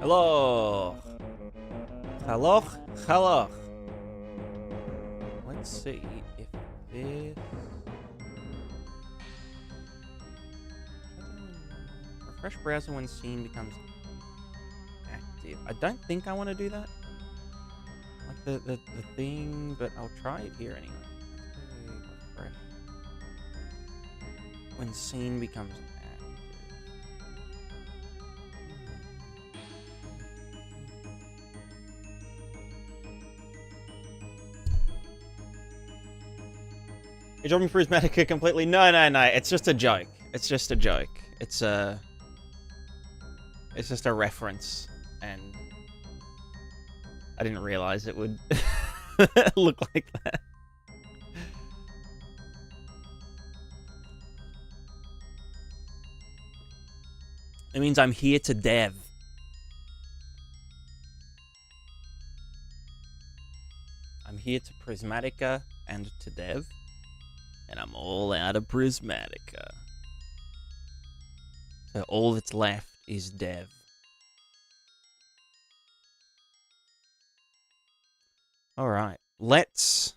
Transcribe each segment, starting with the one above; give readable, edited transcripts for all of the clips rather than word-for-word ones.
Hello. Hello. Hello. Let's see if this... Refresh browser when scene becomes active. I don't think I want to do that. Like the thing, but I'll try it here anyway. Refresh. When scene becomes active. You're dropping Prismatica completely? No. It's just a joke. It's just a joke. It's just a reference, and I didn't realize it would look like that. It means I'm here to dev. I'm here to Prismatica and to dev. And I'm all out of Prismatica. So all that's left is dev. Alright. Let's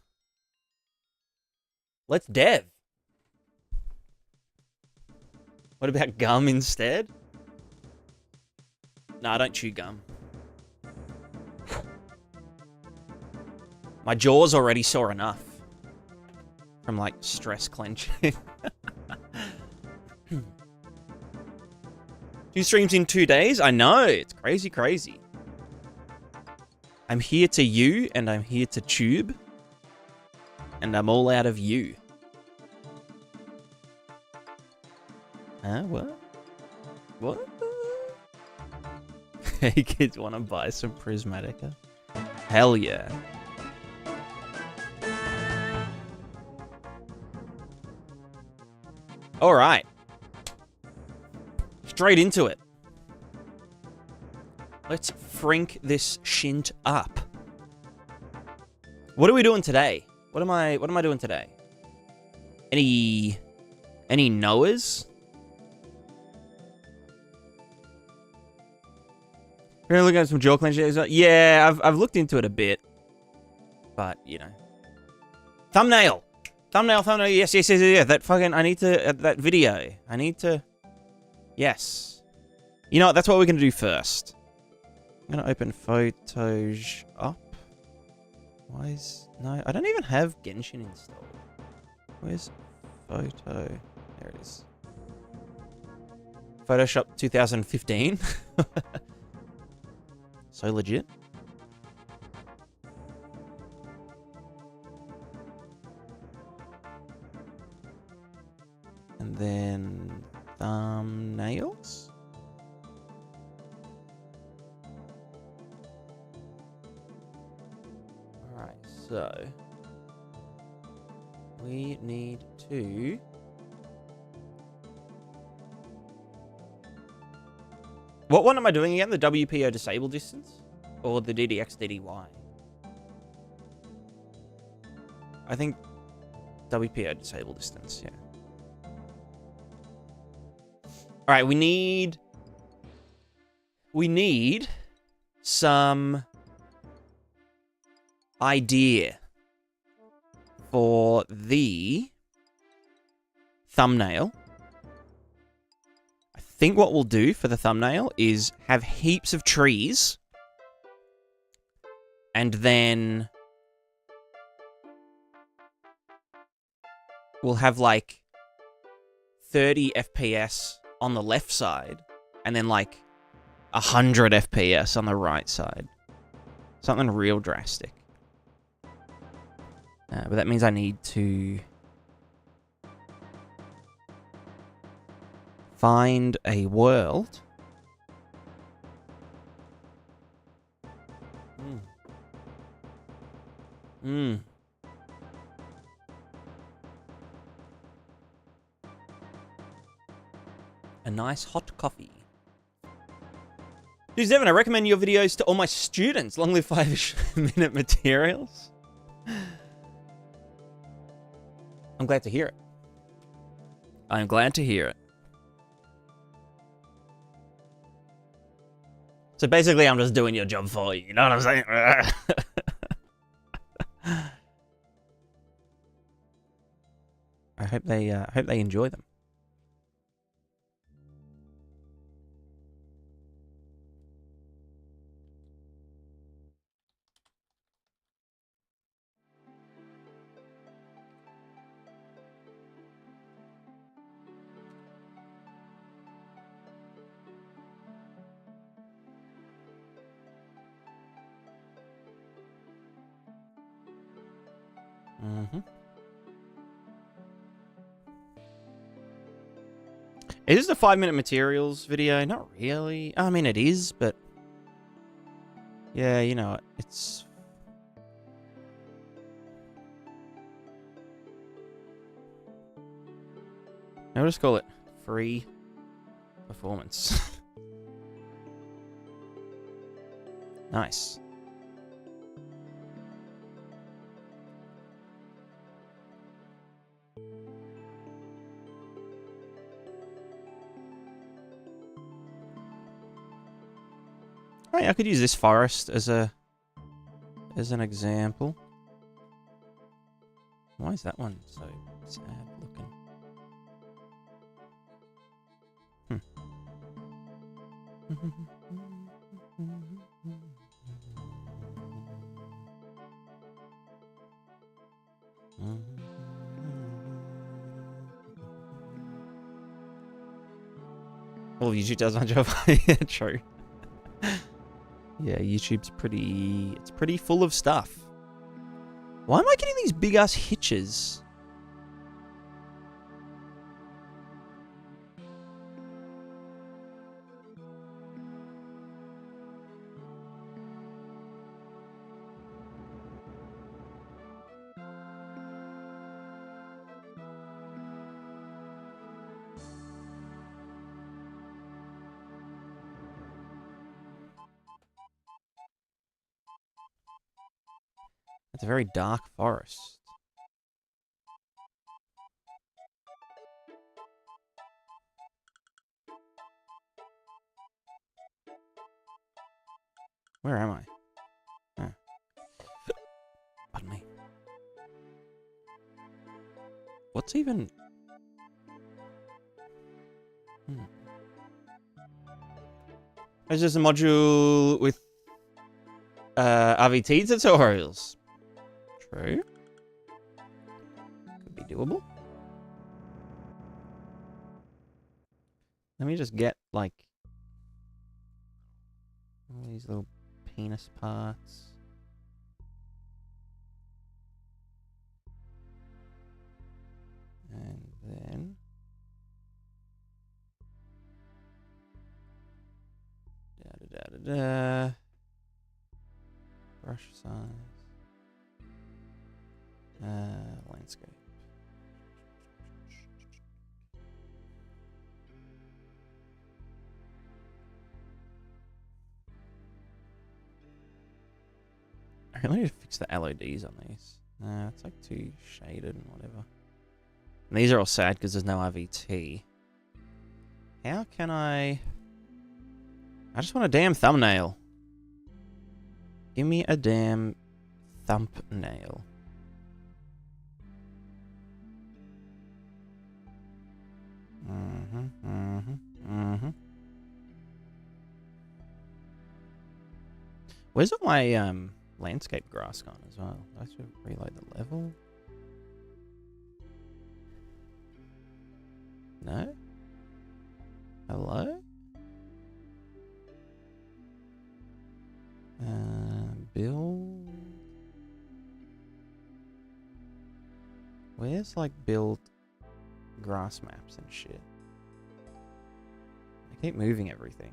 dev. What about gum instead? No, I don't chew gum. My jaw's already sore enough. From, like, stress clenching. 2 streams in 2 days? I know, it's crazy. I'm here to you, and I'm here to tube. And I'm all out of you. Huh? What? What? Hey, kids, want to buy some Prismatica? Hell yeah. All right. Straight into it. Let's frink this shint up. What are we doing today? What am I doing today? Any knowers? We're gonna look at some jaw clenching. Yeah, I've looked into it a bit. But, you know. Thumbnail. Thumbnail, yes, that fucking, I need to, that video, I need to, yes. You know what, that's what we're going to do first. I'm going to open Photos up. Why is, no, I don't even have Genshin installed. Where's Photo? There it is. Photoshop 2015. So legit. And then thumbnails. Alright, so we need to what one am I doing again? The WPO disable distance? Or the DDX DDY? I think WPO disable distance, yeah. All right, we need some idea for the thumbnail. I think what we'll do for the thumbnail is have heaps of trees and then we'll have like 30 FPS on the left side, and then like 100 FPS on the right side. Something real drastic. But that means I need to find a world. A nice hot coffee. Dude, Devin, I recommend your videos to all my students. Long live 5-minute materials. I'm glad to hear it. I'm glad to hear it. So basically, I'm just doing your job for you. You know what I'm saying? I hope they enjoy them. Mm-hmm. Is this the 5-minute materials video? Not really. I mean, it is, but yeah, you know, it's. I'll just call it free performance. Nice. Right, I could use this forest as an example. Why is that one so sad looking? Well, YouTube does my job. Yeah, true. Yeah, YouTube's pretty full of stuff. Why am I getting these big ass hitches? It's a very dark forest. Where am I? Oh. Pardon me. What's even... It's just a module with RVT tutorials. True. Could be doable. Let me just get, like, all these little penis parts. And then... Da-da-da-da-da. Brush size. Landscape. I really need to fix the LODs on these. It's like too shaded and whatever. And these are all sad because there's no RVT. How can I just want a damn thumbnail. Give me a damn thumbnail. Where's all my landscape grass gone as well? I should reload the level. No? Hello? Build. Where's like build grass maps and shit? I keep moving everything.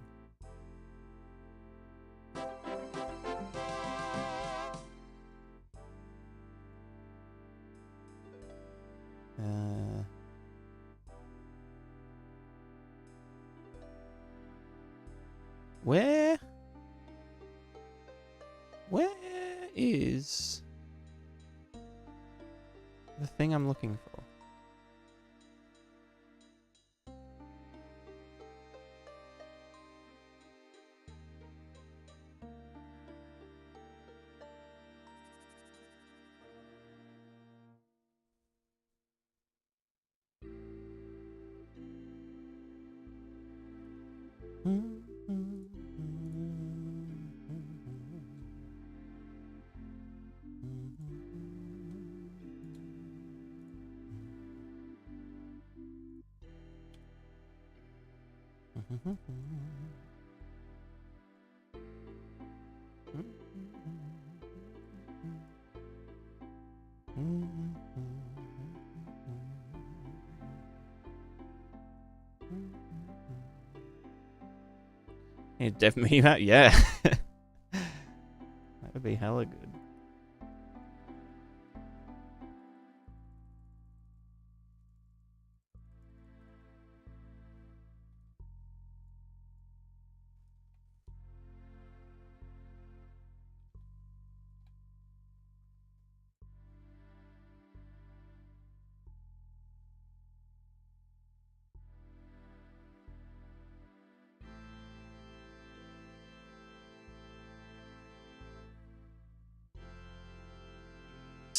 Where is the thing I'm looking for? Yeah, Dev meme out? Yeah. That would be hella good.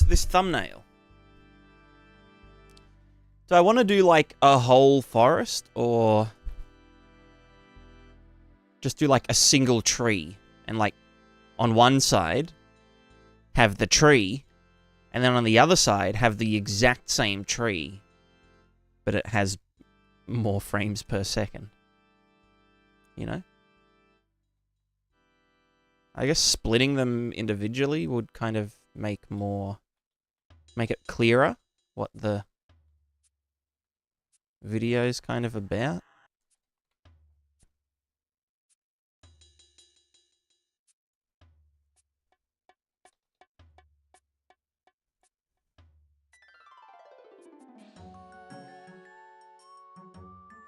This thumbnail. Do I want to do like a whole forest or just do like a single tree and like on one side have the tree and then on the other side have the exact same tree but it has more frames per second? You know? I guess splitting them individually would kind of make it clearer what the video is kind of about.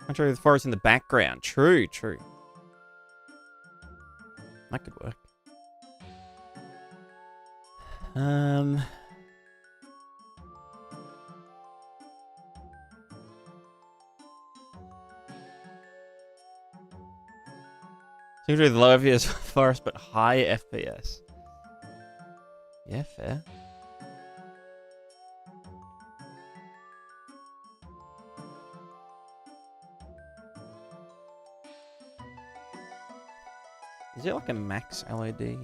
I'm sure the forest in the background. True, true. That could work. Seems with low FPS forest, but high FPS. Yeah, fair. Is it like a max LOD?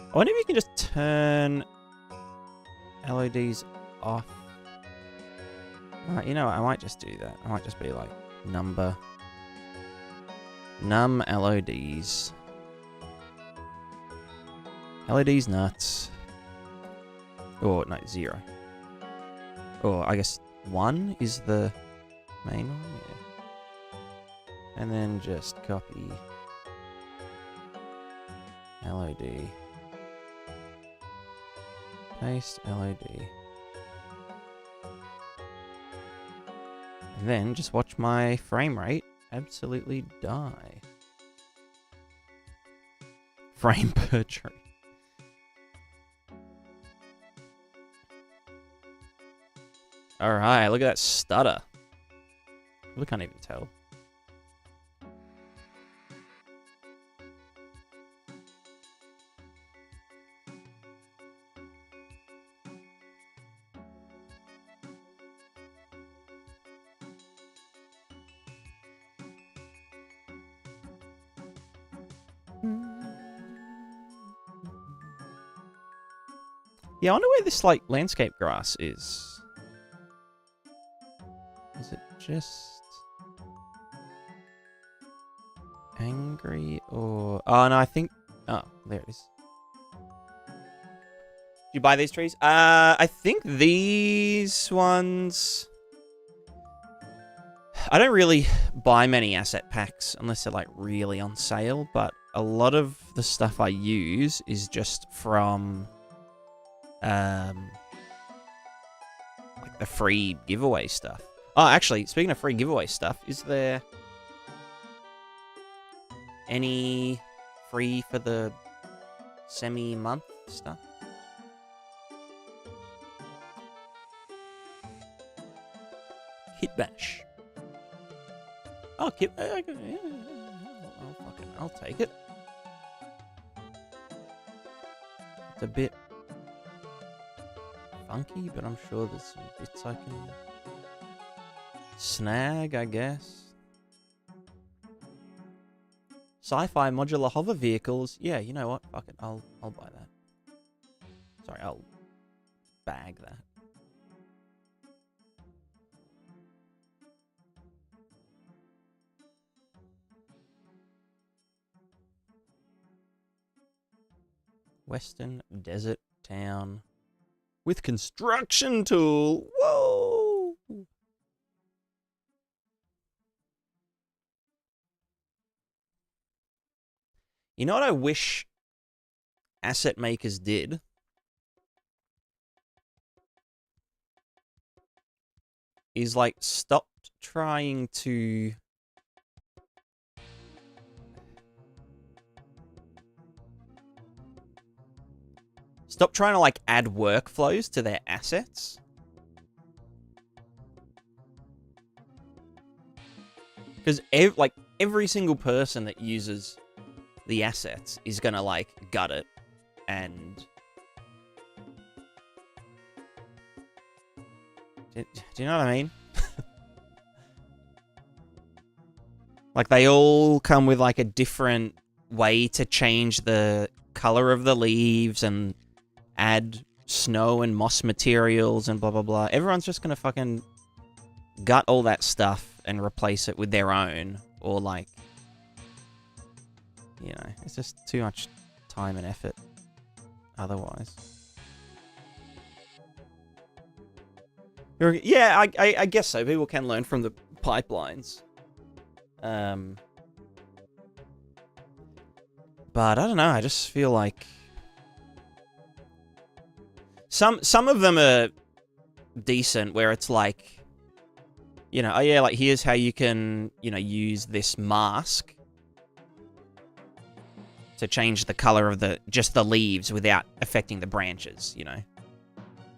I wonder if you can just turn LEDs off. You know what? I might just do that. I might just be like num LEDs. LEDs nuts. Or no, 0. Or I guess 1 is the main one. Yeah. And then just copy LOD. Paste LOD. And then just watch my frame rate absolutely die. Frame per tree. Alright, look at that stutter. We can't even tell. Yeah, I wonder where this, like, landscape grass is. Is it just angry or... Oh, no, I think... Oh, there it is. Did you buy these trees? I think these ones... I don't really buy many asset packs unless they're like really on sale, but a lot of the stuff I use is just from like the free giveaway stuff. Oh, actually, speaking of free giveaway stuff, is there any free for the semi-month stuff? Hit bash. Oh, I'll take it. It's a bit funky, but I'm sure there's some bits I can snag, I guess. Sci-fi modular hover vehicles. Yeah, you know what? Fuck it. I'll buy that. Sorry, I'll bag that. Western Desert Town with construction tool. Whoa! You know what I wish asset makers did? Is like stopped trying to like add workflows to their assets. Because every single person that uses the assets is gonna like gut it and do you know what I mean? Like they all come with like a different way to change the color of the leaves and add snow and moss materials and blah blah blah. Everyone's just gonna fucking gut all that stuff and replace it with their own, or like, you know, it's just too much time and effort otherwise. Yeah, I guess so. People can learn from the pipelines. But I don't know, I just feel like some of them are decent, where it's like, you know, oh yeah, like here's how you can, you know, use this mask to change the color of just the leaves without affecting the branches, you know.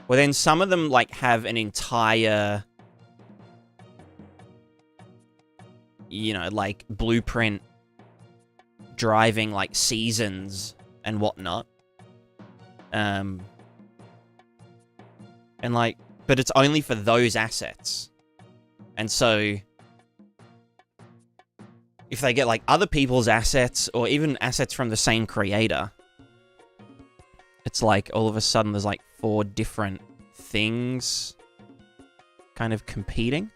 Well, then some of them like have an entire, you know, like blueprint driving like seasons and whatnot. And like, but it's only for those assets. And so if they get like other people's assets or even assets from the same creator, it's like all of a sudden there's like 4 different things kind of competing.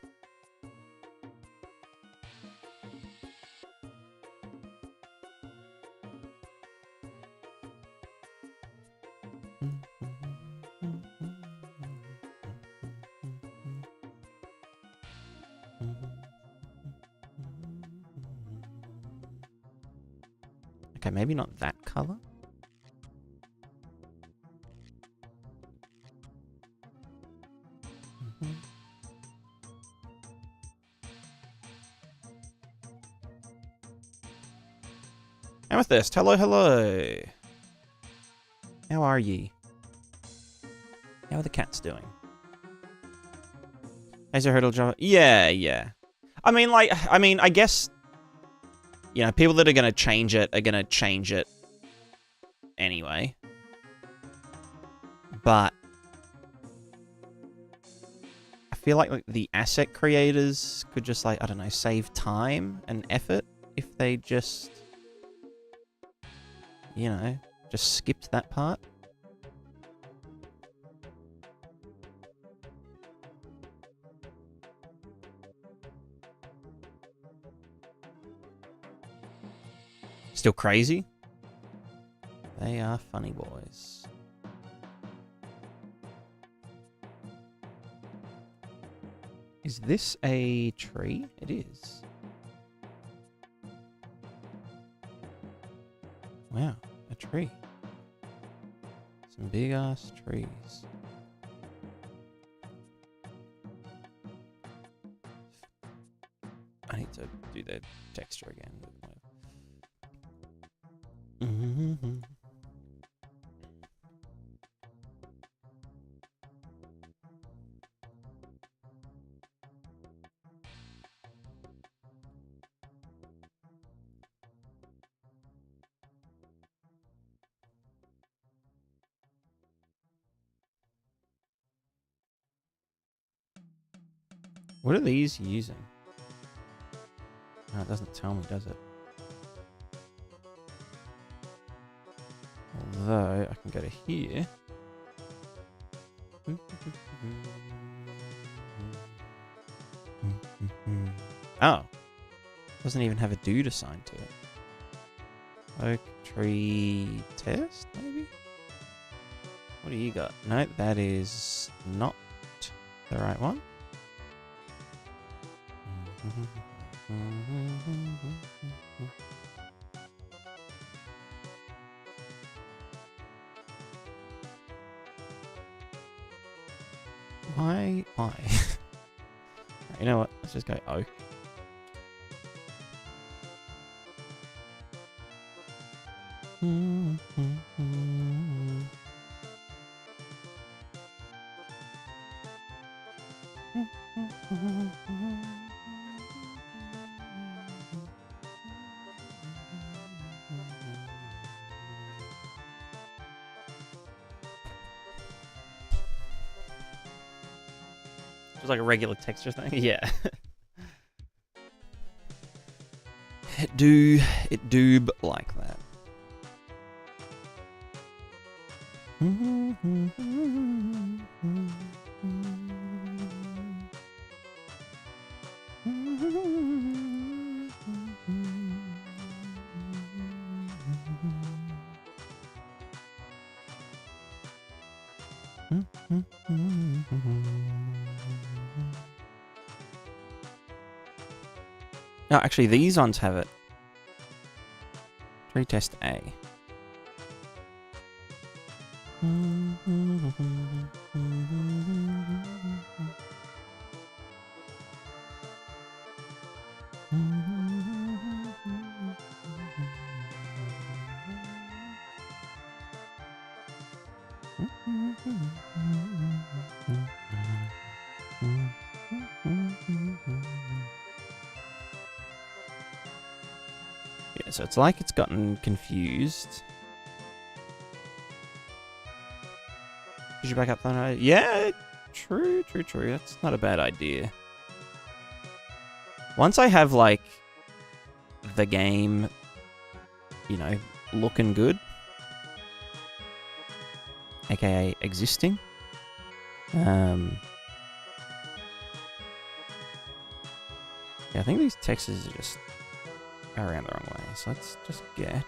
Okay, maybe not that color. Amethyst, hello, hello. How are ye? How are the cats doing? Laser hurdle Java. Yeah, yeah. I mean, I guess, you know, people that are going to change it are going to change it anyway. But I feel like the asset creators could just, like, I don't know, save time and effort if they just, you know, just skipped that part. Still crazy? They are funny boys. Is this a tree? It is. Wow, a tree. Some big ass trees. I need to do the texture again. Mm-hmm. What are these using? Oh, it doesn't tell me, does it? Although, I can go to here. Oh. Doesn't even have a dude assigned to it. Oak tree test, maybe? What do you got? No, that is not the right one. Why? You know what? Let's just go oak. Just like a regular texture thing. Yeah. It do like that. No, actually, these ones have it. Tree test A. Yeah, so it's like it's gotten confused. Did you back up that? Yeah, true. That's not a bad idea. Once I have, like, the game, you know, looking good, aka existing, yeah, I think these textures are just around the wrong way. So let's just get...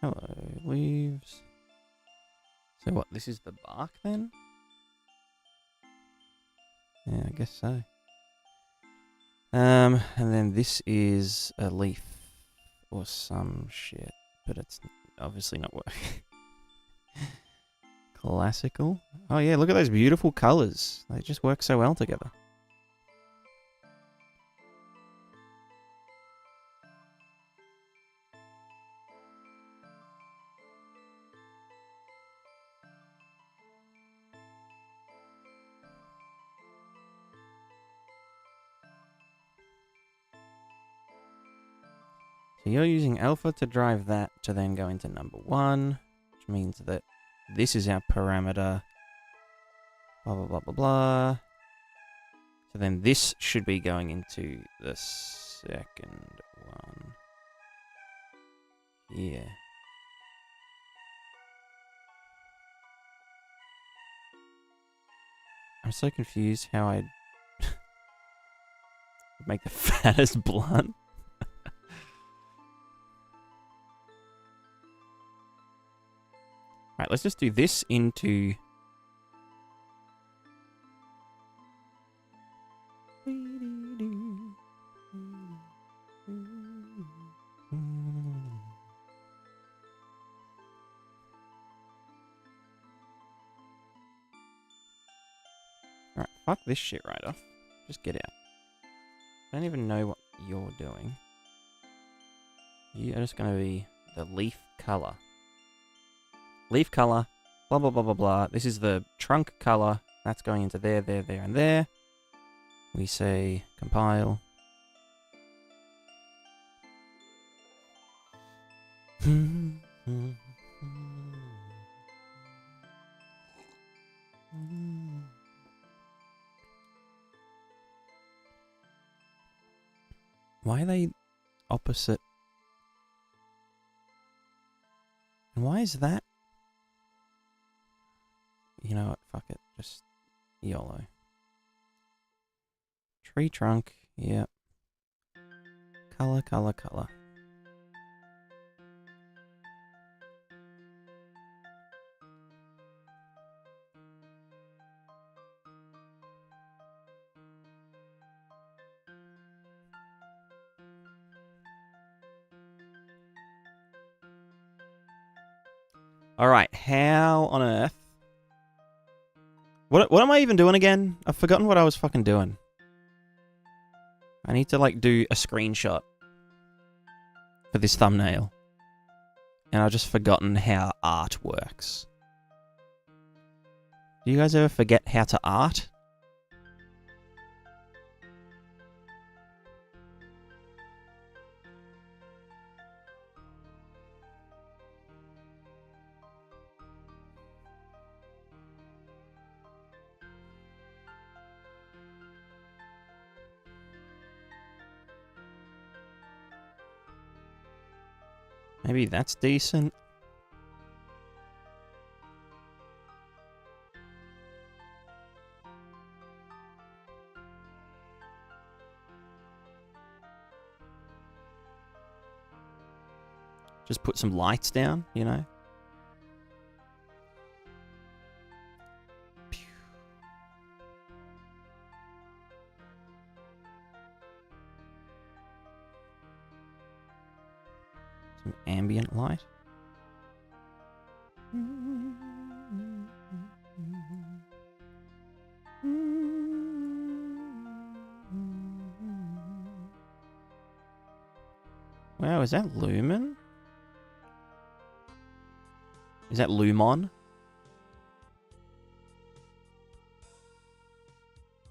Hello, leaves. So what, this is the bark then? Yeah, I guess so. And then this is a leaf or some shit, but it's obviously not working. Classical. Oh yeah, look at those beautiful colors. They just work so well together. So you're using alpha to drive that to then go into number 1, which means that this is our parameter. Blah, blah, blah, blah, blah. So then this should be going into the second one. Yeah. I'm so confused how I'd make the fattest blunt. Right, let's just do this into... Alright, fuck this shit right off. Just get out. I don't even know what you're doing. You are just going to be the leaf color. Leaf color, blah, blah, blah, blah, blah. This is the trunk color. That's going into there, there, there, and there. We say compile. Why are they opposite? And why is that? You know what? Fuck it. Just YOLO. Tree trunk. Yep. Color, color, color. Alright, how on earth? What am I even doing again? I've forgotten what I was fucking doing. I need to, like, do a screenshot for this thumbnail. And I've just forgotten how art works. Do you guys ever forget how to art? Maybe that's decent. Just put some lights down, you know? Some ambient light. Wow, is that Lumen? Is that Lumon?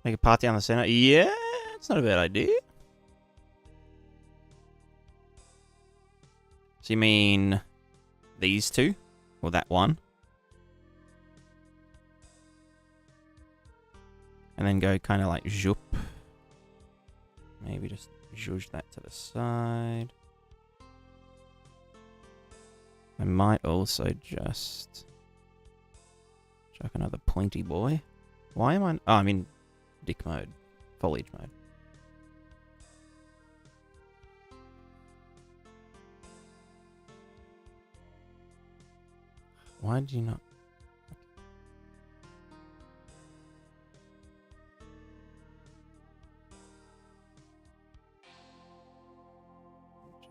Make a path down the center? Yeah, it's not a bad idea. So you mean these two? Or that one? And then go kind of like zhoop. Maybe just zhuzh that to the side. I might also just chuck another pointy boy. Why am I... Oh, I'm in dick mode. Foliage mode. Why did you not...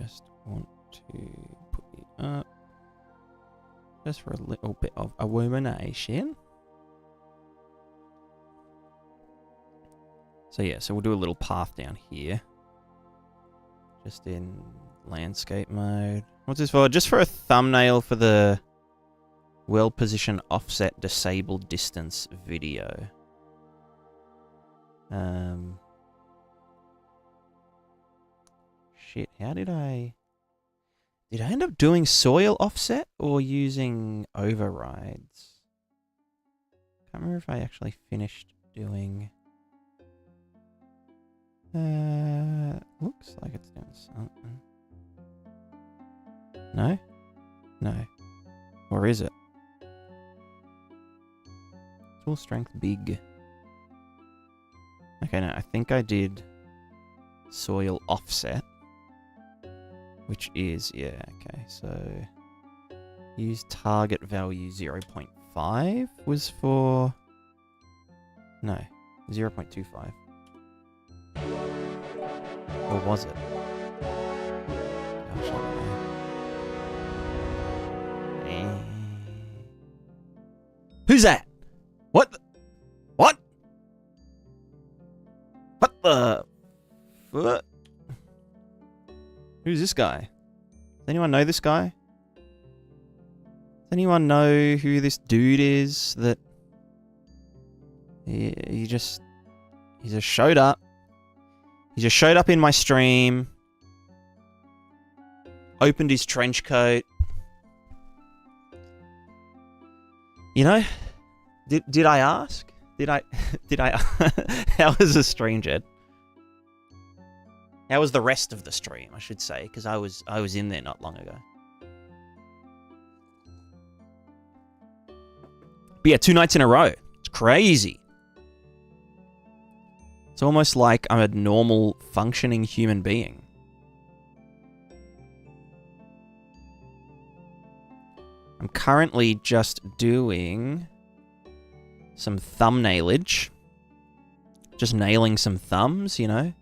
Just want to put it up. Just for a little bit of illumination. So yeah, so we'll do a little path down here. Just in landscape mode. What's this for? Just for a thumbnail for the well position offset disabled distance video. Shit, how did I... Did I end up doing soil offset or using overrides? Can't remember if I actually finished doing... looks like it's doing something. No? No. Or is it? Tool strength big. Okay, no, I think I did soil offset. Which is, yeah, okay, so... Use target value 0.5 was for... No, 0.25. Or was it? Gosh, I don't know. Who's that? What? What? What the? What? Who's this guy? Does anyone know this guy? Does anyone know who this dude is that... He just showed up. He just showed up in my stream. Opened his trench coat. You know? Did I ask? Did I how was the stream, Jed? How was the rest of the stream, I should say, because I was in there not long ago. But yeah, 2 nights in a row. It's crazy. It's almost like I'm a normal, functioning human being. I'm currently just doing some thumbnailage. Just nailing some thumbs, you know?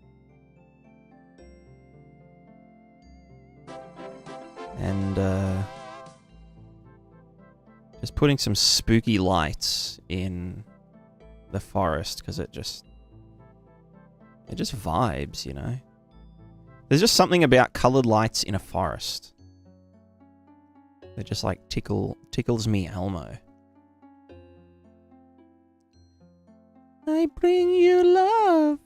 And, just putting some spooky lights in the forest, because it just vibes, you know? There's just something about colored lights in a forest. They just like tickles me Elmo. I bring you love.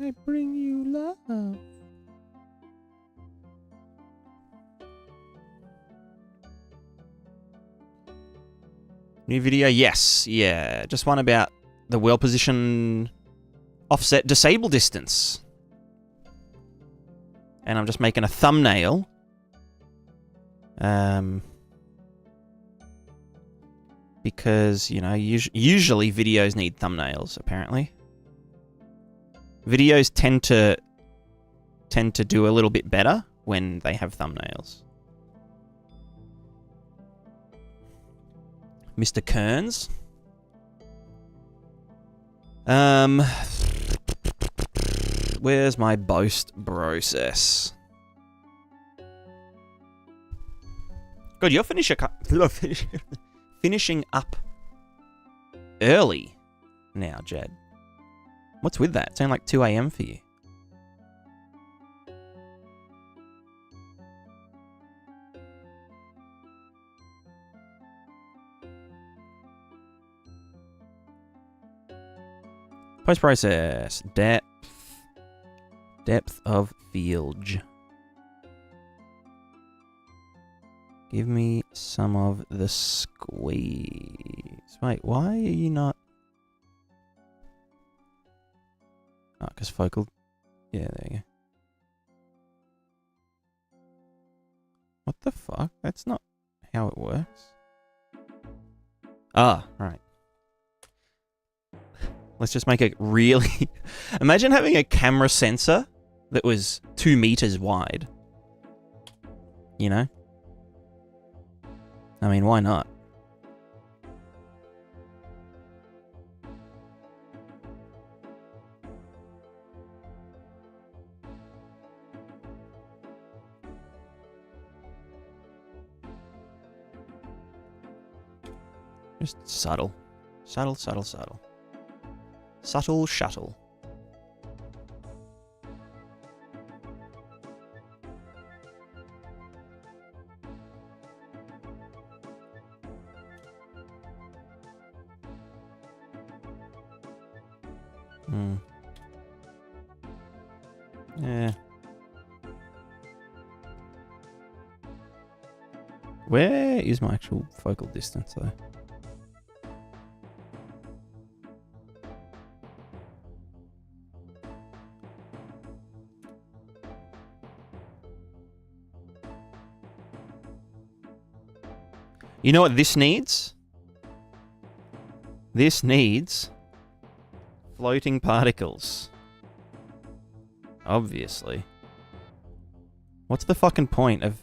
I bring you love. New video? Yes. Yeah. Just one about the well-positioned offset disable distance. And I'm just making a thumbnail. Because, you know, usually videos need thumbnails, apparently. Videos tend to do a little bit better when they have thumbnails. Mr. Kearns. Where's my boast process? God, you're finishing up early now, Jed. What's with that? It's only like 2 AM for you. Post-process. Depth of field. Give me some of the squeeze. Wait, why are you not... Oh, because focal... Yeah, there you go. What the fuck? That's not how it works. Ah, right. Let's just make it really... Imagine having a camera sensor that was 2 meters wide. You know? I mean, why not? Just subtle. Subtle, subtle, subtle. Subtle shuttle. Hmm. Yeah. Where is my actual focal distance, though? You know what this needs? This needs floating particles. Obviously. What's the fucking point of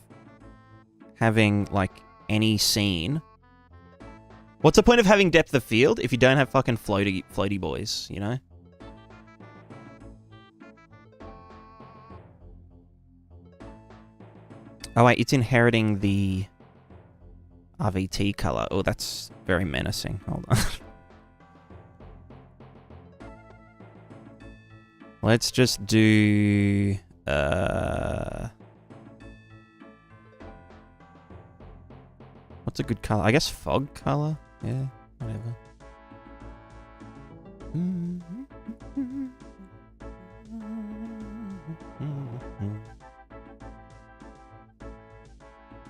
having, like, any scene? What's the point of having depth of field if you don't have fucking floaty boys, you know? Oh wait, it's inheriting the RVT color. Oh, that's very menacing. Hold on. Let's just do... What's a good color? I guess fog color? Yeah, whatever.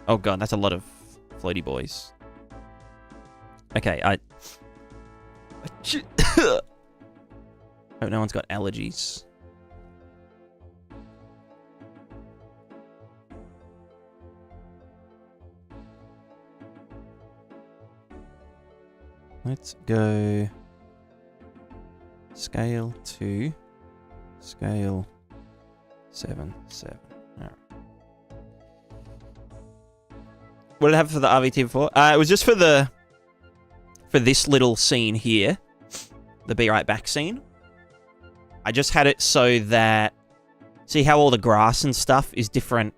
Oh god, that's a lot of floaty boys. Okay, I hope no one's got allergies. Let's go scale 2, scale 7, 7. All right. What did I have for the RVT before? It was just for this little scene here, the Be Right Back scene. I just had it so that, see how all the grass and stuff is different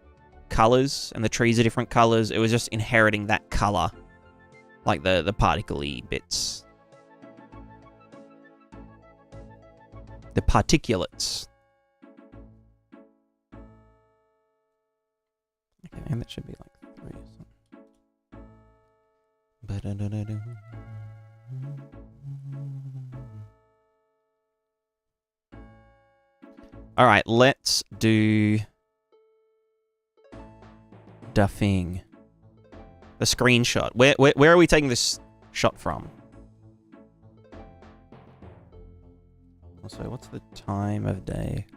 colors and the trees are different colors? It was just inheriting that color, like the particle-y bits. The particulates. Okay, and that should be like 3 or something. Alright, let's do the thing. The screenshot. Where are we taking this shot from? Also, what's the time of day?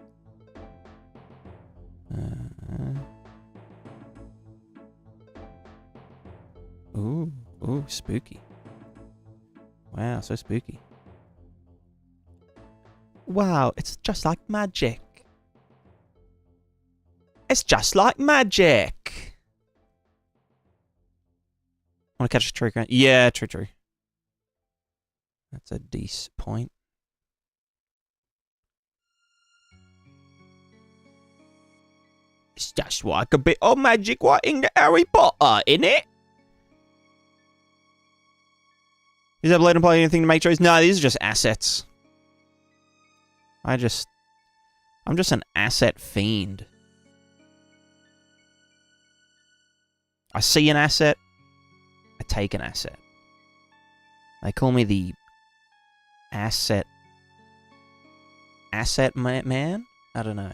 Ooh, spooky. Wow, so spooky. Wow, it's just like magic. It's just like magic. Want to catch a tree? Yeah, true. That's a decent point. It's just like a bit of magic right in the Harry Potter, innit? Is that blade and play anything to make choice? No, these are just assets. I'm just an asset fiend. I see an asset, I take an asset. They call me the asset man? I don't know.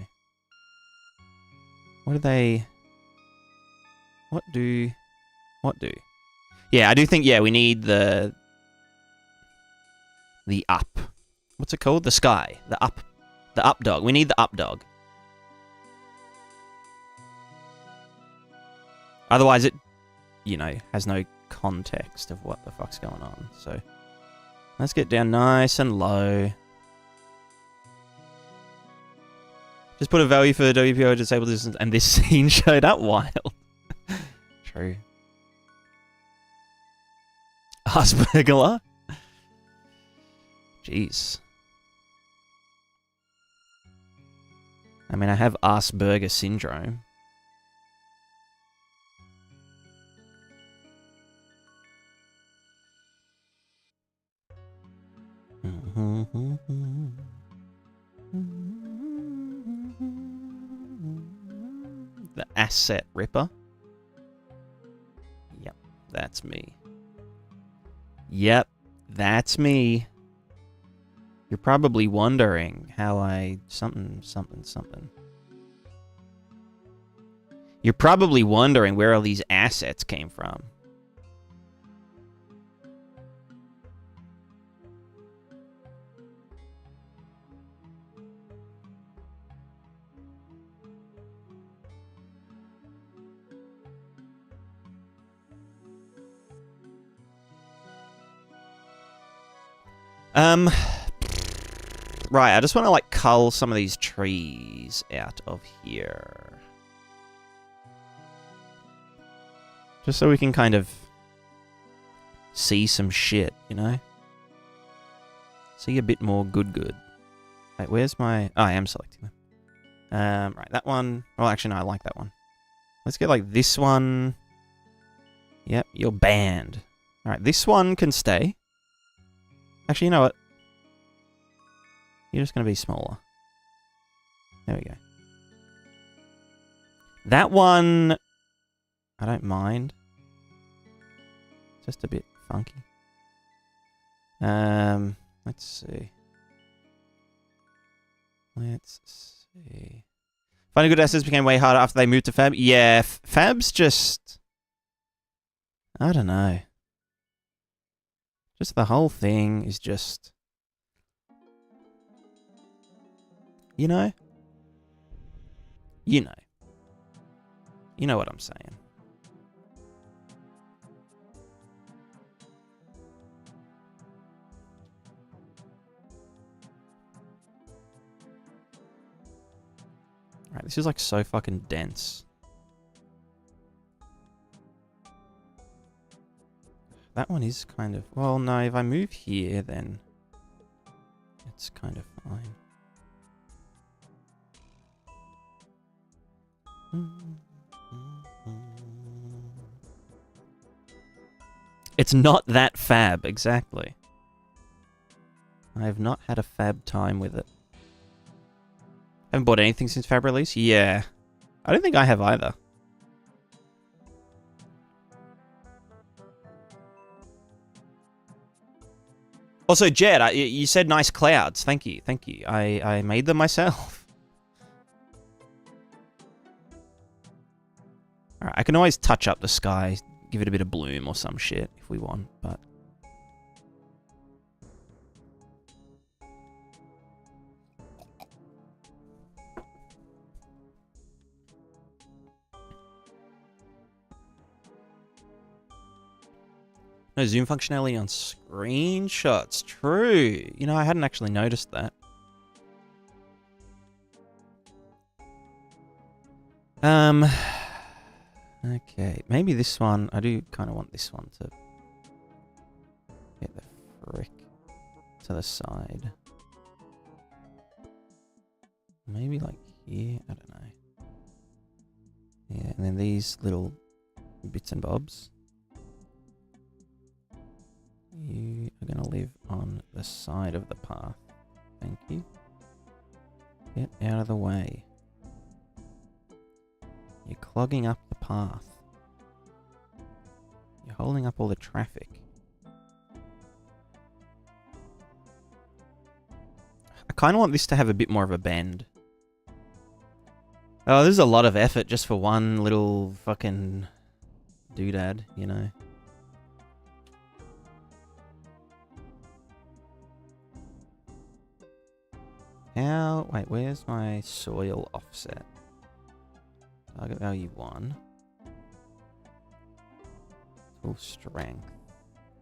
What do? Yeah, I do think, yeah, we need the up. What's it called? The sky. The up dog. We need the up dog. Otherwise it, you know, has no context of what the fuck's going on. So, let's get down nice and low. Just put a value for WPO disabled distance, and this scene showed up wild. True. Asperger? Jeez. I mean, I have Asperger syndrome. The asset ripper. Yep, that's me. Yep, that's me. You're probably wondering how I... something. You're probably wondering where all these assets came from. Right, I just want to, like, cull some of these trees out of here. Just so we can kind of see some shit, you know? See a bit more good. Wait, where's my... Oh, I am selecting them. Right, that one... Well, actually, no, I like that one. Let's get, like, this one. Yep, you're banned. Alright, this one can stay. Actually, you know what? You're just going to be smaller. There we go. That one... I don't mind. Just a bit funky. Let's see. Finding good assets became way harder after they moved to Fab. Yeah, Fab's just... I don't know. Just the whole thing is just... You know? You know. You know what I'm saying. Alright, this is like so fucking dense. That one is kind of... Well, no, if I move here, then... It's kind of fine. It's not that fab, exactly. I have not had a fab time with it. Haven't bought anything since fab release? Yeah. I don't think I have either. Also, Jed, you said nice clouds. Thank you, thank you. I made them myself. Alright, I can always touch up the sky, give it a bit of bloom or some shit if we want, but... No zoom functionality on screenshots. True. You know, I hadn't actually noticed that. Okay, maybe this one. I do kind of want this one to get the frick to the side. Maybe like here. I don't know. Yeah, and then these little bits and bobs. You are going to live on the side of the path. Thank you. Get out of the way. You're clogging up the path. You're holding up all the traffic. I kind of want this to have a bit more of a bend. Oh, this is a lot of effort just for one little fucking doodad, you know? How... Wait, where's my soil offset? Target value 1. Full strength.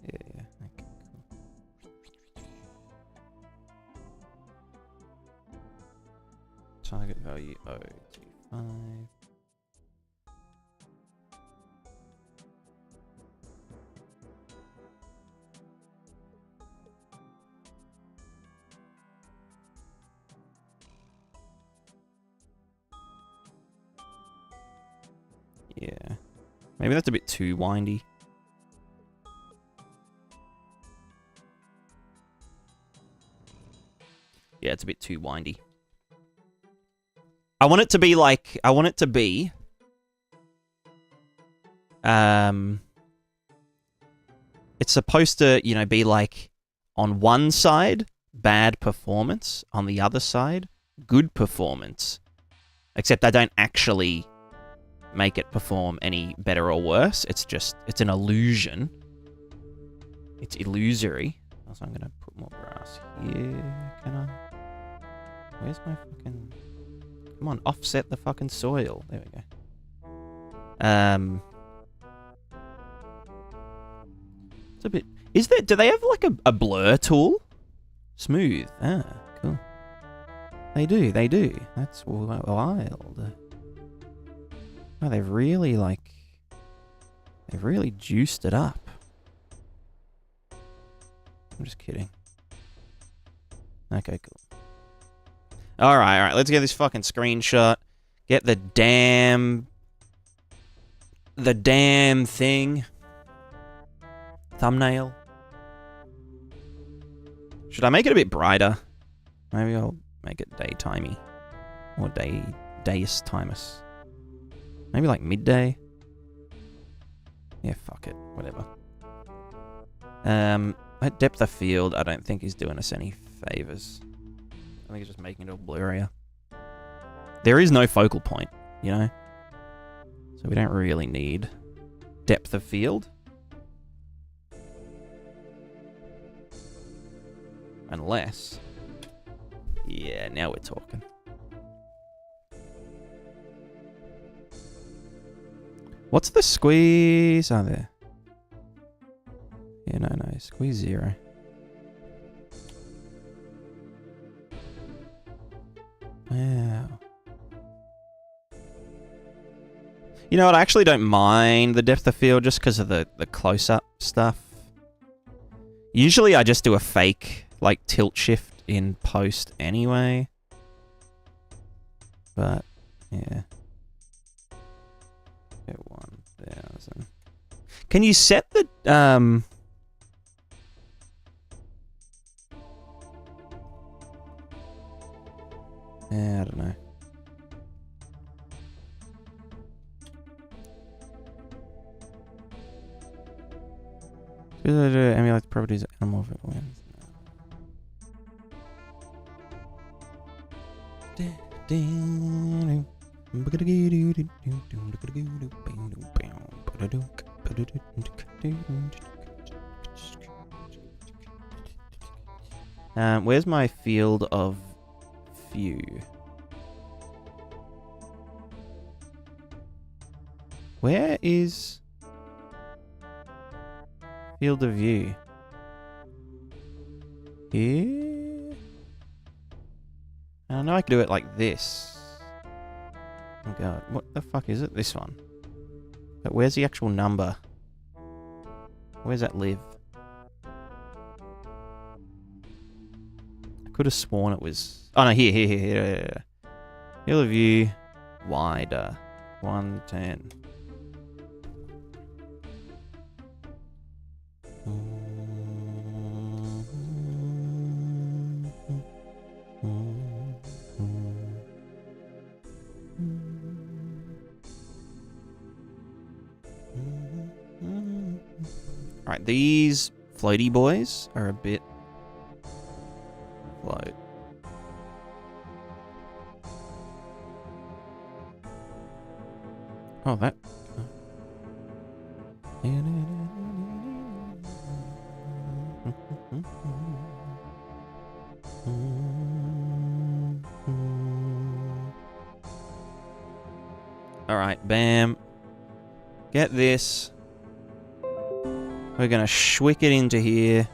Yeah, okay, cool. Target value 025. Yeah. Maybe that's a bit too windy. Yeah, it's a bit too windy. I want it to be like... I want it to be... It's supposed to, you know, be like on one side bad performance. On the other side, good performance. Except I don't actually make it perform any better or worse. It's an illusion. It's illusory. Also, I'm going to put more grass here. Can I? Where's my fucking... Come on, offset the fucking soil. There we go. It's a bit... Do they have like a blur tool? Smooth. Ah, cool. They do. That's wild. Oh, they've really juiced it up. I'm just kidding. Okay, cool. Alright, let's get this fucking screenshot. Get the damn thing. Thumbnail. Should I make it a bit brighter? Maybe I'll make it daytimey. Or dayus-timus. Maybe like midday. Yeah, fuck it. Whatever. That depth of field, I don't think is doing us any favors. I think it's just making it all blurrier. There is no focal point, you know? So we don't really need depth of field. Unless... Yeah, now we're talking. What's the squeeze? Oh, there. Yeah, no. Squeeze 0. Wow. You know what? I actually don't mind the depth of field just because of the close-up stuff. Usually I just do a fake, like, tilt shift in post anyway. But, yeah. Get 1,000. Can you set the, yeah, I don't know. Emulate the properties of anamorphic lens. Where's my field of view? Where is field of view? Here? I know I could do it like this. Oh god, what the fuck is it? This one. But where's the actual number? Where's that live? I could have sworn it was... Oh no, here. Field of view, wider. 110. Alright, these floaty boys are a bit float. Oh, that. Alright, bam. Get this. We're gonna schwick it into here.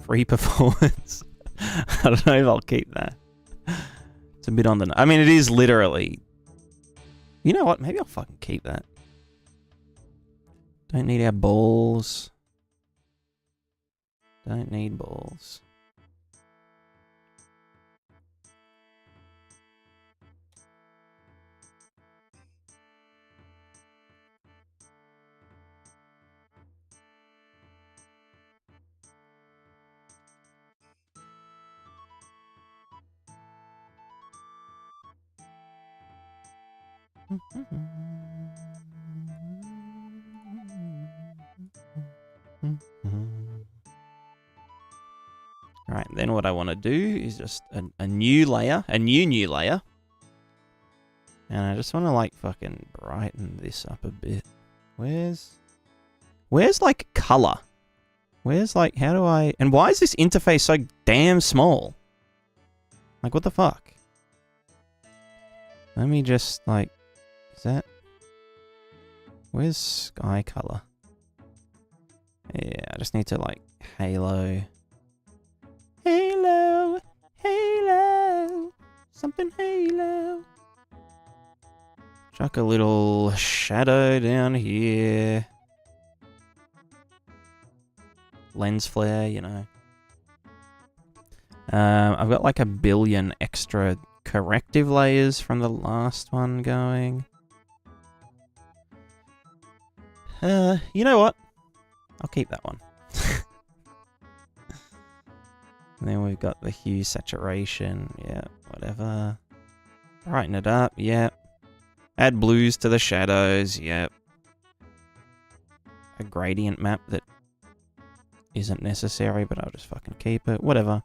Free performance. I don't know if I'll keep that. It's a bit on the... I mean, it is literally... You know what? Maybe I'll fucking keep that. Don't need our balls. Don't need balls. Right, then what I want to do is just a new layer, a new layer. And I just want to like fucking brighten this up a bit. Where's like color? Where's like, how do I, and why is this interface so damn small? Like, what the fuck? Let me just like, is that, where's sky color? Yeah, I just need to like halo. Halo, halo, something halo. Chuck a little shadow down here. Lens flare, you know. I've got like 1 billion extra corrective layers from the last one going. You know what? I'll keep that one. And then we've got the hue saturation, yeah, whatever. Brighten it up, yeah. Add blues to the shadows, yeah. A gradient map that isn't necessary, but I'll just fucking keep it, whatever.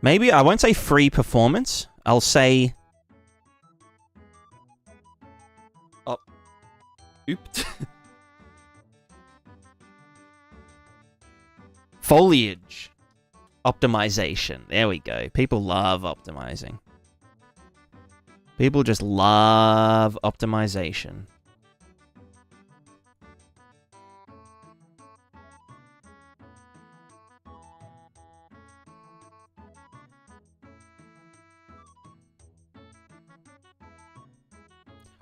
Maybe I won't say free performance, I'll say... Oh. Oops. Foliage optimization. There we go. People love optimizing. People just love optimization.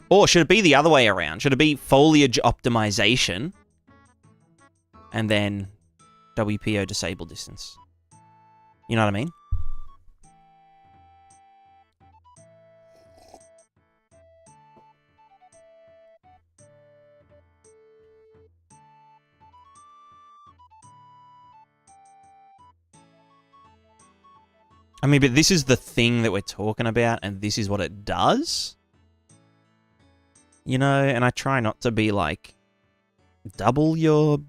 Or should it be the other way around? Should it be foliage optimization and then WPO disable distance? You know what I mean? I mean, but this is the thing that we're talking about, and this is what it does. You know, and I try not to be like, double your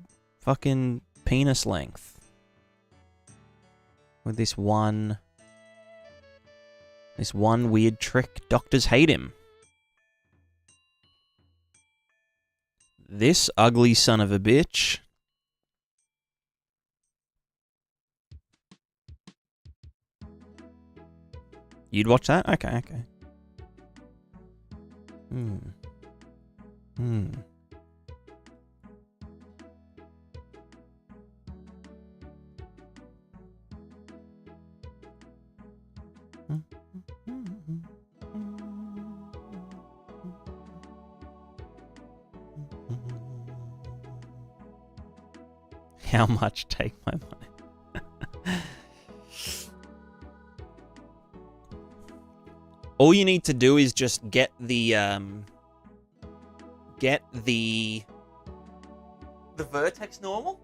fucking penis length. With this one weird trick. Doctors hate him. This ugly son of a bitch. You'd watch that? Okay, okay. How much take my money? All you need to do is just get the vertex normal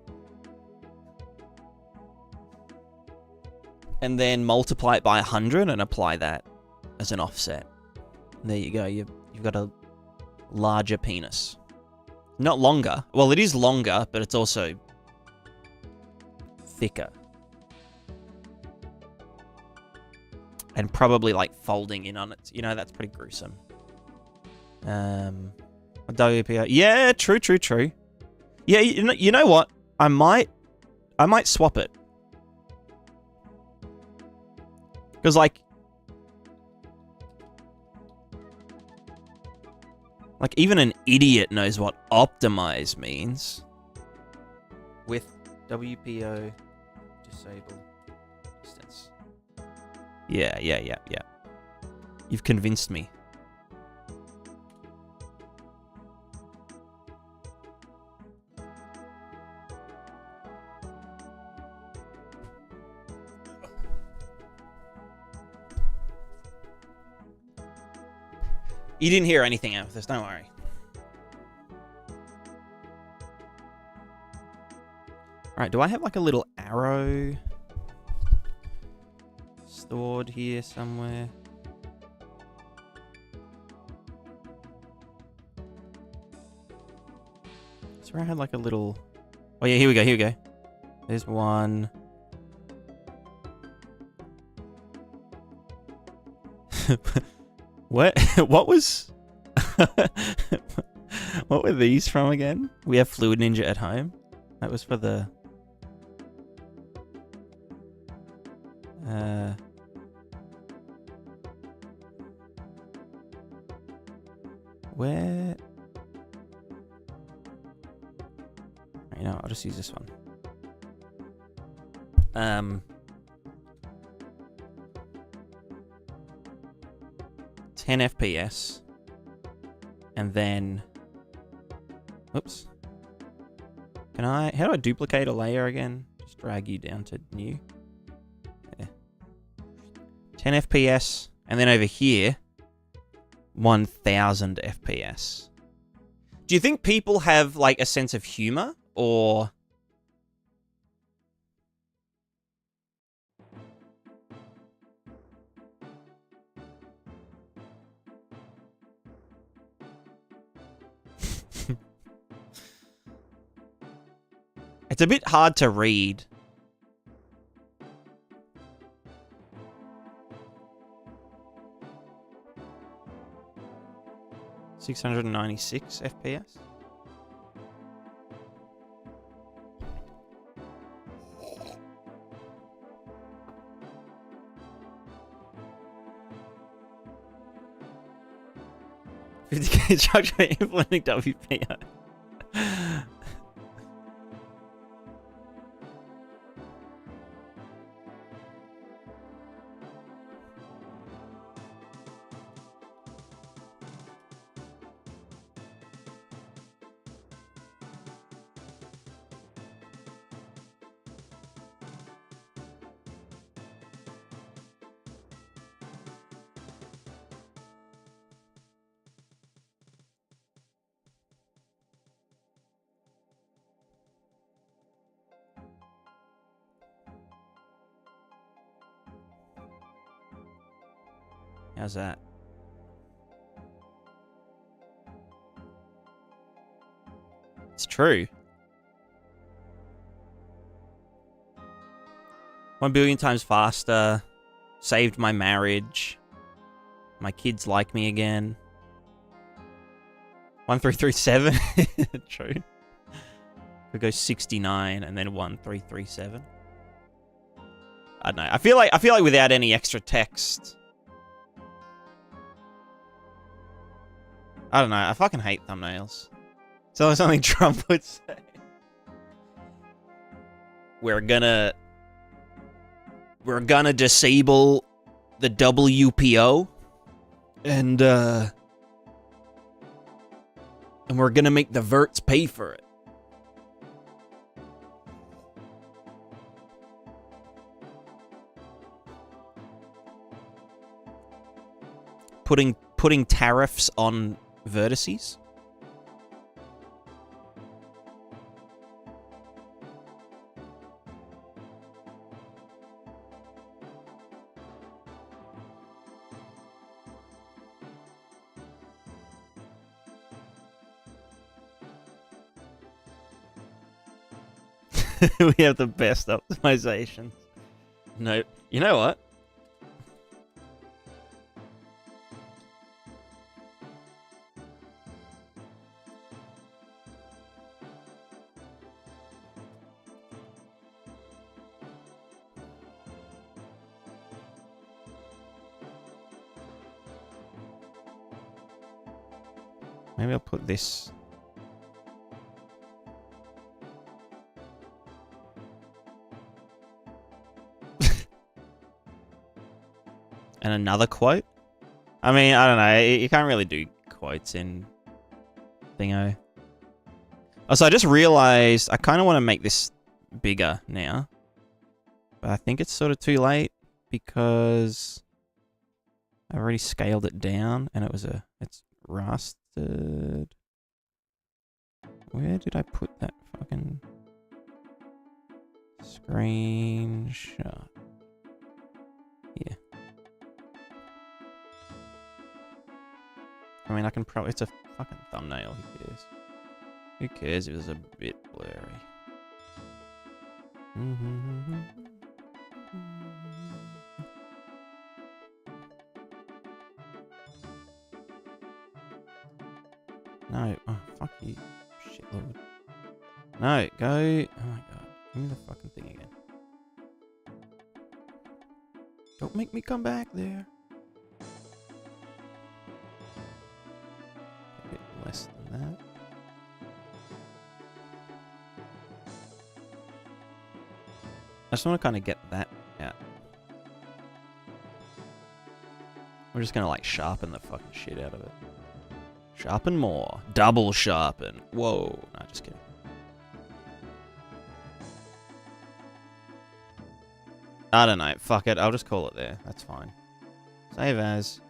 and then multiply it by 100 and apply that as an offset. There you go. You've got a larger penis. Not longer. Well, it is longer, but it's also thicker. And probably like folding in on it. You know, that's pretty gruesome. WPO. Yeah, true. Yeah, you know what? I might swap it. Because like even an idiot knows what optimize means. With WPO disable distance. Yeah. You've convinced me. You didn't hear anything out of this, don't worry. Alright, do I have like a little arrow stored here somewhere? swear I had like a little... Oh yeah, here we go, here we go. There's one. What? What was... What were these from again? We have Fluid Ninja at home. That was for the... Where... You know, I'll just use this one. 10 FPS. And then... Oops. Can I... How do I duplicate a layer again? Just drag you down to new. There. 10 FPS. And then over here, 1000 FPS. Do you think people have, like, a sense of humor? Or... It's a bit hard to read. $696 FPS. $50K charge for implementing WPO. How's that? It's true. 1 billion times faster. Saved my marriage. My kids like me again. 1337. True. Could go 69 and then 1337. I don't know. I feel like without any extra text. I don't know. I fucking hate thumbnails. It's always something Trump would say. We're gonna disable the WPO and we're gonna make the verts pay for it. Putting tariffs on vertices. We have the best optimizations. No, you know what? Maybe I'll put this. And another quote? I mean, I don't know. You can't really do quotes in Thingo. Oh, so I just realized I kind of want to make this bigger now. But I think it's sort of too late because I already scaled it down and it's rastered. Where did I put that fucking screenshot? Yeah. I mean, I can probably... It's a fucking thumbnail. Who cares? Who cares if it's a bit blurry? No. Oh, fuck you. Shitlord. No, go. Oh my god. Give me the fucking thing again. Don't make me come back there. A bit less than that. I just want to kind of get that out. We're just going to like sharpen the fucking shit out of it. Sharpen more. Double sharpen. Whoa. No, just kidding. I don't know. Fuck it. I'll just call it there. That's fine. Save as.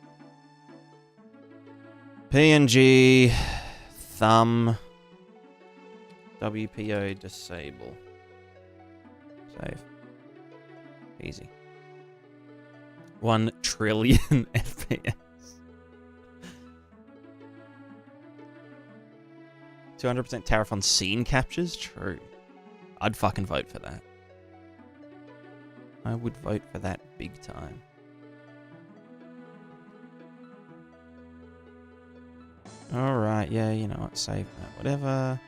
PNG. Thumb. WPO disable. Save. Easy. 1 trillion FPS. 200% tariff on scene captures? True. I'd fucking vote for that. I would vote for that big time. Alright, yeah, you know what, save that, whatever.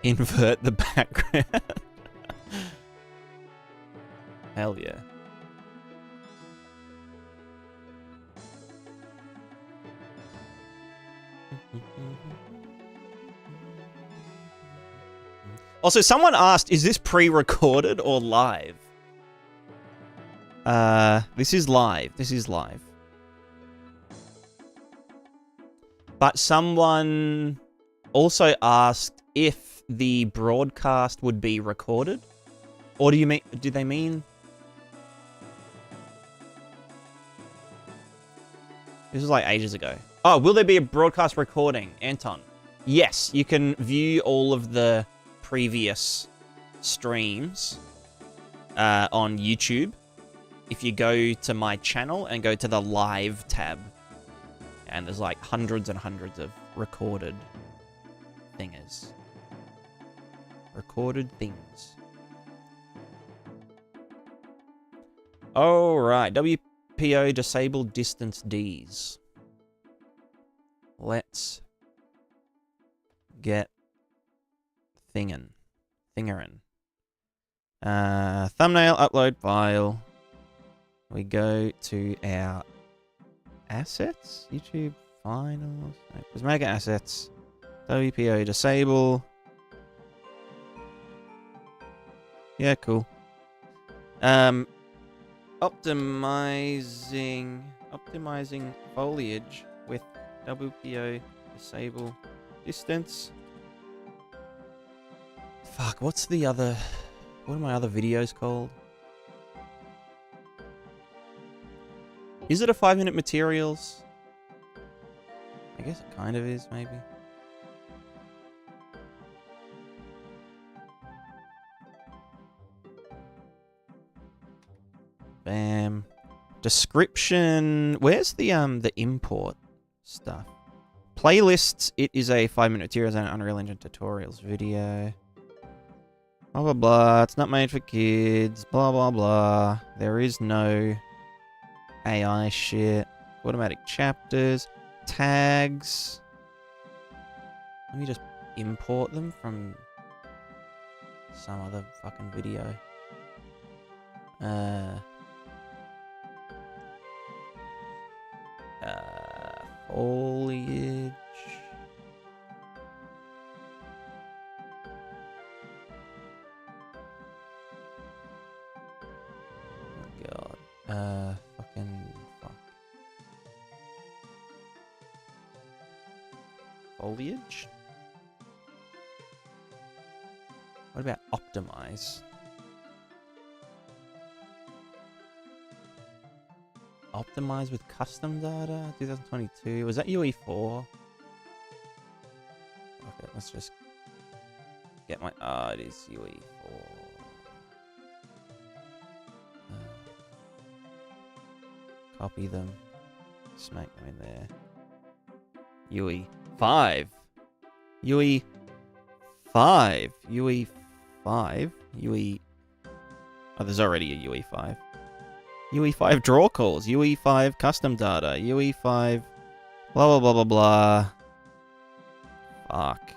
Invert the background. Hell yeah. Also, someone asked, is this pre-recorded or live? This is live. This is live. But someone also asked if the broadcast would be recorded. Or do they mean? This was like ages ago. Oh, will there be a broadcast recording, Anton? Yes, you can view all of the previous streams on YouTube if you go to my channel and go to the live tab. And there's like hundreds and hundreds of recorded thingers. Recorded things. Alright, WPO disable distance Ds. Let's get thingerin. Thumbnail, upload file. We go to our assets, YouTube finals, no, Prismatica assets, WPO disable. Yeah, cool. Optimizing foliage with WPO disable distance. Fuck, what are my other videos called? Is it a 5-minute materials? I guess it kind of is, maybe. Bam. Description. Where's the import stuff? Playlists. It is a 5-minute materials and Unreal Engine tutorials video. Blah, blah, blah. It's not made for kids. Blah, blah, blah. There is no AI shit. Automatic chapters. Tags. Let me just import them from some other fucking video. Foliage. Oh god. Fuck. Foliage? What about optimize? Optimize with custom data, 2022. Was that UE4? Okay, let's just get my. Ah, it is UE4. Copy them, smack them in there. UE5. UE5. UE5. UE... Oh, there's already a UE5. UE5 draw calls. UE5 custom data. UE5... Blah, blah, blah, blah, blah. Fuck.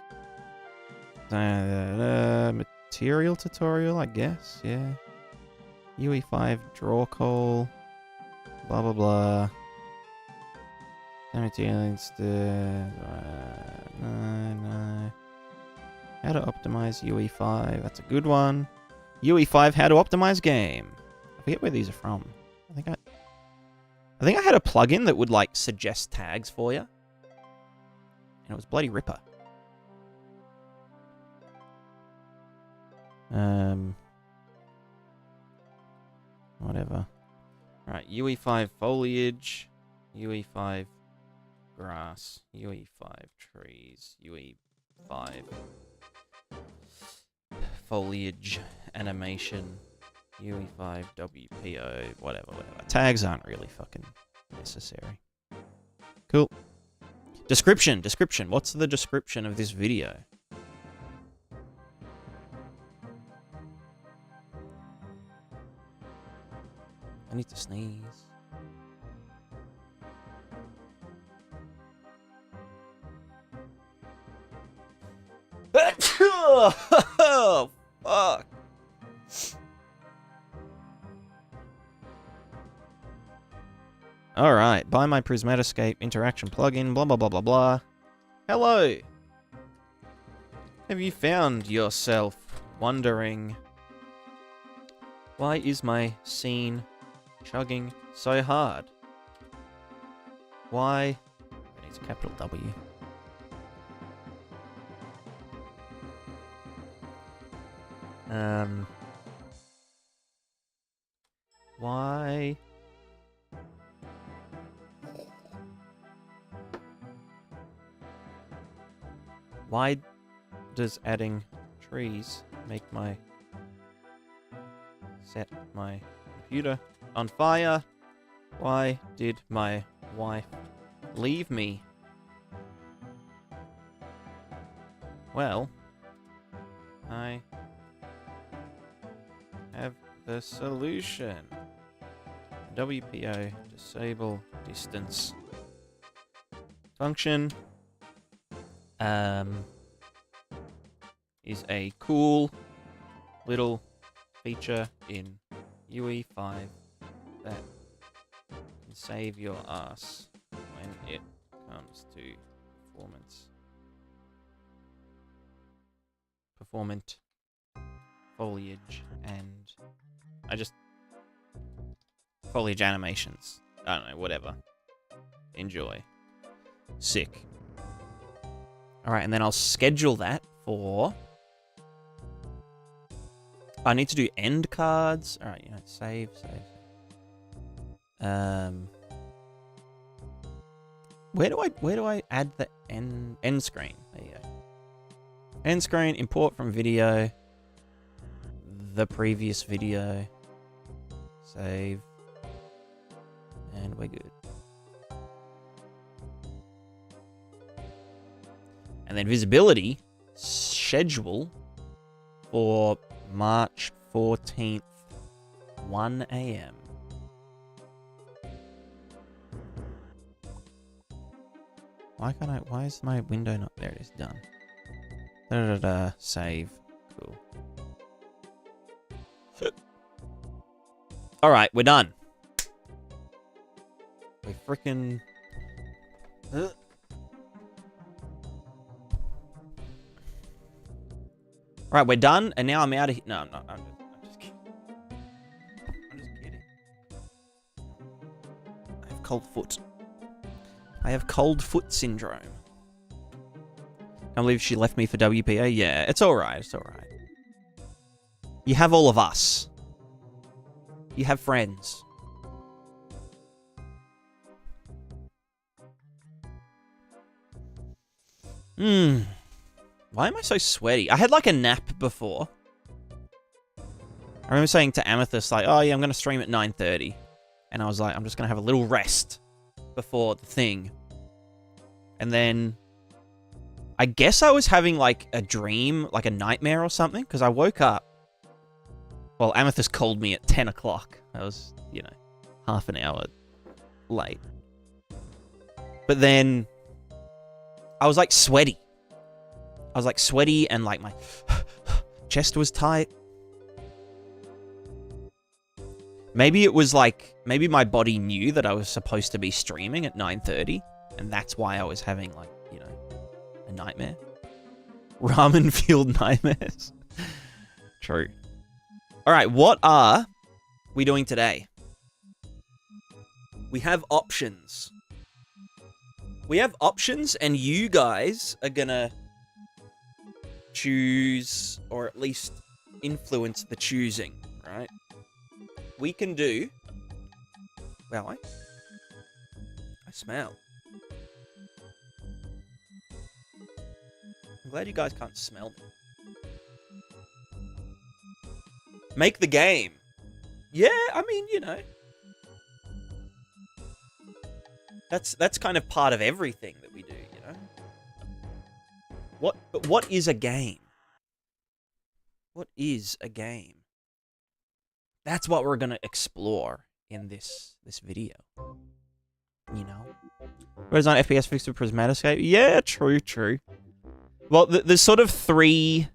Material tutorial, I guess. Yeah. UE5 draw call. Blah, blah, blah. Material no. How to optimize UE5. That's a good one. UE5, how to optimize game. I forget where these are from. I think I had a plugin that would, like, suggest tags for you. And it was bloody ripper. Whatever. Right, UE5 foliage. UE5 grass. UE5 trees. UE5 foliage animation. UE5 WPO. Whatever. Tags aren't really fucking necessary. Cool. Description. What's the description of this video? I need to sneeze. Oh, fuck. Alright, buy my Prismatica interaction plugin, blah blah blah blah blah. Hello! Have you found yourself wondering, why is my scene chugging so hard? Why? It needs a capital W. Why? Why does adding trees make my... set my computer on fire? Why did my wife leave me? Well, I have the solution. WPO disable distance function is a cool little feature in UE5 that can save your ass when it comes to performant foliage and foliage animations. I don't know, whatever. Enjoy. Sick. Alright, and then I'll schedule that for... I need to do end cards. Alright, save. Where do I add the end screen? There you go. End screen, import from video. The previous video. Save. And we're good. And then visibility, schedule for March 14th, 1 AM. Why is my window not there? It is done. Save. Cool. Alright, we're done. We freaking... Alright, we're done, and now I'm out of here. No, I'm not. I'm just kidding. I'm just kidding. I have cold foot. I have cold foot syndrome. Can't believe she left me for WPA. Yeah, it's alright. It's alright. You have all of us. You have friends. Why am I so sweaty? I had like a nap before. I remember saying to Amethyst, like, oh yeah, I'm going to stream at 9:30. And I was like, I'm just going to have a little rest before the thing. And then I guess I was having like a dream, like a nightmare or something, because I woke up. Well, Amethyst called me at 10 o'clock. I was, you know, half an hour late. But then I was like sweaty. I was like sweaty and like my chest was tight. Maybe it was like, maybe my body knew that I was supposed to be streaming at 9:30, and that's why I was having like, you know, a nightmare. Ramen-fueled nightmares. True. All right, what are we doing today? We have options. We have options, and you guys are gonna choose, or at least influence the choosing, right? We can do... Wow, I smell. I'm glad you guys can't smell me. Make the game. Yeah, I mean, you know. That's kind of part of everything that we do, you know? But what is a game? What is a game? That's what we're gonna explore in this video. You know? Whereas on FPS fixed with Prismatica? Yeah, true. Well, there's sort of three...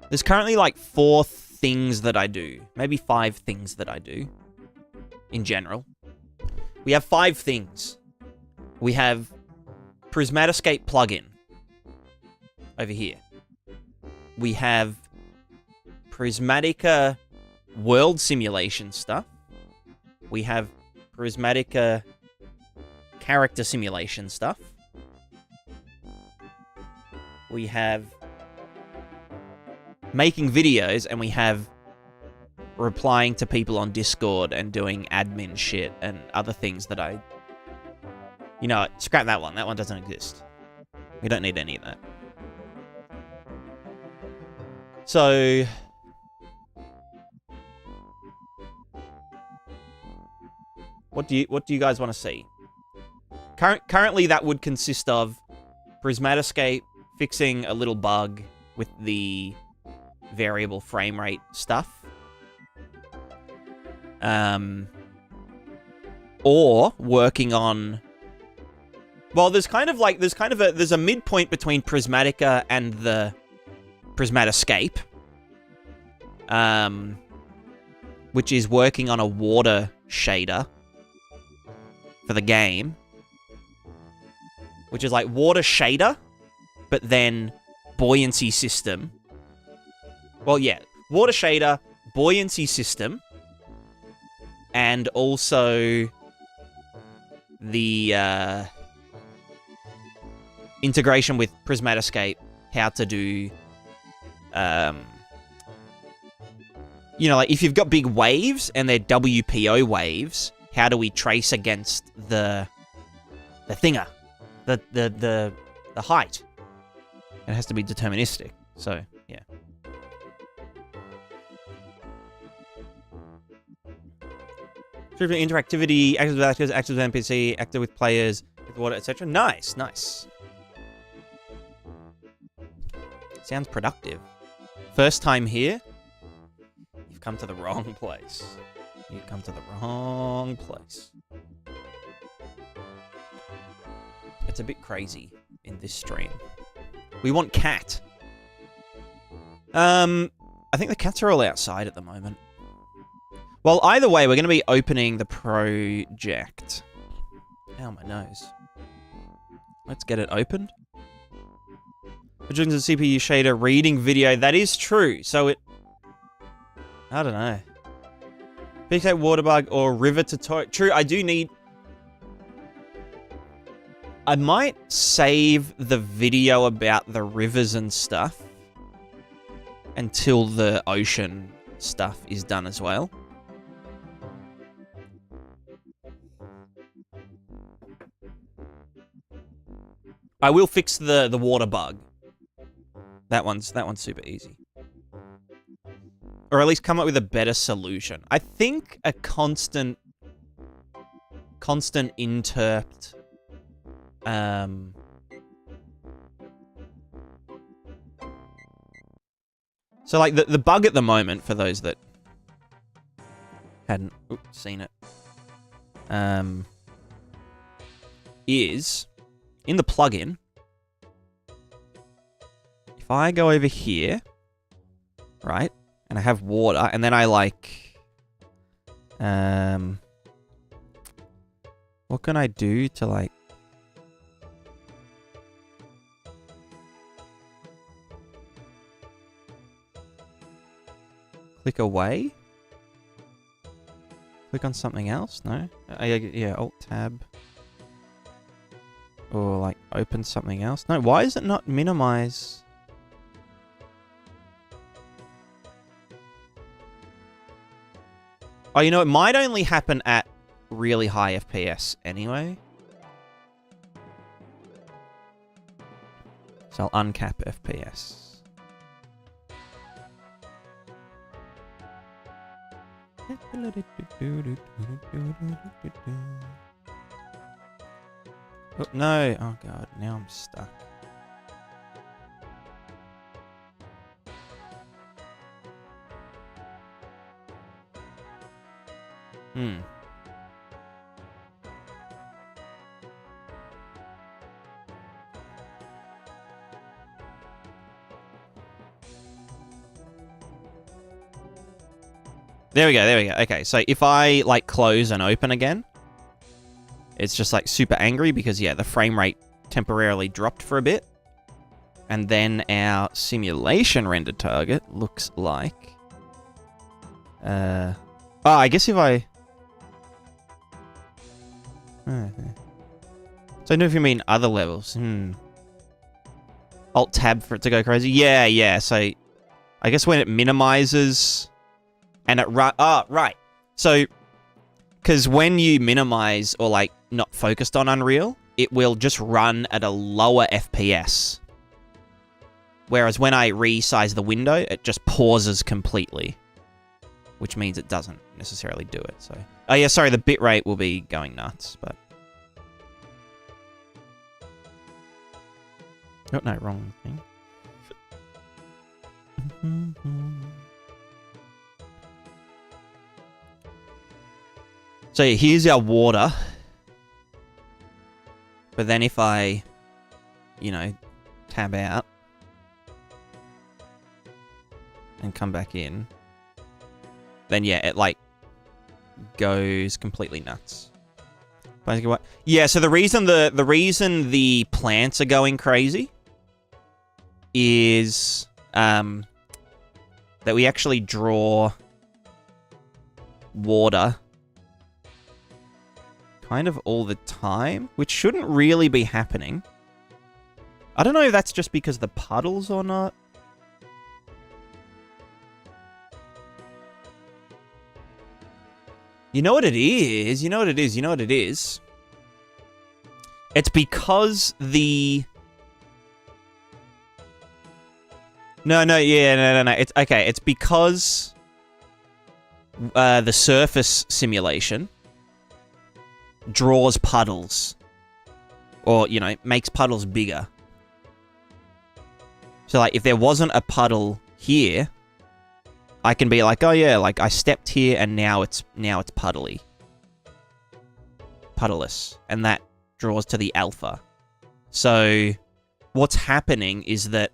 There's currently like 4 things that I do. Maybe 5 things that I do. In general. We have 5 things. We have Prismatica plugin. Over here. We have Prismatica world simulation stuff. We have Prismatica character simulation stuff. We have making videos, and we have replying to people on Discord and doing admin shit and other things that I... You know, scrap that one. That one doesn't exist. We don't need any of that. So... What do you guys want to see? Currently, that would consist of Prismatica fixing a little bug with the variable frame rate stuff. Or working on... Well, there's a midpoint between Prismatica and the Prismatica, which is working on a water shader for the game, which is like water shader, but then buoyancy system. Well, yeah, water shader, buoyancy system, and also the integration with Prismatica, how to do, you know, like if you've got big waves and they're WPO waves, how do we trace against the thinger, the height? It has to be deterministic. So yeah. Interactivity, active with actors, active with NPC, active with players, with water, etc. Nice. Sounds productive. First time here? You've come to the wrong place. You've come to the wrong place. It's a bit crazy in this stream. We want cat. I think the cats are all outside at the moment. Well, either way, we're going to be opening the project. Ow, my nose. Let's get it opened. Projecting the CPU shader reading video. That is true. So it... I don't know. Big Cat Waterbug or River Tutorial. True, I do need... I might save the video about the rivers and stuff until the ocean stuff is done as well. I will fix the water bug. That one's super easy. or at least come up with a better solution. I think a constant interpt, so like the bug at the moment, for those that hadn't seen it, is in the plugin. If I go over here, right, and I have water, and then I like, what can I do to like, click away? Click on something else? No? Yeah, Alt-Tab. Or like open something else? No, why is it not minimize? Oh, you know, it might only happen at really high FPS anyway. So I'll uncap FPS. Oh, no. Oh, God. Now I'm stuck. There we go, there we go. Okay, so if I, like, close and open again, it's just, like, super angry because, yeah, the frame rate temporarily dropped for a bit. And then our simulation render target looks like... I guess if I... So I don't know if you mean other levels. Alt-Tab for it to go crazy. Yeah, so I guess when it minimizes... And it right. So, because when you minimize or like not focused on Unreal, it will just run at a lower FPS. Whereas when I resize the window, it just pauses completely, which means it doesn't necessarily do it. So, oh yeah, sorry, the bitrate will be going nuts, but oh no, wrong thing. So here's our water. But then if I, you know, tab out and come back in, then yeah, it like goes completely nuts. Yeah, so the reason the plants are going crazy is that we actually draw water kind of all the time, which shouldn't really be happening. I don't know if that's just because the puddles or not. You know what it is? It's because the... No. It's okay. It's because the surface simulation draws puddles, or you know, makes puddles bigger. So like, if there wasn't a puddle here, I can be like, oh yeah, like I stepped here and now it's puddleless, and that draws to the alpha. So what's happening is that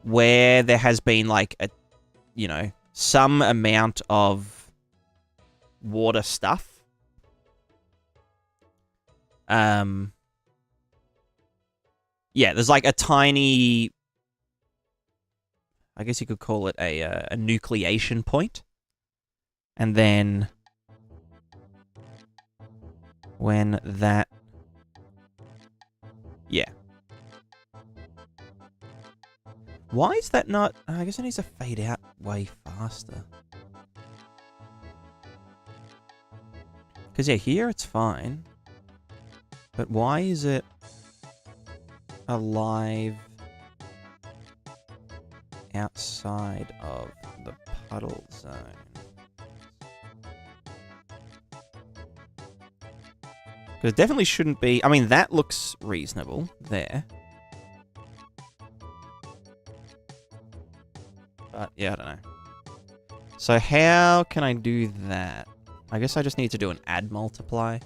where there has been like a, you know, some amount of water stuff, yeah, there's like a tiny, I guess you could call it a nucleation point. And then when that, yeah. Why is that not, I guess it needs to fade out way faster. Because yeah, here it's fine. But why is it alive outside of the puddle zone. Because it definitely shouldn't be... I mean, that looks reasonable there. But, yeah, I don't know. So how can I do that? I guess I just need to do an add multiply.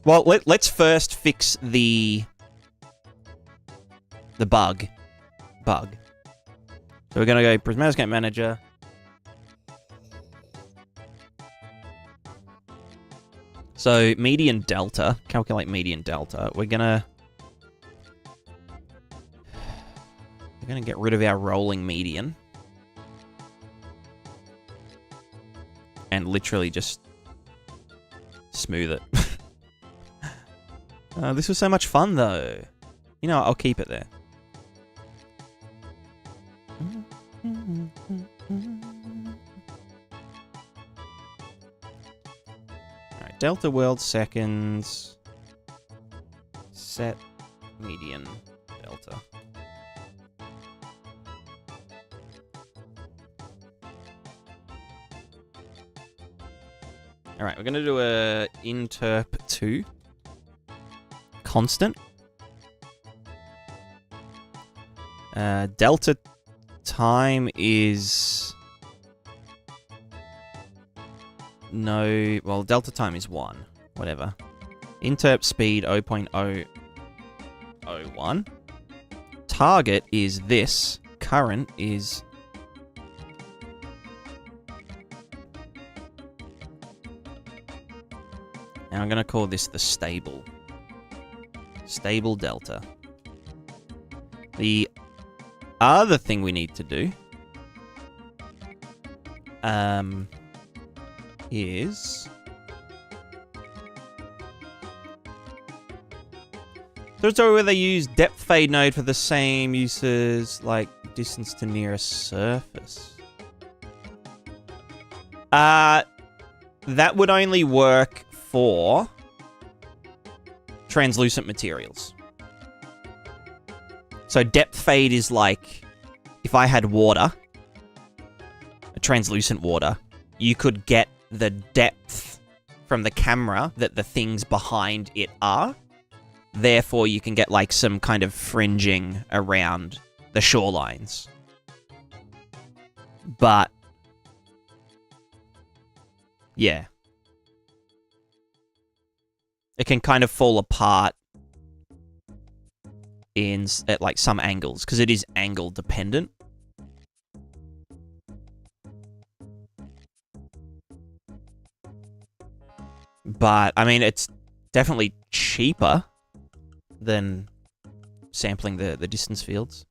Well, let's first fix the bug. So we're going to go Prismatica Manager. So median delta, calculate median delta. We're gonna get rid of our rolling median. And literally just smooth it. This was so much fun, though. You know, I'll keep it there. Alright, delta world seconds. Set median delta. Alright, we're going to do a interp2 constant. Delta time is... No... Well, delta time is 1. Whatever. Interp speed 0.001. Target is this. Current is... Now I'm going to call this the stable. Stable delta. The other thing we need to do is... So where they use depth fade node for the same uses like distance to nearest surface. That would only work for translucent materials. So depth fade is like, if I had water, a translucent water, you could get the depth from the camera that the things behind it are. Therefore, you can get like some kind of fringing around the shorelines. But, yeah. It can kind of fall apart at like some angles, because it is angle dependent. But, I mean, it's definitely cheaper than sampling the distance fields.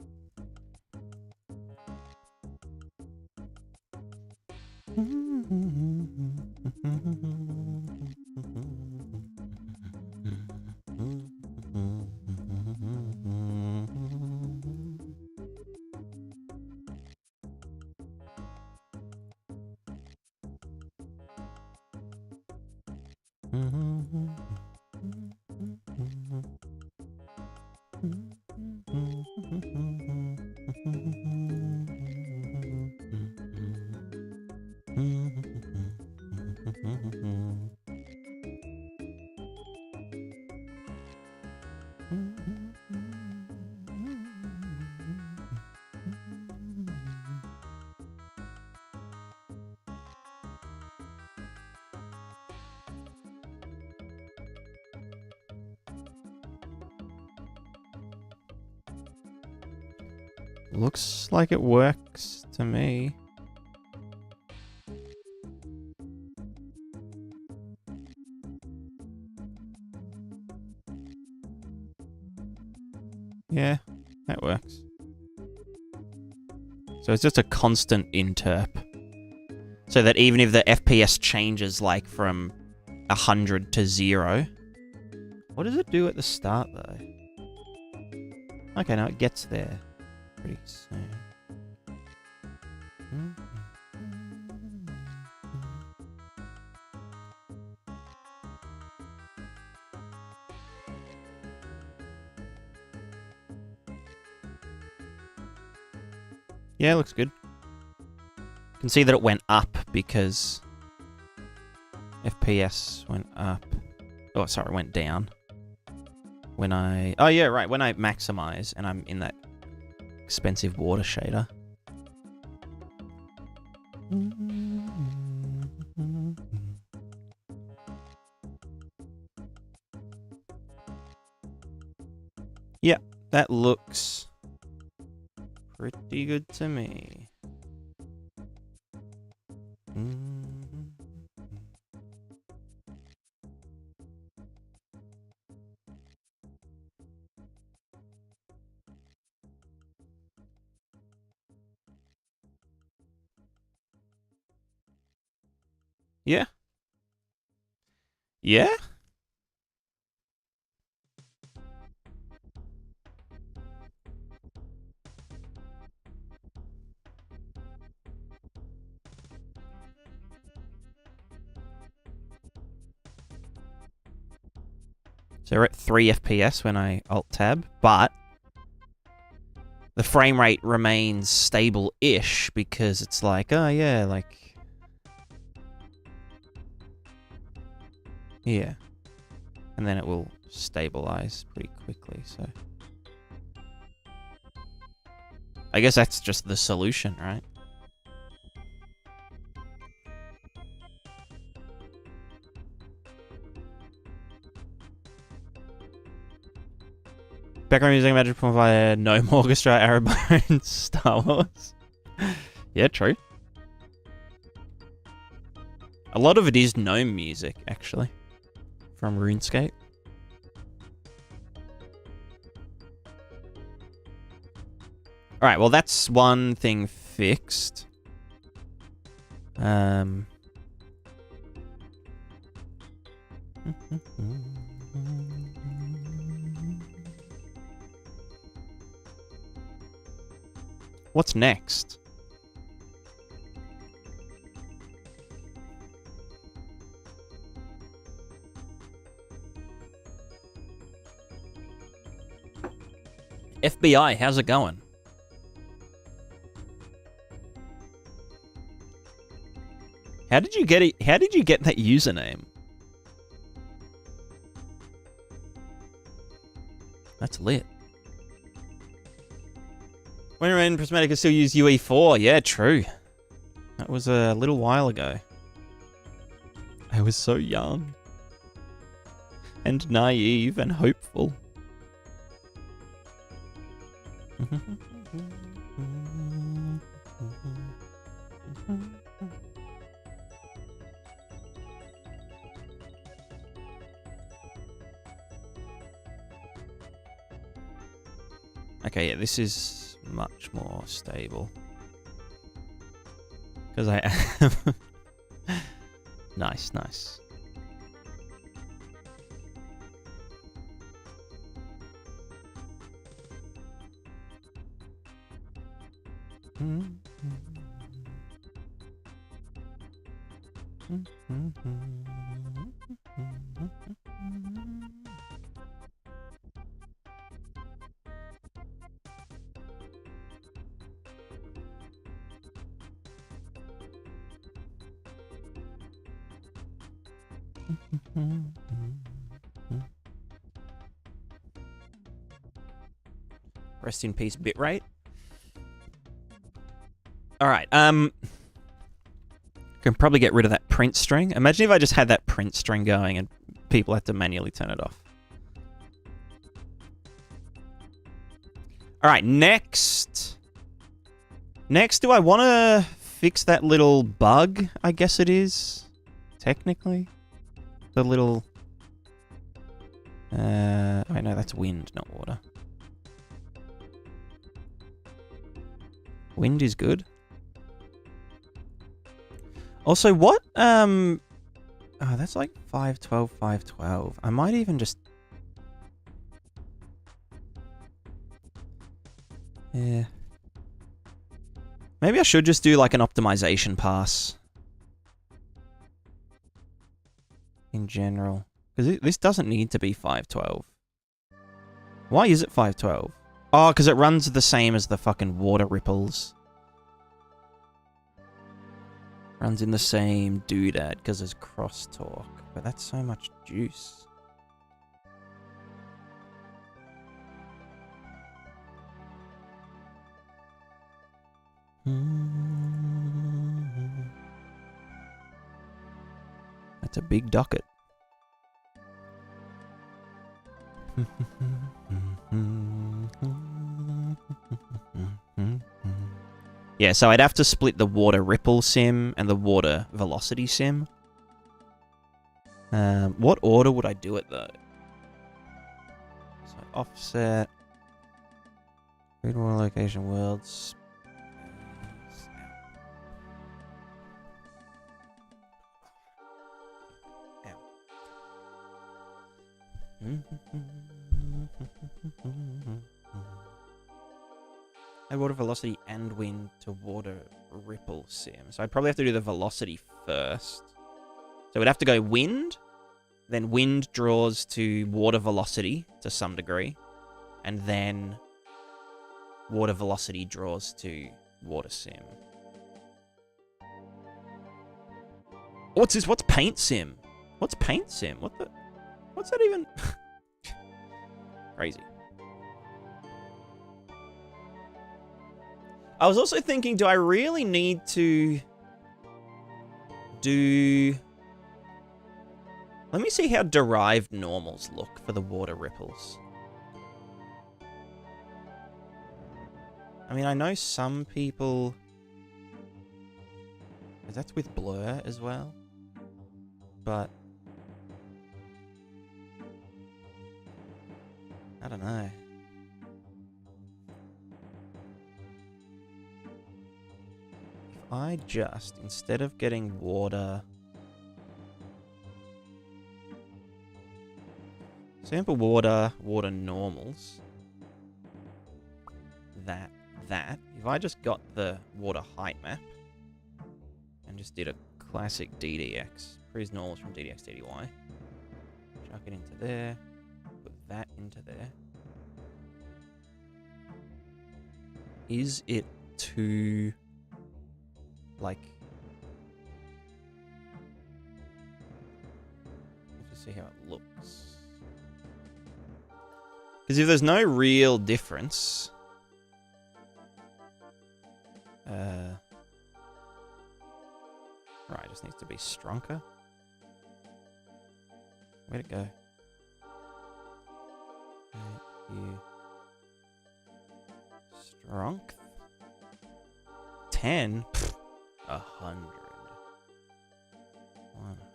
Looks like it works to me. Yeah, that works. So it's just a constant interp. So that even if the FPS changes like from 100 to 0. What does it do at the start though? Okay, now it gets there pretty soon. Yeah, looks good. can see that it went up because FPS went up. Oh, sorry, it went down. When I... Oh, yeah, right. When I maximize and I'm in that expensive water shader. Yeah, that looks pretty good to me. Yeah. Yeah? So we're at 3 FPS when I Alt-Tab, but the frame rate remains stable-ish because it's like, oh yeah, like... Yeah. And then it will stabilize pretty quickly, so... I guess that's just the solution, right? Background music, Magic Fire, Gnome Orchestra, Arrowbones, Star Wars. Yeah, true. A lot of it is Gnome music, actually. From RuneScape. Alright, well that's one thing fixed. What's next? FBI, how's it going? How did you get it? How did you get that username? That's lit. When Prismatica still use UE4? Yeah, true. That was a little while ago. I was so young. And naive and hopeful. Okay, yeah, this is much more stable. Because I am... Nice, nice. Rest in peace, bitrate. Alright, can probably get rid of that print string. Imagine if I just had that print string going and people had to manually turn it off. Alright, next. Next, do I want to fix that little bug, I guess it is? Technically? The little... I know that's wind, not water. Wind is good. Also, what, oh, that's like 512, 512. I might even just... Yeah. Maybe I should just do like an optimization pass. In general. Because this doesn't need to be 512. Why is it 512? Oh, because it runs the same as the fucking water ripples. Runs in the same doodad because there's crosstalk. But that's so much juice. That's a big docket. Yeah, so I'd have to split the water ripple sim and the water velocity sim. What order would I do it, though? So offset. Read water location worlds. Add water velocity and wind to water ripple sim. So I'd probably have to do the velocity first. So we'd have to go wind, then wind draws to water velocity to some degree, and then water velocity draws to water sim. What's this? What's paint sim? What's paint sim? What's that even? Crazy. I was also thinking, do I really need to do... Let me see how derived normals look for the water ripples. I mean, I know some people... That's with blur as well. But... I don't know. If I just, instead of getting water... Sample water, water normals. That. If I just got the water height map and just did a classic DDX, Pris normals from DDX DDY, chuck it into there, put that into there. Is it too, like, let's just see how it looks. Because if there's no real difference, right, it just needs to be stronger. Where'd it go? You strength 10, 100,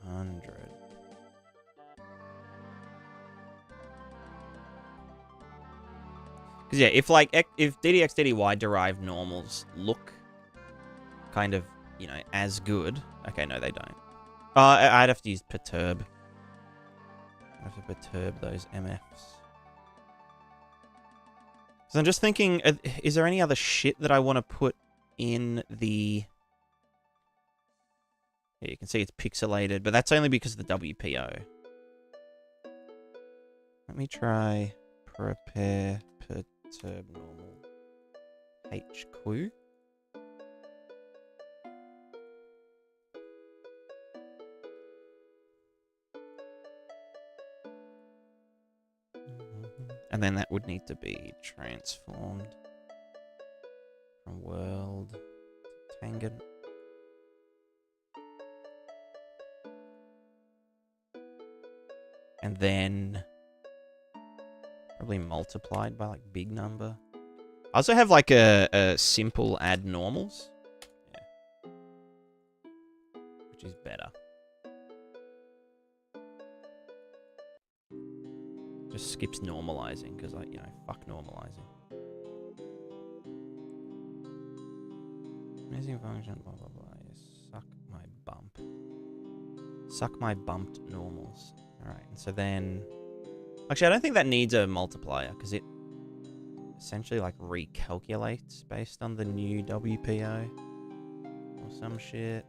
100. Because yeah, if DDX DDY derived normals look kind of, you know, as good. Okay, no, they don't. I'd have to use perturb. I'd have to perturb those MFs. So I'm just thinking, is there any other shit that I want to put in the... Yeah, you can see it's pixelated, but that's only because of the WPO. Let me try prepare perturb normal HQ. And then that would need to be transformed from world to tangent. And then probably multiplied by like big number. I also have like a simple add normals. Yeah. Which is better. Just skips normalizing because, like, you know, fuck normalizing. Amazing function, blah blah blah. Suck my bump. Suck my bumped normals. Alright, and so then... Actually, I don't think that needs a multiplier because it essentially, like, recalculates based on the new WPO. Or some shit.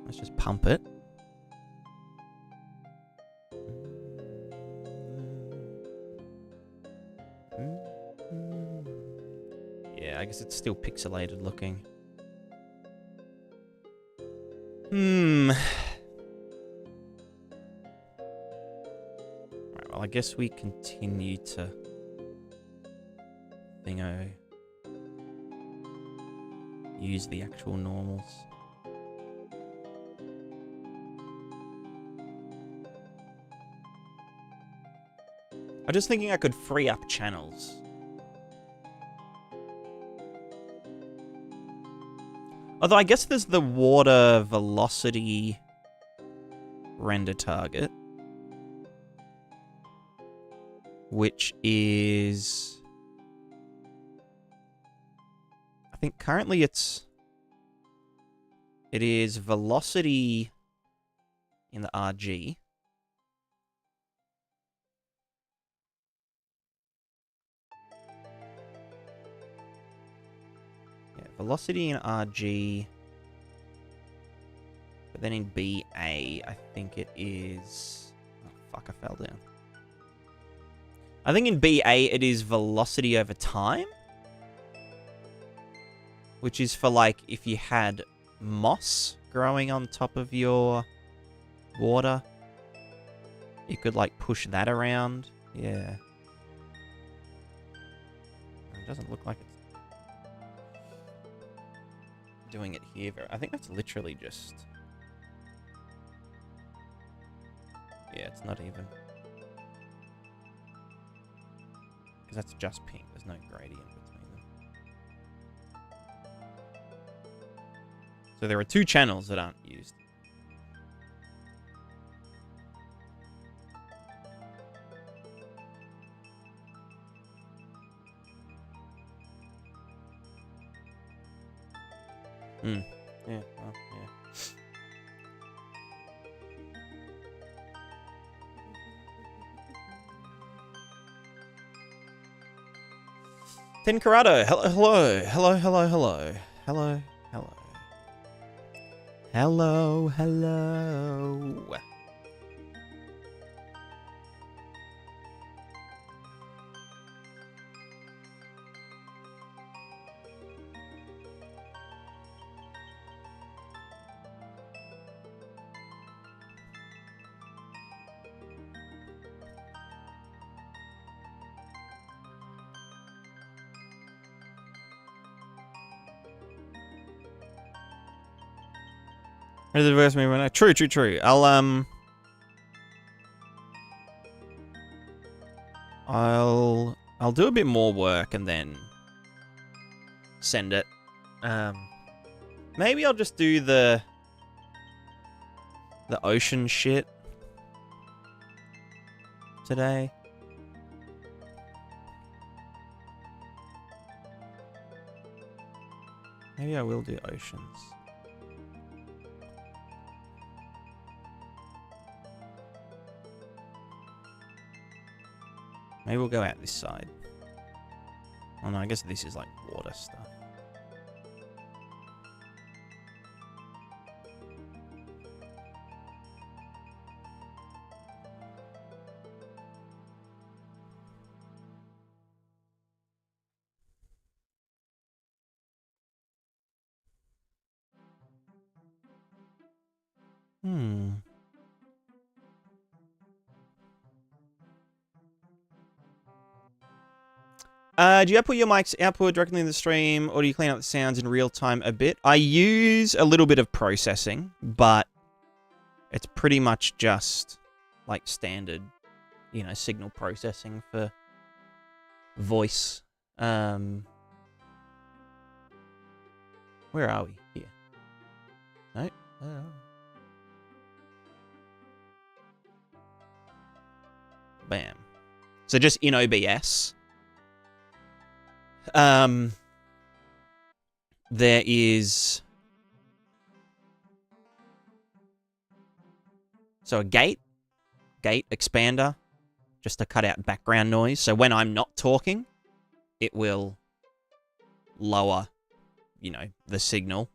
Let's just pump it. Yeah, I guess it's still pixelated looking. Right, well, I guess we continue to use the actual normals. I'm just thinking I could free up channels. Although I guess there's the water velocity render target, which is, I think currently it is velocity in the RG. Velocity in RG, but then in BA, I think it is... Oh, fuck, I fell down. I think in BA, it is velocity over time, which is for, like, if you had moss growing on top of your water, you could, like, push that around. Yeah. It doesn't look like it's doing it here. I think that's literally just... Yeah, it's not even. Because that's just pink. There's no gradient between them. So there are two channels that aren't used. Yeah, well, yeah. Ten Corrado, hello, hello, hello, hello, hello, hello, hello, hello, hello. Where's the reverse movement? True, true, true. I'll do a bit more work and then send it. Maybe I'll just do the ocean shit today. Maybe I will do oceans. Maybe we'll go out this side. Oh no, I guess this is like water stuff. Do you output your mic's output directly in the stream, or do you clean up the sounds in real time a bit? I use a little bit of processing, but it's pretty much just like standard, you know, signal processing for voice. Where are we? Here. No? Oh. Bam. So just in OBS. There is... So a gate expander, just to cut out background noise. So when I'm not talking, it will lower, you know, the signal.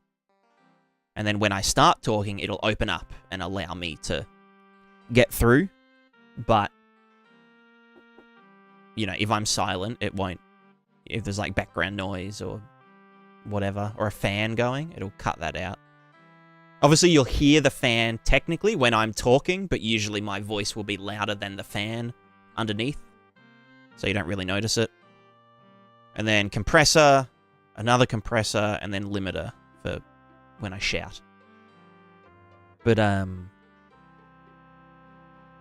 And then when I start talking, it'll open up and allow me to get through. But, you know, if I'm silent, it won't If there's like background noise or whatever, or a fan going, it'll cut that out. Obviously, you'll hear the fan technically when I'm talking, but usually my voice will be louder than the fan underneath, so you don't really notice it. And then compressor, another compressor, and then limiter for when I shout. But,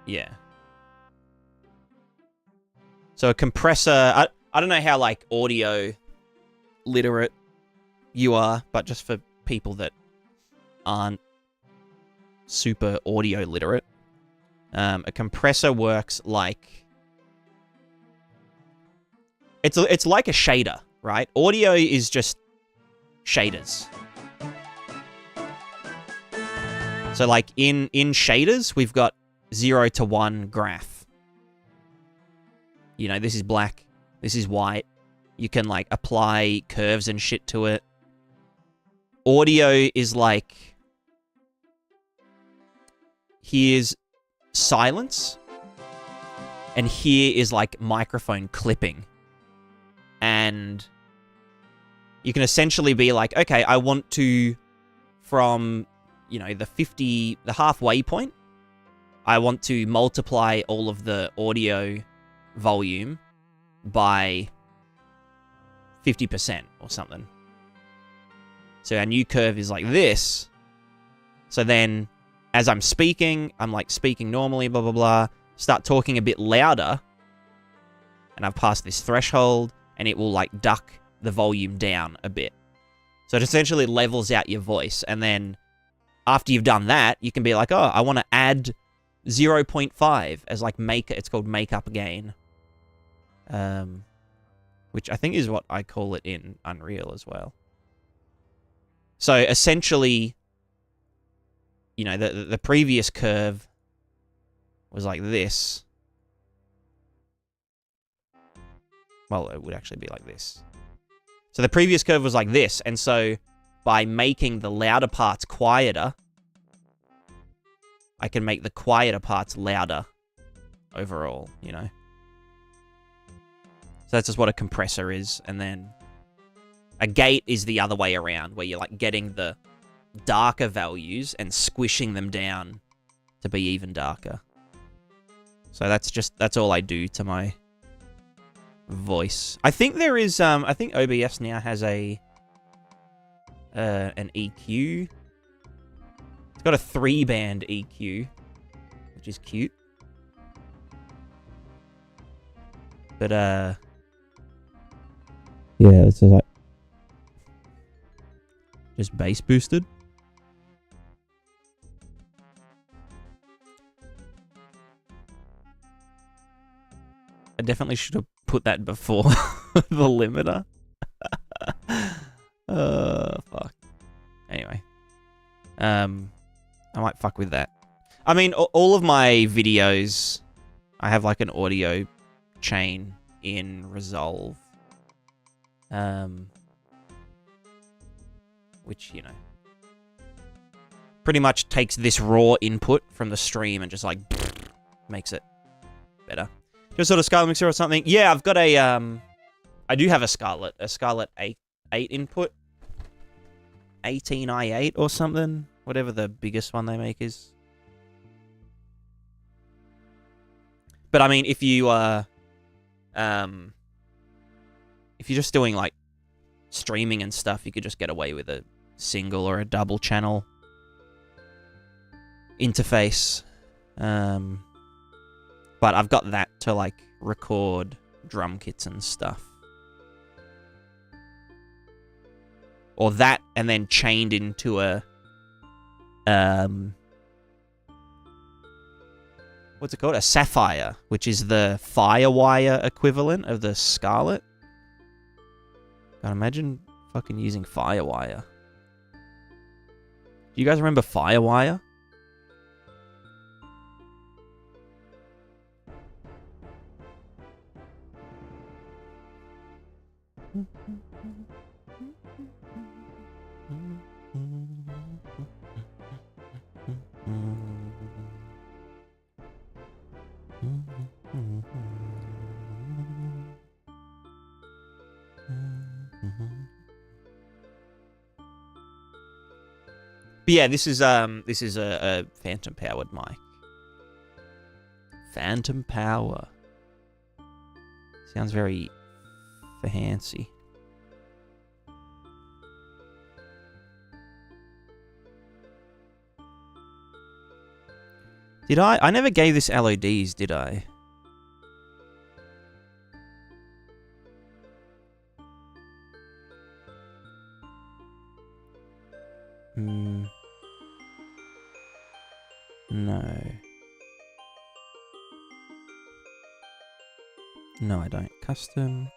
yeah. So a compressor, I don't know how, like, audio literate you are, but just for people that aren't super audio literate, a compressor works like... It's like a shader, right? Audio is just shaders. So, like, in shaders, we've got 0 to 1 graph. You know, this is black, this is white. You can, like, apply curves and shit to it. Audio is like... Here's silence. And here is, like, microphone clipping. And you can essentially be like, okay, I want to, from, you know, the halfway point, I want to multiply all of the audio volume by 50% or something. So our new curve is like this. So then, as I'm speaking, I'm like speaking normally, blah, blah, blah, start talking a bit louder, and I've passed this threshold, and it will like duck the volume down a bit. So it essentially levels out your voice, and then after you've done that, you can be like, oh, I want to add 0.5 as like it's called makeup gain. Which I think is what I call it in Unreal as well. So essentially, you know, the previous curve was like this. Well, it would actually be like this. So the previous curve was like this, and so by making the louder parts quieter, I can make the quieter parts louder overall, you know? So that's just what a compressor is, and then a gate is the other way around, where you're like getting the darker values and squishing them down to be even darker. So that's all I do to my voice. I think there is, I think OBS now has an EQ. It's got a 3-band EQ, which is cute. But, yeah, this is like just bass boosted. I definitely should have put that before the limiter. Fuck. Anyway. I might fuck with that. I mean, all of my videos, I have like an audio chain in Resolve. Which, you know, pretty much takes this raw input from the stream and just like makes it better. Just sort of Scarlet Mixer or something. Yeah, I've got a, I do have a Scarlet 8 input. 18i8 or something. Whatever the biggest one they make is. But I mean, if you, if you're just doing like streaming and stuff, you could just get away with a single or a double channel interface. But I've got that to, like, record drum kits and stuff. Or that, and then chained into a... what's it called? A Sapphire, which is the Firewire equivalent of the Scarlet. God, imagine fucking using Firewire. Do you guys remember Firewire? But yeah, this is a phantom powered mic. Phantom power. Sounds very fancy. Did I? I never gave this LODs, did I? No. No, I don't. Custom.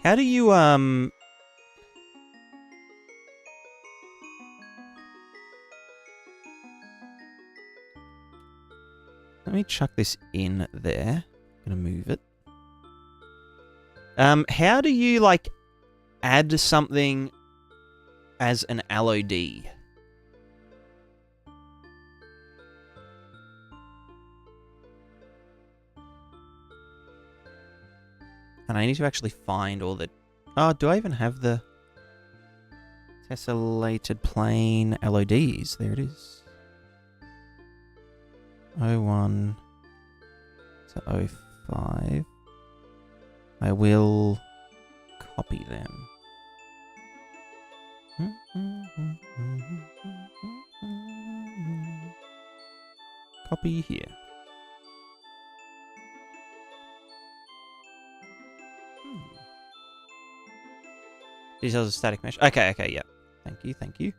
How do you, Let me chuck this in there. I'm gonna move it. How do you, like, add something as an LOD? And I need to actually find all the... Oh, do I even have the tessellated plane LODs? There it is. 01 to 05. I will copy them. Copy here. Details of static mesh. Okay, yeah. Thank you.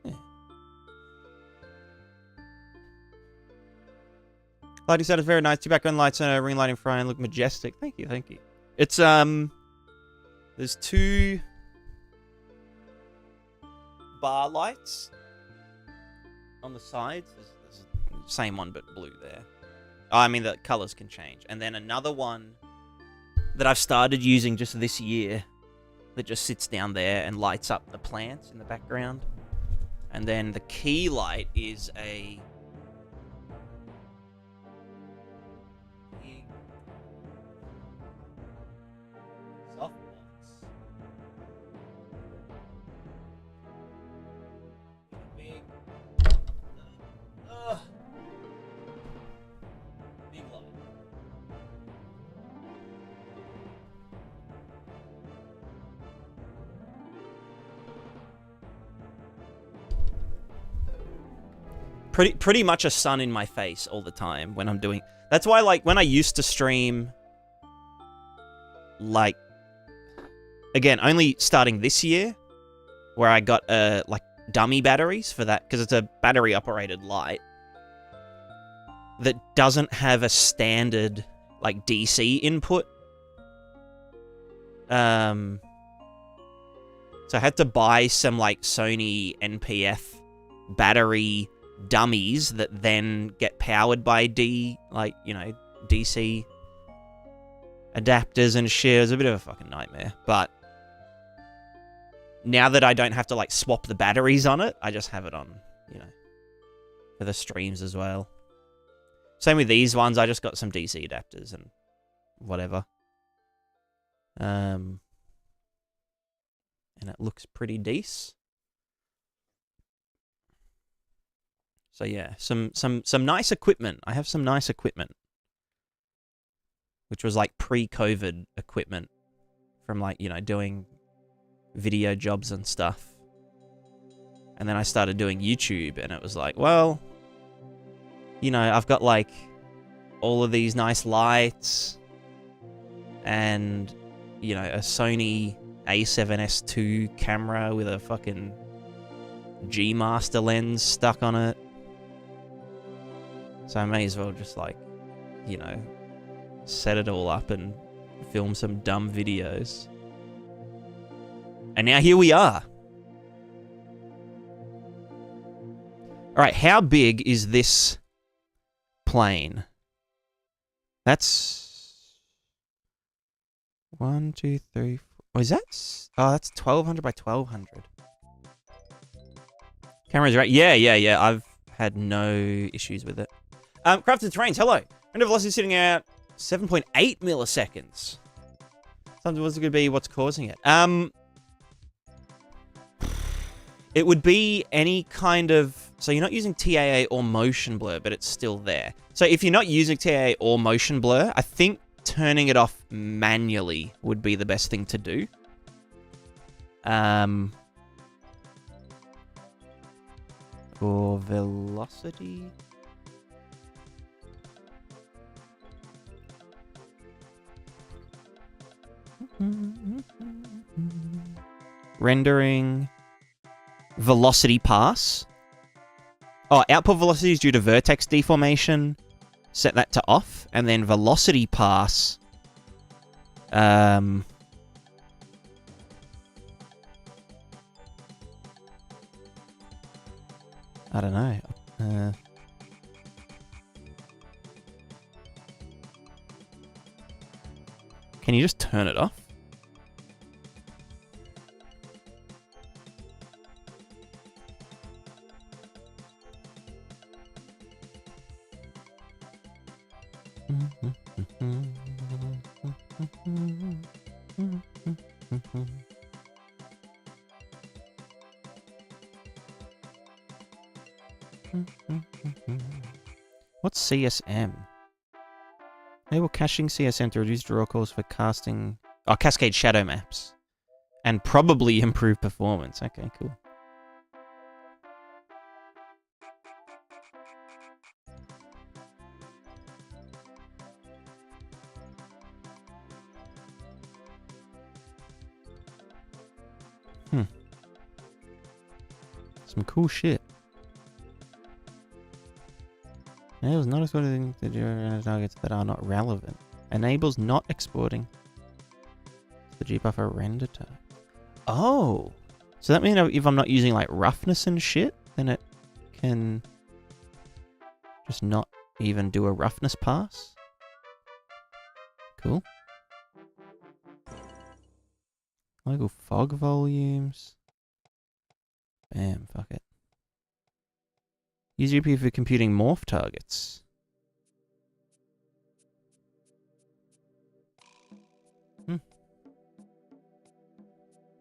Yeah. Lighting set is very nice. Two background lights and a ring light in front look majestic. Thank you. It's, there's two bar lights on the sides. There's the same one but blue there. I mean, the colors can change. And then another one that I've started using just this year that just sits down there and lights up the plants in the background. And then the key light is a... softbox. Big... big light. Pretty much a sun in my face all the time when I'm doing... That's why, like, when I used to stream, like, again, only starting this year, where I got, like, dummy batteries for that, because it's a battery-operated light that doesn't have a standard, like, DC input. So I had to buy some, like, Sony NPF battery dummies that then get powered by DC adapters and shit. It was a bit of a fucking nightmare. But now that I don't have to, like, swap the batteries on it, I just have it on, for the streams as well. Same with these ones. I just got some DC adapters and whatever. And it looks pretty decent. So yeah, some nice equipment. I have some nice equipment, which was like pre-COVID equipment from, like, doing video jobs and stuff. And then I started doing YouTube, and it was like, well, I've got, like, all of these nice lights and, a Sony A7S II camera with a fucking G Master lens stuck on it. So I may as well just, like, set it all up and film some dumb videos. And now here we are. Alright, how big is this plane? That's 1, 2, 3, 4. Oh, is that? Oh, that's 1200 by 1200. Camera's right. Yeah. I've had no issues with it. Crafted Terrains, hello. Render velocity sitting at 7.8 milliseconds. So What's it going to be? What's causing it? It would be any kind of... So you're not using TAA or motion blur, but it's still there. So if you're not using TAA or motion blur, I think turning it off manually would be the best thing to do. Or velocity. Rendering. Velocity pass. Oh, output velocity is due to vertex deformation. Set that to off. And then velocity pass. I don't know. Can you just turn it off? What's CSM? Enable caching CSM to reduce draw calls for casting... Oh, cascade shadow maps. And probably improve performance. Okay, cool. Some cool shit. Enables not exporting to targets that are not relevant. Enables not exporting the gbuffer render target. Oh! So that means if I'm not using like roughness and shit, then it can just not even do a roughness pass? Cool. Local fog volumes. Bam, fuck it. Use GPU for computing morph targets.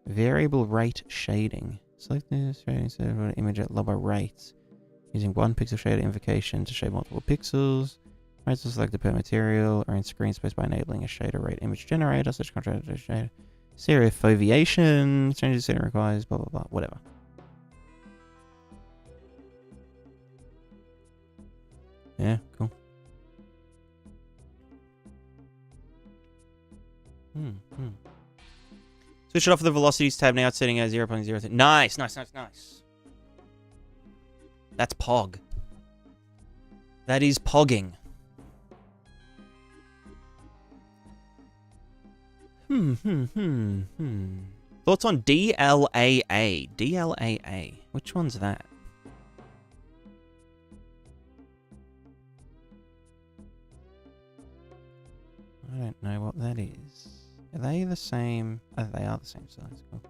Variable rate shading. Select this shading server image at lower rates. Using one pixel shader invocation to shade multiple pixels. Rates are selected per material or in screen space by enabling a shader rate image generator. Such contract to shader. Serial foveation. Changes setting requires blah blah blah. Whatever. Yeah, cool. Switch it off the velocities tab now, setting at 0.03. Nice, nice, nice, nice. That's Pog. That is pogging. Thoughts on DLAA? DLAA. Which one's that? I don't know what that is. Are they the same? Oh, they are the same size. Cool.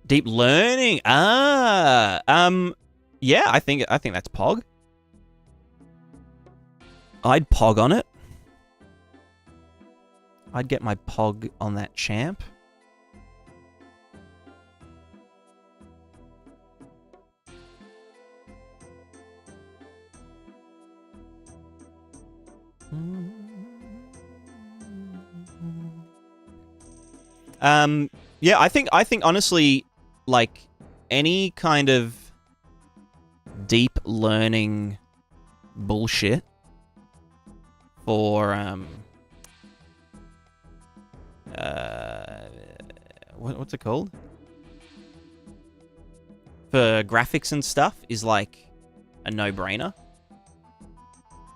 Deep learning. Yeah, I think that's Pog. I'd Pog on it. I'd get my Pog on that champ. Yeah, I think honestly, like any kind of deep learning bullshit for what's it called? For graphics and stuff is like a no-brainer.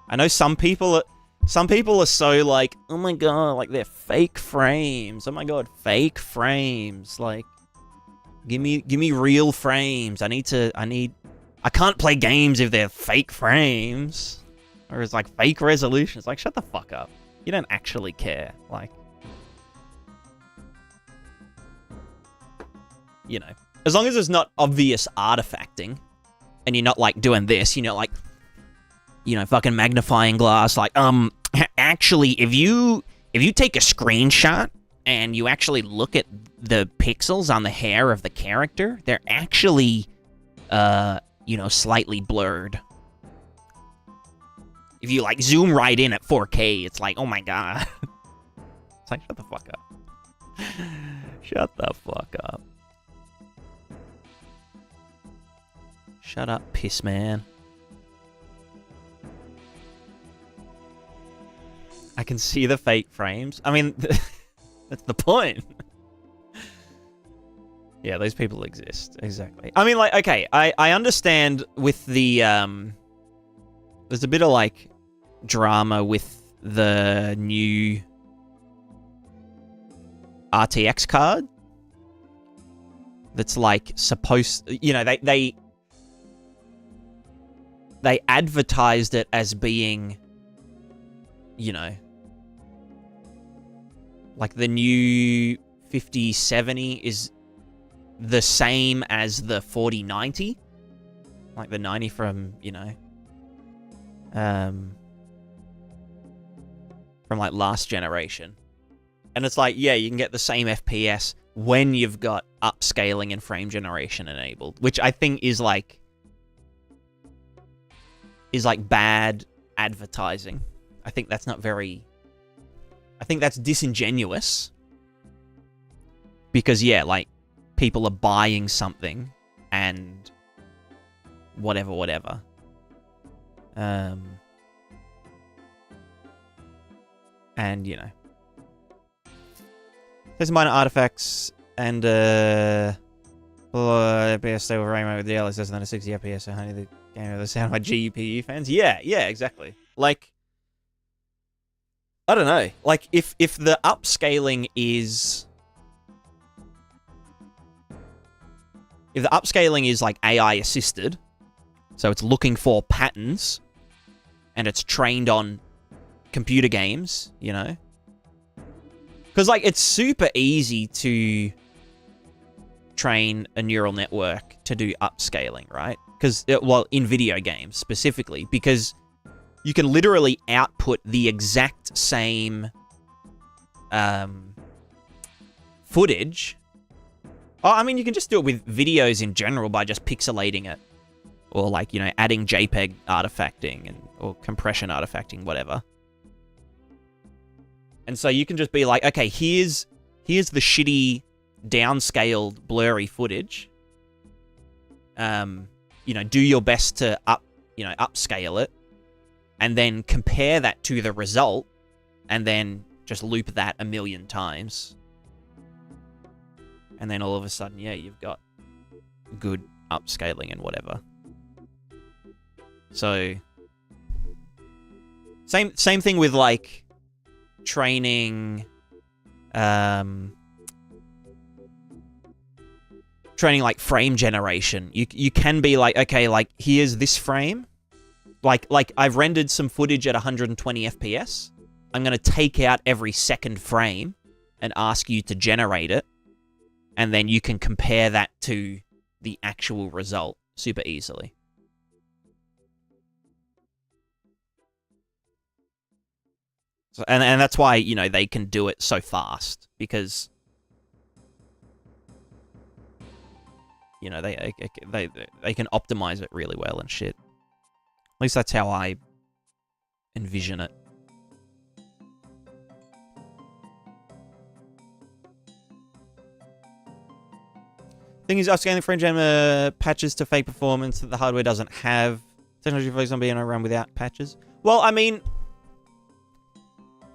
I know some people are so like, oh my god, like they're fake frames. Oh my god, fake frames. Like, give me real frames. I can't play games if they're fake frames. Or it's like fake resolutions. Like, shut the fuck up. You don't actually care. Like, you know, as long as there's not obvious artifacting and you're not like doing this, you know, like, you know, fucking magnifying glass, like, actually, if you take a screenshot and you actually look at the pixels on the hair of the character, they're actually, slightly blurred. If you, like, zoom right in at 4K, it's like, oh my god. It's like, shut the fuck up. Shut the fuck up. Shut up, piss man. I can see the fake frames. I mean, that's the point. Yeah, those people exist. Exactly. I mean, like, okay, I understand with the, there's a bit of, like, drama with the new RTX card that's, like, supposed... they advertised it as being, like, the new 5070 is the same as the 4090. Like, the 90 from, from, like, last generation. And it's like, yeah, you can get the same FPS when you've got upscaling and frame generation enabled, which I think is, like, bad advertising. I think that's not very... I think that's disingenuous. Because, yeah, like, people are buying something and whatever. And, there's minor artifacts and, FPS stable frame rate with the less than a 60 FPS, so honey, the game of the sound by GPU fans. Yeah, exactly. Like, I don't know. Like, if the upscaling is... If the upscaling is, like, AI assisted, so it's looking for patterns, and it's trained on computer games, Because, like, it's super easy to train a neural network to do upscaling, right? Because, well, in video games specifically, because you can literally output the exact same footage. Oh, I mean, you can just do it with videos in general by just pixelating it. Or, like, adding JPEG artifacting or compression artifacting, whatever. And so you can just be like, okay, here's the shitty, downscaled, blurry footage. Do your best to upscale it. And then compare that to the result. And then just loop that a million times. And then all of a sudden, yeah, you've got good upscaling and whatever. So, same thing with, like, training like frame generation. You can be like, okay, like, here's this frame. Like I've rendered some footage at 120 FPS. I'm going to take out every second frame and ask you to generate it. And then you can compare that to the actual result super easily. So, and that's why, they can do it so fast. Because, they can optimize it really well and shit. At least that's how I envision it. Thing is, upscaling frame gen patches to fake performance that the hardware doesn't have. Technology focused on being able to run without patches. Well, I mean,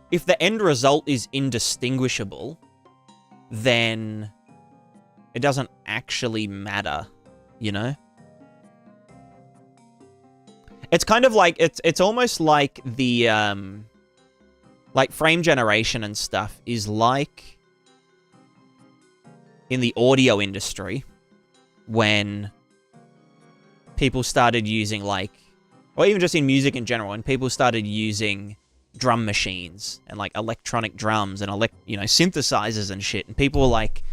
if the end result is indistinguishable, then it doesn't actually matter, It's kind of like, it's almost like the, like, frame generation and stuff is like in the audio industry when people started using, like, or even just in music in general, when people started using drum machines and, like, electronic drums and, synthesizers and shit, and people were like,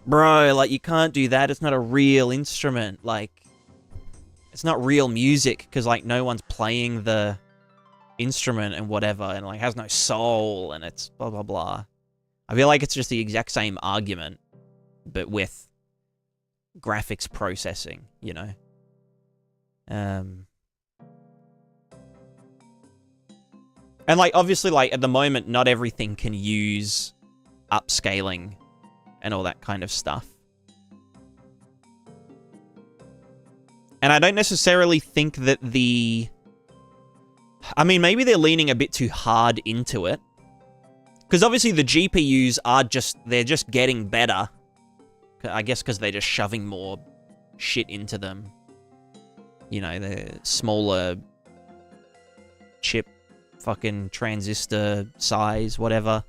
bro, like, you can't do that, it's not a real instrument, like, it's not real music, because, like, no one's playing the instrument and whatever, and like has no soul, and it's blah blah blah. I feel like it's just the exact same argument, but with graphics processing, you know. And like obviously, like at the moment, not everything can use upscaling and all that kind of stuff. And I don't necessarily think that I mean, maybe they're leaning a bit too hard into it. Because obviously the GPUs are they're just getting better. I guess because they're just shoving more shit into them. You know, the smaller chip, fucking transistor size, whatever.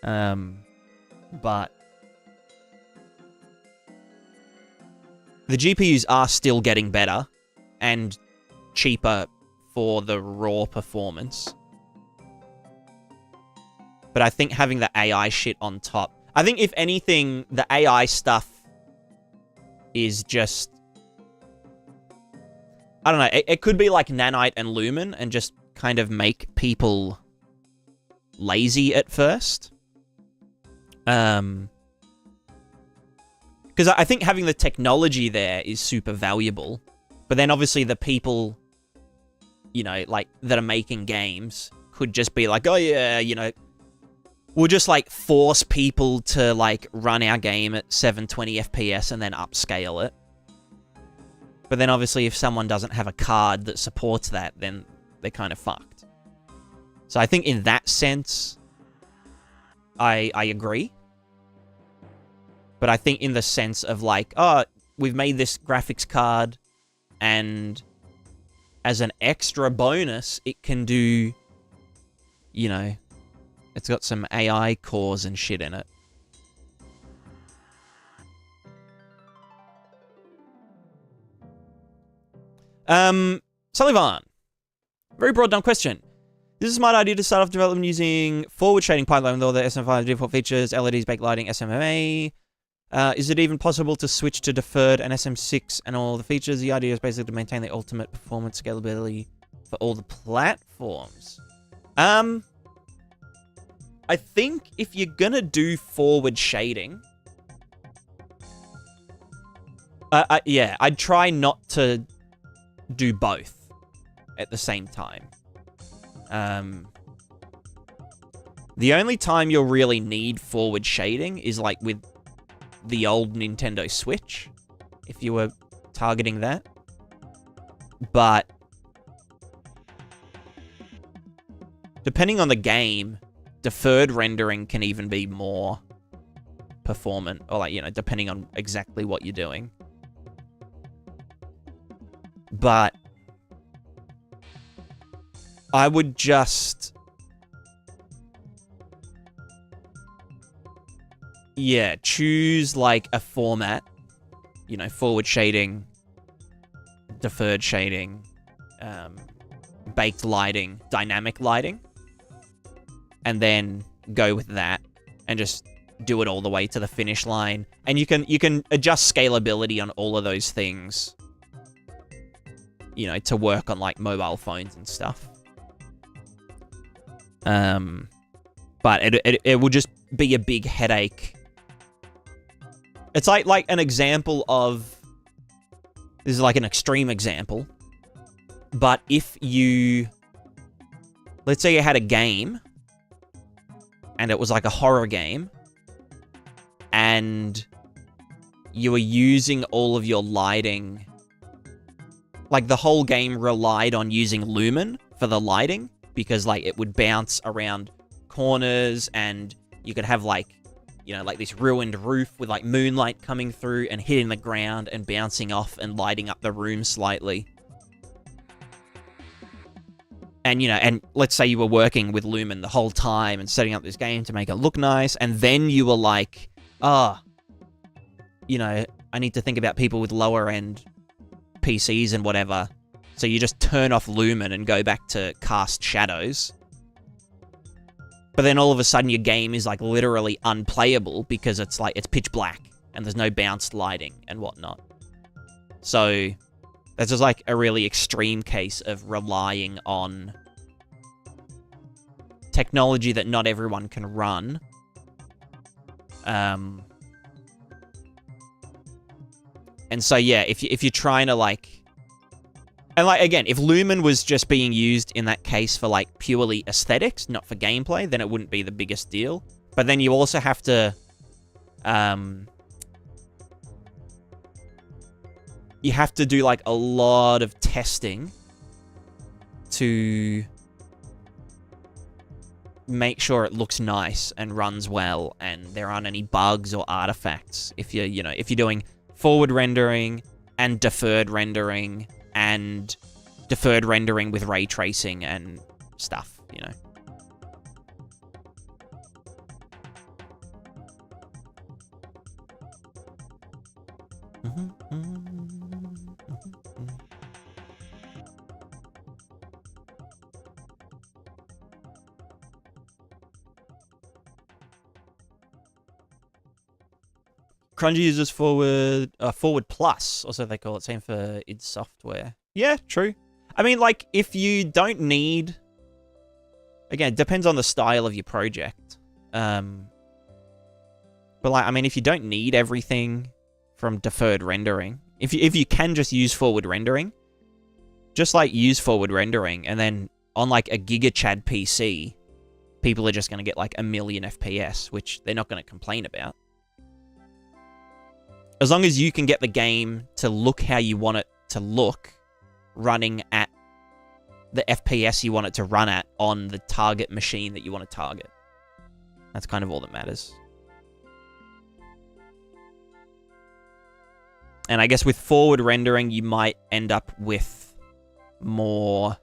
But the GPUs are still getting better and cheaper for the raw performance. But I think having the AI shit on top... I think, if anything, the AI stuff is just... I don't know. It could be like Nanite and Lumen and just kind of make people lazy at first. Because I think having the technology there is super valuable. But then obviously the people, you know, like, that are making games could just be like, oh yeah, you know, we'll just like force people to like run our game at 720 FPS and then upscale it. But then obviously if someone doesn't have a card that supports that, then they're kind of fucked. So I think in that sense, I agree. But I think in the sense of like, oh, we've made this graphics card and as an extra bonus, it can do, you know, it's got some AI cores and shit in it. Sullivan. Very broad, dumb question. This is a smart idea to start off development using forward shading pipeline with all the SM5 default features, LEDs, backlighting, SMMA. Is it even possible to switch to deferred and SM6 and all the features? The idea is basically to maintain the ultimate performance scalability for all the platforms. I think if you're gonna do forward shading, yeah, I'd try not to do both at the same time. The only time you'll really need forward shading is like with the old Nintendo Switch, if you were targeting that. But depending on the game, deferred rendering can even be more performant, or like, you know, depending on exactly what you're doing. But I would just, yeah, choose like a format, you know, forward shading, deferred shading, baked lighting, dynamic lighting, and then go with that and just do it all the way to the finish line. And you can adjust scalability on all of those things, you know, to work on like mobile phones and stuff. But it will just be a big headache. It's like an example of, this is like an extreme example, but if you, let's say you had a game and it was like a horror game and you were using all of your lighting, like the whole game relied on using Lumen for the lighting, because like it would bounce around corners and you could have like, you know, like this ruined roof with like moonlight coming through and hitting the ground and bouncing off and lighting up the room slightly. And, you know, and let's say you were working with Lumen the whole time and setting up this game to make it look nice, and then you were like, you know, I need to think about people with lower end PCs and whatever. So you just turn off Lumen and go back to cast shadows. But then all of a sudden your game is like literally unplayable because it's like, it's pitch black and there's no bounced lighting and whatnot. So That's just like a really extreme case of relying on technology that not everyone can run. And so, yeah, if you're trying to, like... And, like, again, if Lumen was just being used in that case for, like, purely aesthetics, not for gameplay, then it wouldn't be the biggest deal. But then you also have to... you have to do, like, a lot of testing to make sure it looks nice and runs well and there aren't any bugs or artifacts. If you're, you know, if you're doing forward rendering and deferred rendering with ray tracing and stuff, you know. Crunchy uses forward plus, also they call it, same for id Software. Yeah, true. I mean, like, if you don't need... Again, it depends on the style of your project. But, like, I mean, if you don't need everything from deferred rendering, if you can just use forward rendering, just, like, use forward rendering, and then on, like, a GigaChad PC, people are just going to get, like, 1,000,000 FPS, which they're not going to complain about. As long as you can get the game to look how you want it to look, running at the FPS you want it to run at on the target machine that you want to target. That's kind of all that matters. And I guess with forward rendering, you might end up with more...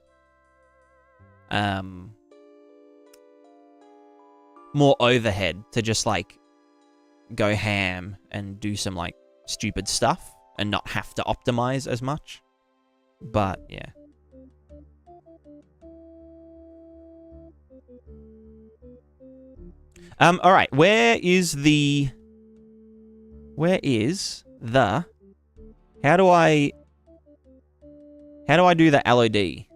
more overhead to just, like, go ham and do some, like, stupid stuff and not have to optimize as much. But, yeah. Alright, where is the... How do I do the LOD?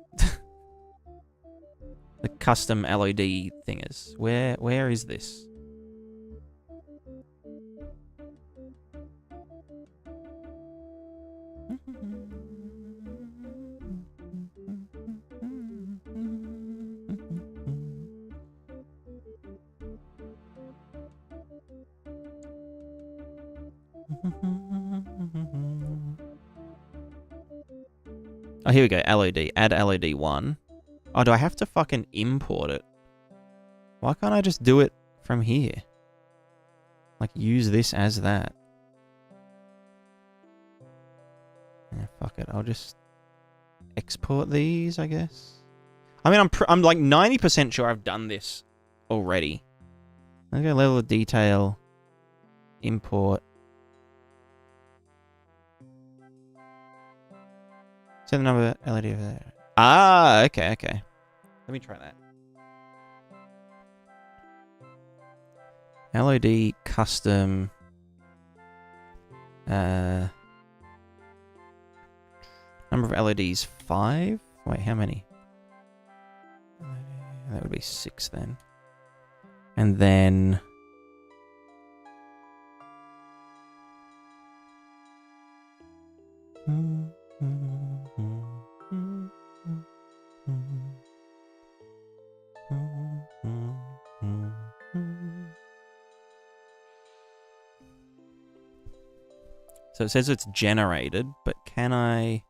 The custom LOD thingers. Where is this? Oh, here we go. LOD. Add LOD 1. Oh, do I have to fucking import it? Why can't I just do it from here? Like, use this as that. Yeah, fuck it. I'll just export these, I guess. I mean, I'm like 90% sure I've done this already. Let's go level of detail. Import. Set the number of LED over there. Ah, okay, okay. Let me try that. LOD custom. Number of LEDs 5? Wait, how many? That would be 6 then. And then... So it says it's generated, but can I...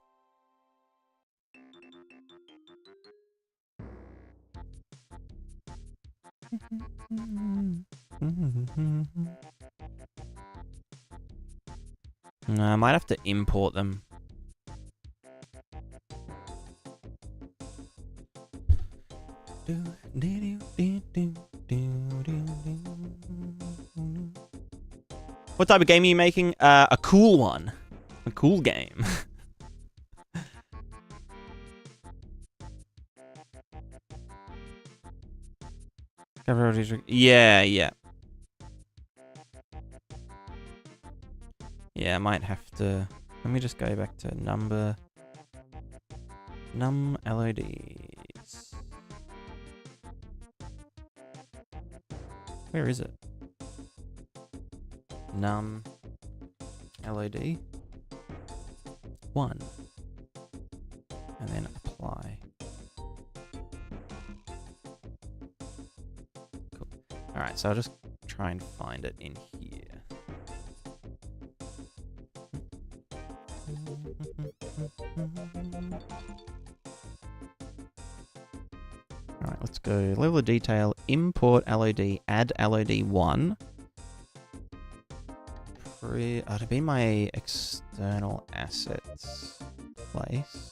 No, I might have to import them. What type of game are you making? A cool one. A cool game. Yeah, yeah. Yeah, I might have to... Let me just go back to number Num LODs. Where is it? Num LOD 1. And then apply. Cool. Alright, so I'll just try and find it in here. Alright, let's go. Level of detail, import LOD, add LOD 1. It'll be my external assets place.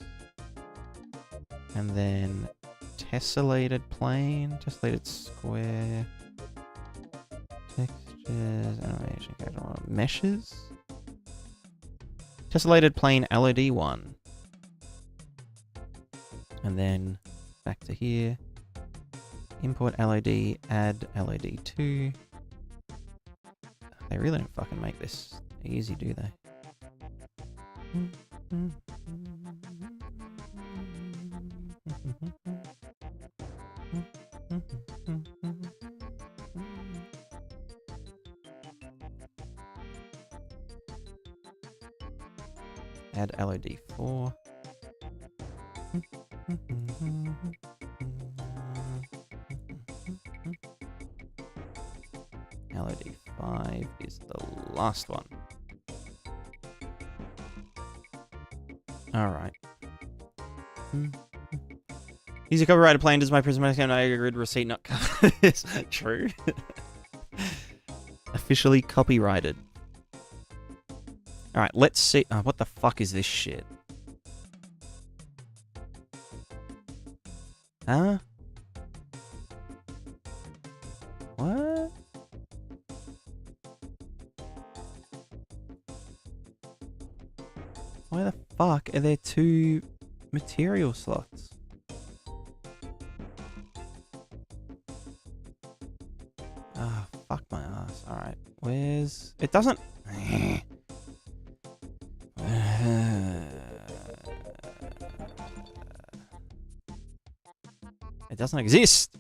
And then tessellated plane, tessellated square, textures, animation, meshes. Tessellated plane LOD 1. And then back to here. Import LOD, add LOD 2. They really don't fucking make this easy, do they? Add LOD 4. LOD 5 is the last one. Alright. Easy copyrighted plane does my Prismatica grid receipt not cover this? True. Officially copyrighted. Alright, let's see. Oh, what the fuck is this shit? Huh? What? Why the fuck are there 2 material slots? Ah, oh, fuck my ass. Alright, where's... It doesn't... It doesn't exist!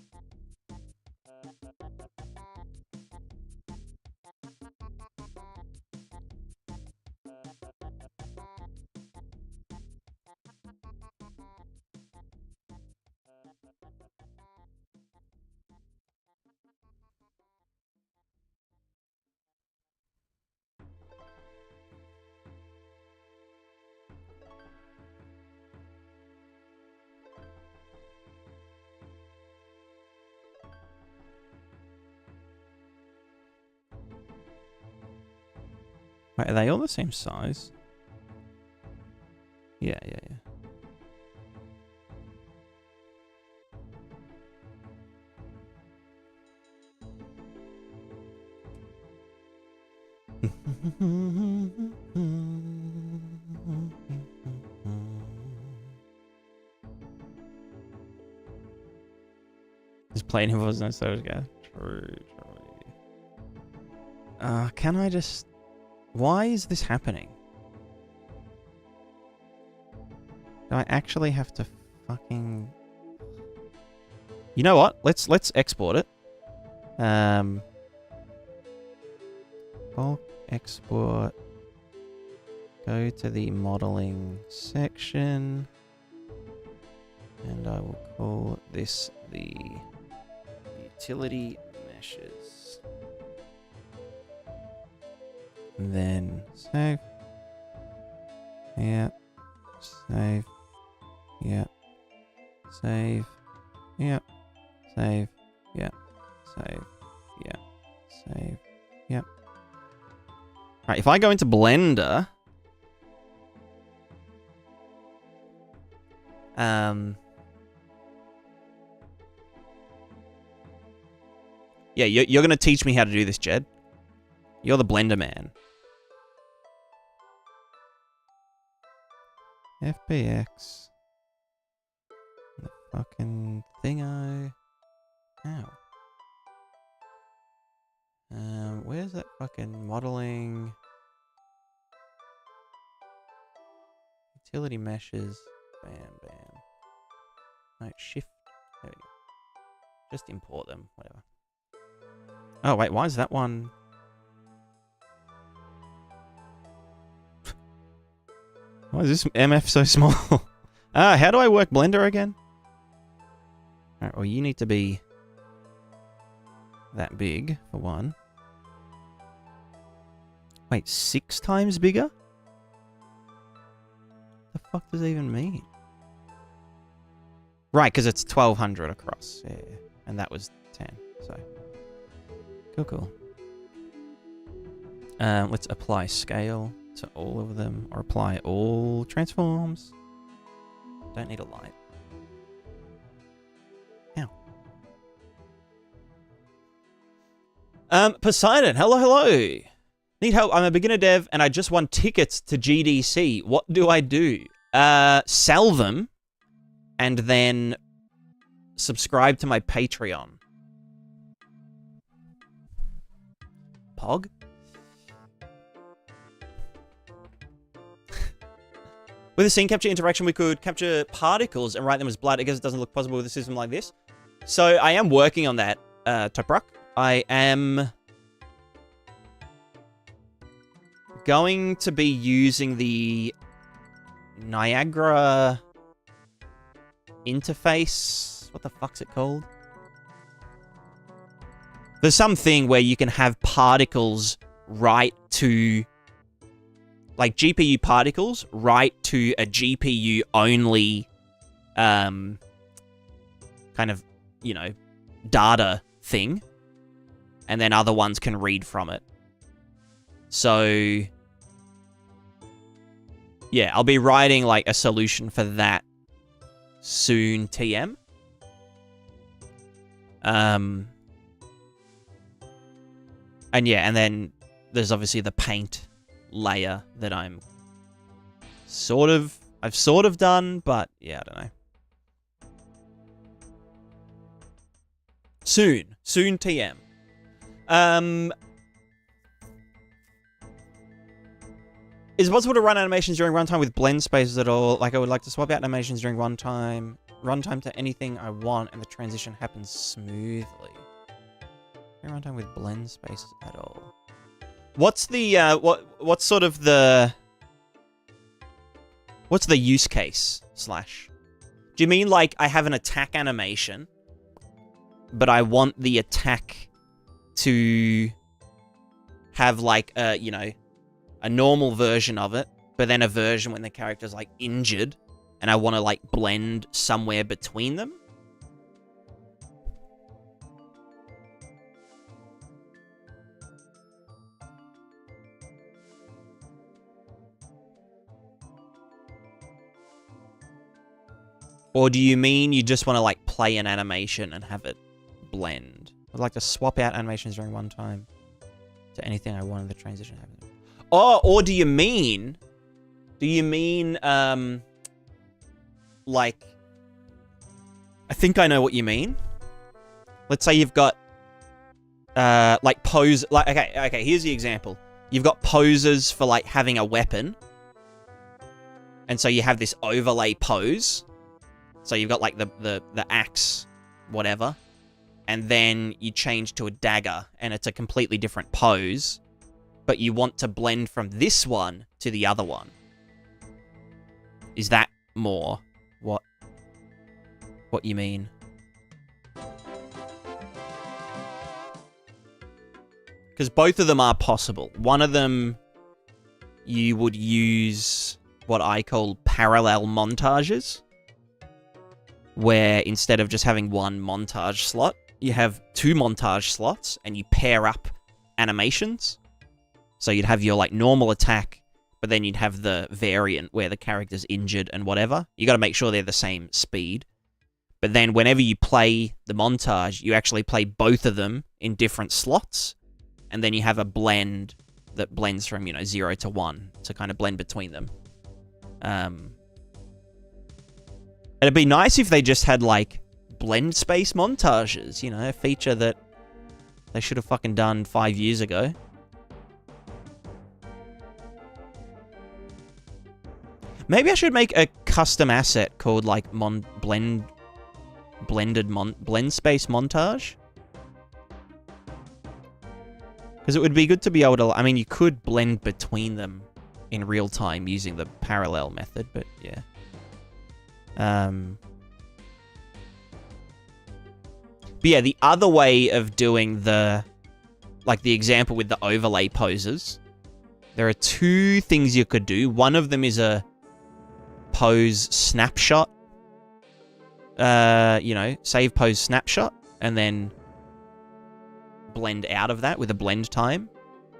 Wait, are they all the same size? Yeah. This plane who was no so guy. True. Can I just... Why is this happening? Do I actually have to fucking... You know what? Let's export it. Bulk export. Go to the modeling section. And I will call this the utility meshes. And then save. Yeah. Save. Yeah. Save. Yeah. Save. Yeah. Save. Yeah. Save. Yeah. Alright, if I go into Blender, yeah, you're gonna teach me how to do this, Jed. You're the Blender man. FBX. The fucking thingo. Ow. Where's that fucking modeling? Utility meshes. Bam, bam. No, shift. There we go. Just import them, whatever. Oh, wait, why is that one? Why is this MF so small? How do I work Blender again? Alright, well, you need to be that big, for one. Wait, 6 times bigger? The fuck does that even mean? Right, because it's 1200 across. Yeah, and that was 10, so. Cool. Let's apply scale to all of them, or apply all transforms. Don't need a light. Poseidon, hello. Need help, I'm a beginner dev, and I just won tickets to GDC. What do I do? Sell them, and then subscribe to my Patreon. Pog? With a scene capture interaction, we could capture particles and write them as blood. I guess it doesn't look possible with a system like this. So I am working on that, Toprak. I am going to be using the Niagara interface. What the fuck's it called? There's something where you can have particles write to, like GPU particles, write to a GPU only, kind of, you know, data thing. And then other ones can read from it. So, yeah, I'll be writing like a solution for that soon, TM. And yeah, and then there's obviously the paint layer that I've sort of done, but yeah, I don't know. Soon TM. Is it possible to run animations during runtime with blend spaces at all? Like, I would like to swap out animations during runtime to anything I want, and the transition happens smoothly. Runtime with blend spaces at all. What's the what's sort of the use case slash? Do you mean like I have an attack animation, but I want the attack to have like a, you know, a normal version of it, but then a version when the character's like injured, and I want to like blend somewhere between them? Or do you mean you just want to like play an animation and have it blend? I'd like to swap out animations during runtime to anything I want in the transition happens. Oh, or do you mean, like, I think I know what you mean. Let's say you've got, like pose, like, okay, here's the example. You've got poses for like having a weapon. And so you have this overlay pose. So you've got like the axe, whatever. And then you change to a dagger, and it's a completely different pose, but you want to blend from this one to the other one. Is that more what you mean? Because both of them are possible. One of them, you would use what I call parallel montages, where instead of just having one montage slot, you have 2 montage slots, and you pair up animations. So you'd have your like normal attack, but then you'd have the variant where the character's injured and whatever. You got to make sure they're the same speed. But then whenever you play the montage, you actually play both of them in different slots, and then you have a blend that blends from, you know, 0 to 1 to kind of blend between them. It'd be nice if they just had like blend space montages, you know, a feature that they should have fucking done 5 years ago. Maybe I should make a custom asset called like blend blend space montage. Because it would be good to be able to... I mean, you could blend between them in real time using the parallel method, but yeah. But yeah, the other way of doing the... Like the example with the overlay poses. There are two things you could do. One of them is a pose snapshot. You know, save pose snapshot. And then blend out of that with a blend time.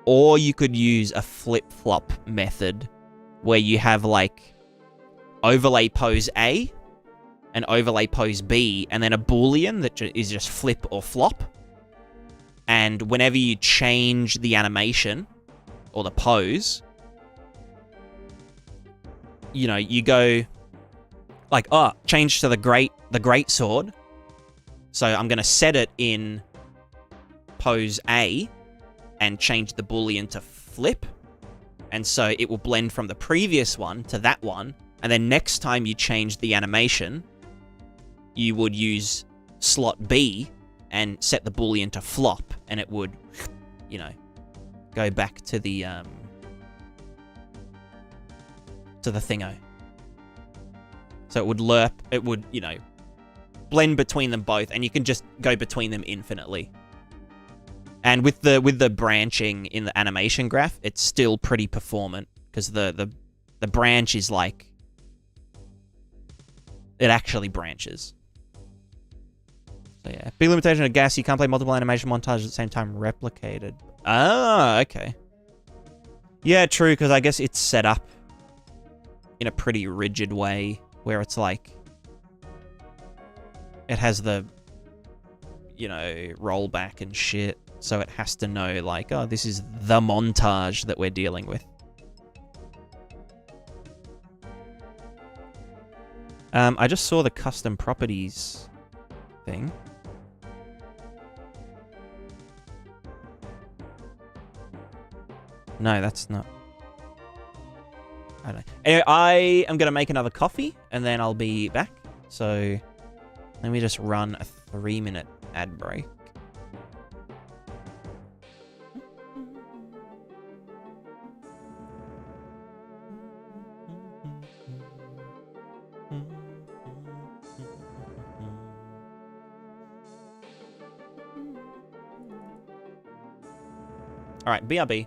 Or you could use a flip-flop method where you have like overlay pose A and overlay pose B and then a boolean that is just flip or flop. And whenever you change the animation or the pose, you know, you go like, oh, change to the great sword. So I'm going to set it in pose A and change the boolean to flip. And so it will blend from the previous one to that one. And then next time you change the animation, you would use slot B and set the boolean to flop, and it would, you know, go back to the thingo. So it would lerp, it would, you know, blend between them both, and you can just go between them infinitely. And with the branching in the animation graph, it's still pretty performant, because the branch is like, it actually branches. So yeah, big limitation of gas, you can't play multiple animation montages at the same time replicated. Ah, okay. Yeah, true, because I guess it's set up in a pretty rigid way, where it's like, it has the, you know, rollback and shit, so it has to know, like, oh, this is the montage that we're dealing with. I just saw the custom properties thing. No, that's not. I don't know. Anyway, I am going to make another coffee, and then I'll be back. So, let me just run a 3-minute ad break. All right, BRB.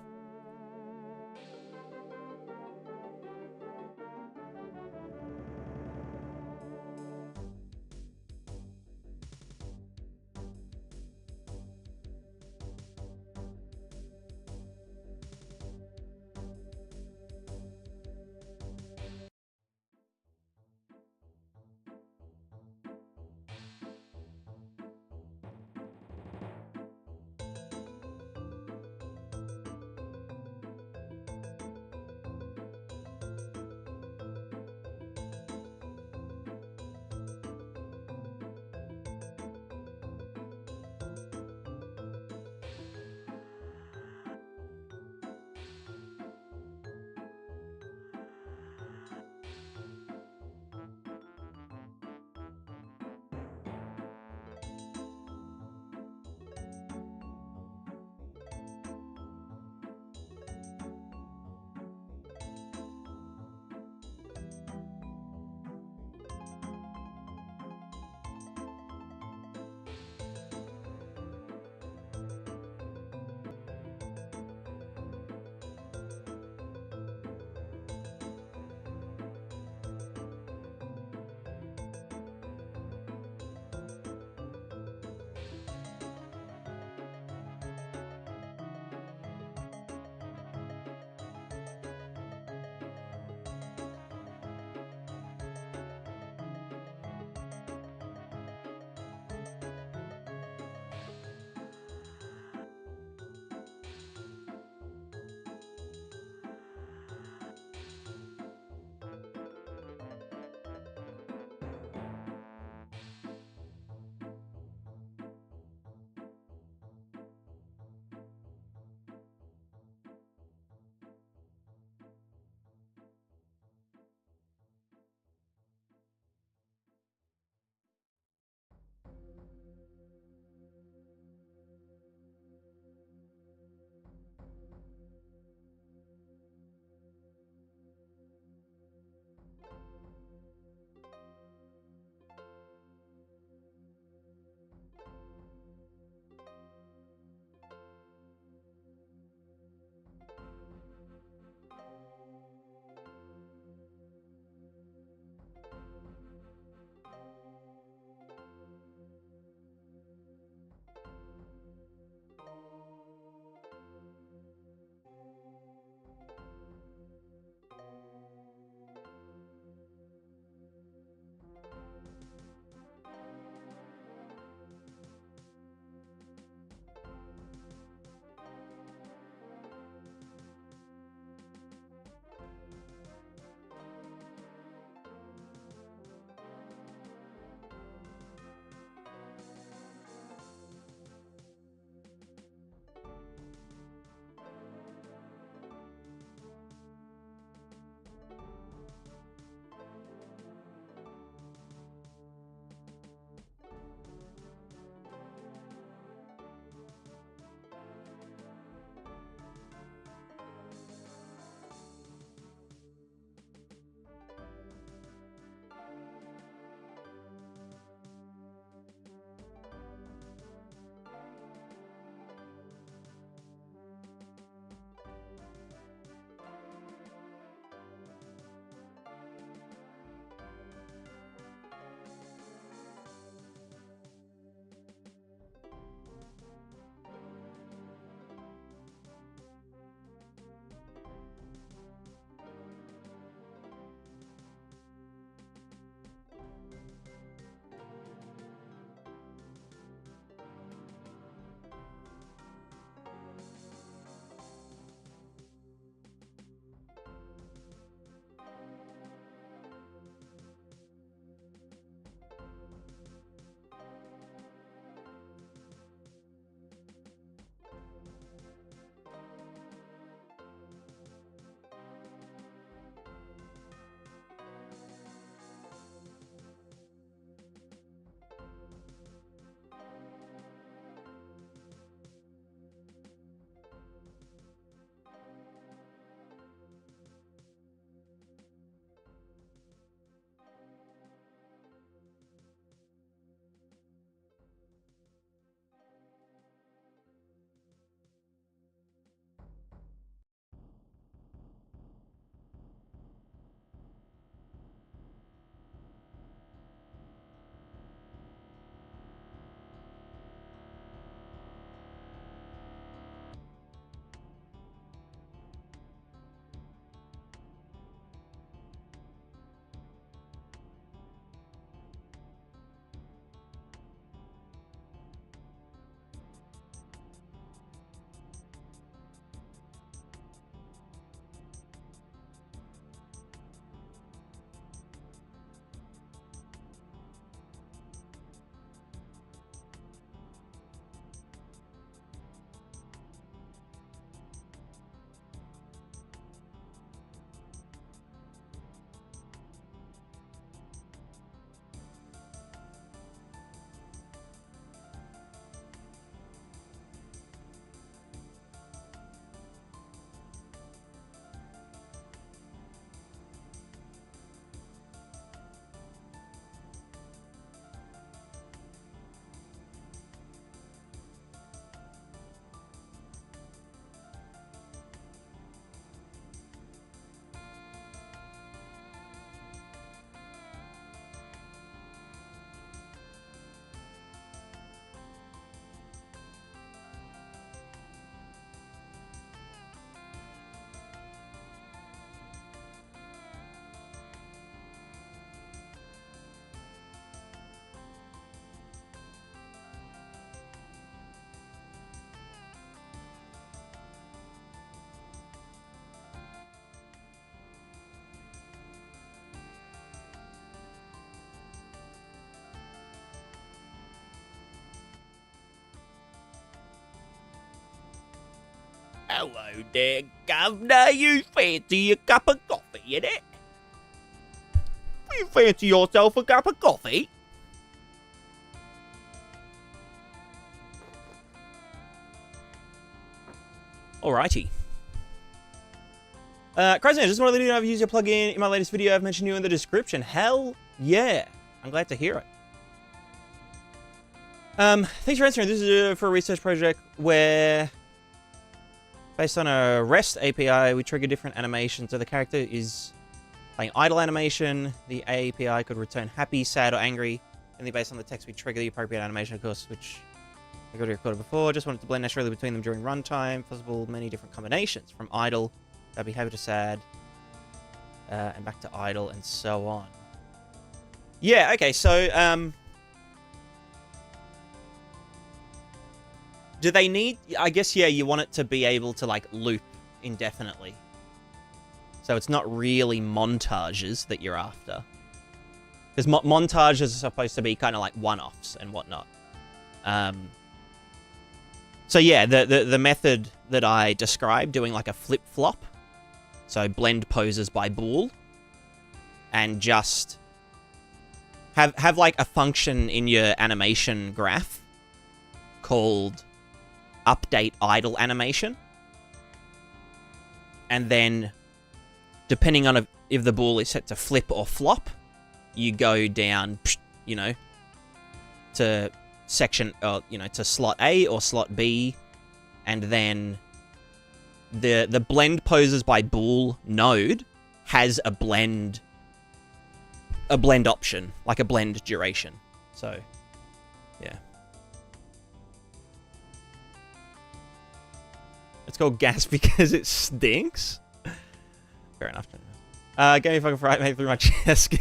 Hello there, governor. You fancy a cup of coffee, innit? You fancy yourself a cup of coffee? Alrighty. Crazy, I just want to let you know I've used your plugin in my latest video. I've mentioned you in the description. Hell yeah. I'm glad to hear it. Thanks for answering. This is for a research project where, based on a REST API, we trigger different animations. So the character is playing idle animation. The API could return happy, sad, or angry. And then based on the text, we trigger the appropriate animation, of course, which I got recorded before. Just wanted to blend naturally between them during runtime. Possible many different combinations from idle, happy to sad, and back to idle, and so on. Yeah. Okay. So, do they need... I guess, yeah, you want it to be able to, like, loop indefinitely. So it's not really montages that you're after. Because montages are supposed to be kind of like one-offs and whatnot. So yeah, the method that I described, doing like a flip-flop, so blend poses by bool, and just have like a function in your animation graph called update idle animation, and then depending on if the bool is set to flip or flop, you go down, you know, to section, or you know, to slot A or slot B, and then the blend poses by bool node has a blend option, like a blend duration. So yeah, it's called gas because it stinks. Fair enough. Get me fucking fright mate through my chest.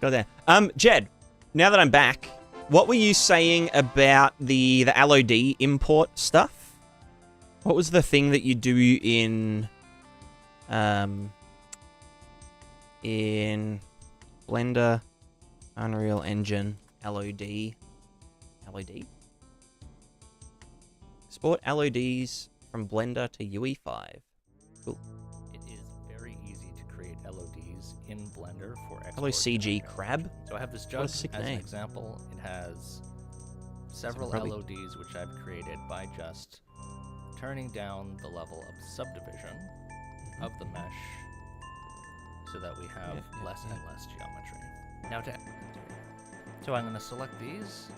Goddamn. Jed, now that I'm back, what were you saying about the LOD import stuff? What was the thing that you do in Blender, Unreal Engine, LOD? Export LODs from Blender to UE5. Cool. It is very easy to create LODs in Blender for export. Hello, CG Crab. So I have this jug as an name. example. It has several LODs which I've created by just turning down the level of subdivision of the mesh so that we have less and less geometry. Now so I'm going to select these,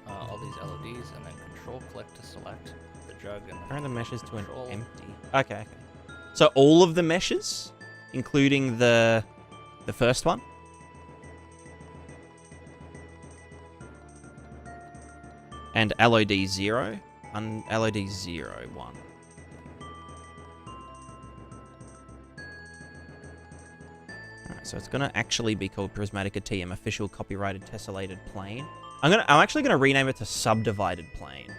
all these LODs, and then control-click to select the jug and turn the meshes to an empty. Okay. So all of the meshes, including the first one? And LOD 0 and LOD 0, 1. Alright, so it's gonna actually be called Prismatica TM official copyrighted tessellated plane. I'm actually gonna rename it to subdivided plane.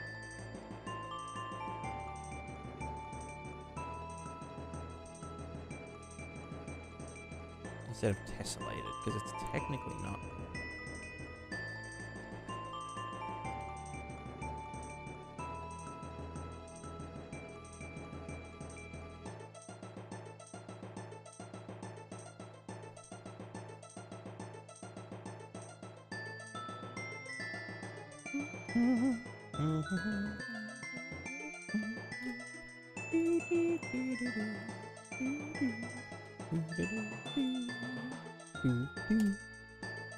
Instead of tessellated, because it's technically not.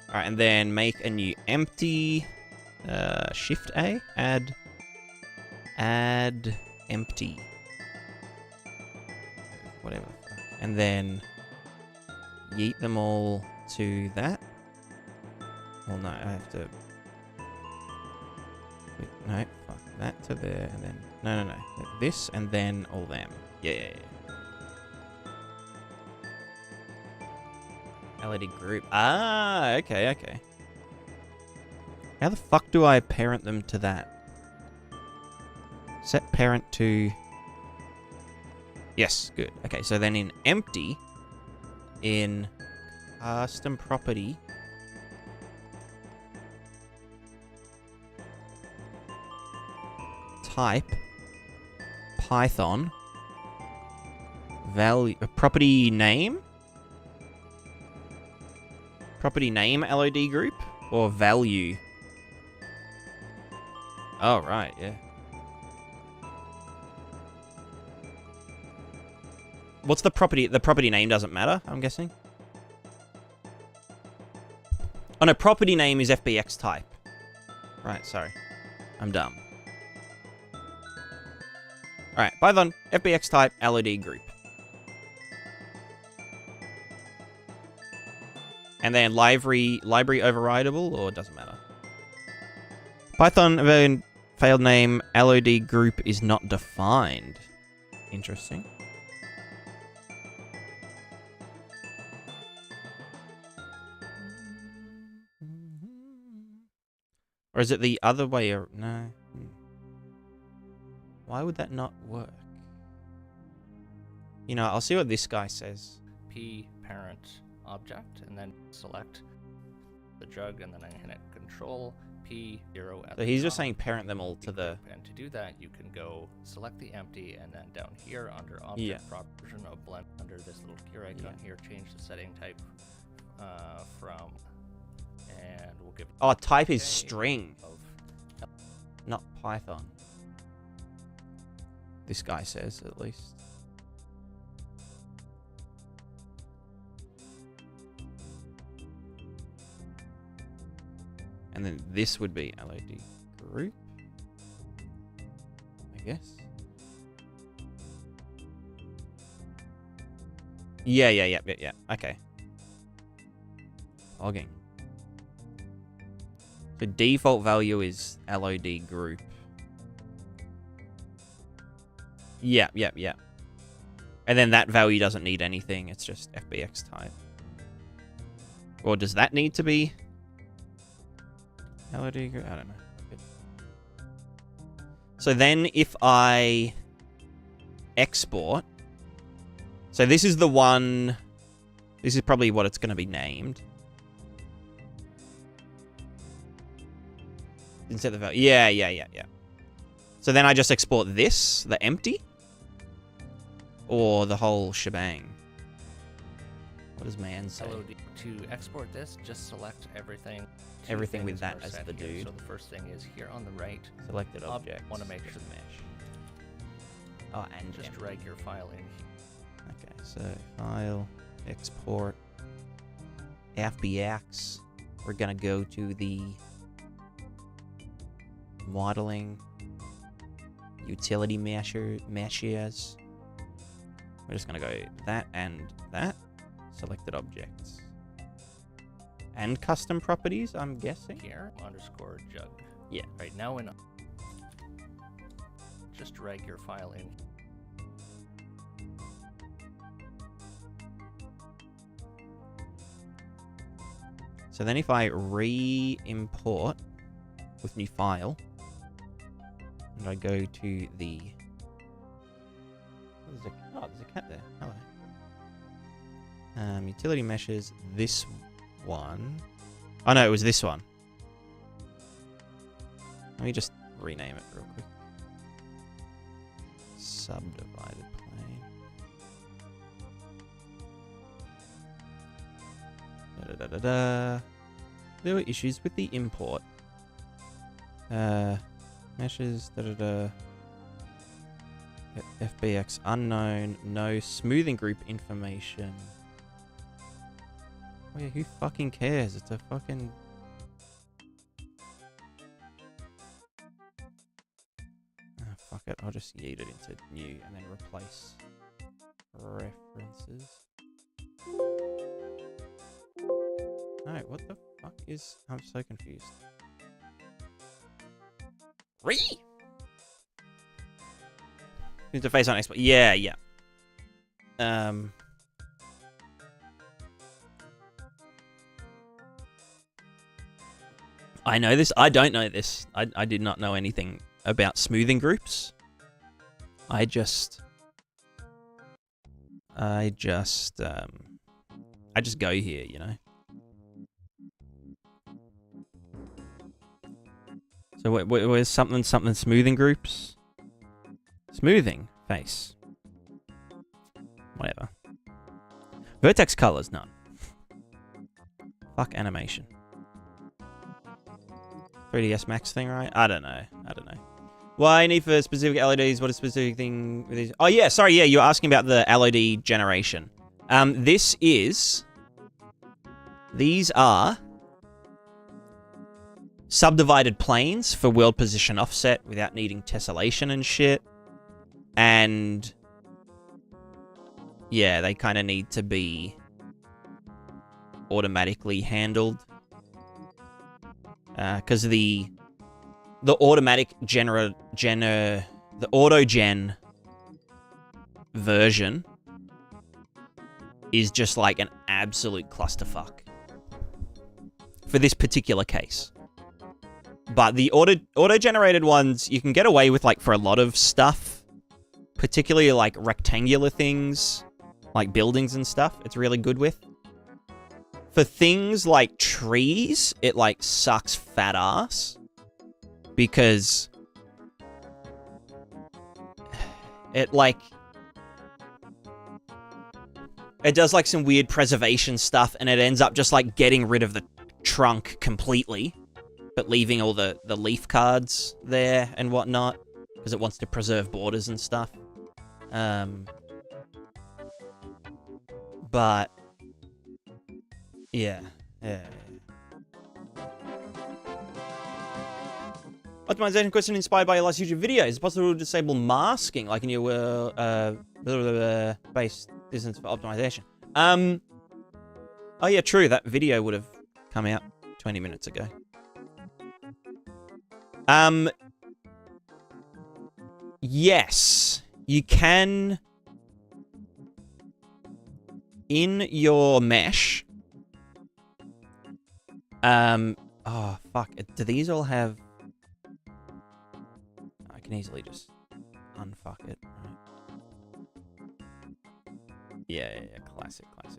Alright, and then make a new empty, Shift A, add empty, whatever, and then yeet them all to that. Well, no, I have to, wait, no, fuck, that to there, and then, no, this, and then all them, yeah. LED group. Ah, okay. How the fuck do I parent them to that? Set parent to... Yes, good. Okay, so then in empty, in custom property, type Python. Value, property name? Property name LOD group? Or value? Oh, right, yeah. What's the property? The property name doesn't matter, I'm guessing. Oh no, property name is FBX type. Right, sorry. I'm dumb. Alright, Python, FBX type, LOD group. And then library overridable, or it doesn't matter. Python failed name LOD group is not defined. Interesting. Or is it the other way? Or no. Why would that not work? You know, I'll see what this guy says. P parent object, and then select the jug, and then I hit Control P 0. So he's just saying parent them all to the. And to do that, you can go select the empty, and then down here under object version of blend, under this little gear icon here, change the setting type from, and we'll give. Oh, type is string, not Python. This guy says, at least. And then this would be LOD group, I guess. Yeah. Okay. Logging. The default value is LOD group. Yeah. And then that value doesn't need anything. It's just FBX type. Or does that need to be LOD group? I don't know. So then if I export, so this is the one, this is probably what it's going to be named. Didn't set the value. Yeah. So then I just export this, the empty, or the whole shebang. What does man say? LOD. To export this, just select everything. Everything with that as the dude. So the first thing is here on the right. Selected objects. Want to make sure the mesh. Oh, and just drag your file in. Okay, so file, export, FBX. We're gonna go to the modeling, utility meshes. We're just gonna go that and that. Selected objects. And custom properties, I'm guessing. Here, underscore jug. Yeah. Right now in. Just drag your file in. So then if I re-import with new file, and I go to the... Oh, there's a cat there. Hello. Utility meshes, this one. Oh no, it was this one. Let me just rename it real quick. Subdivided plane. There were issues with the import. Meshes, FBX unknown, no smoothing group information. Oh yeah, who fucking cares? It's a fucking... Oh, fuck it, I'll just yeet it into new and then replace references. No, what the fuck is... I'm so confused. Interface on export. Yeah. I know this. I don't know this. I did not know anything about smoothing groups. I just go here, you know. So where's something smoothing groups? Smoothing. Face. Whatever. Vertex colors, none. Fuck animation. 3ds Max thing, right? I don't know. Why need for specific LEDs? What is specific thing with these? Oh yeah, sorry, yeah, you're asking about the LED generation. These are subdivided planes for world position offset without needing tessellation and shit. And yeah, they kind of need to be automatically handled. Because the automatic the auto-gen version is just like an absolute clusterfuck for this particular case. But the auto-generated ones, you can get away with like for a lot of stuff, particularly like rectangular things, like buildings and stuff. It's really good with. For things like trees, it like sucks fat ass because it does like some weird preservation stuff and it ends up just like getting rid of the trunk completely, but leaving all the leaf cards there and whatnot because it wants to preserve borders and stuff. But yeah. Optimization question inspired by your last YouTube video. Is it possible to disable masking like in your base distance for optimization? Oh yeah, true. That video would have come out 20 minutes ago. Yes, you can in your mesh. Oh fuck! Do these all have? I can easily just unfuck it. Right? Yeah, classic. All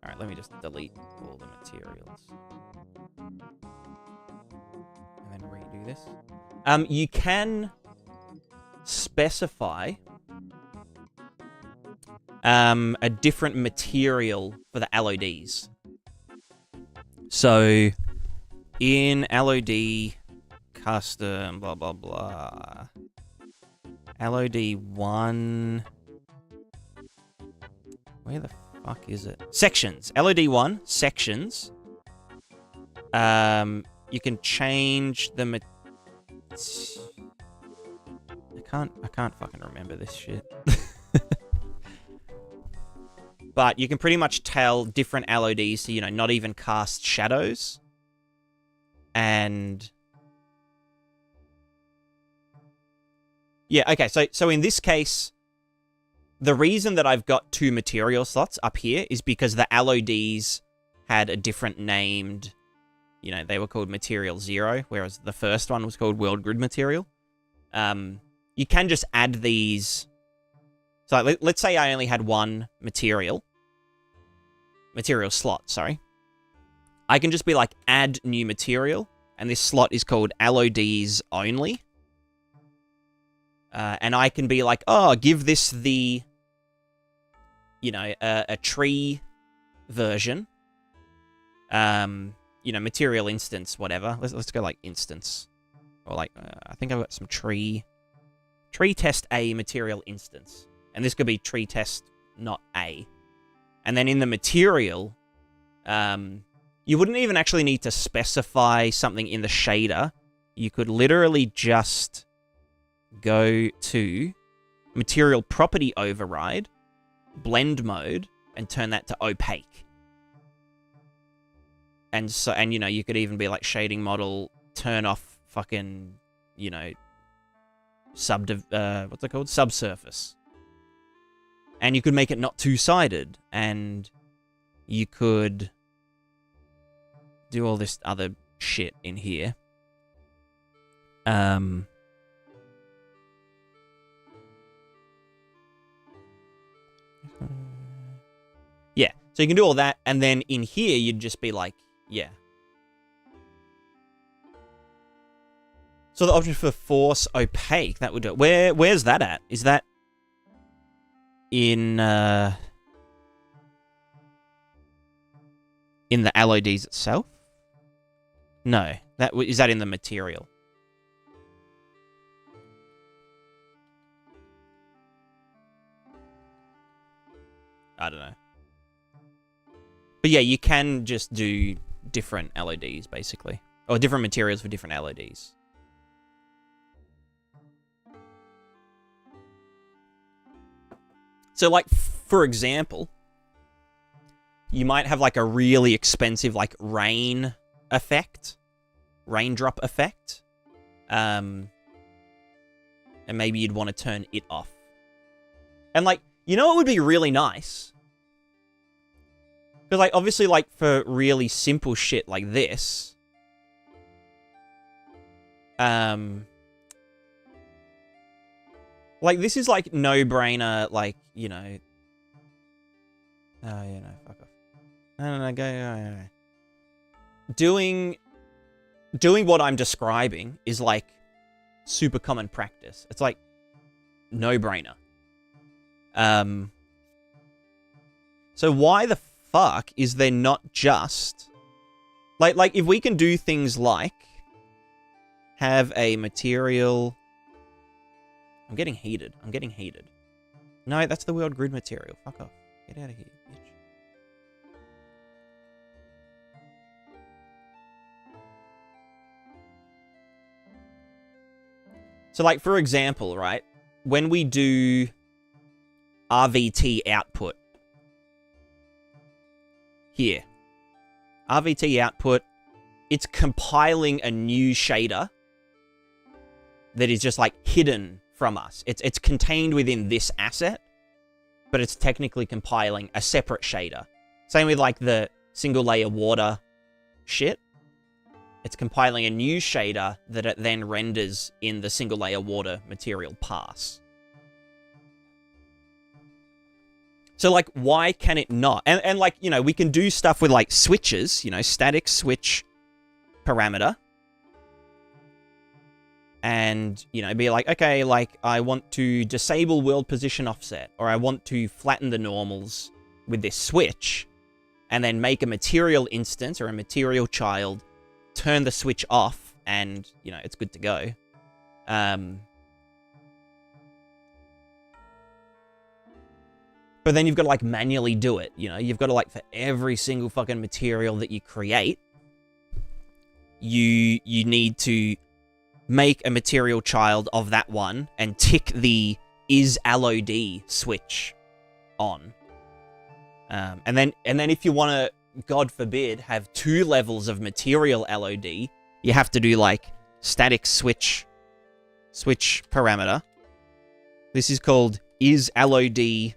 right, let me just delete all the materials and then redo this. You can specify a different material for the LODs. So in LOD custom blah blah blah LOD 1, where the fuck is it? Sections. LOD 1 sections. You can change the I can't fucking remember this shit. But you can pretty much tell different LODs to, you know, not even cast shadows. And yeah, okay, so in this case, the reason that I've got 2 material slots up here is because the LODs had a different named, you know, they were called Material 0, whereas the first one was called World Grid Material. You can just add these. So let's say I only had one material slot, sorry. I can just be like, add new material, and this slot is called LODs only. And I can be like, oh, give this the, you know, a tree version. You know, material instance, whatever. Let's go like instance. Or like, I think I've got some tree test A material instance. And this could be tree test not A. And then in the material, you wouldn't even actually need to specify something in the shader. You could literally just go to material property override, blend mode, and turn that to opaque. And so, and you know, you could even be like shading model, turn off fucking, you know, what's it called? Subsurface. And you could make it not two-sided, and you could do all this other shit in here. Yeah, so you can do all that, and then in here, you'd just be like, yeah. So the option for force opaque, that would do it. Where's that at? Is that in the LODs itself? No, is that in the material? I don't know. But yeah, you can just do different LODs, basically. Or different materials for different LODs. So, like, for example, you might have, like, a really expensive, like, rain effect. Raindrop effect. And maybe you'd want to turn it off. And, like, you know what would be really nice? Because, like, obviously, like, for really simple shit like this, like, this is, like, no-brainer, like, you know... Oh, yeah, no, fuck off. No, go. Doing what I'm describing is, like, super common practice. It's, like, no-brainer. So why the fuck is there not just... Like, if we can do things like... Have a material... I'm getting heated. No, that's the world grid material. Fuck off. Get out of here, bitch. So, like, for example, right? When we do RVT output. Here. RVT output. It's compiling a new shader that is just, like, hidden from us. It's contained within this asset, but it's technically compiling a separate shader. Same with, like, the single layer water shit. It's compiling a new shader that it then renders in the single layer water material pass. So, like, why can it not? And like, you know, we can do stuff with, like, switches, you know, static switch parameter. And, you know, be like, okay, like, I want to disable world position offset, or I want to flatten the normals with this switch, and then make a material instance or a material child, turn the switch off, and, you know, it's good to go. But then you've got to, like, manually do it, you know? You've got to, like, for every single fucking material that you create, you need to make a material child of that one and tick the is LOD switch on. And then if you want to, God forbid, have 2 levels of material LOD, you have to do, like, static switch parameter. This is called is LOD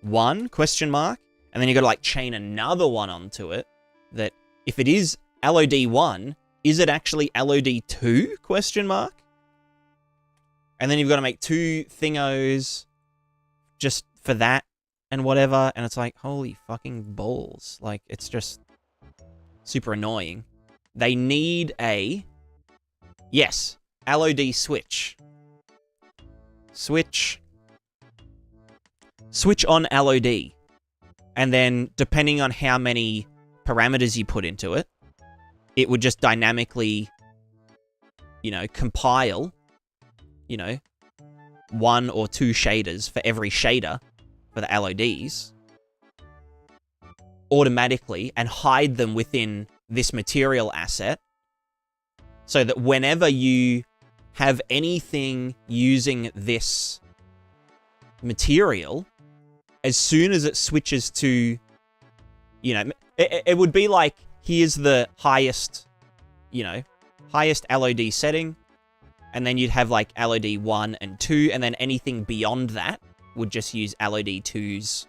1 question mark, and then you got to, like, chain another one onto it that if it is LOD 1, is it actually LOD 2 question mark? And then you've got to make 2 thingos just for that and whatever, and it's like, holy fucking balls. Like, it's just super annoying. They need a... Yes, LOD switch. Switch on LOD. And then, depending on how many parameters you put into it, it would just dynamically, you know, compile, you know, 1 or 2 shaders for every shader for the LODs automatically and hide them within this material asset so that whenever you have anything using this material, as soon as it switches to, you know, it would be like, here's the highest, you know, highest LOD setting, and then you'd have, like, LOD 1 and 2, and then anything beyond that would just use LOD 2's,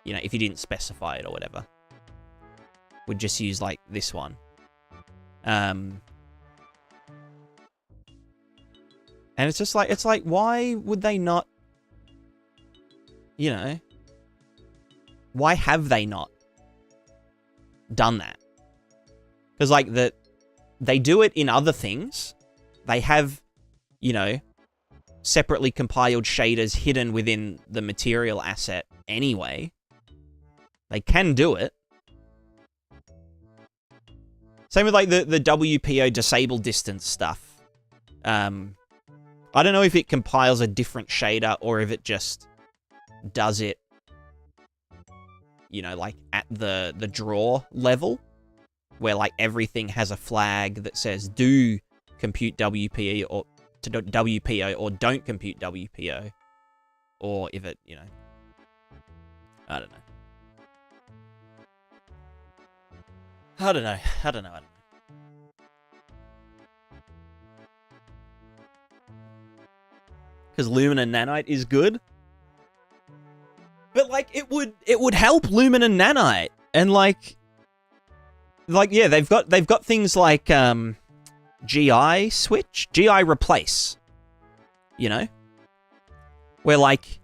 you know, if you didn't specify it or whatever. Would just use, like, this one. And it's just like, why would they not, you know, why have they not done that? Because, like, they do it in other things. They have, you know, separately compiled shaders hidden within the material asset anyway. They can do it. Same with like the WPO disable distance stuff. I don't know if it compiles a different shader or if it just does it, you know, like at the draw level, where like everything has a flag that says do compute WPO or to WPO or don't compute WPO, or if it, you know, I don't know. I don't know. Because Lumen and Nanite is good. But like it would help Lumen and Nanite. And like yeah, they've got things like GI switch, GI replace. You know? Where like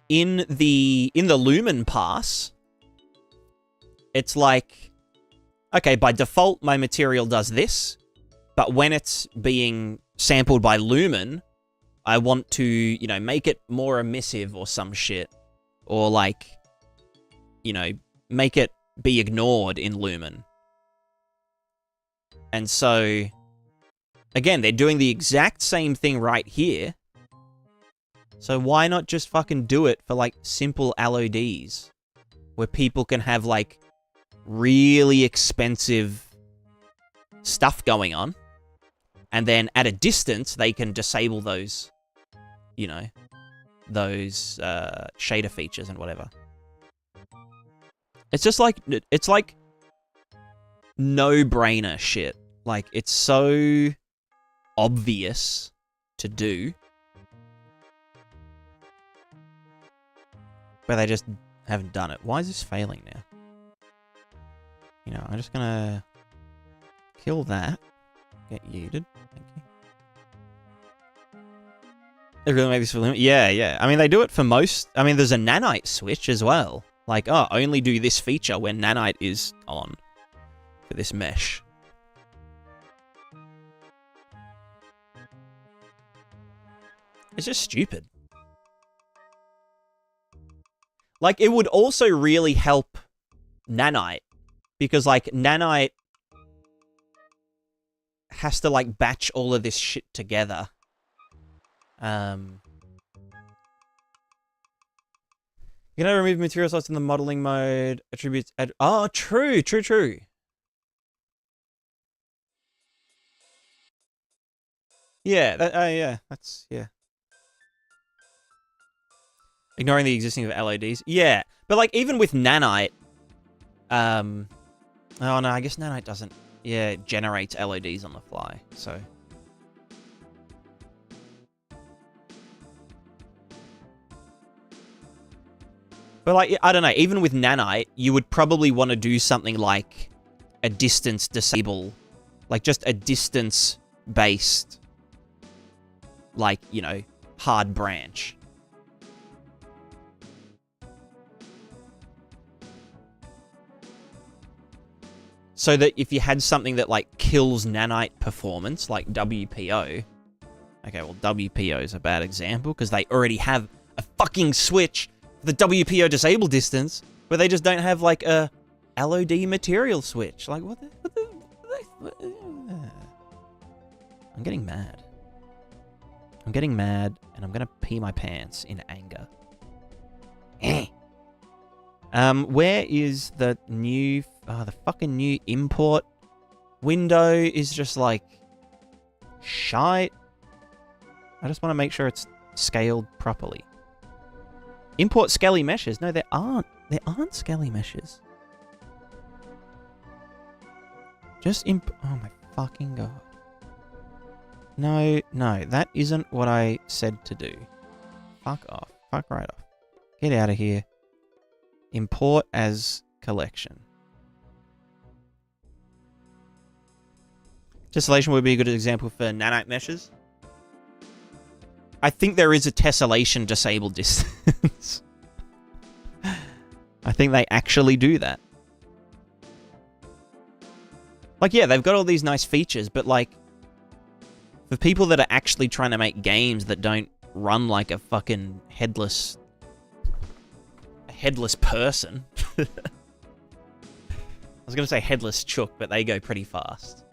in the Lumen pass, it's like, okay, by default, my material does this, but when it's being sampled by Lumen, I want to, you know, make it more emissive or some shit. Or, like, you know, make it be ignored in Lumen. And so, again, they're doing the exact same thing right here. So why not just fucking do it for, like, simple LODs? Where people can have, like, really expensive stuff going on, and then at a distance they can disable those, you know, those shader features and whatever. It's just like, it's like no-brainer shit. Like, it's so obvious to do, but they just haven't done it. Why is this failing now? You know, I'm just gonna kill that. Get yeeted. Thank you. They really make this for limit? Yeah. I mean, they do it for most. I mean, there's a Nanite switch as well. Like, oh, only do this feature when Nanite is on for this mesh. It's just stupid. Like, it would also really help Nanite. Because, like, Nanite has to, like, batch all of this shit together. You know, remove material slots in the modeling mode, attributes, oh, true. Yeah, yeah. Ignoring the existing of LODs. Yeah, but, like, even with Nanite, oh, no, I guess Nanite doesn't, yeah, it generates LODs on the fly, so. But, like, I don't know, even with Nanite, you would probably want to do something like a distance disable, like just a distance-based, like, you know, hard branch. So that if you had something that, like, kills Nanite performance, like WPO... Okay, well, WPO is a bad example, because they already have a fucking switch for the WPO disable distance, where they just don't have, like, a LOD material switch. Like, what the I'm getting mad. I'm getting mad, and I'm gonna pee my pants in anger. Where is the new... Oh, the fucking new import window is just, like, shite. I just want to make sure it's scaled properly. Import scaly meshes. No, there aren't. There aren't scaly meshes. Just oh my fucking god. No, that isn't what I said to do. Fuck off. Fuck right off. Get out of here. Import as collection. Tessellation would be a good example for nanite meshes. I think there is a tessellation disable distance. I think they actually do that. Like, yeah, they've got all these nice features, but, like, for people that are actually trying to make games that don't run like a fucking headless person. I was gonna say headless chook, but they go pretty fast.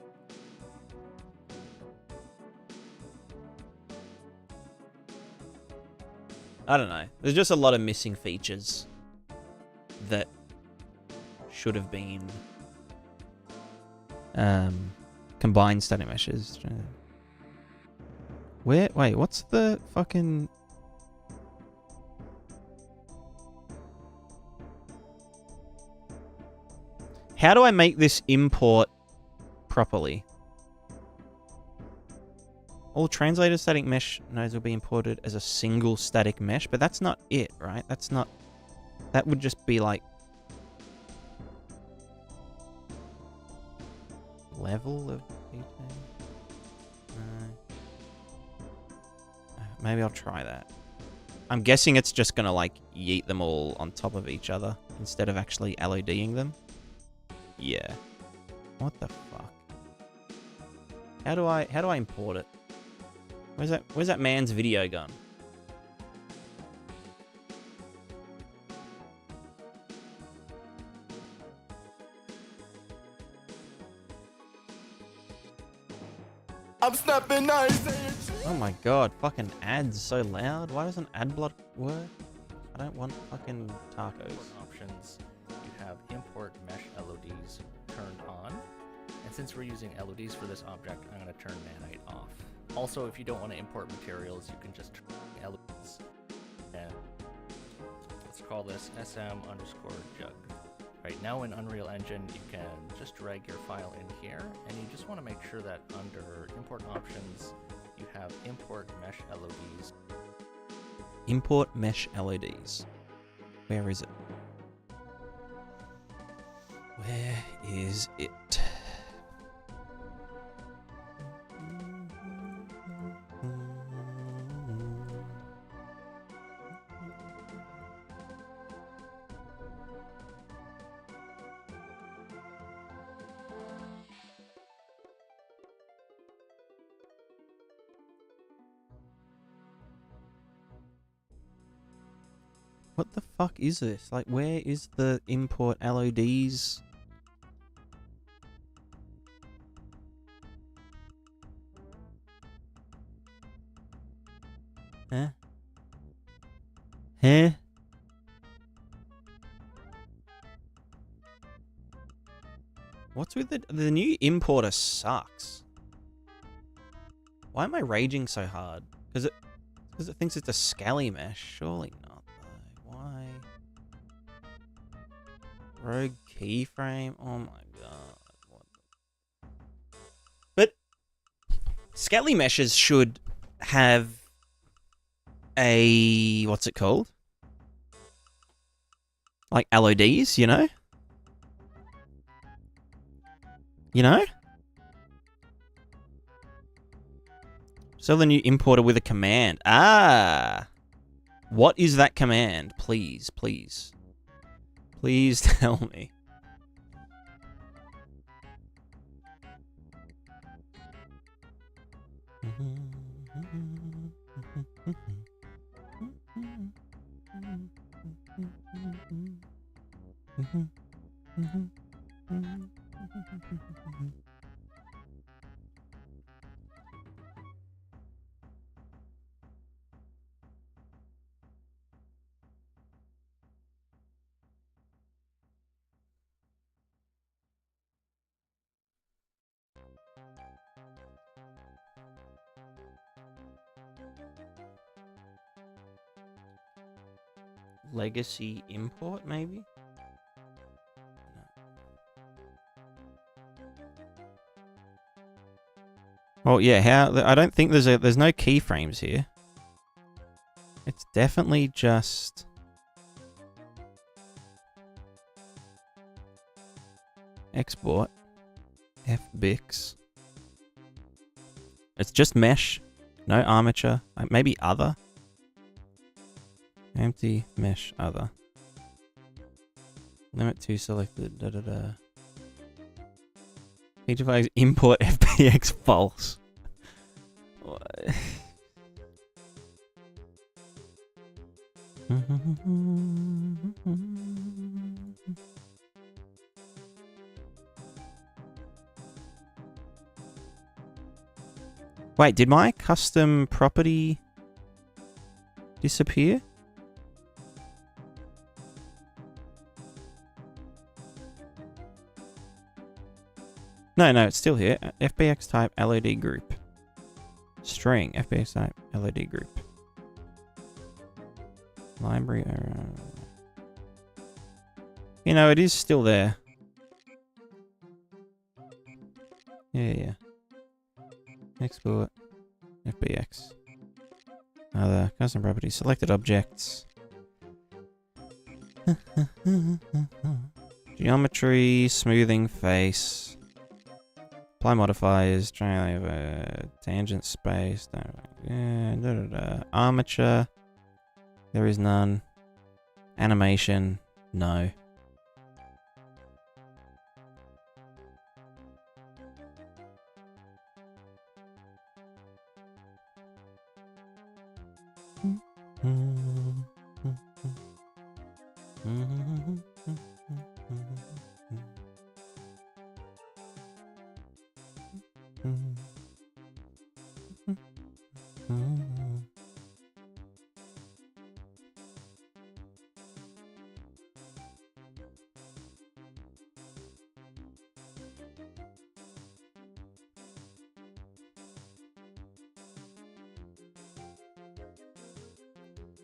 I don't know. There's just a lot of missing features that should have been combined static meshes. Wait, what's the fucking... How do I make this import properly? All translated static mesh nodes will be imported as a single static mesh, but that's not it, right? That's not... That would just be like... Level of detail? No. Maybe I'll try that. I'm guessing it's just gonna like yeet them all on top of each other instead of actually LODing them. Yeah. What the fuck? How do I import it? Where's that man's video gone? I'm snapping nice. Oh my god, fucking ads so loud. Why doesn't ad block work? I don't want fucking tacos. Options. You have import mesh LODs turned on. And since we're using LODs for this object, I'm going to turn nanite off. Also, if you don't want to import materials, you can just turn LODs. And let's call this SM_jug. Right now in Unreal Engine, you can just drag your file in here, and you just want to make sure that under import options, you have import mesh LODs. Import mesh LODs. Where is it? Where is it? What the fuck is this? Like, where is the import LODs? Huh? Huh? What's with the new importer sucks. Why am I raging so hard? Because it thinks it's a scally mesh. Surely not. Why? Rogue keyframe? Oh my god. What the... But scally meshes should have a... What's it called? Like LODs, you know? You know? So then you import it with a command. Ah! What is that command? Please, please. Please tell me. Legacy import, maybe? No. Well, yeah, I don't think there's no keyframes here. It's definitely just... Export. FBix. It's just mesh. No armature. Maybe other. Empty mesh other. Limit to selected. Da da da. Feature flags import FBX false. Wait, did my custom property disappear? No, it's still here. FBX type LOD group. String, FBX type LOD group. Library. You know, it is still there. Yeah. Export. FBX. Other custom properties. Selected objects. Geometry. Smoothing face. Apply modifiers. Tangent space. Armature. There is none. Animation. No.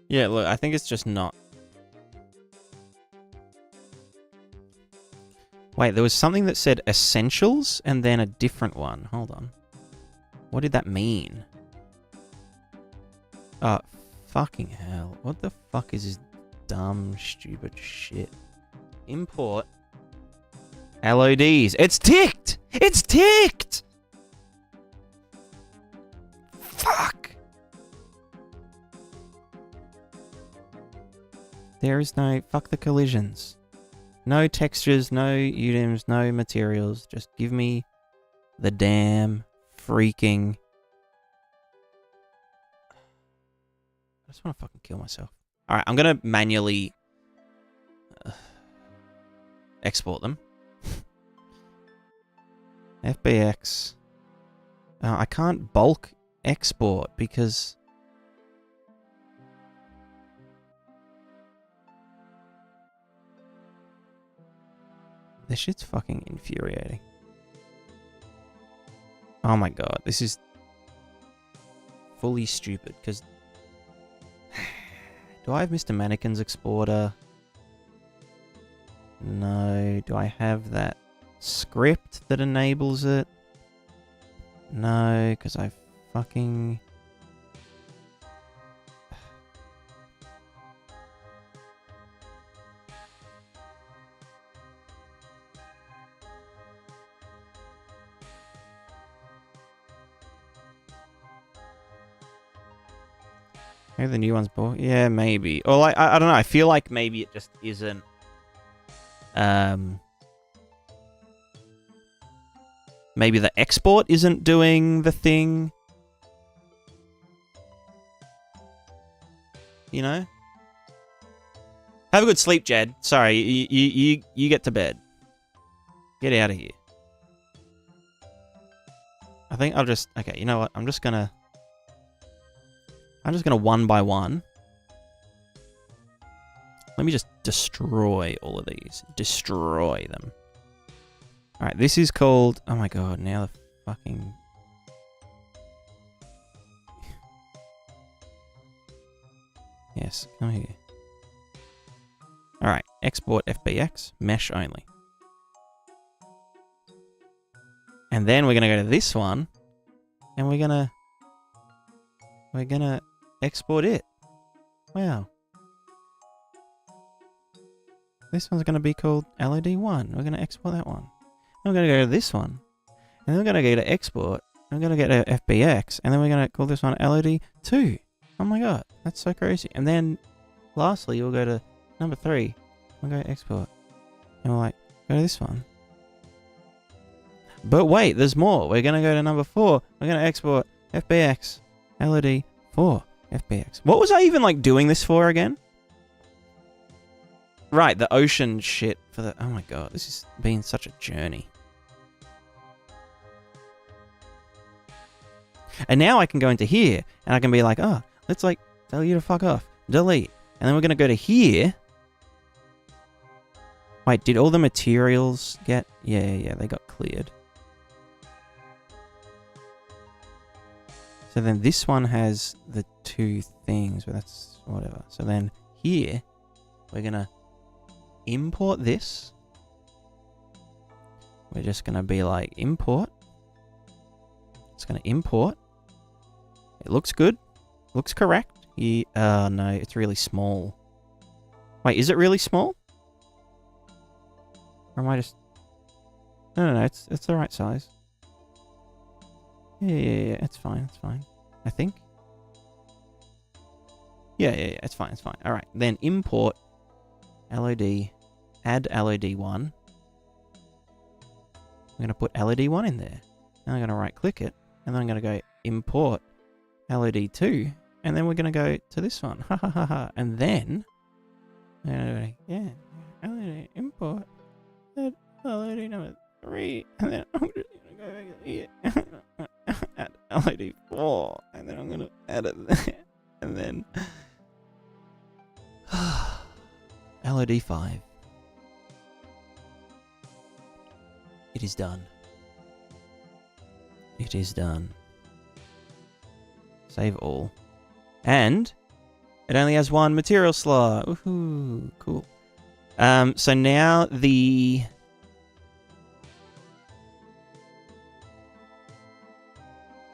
Yeah, look, I think it's just not. Wait, there was something that said essentials and then a different one. Hold on. What did that mean? Oh, fucking hell. What the fuck is this dumb, stupid shit? Import LODs. It's ticked! It's ticked! Fuck! There is no... Fuck the collisions. No textures, no UDIMs, no materials. Just give me the damn freaking... I just want to fucking kill myself. Alright, I'm going to manually export them. FBX. I can't bulk export because... This shit's fucking infuriating. Oh my god, this is fully stupid, because... Do I have Mr. Mannequin's exporter? No. Do I have that script that enables it? No, because I fucking... Maybe the new one's bought. Yeah, maybe. Or like, I don't know. I feel like maybe it just isn't. Maybe the export isn't doing the thing. You know. Have a good sleep, Jed. Sorry, you get to bed. Get out of here. I think I'll just. Okay, you know what? I'm just gonna one by one. Let me just destroy all of these. Destroy them. Alright, this is called... Oh my god, now the fucking... Yes, come here. Alright, export FBX, mesh only. And then we're going to go to this one, and we're going to export it. Wow. This one's going to be called LOD1. We're going to export that one. Then we're going to go to this one. And then we're going to go to export. And we're going to get to FBX. And then we're going to call this one LOD2. Oh my god. That's so crazy. And then lastly, we'll go to number 3. We'll go to export. And we'll go to this one. But wait, there's more. We're going to go to number 4. We're going to export FBX LOD4 FBX. What was I even doing this for again? Right, the ocean shit for the... Oh my god, this has been such a journey. And now I can go into here, and I can be like, oh, let's like tell you to fuck off. Delete. And then we're going to go to here. Wait, did all the materials get... Yeah, they got cleared. So then this one has the 2 things, but that's whatever. So then here, we're going to import this. We're just going to be like import. It's going to import. It looks good. Looks correct. No, it's really small. Wait, is it really small? Or am I just... No, it's the right size. Yeah, it's fine, I think. Yeah, it's fine. Alright, then import LOD, add LOD1. I'm going to put LOD1 in there. Now I'm going to right click it, and then I'm going to go import LOD2, and then we're going to go to this one. And then, yeah, LOD import LOD number 3, and then I'm just going to go back here. Add LOD4, and then I'm going to add it there, and then LOD5. It is done. It is done. Save all. And it only has 1 material slot. Woohoo, cool. So now the...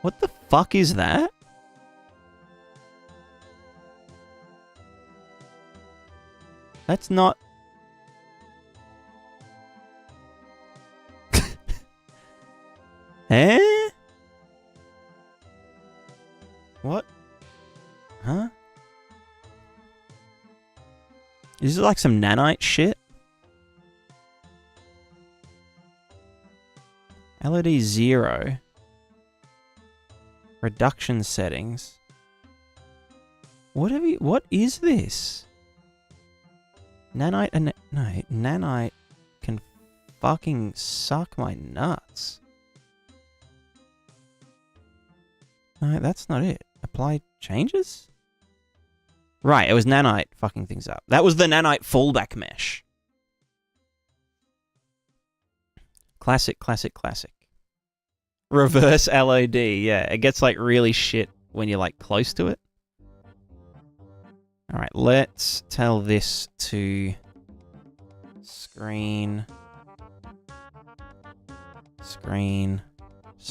What the fuck is that? That's not... Eh? What? Huh? Is this like some nanite shit? LOD 0. Reduction settings. What is this? Nanite and... No, nanite can fucking suck my nuts. No, that's not it. Apply changes? Right, it was nanite fucking things up. That was the nanite fallback mesh. Classic. Reverse LOD, yeah. It gets like really shit when you're like close to it. Alright, let's tell this to screen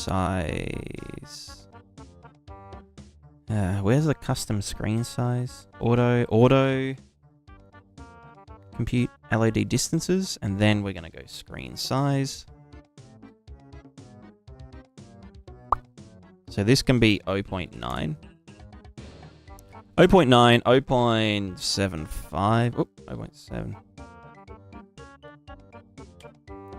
size. Where's the custom screen size? Auto compute LOD distances, and then we're gonna go screen size. So this can be 0.9. 0.9, 0.75. Oh, 0.7.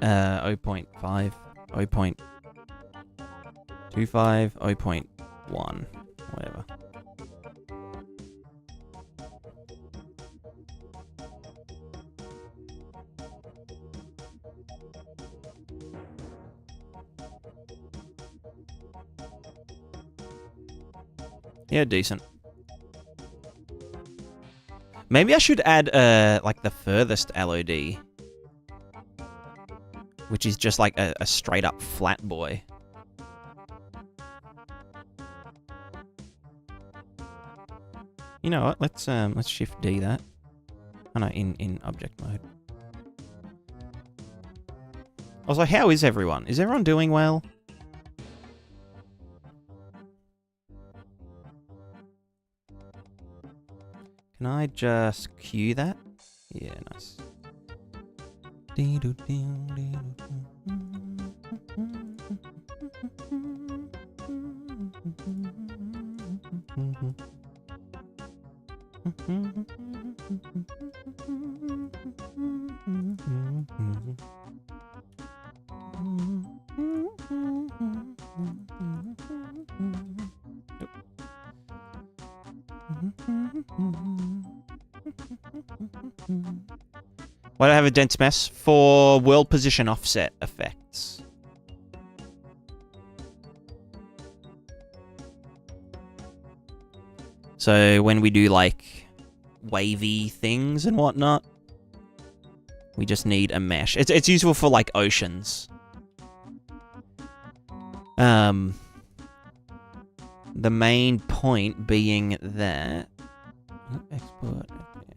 0.5, 0.25, 0.1, whatever. Yeah, decent. Maybe I should add, like the furthest LOD, which is just like a straight up flat boy. You know what? Let's Shift D that. Oh no, in object mode. Also, how is everyone? Is everyone doing well? Can I just cue that? Yeah, nice. Why do I have a dense mesh? For world position offset effects. So when we do like wavy things and whatnot, we just need a mesh. It's useful for like oceans. The main point being that export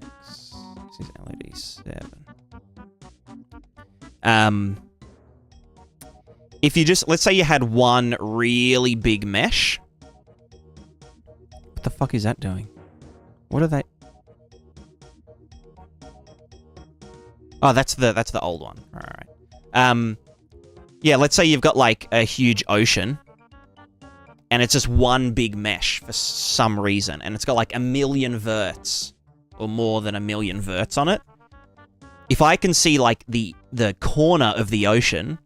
FX. This is LED7. If you just, let's say you had one really big mesh. What the fuck is that doing? What are they? Oh, that's the old one. All right. Yeah, let's say you've got like a huge ocean, and it's just one big mesh for some reason, and it's got like 1 million verts, or more than 1 million verts on it. If I can see like the corner of the ocean,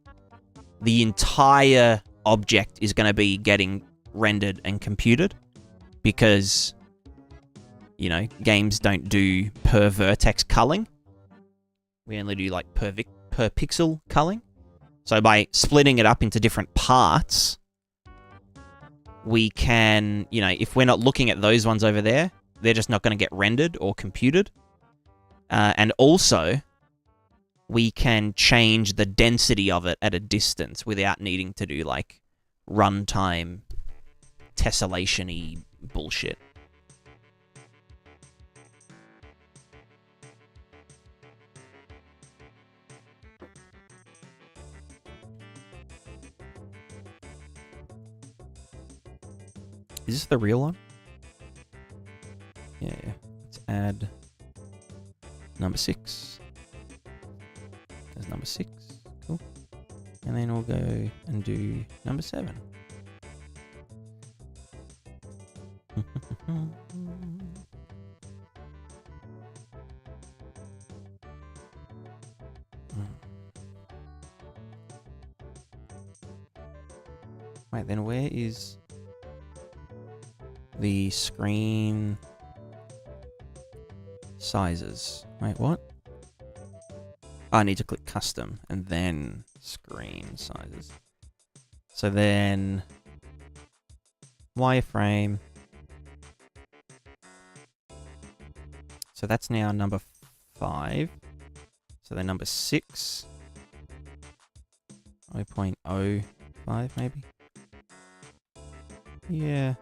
the entire object is going to be getting rendered and computed, because, you know, games don't do per vertex culling. We only do like per pixel culling. So by splitting it up into different parts, we can, you know, if we're not looking at those ones over there, they're just not going to get rendered or computed. And also, we can change the density of it at a distance without needing to do like runtime tessellation-y bullshit. Is this the real one? Yeah. Let's add number 6. There's number 6. Cool. And then we'll go and do number 7. Wait, then where is the screen sizes? Wait, what? Oh, I need to click custom and then screen sizes. So then wireframe. So that's now number 5. So then number 6. 0.05 maybe. Yeah.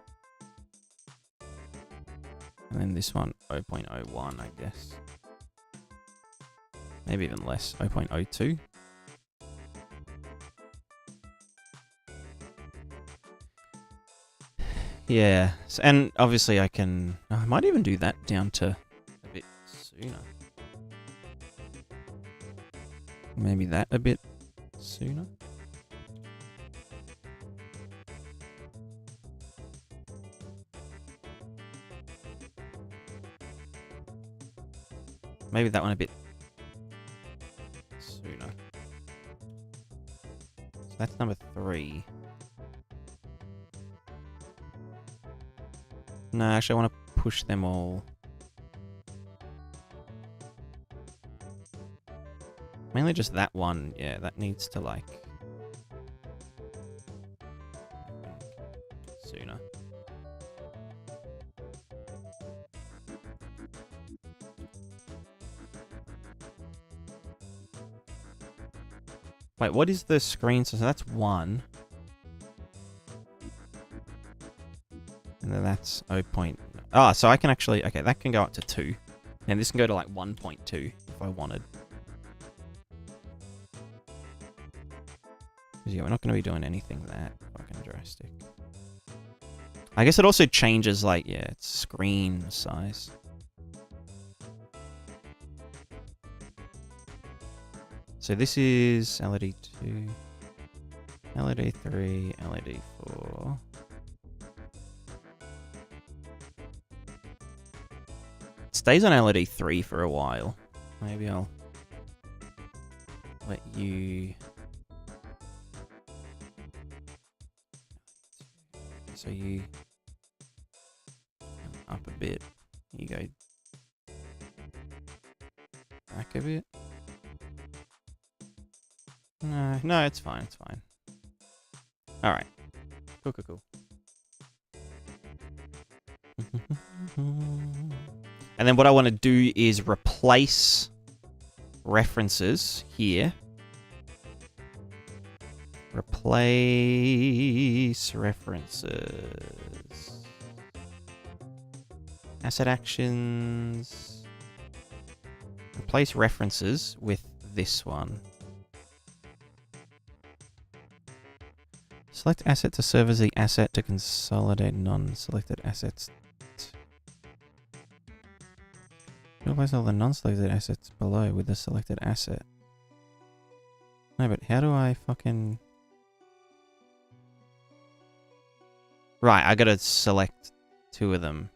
And then this one, 0.01, I guess. Maybe even less, 0.02. Yeah, so, and obviously I can... I might even do that down to a bit sooner. Maybe that a bit sooner. Maybe that one a bit sooner. So that's number 3. No, actually I want to push them all. Mainly just that one. Yeah, that needs to like... sooner. Wait, what is the screen? So that's 1. And then that's 0. Ah, so I can actually... Okay, that can go up to 2. And this can go to like 1.2 if I wanted. Because yeah, we're not going to be doing anything that fucking drastic. I guess it also changes like, yeah, its screen size. So this is LED 2, LED 3, LED 4. It stays on LED 3 for a while. Maybe I'll let you... So you up a bit. You go back a bit. No, it's fine. It's fine. All right. Cool. And then what I want to do is replace references here. Replace references. Asset actions. Replace references with this one. Select asset to serve as the asset to consolidate non-selected assets. Replace all the non-selected assets below with the selected asset. No, but how do I fucking... Right, I gotta select two of them.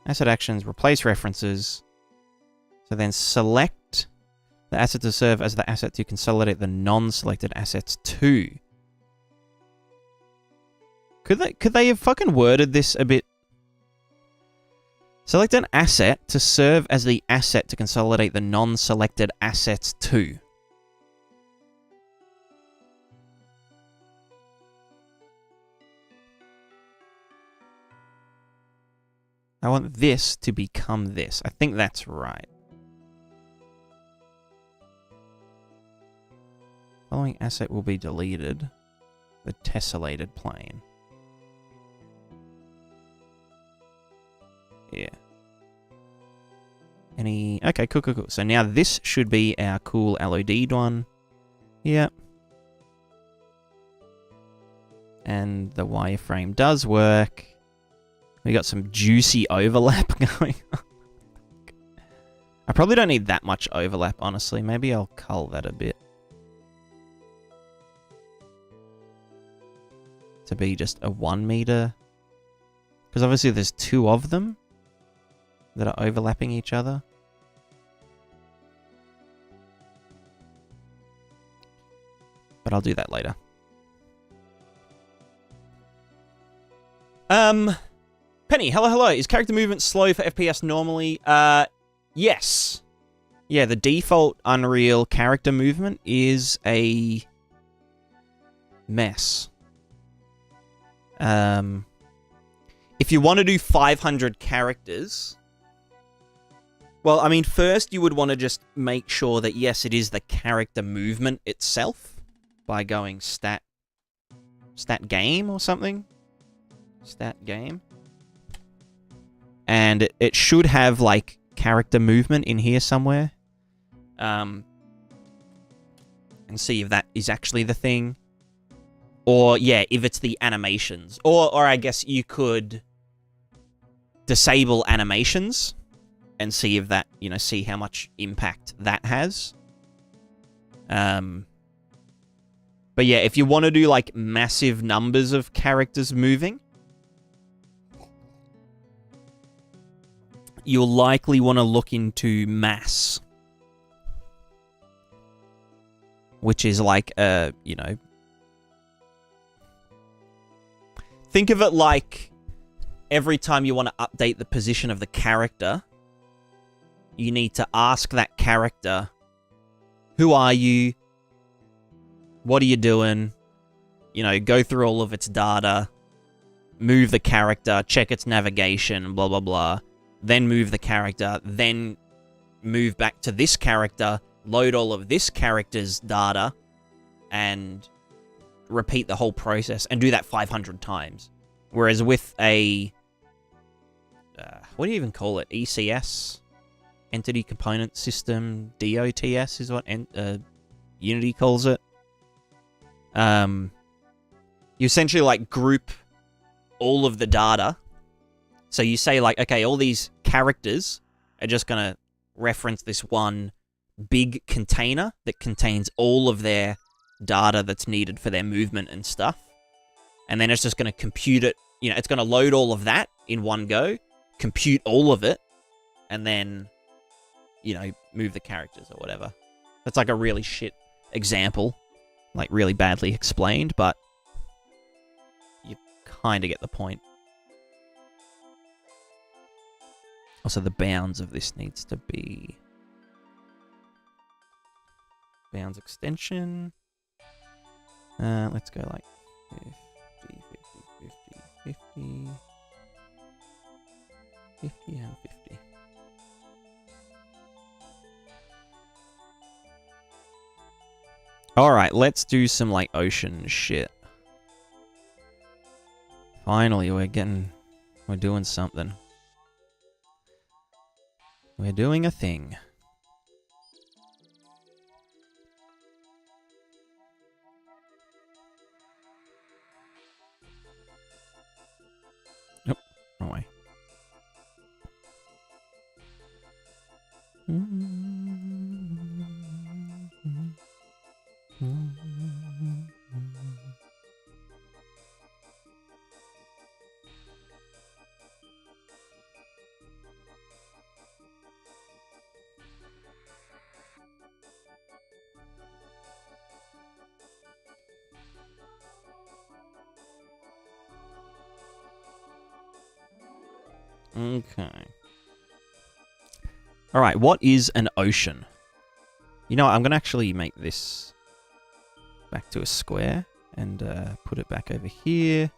Asset actions, replace references. So then select the asset to serve as the asset to consolidate the non-selected assets to. Could they have fucking worded this a bit? Select an asset to serve as the asset to consolidate the non-selected assets to. I want this to become this. I think that's right. Following asset will be deleted. The tessellated plane. Yeah. Okay, cool. So now this should be our cool LOD one. Yep. And the wireframe does work. We got some juicy overlap going on. I probably don't need that much overlap, honestly. Maybe I'll cull that a bit. To be just a 1 meter. Because obviously there's two of them that are overlapping each other. But I'll do that later. Penny, hello. Is character movement slow for FPS normally? Yes. Yeah, the default Unreal character movement is a mess. If you want to do 500 characters... Well, I mean, first you would want to just make sure that, yes, it is the character movement itself by going stat game or something. Stat game. And it should have, like, character movement in here somewhere. And see if that is actually the thing. Or, yeah, if it's the animations. Or I guess you could disable animations and see if that, see how much impact that has. But yeah, if you want to do, like, massive numbers of characters moving, you'll likely want to look into mass. Which is like, think of it like every time you want to update the position of the character, you need to ask that character, who are you? What are you doing? Go through all of its data, move the character, check its navigation, blah, blah, blah. Then move the character, then move back to this character, load all of this character's data, and repeat the whole process, and do that 500 times. Whereas with a... what do you even call it? ECS? Entity Component System, DOTS is what Unity calls it. You essentially, like, group all of the data. So you say, like, okay, all these characters are just going to reference this one big container that contains all of their data that's needed for their movement and stuff. And then it's just going to compute it. It's going to load all of that in one go, compute all of it, and then, move the characters or whatever. That's like a really shit example. Like, really badly explained, but you kind of get the point. Also, the bounds of this needs to be... bounds extension. Let's go like 50, 50, 50, 50, and 50. Alright, let's do some like ocean shit. Finally, we're doing something. We're doing a thing. Nope, wrong way. Okay. Alright, what is an ocean? You know what, I'm going to actually make this back to a square and put it back over here.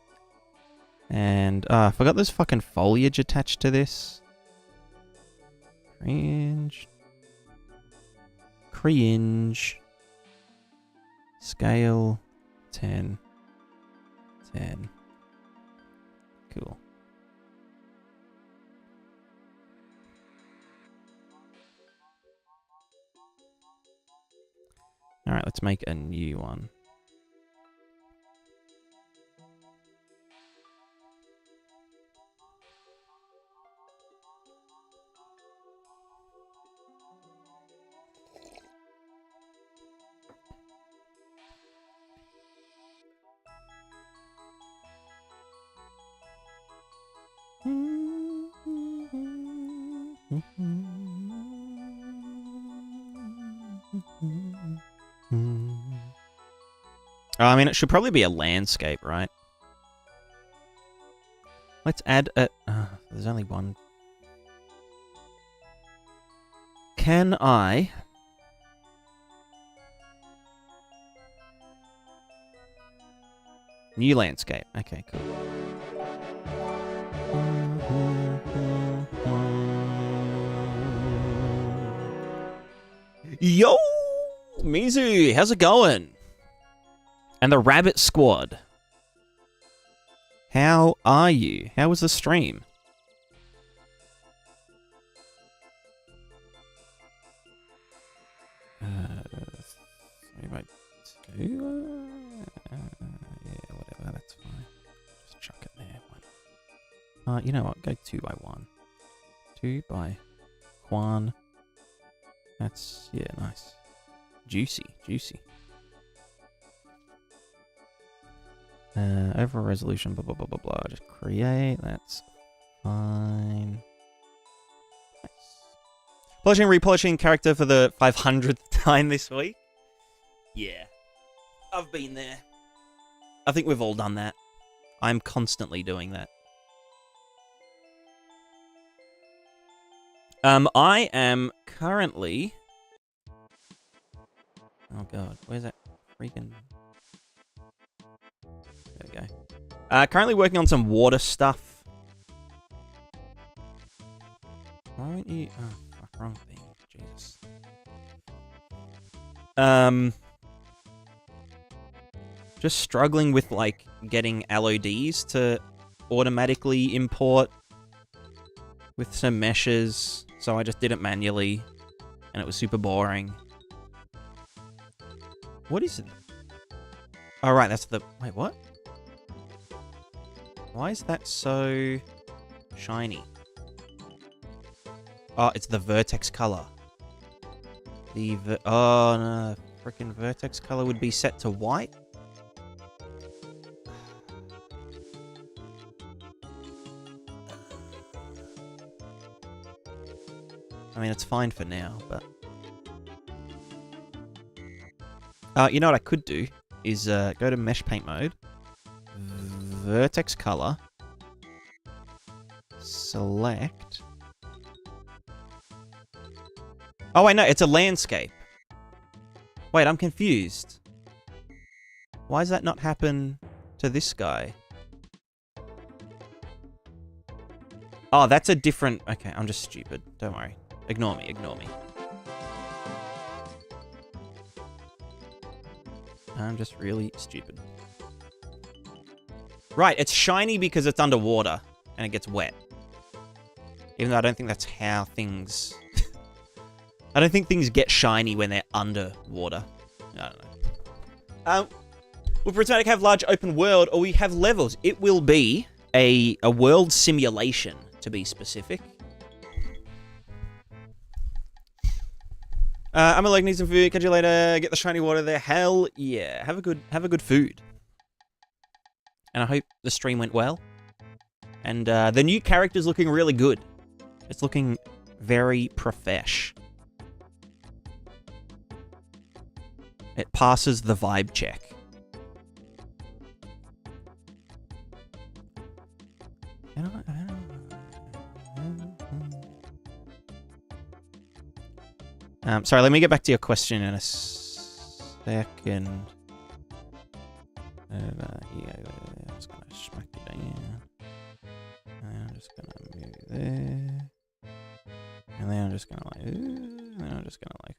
And I forgot there's fucking foliage attached to this. Cringe. Cringe. Scale 10. 10. Cool. Alright, let's make a new one. I mean, it should probably be a landscape, right? Let's add a... there's only one. Can I... New landscape. Okay, cool. Yo! Mizu, how's it going? And the Rabbit Squad. How are you? How was the stream? Sorry, by 2? Yeah, whatever, that's fine. Just chuck it there. You know what? Go 2 by 1. 2 by 1. That's, yeah, nice. Juicy, juicy. Overall resolution, blah, blah, blah, blah, blah. Just create, that's fine. Nice. Polishing, repolishing character for the 500th time this week. Yeah. I've been there. I think we've all done that. I'm constantly doing that. I am currently... Oh god, where's that freaking... There we go. Currently working on some water stuff. Why won't you... Oh, fuck, wrong thing. Jesus. Just struggling with, like, getting LODs to automatically import with some meshes. So I just did it manually. And it was super boring. What is it? Oh, right, that's the... Wait, what? Why is that so shiny? Oh, it's the vertex color. Oh, no. Frickin' vertex color would be set to white? I mean, it's fine for now, but... you know what I could do? Is go to mesh paint mode. Vertex color. Select. Oh, wait, no, it's a landscape. Wait, I'm confused. Why does that not happen to this guy? Oh, that's a different... Okay, I'm just stupid. Don't worry. Ignore me, ignore me. I'm just really stupid. Right, it's shiny because it's underwater and it gets wet. Even though I don't think that's how things... I don't think things get shiny when they're underwater. I don't know. Will Prismatic have large open world or we have levels? It will be a world simulation, to be specific. I'm a leg, need some food. Catch you later. Get the shiny water there. Hell yeah. Have a good food. And I hope the stream went well. And the new character's looking really good. It's looking very profesh. It passes the vibe check. Sorry, let me get back to your question in a second. Yeah, I'm just gonna smack you down. And I'm just gonna move there. And then I'm just gonna like, and then I'm just gonna like,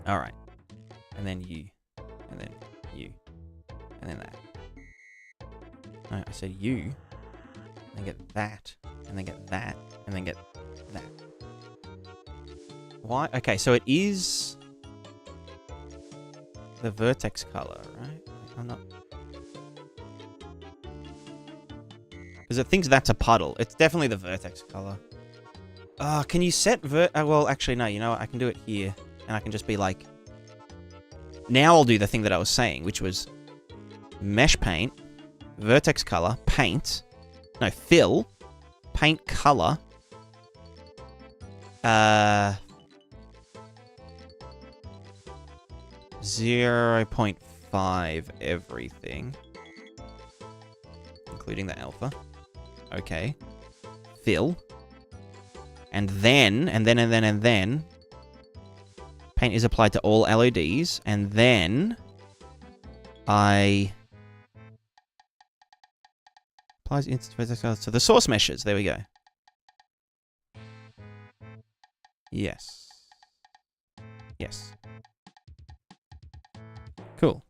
all right. And then you, and then you, and then that. No, I said you, and then get that, and then get that, and then get that. Why? Okay, so it is the vertex color, right? I'm not... Because it thinks that's a puddle. It's definitely the vertex color. Can you set well, actually, no, you know what? I can do it here, and I can just be like... Now I'll do the thing that I was saying, which was mesh paint, vertex color, paint, no, fill, paint color, 0.5 everything, including the alpha. Okay. Fill. And then, paint is applied to all LODs, and then I applies instant vertex color to the source meshes. There we go. Yes. Yes. Cool.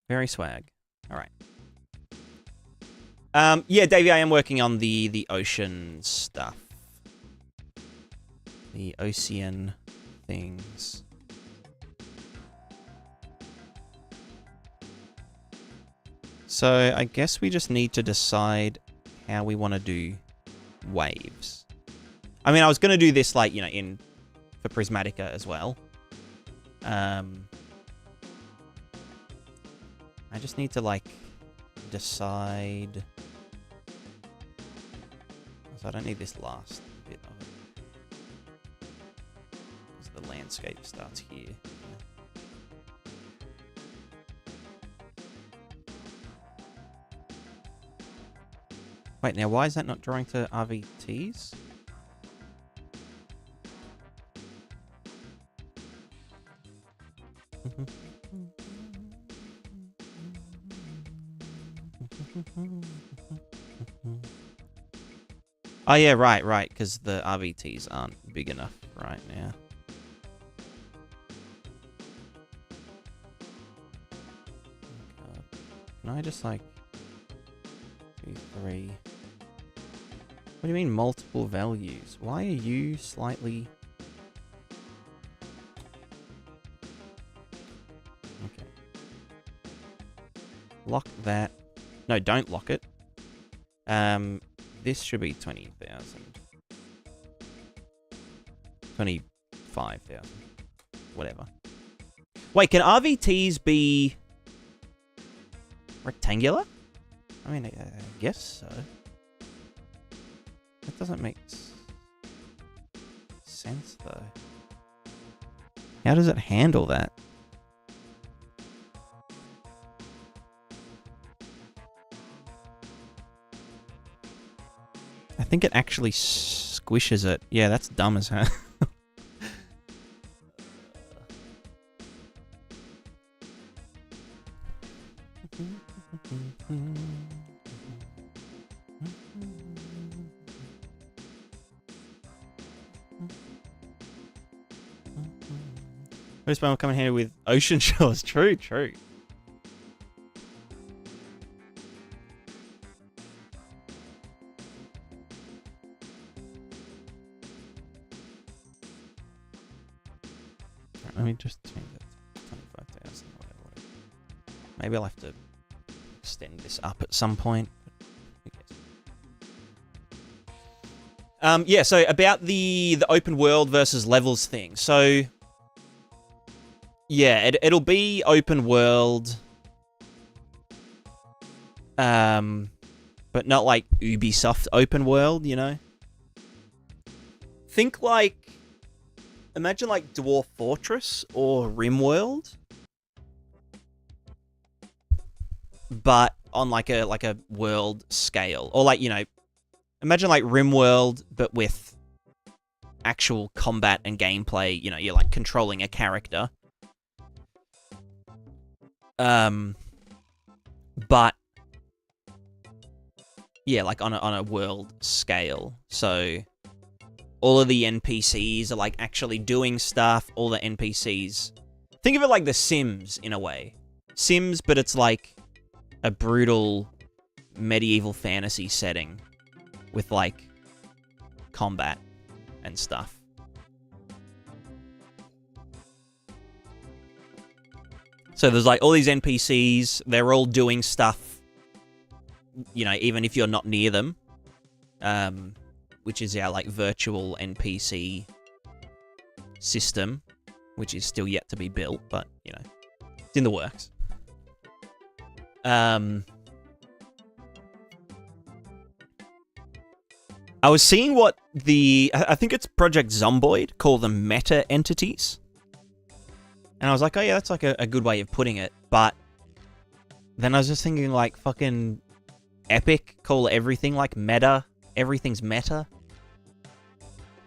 Very swag. All right. Yeah, Davey, I am working on the ocean stuff. The ocean things. So I guess we just need to decide how we want to do waves. I mean, I was going to do this like, you know, for Prismatica as well. I just need to like decide. So I don't need this last bit of it. Because the landscape starts here. Wait, now why is that not drawing to RVTs? Oh yeah, right, because the RVTs aren't big enough right now. God. Can I just like 2, 3? What do you mean multiple values? Why are you slightly... Okay. Lock that. No, don't lock it. This should be 20,000. 25,000. Whatever. Wait, can RVTs be rectangular? I mean, I guess so. That doesn't make sense, though. How does it handle that? think it actually squishes it. Yeah, that's dumb as hell. First one will come in handy with ocean shores. True, true. Let me just change that to 25,000 or whatever. Maybe I'll have to extend this up at some point. Yeah, so about the open world versus levels thing. So yeah, it'll be open world, but not like Ubisoft open world, you know? Think like, imagine like Dwarf Fortress or RimWorld, but on like a world scale, or like, you know, imagine like RimWorld, but with actual combat and gameplay. You know, you're like controlling a character. But yeah, like on a world scale. So all of the NPCs are like actually doing stuff. All the NPCs, think of it like The Sims in a way. Sims, but it's like a brutal medieval fantasy setting with like combat and stuff. So there's like all these NPCs, they're all doing stuff, you know, even if you're not near them, which is our like virtual NPC system, which is still yet to be built, but you know, it's in the works. I was seeing what I think it's Project Zomboid call them meta entities. And I was like, oh yeah, that's like a good way of putting it. But then I was just thinking like fucking Epic call everything like meta. Everything's meta.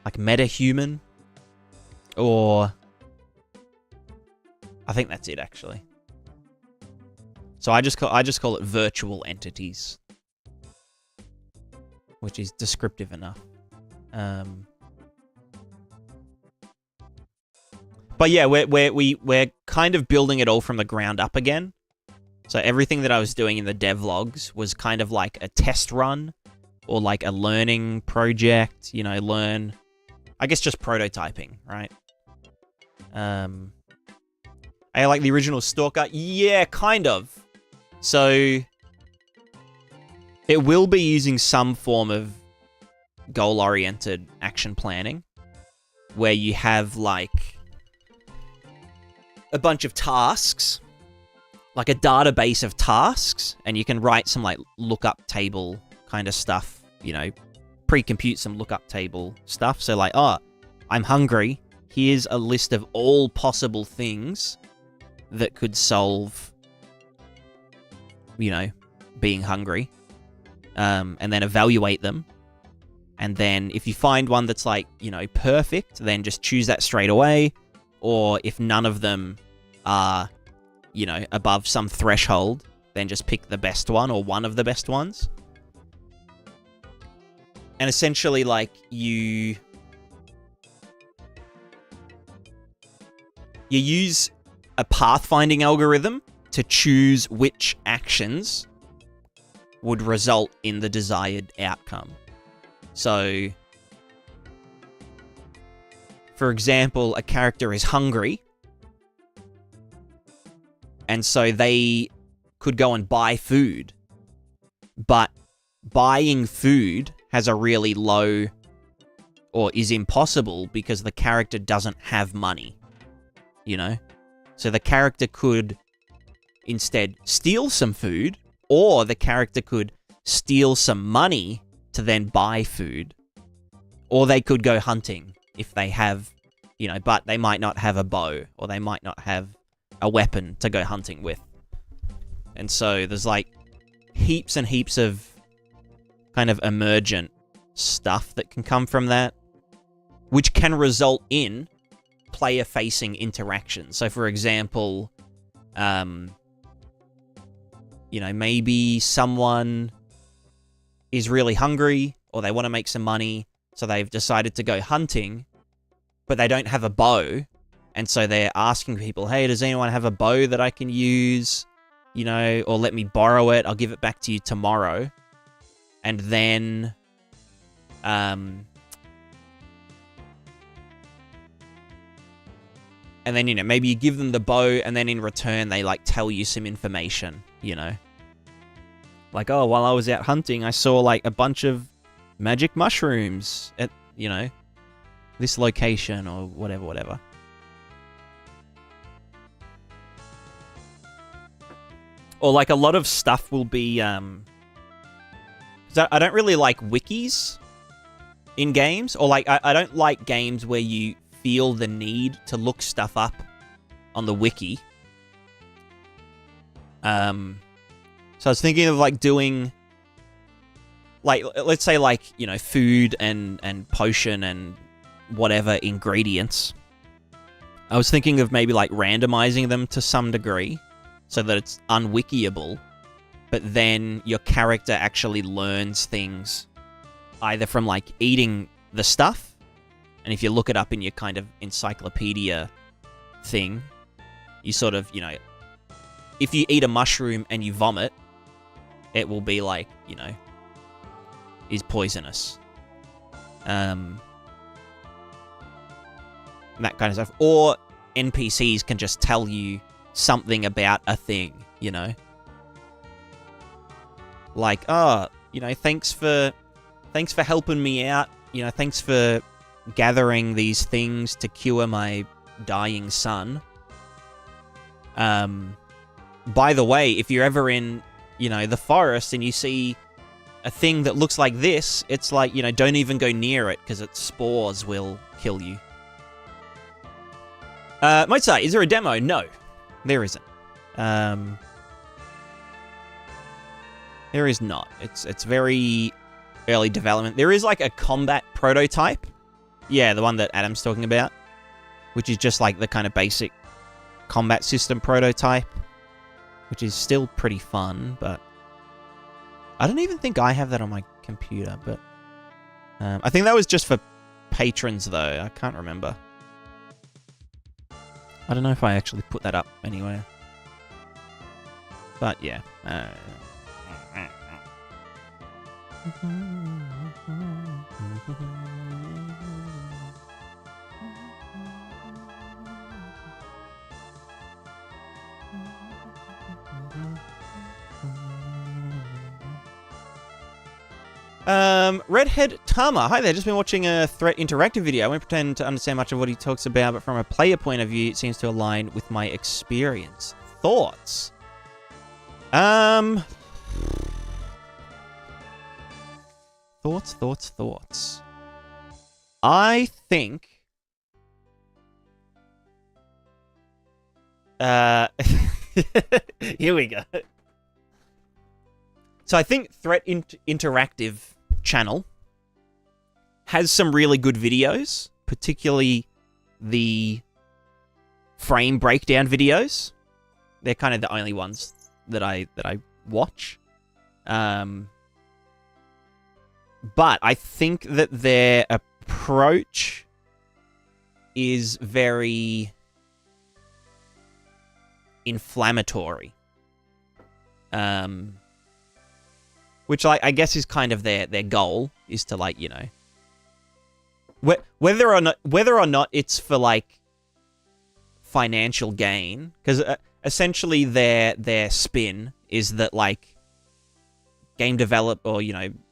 Like meta-human. Or I think that's it actually. So I just call it virtual entities. Which is descriptive enough. But yeah, we're kind of building it all from the ground up again. So everything that I was doing in the devlogs was kind of like a test run or like a learning project, you know, I guess just prototyping, right? I like the original Stalker. Yeah, kind of. So it will be using some form of goal-oriented action planning where you have like a bunch of tasks, like a database of tasks, and you can write some like lookup table kind of stuff, you know, pre-compute some lookup table stuff. So like, oh, I'm hungry. Here's a list of all possible things that could solve, you know, being hungry, and then evaluate them. And then if you find one that's like, you know, perfect, then just choose that straight away. Or if none of them are, you know, above some threshold, then just pick the best one or one of the best ones. And essentially, like, you use a pathfinding algorithm to choose which actions would result in the desired outcome. So, for example, a character is hungry, and so they could go and buy food, but buying food has a really low, or is impossible, because the character doesn't have money, you know? So the character could instead steal some food, or the character could steal some money to then buy food, or they could go hunting if they have, you know, but they might not have a bow, or they might not have a weapon to go hunting with. And so there's like heaps and heaps of kind of emergent stuff that can come from that, which can result in player-facing interactions. So, for example, maybe someone is really hungry, or they want to make some money, so they've decided to go hunting, but they don't have a bow, and so they're asking people, hey, does anyone have a bow that I can use? Or let me borrow it, I'll give it back to you tomorrow. And then, maybe you give them the bow, and then in return, they, like, tell you some information, Like, oh, while I was out hunting, I saw, like, a bunch of magic mushrooms at, this location, or whatever. Or, like, a lot of stuff will be, 'cause I don't really like wikis in games, or, like, I don't like games where you feel the need to look stuff up on the wiki. So I was thinking of, like, doing, like, let's say, like, food and potion and whatever ingredients. I was thinking of maybe, like, randomizing them to some degree so that it's unwikiable, but then your character actually learns things either from, like, eating the stuff, and if you look it up in your kind of encyclopedia thing, you sort of, if you eat a mushroom and you vomit, it will be like, is poisonous. That kind of stuff. Or NPCs can just tell you something about a thing, Like, oh, thanks for helping me out. Thanks for gathering these things to cure my dying son. By the way, if you're ever in, the forest and you see a thing that looks like this, it's like, don't even go near it because its spores will kill you. Mozart, is there a demo? No, there isn't. There is not. It's very early development. There is, like, a combat prototype. Yeah, the one that Adam's talking about, which is just, like, the kind of basic combat system prototype, which is still pretty fun, but I don't even think I have that on my computer, but I think that was just for patrons, though. I can't remember. I don't know if I actually put that up anywhere. But, yeah. Redhead Tama. Hi there, just been watching a Threat Interactive video. I won't pretend to understand much of what he talks about, but from a player point of view, it seems to align with my experience. Thoughts? Thoughts. I think... Here we go. So I think Threat Interactive channel has some really good videos, particularly the frame breakdown videos. They're kind of the only ones that I watch. But I think that their approach is very inflammatory. Which I guess is kind of their goal, is to, like, whether or not it's for, like, financial gain, because essentially their spin is that, like, game develop or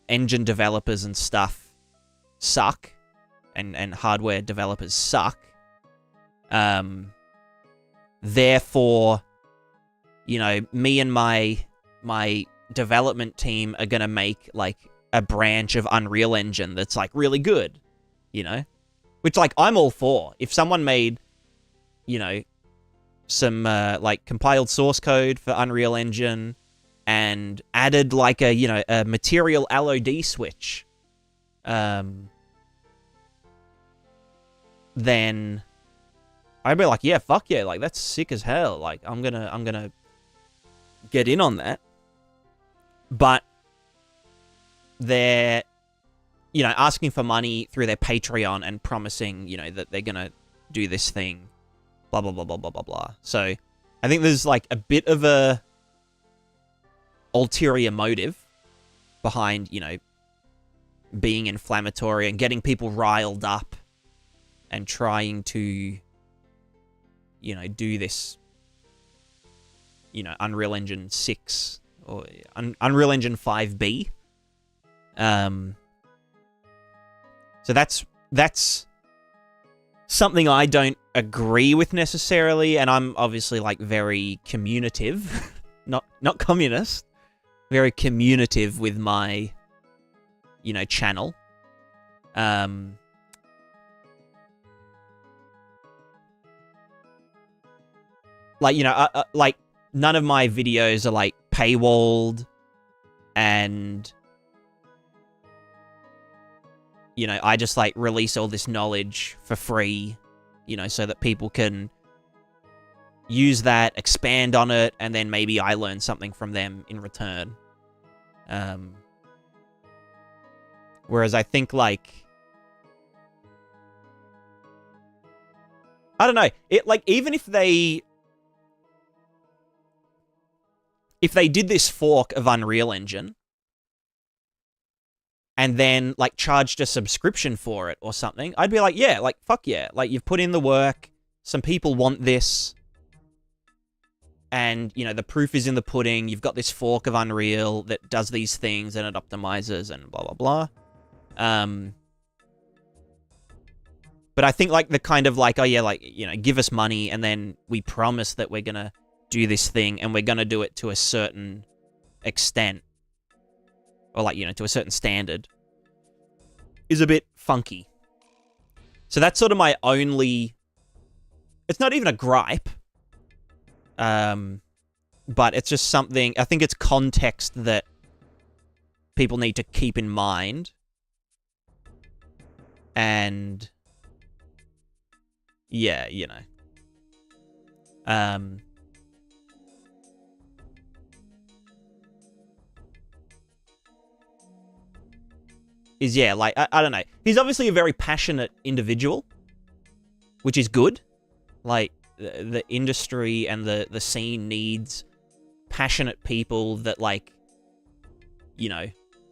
engine developers and stuff suck, and hardware developers suck. Therefore, me and my development team are gonna make, like, a branch of Unreal Engine that's, like, really good, which, like, I'm all for. If someone made, some like compiled source code for Unreal Engine and added, like, a material LOD switch then I'd be like, yeah, fuck yeah, like that's sick as hell. Like I'm gonna get in on that. But they're, you know, asking for money through their Patreon and promising, you know, that they're gonna do this thing, blah blah blah blah blah blah blah. So I think there's like a bit of a ulterior motive behind, you know, being inflammatory and getting people riled up and trying to, you know, do this, you know, Unreal Engine 6 or Unreal Engine 5B. So that's something I don't agree with necessarily, and I'm obviously like very communicative, not communist, very communicative with my, you know, channel. Like, you know, like none of my videos are like paywalled, and you know, I just like release all this knowledge for free, you know, so that people can use that, expand on it, and then maybe I learn something from them in return. Whereas I think like, I don't know, it like even if they did this fork of Unreal Engine and then like charged a subscription for it or something, I'd be like, yeah, like fuck yeah, like you've put in the work, some people want this, and you know the proof is in the pudding. You've got this fork of Unreal that does these things and it optimizes and blah blah blah. But I think like the kind of like, oh yeah, like, you know, give us money and then we promise that we're gonna do this thing and we're gonna do it to a certain extent, or like, you know, to a certain standard, is a bit funky. So that's sort of my only, it's not even a gripe, but it's just something, I think it's context that people need to keep in mind. And yeah, you know, is, yeah, like, I don't know. He's obviously a very passionate individual, which is good. Like, the industry and the scene needs passionate people that, like, you know,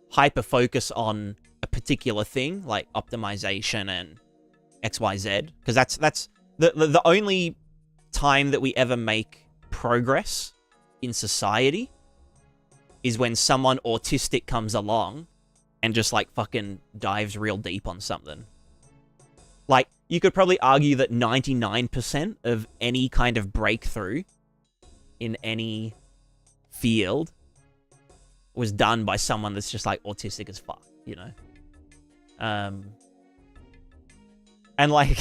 hyper-focus on a particular thing, like optimization and XYZ. Because that's the only time that we ever make progress in society is when someone autistic comes along and just, like, fucking dives real deep on something. Like, you could probably argue that 99% of any kind of breakthrough in any field was done by someone that's just, like, autistic as fuck, you know? And, like,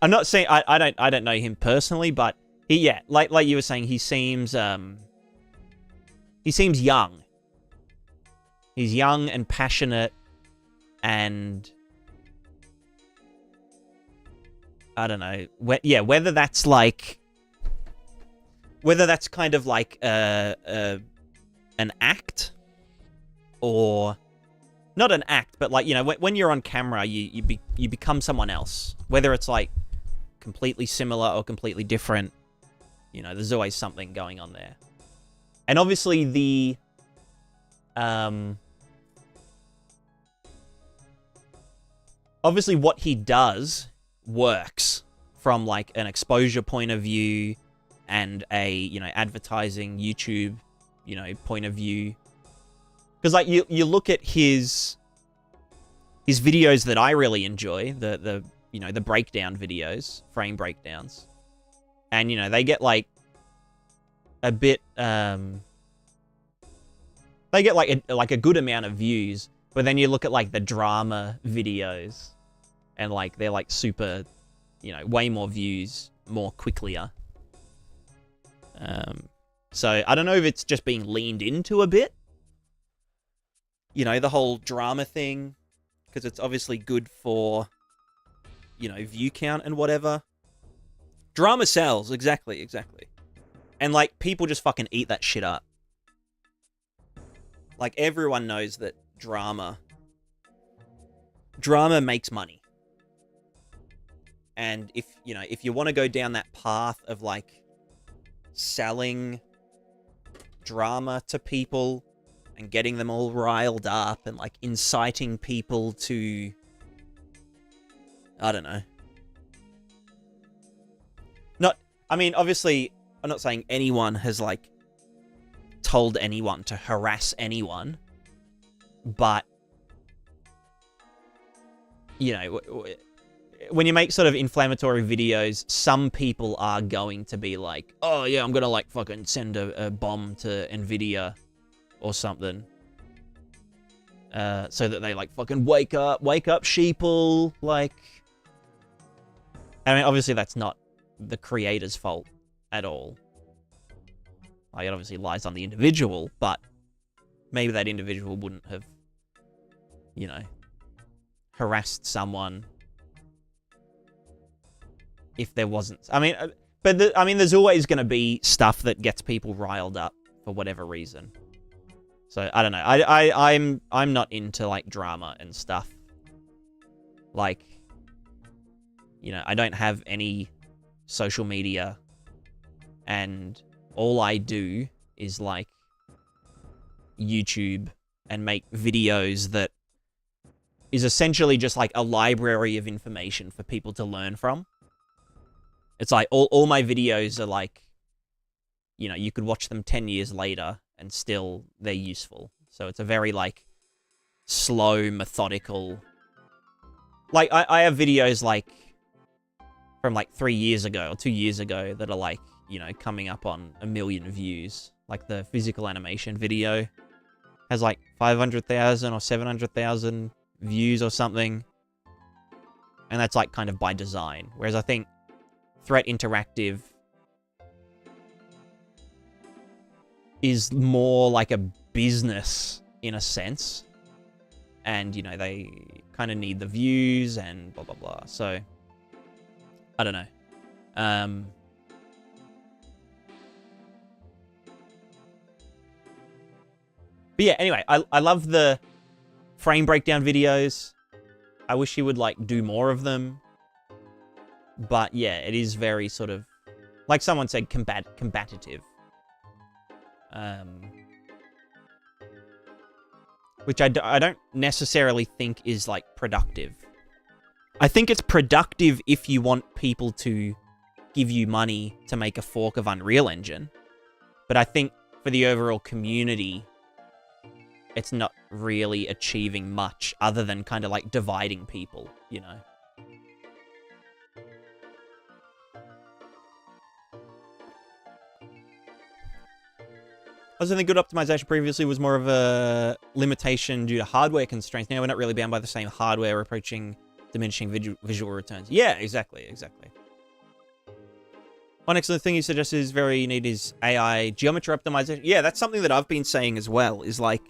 I'm not saying, I don't know him personally, but he, yeah, like you were saying, he seems young. He's young and passionate, and I don't know. Whether that's kind of like an act, or not an act, but like, you know, when you're on camera, you become someone else. Whether it's like completely similar or completely different, you know, there's always something going on there. And obviously the obviously what he does works from like an exposure point of view and a, you know, advertising YouTube, you know, point of view. Because like you look at his videos that I really enjoy, the you know, the breakdown videos, frame breakdowns, and you know, they get like a bit they get like a good amount of views. But then you look at like the drama videos, and like they're like super, you know, way more views more quicklier. So I don't know if it's just being leaned into a bit, you know, the whole drama thing, because it's obviously good for, you know, view count and whatever. Drama sells, exactly. And, like, people just fucking eat that shit up. Like, everyone knows that drama makes money. And if you want to go down that path of, like, selling drama to people and getting them all riled up and, like, inciting people to, I don't know. I mean, obviously, I'm not saying anyone has, like, told anyone to harass anyone, but, you know, when you make sort of inflammatory videos, some people are going to be like, oh yeah, I'm gonna, like, fucking send a bomb to Nvidia or something, so that they, like, fucking wake up sheeple. Like, I mean, obviously that's not the creator's fault at all. Like, it obviously lies on the individual, but maybe that individual wouldn't have, you know, harassed someone if there wasn't. I mean, there's always going to be stuff that gets people riled up for whatever reason. So I don't know. I'm not into, like, drama and stuff. Like, you know, I don't have any social media, and all I do is, like, YouTube and make videos that is essentially just, like, a library of information for people to learn from. It's like all my videos are, like, you know, you could watch them 10 years later and still they're useful. So it's a very, like, slow, methodical. Like, I have videos, like, from, like, 3 years ago or 2 years ago that are, like, you know, coming up on 1 million views. Like, the physical animation video has, like, 500,000 or 700,000 views or something. And that's, like, kind of by design. Whereas I think Threat Interactive is more like a business in a sense. And, you know, they kind of need the views and blah, blah, blah. So, I don't know. But yeah, anyway, I love the frame breakdown videos. I wish he would, like, do more of them. But yeah, it is very sort of, like someone said, combative. Which I don't necessarily think is, like, productive. I think it's productive if you want people to give you money to make a fork of Unreal Engine. But I think for the overall community, it's not really achieving much other than kind of, like, dividing people, you know? I also think good optimization previously was more of a limitation due to hardware constraints. Now we're not really bound by the same hardware. We're approaching diminishing visual returns. Yeah, exactly. One excellent thing you suggest is very neat is AI geometry optimization. Yeah, that's something that I've been saying as well, is, like,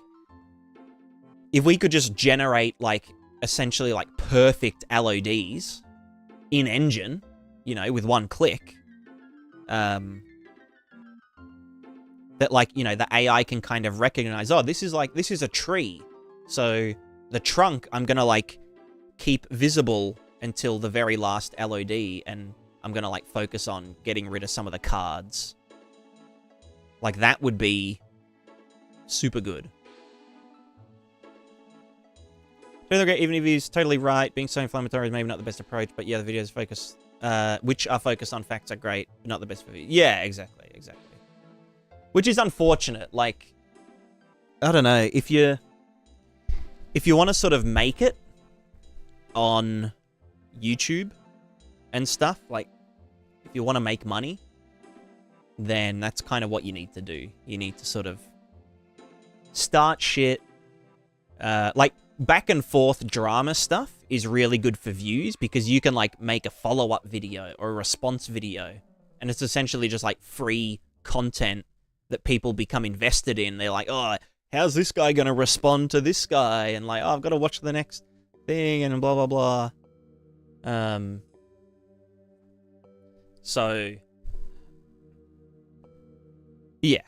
if we could just generate, like, essentially, like, perfect LODs in engine, you know, with one click, that, like, you know, the AI can kind of recognize, oh, this is a tree. So the trunk I'm going to, like, keep visible until the very last LOD, and I'm going to, like, focus on getting rid of some of the cards. Like, that would be super good. Even if he's totally right, being so inflammatory is maybe not the best approach, but yeah, the videos focus, which are focused on facts are great, but not the best for you. Yeah, exactly. Which is unfortunate. Like, I don't know, if you want to sort of make it on YouTube and stuff, like, if you want to make money, then that's kind of what you need to do. You need to sort of start shit, like, back and forth drama stuff is really good for views because you can, like, make a follow-up video or a response video, and it's essentially just, like, free content that people become invested in. They're like, oh, how's this guy going to respond to this guy? And like, oh, I've got to watch the next thing and blah, blah, blah. So, yeah.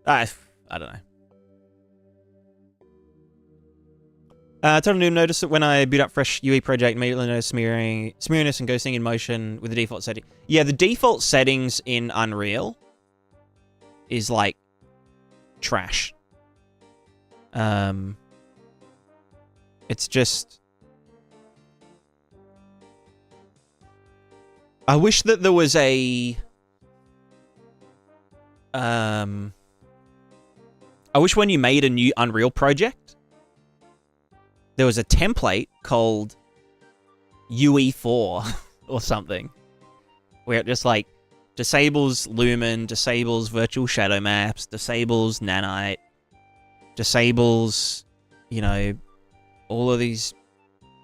I don't know. Total Noob noticed that when I boot up fresh UE project, immediately noticed smeariness and ghosting in motion with the default setting. Yeah, the default settings in Unreal is like trash. It's just... I wish that there was a... I wish when you made a new Unreal project, there was a template called UE4 or something, where it just like disables Lumen, disables virtual shadow maps, disables nanite, disables, you know, all of these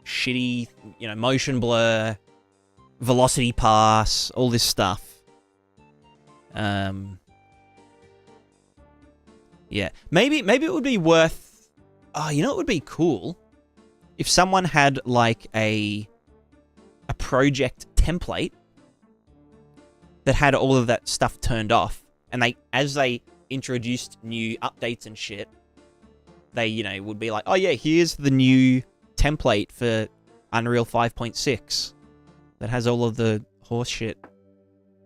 shitty, you know, motion blur, velocity pass, all this stuff. Yeah, maybe it would be worth... Oh, you know what would be cool? If someone had, like, a project template that had all of that stuff turned off, and as they introduced new updates and shit, they, you know, would be like, oh yeah, here's the new template for Unreal 5.6 that has all of the horse shit,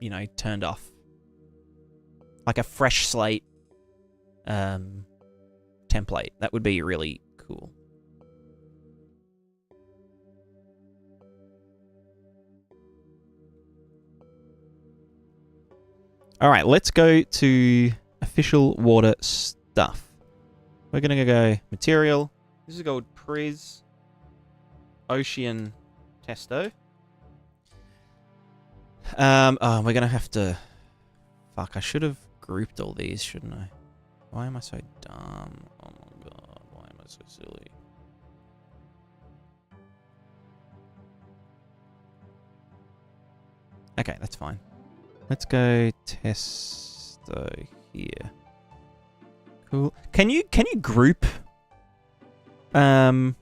you know, turned off. Like a fresh slate template. That would be really cool. All right, let's go to official water stuff. We're gonna go material. This is called Pris Ocean Testo. Oh, we're gonna have to... Fuck, I should have grouped all these, shouldn't I? Why am I so dumb? Oh my god, why am I so silly? Okay, that's fine. Let's go testo here. Cool. Can you group fucking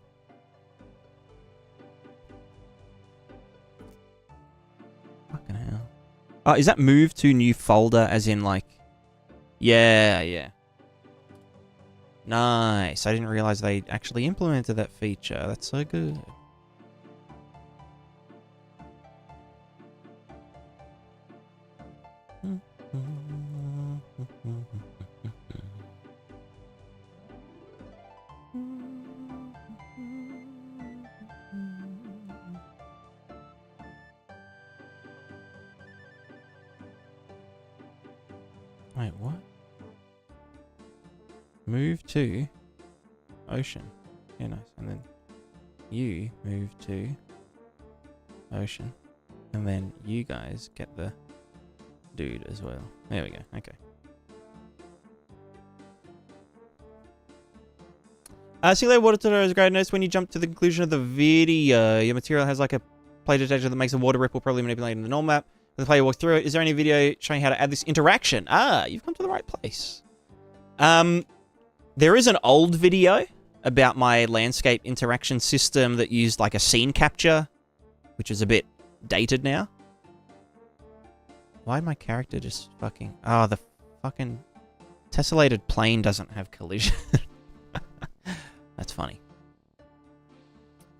hell. Oh, is that move to new folder as in like... Yeah. Nice. I didn't realize they actually implemented that feature. That's so good. Wait, what? Move to ocean. Yeah, nice. And then you move to ocean. And then you guys get the dude as well. There we go. Okay. See later, water tutorial is great. Notice when you jump to the conclusion of the video, your material has like a play detector that makes a water ripple, probably manipulating the normal map. When the player walks through it, is there any video showing how to add this interaction? Ah, you've come to the right place. There is an old video about my landscape interaction system that used like a scene capture, which is a bit dated now. Why did my character just fucking... Oh, the fucking tessellated plane doesn't have collision. That's funny.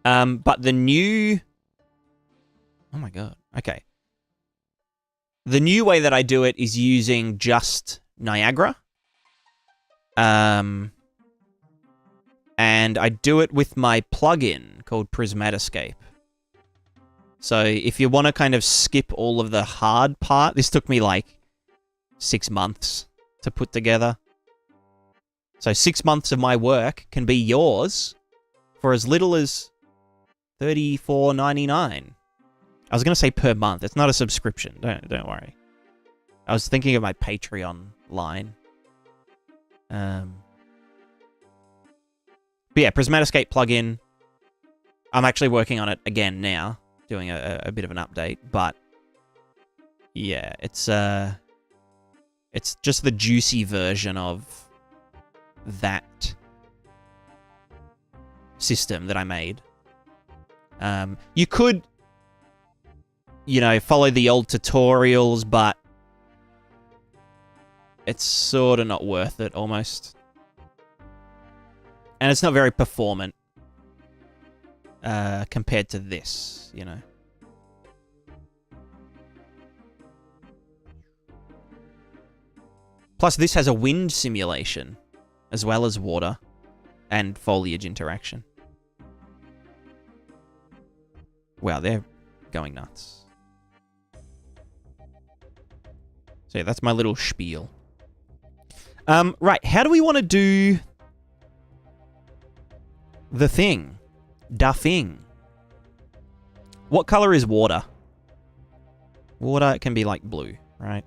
But the new... Oh my god. Okay. The new way that I do it is using just Niagara. And I do it with my plugin called Prismatica. So if you want to kind of skip all of the hard part, this took me like 6 months to put together. So 6 months of my work can be yours for as little as $34.99. I was going to say per month. It's not a subscription. Don't worry. I was thinking of my Patreon line. But yeah, Prismatica plugin. I'm actually working on it again now, doing a bit of an update. But yeah, it's just the juicy version of that system that I made. You could, you know, follow the old tutorials, but it's sort of not worth it, almost. And it's not very performant compared to this, you know. Plus, this has a wind simulation, as well as water and foliage interaction. Wow, they're going nuts. So yeah, that's my little spiel. Right, how do we want to do the thing? Da thing. What color is water? Water can be like blue, right?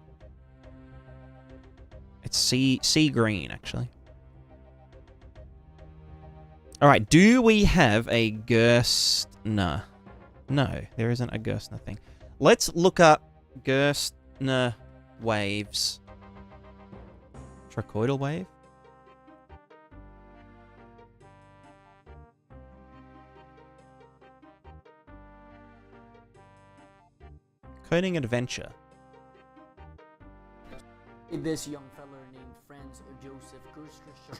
It's sea green, actually. All right, do we have a Gerstner? No, there isn't a Gerstner thing. Let's look up Gerstner waves. Trochoidal wave? Coding adventure. This young fella named Franz Joseph Gerstner.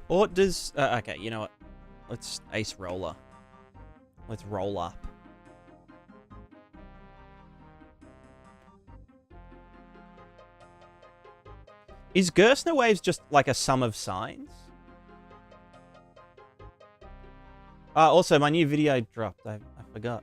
Or does... okay, you know what? Let's ace roller. Let's roll up. Is Gerstner waves just like a sum of sines? Also, my new video dropped. I forgot.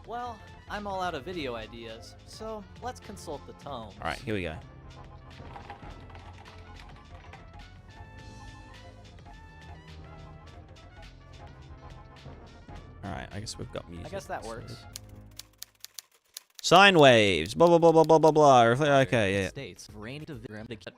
Well, I'm all out of video ideas, so let's consult the tomes. Alright, here we go. Alright, I guess we've got music. I guess that works. Sine waves, blah blah blah blah blah blah blah. Okay, yeah. States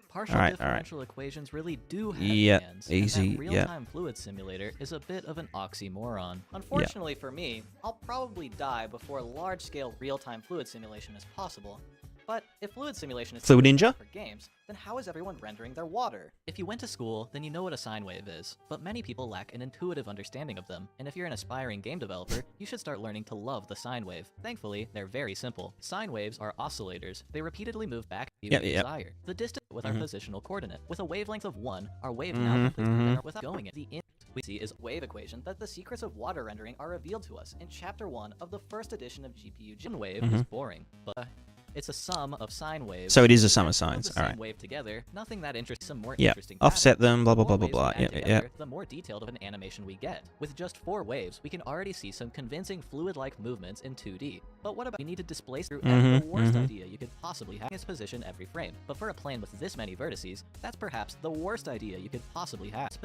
partial All right. differential equations really do have Yep, hands, easy, and that real-time fluid simulator is a bit of an oxymoron. Unfortunately for me, I'll probably die before large-scale real-time fluid simulation is possible. But if fluid simulation is Fluid Ninja? for games, then how is everyone rendering their water? If you went to school, then you know what a sine wave is, but many people lack an intuitive understanding of them, and if you're an aspiring game developer, you should start learning to love the sine wave. Thankfully, they're very simple. Sine waves are oscillators. They repeatedly move back to your desire. The distance with our positional coordinate. With a wavelength of 1, our wave now completes the dinner without going it. The input we see is a wave equation that the secrets of water rendering are revealed to us in Chapter 1 of the first edition of GPU. Sine wave is boring, but it's a sum of sine waves. So it is a sum of sines. All right. Wave together, nothing that interesting. Some more Yeah. interesting. Offset them. Blah blah The blah more blah waves blah. we add Yeah, together, yeah. The more detailed of an animation we get. With just 4 waves, we can already see some convincing fluid-like movements in 2D. But what about we need to displace through the worst idea you could possibly have in its position every frame? But for a plane with this many vertices, that's perhaps the worst idea you could possibly have.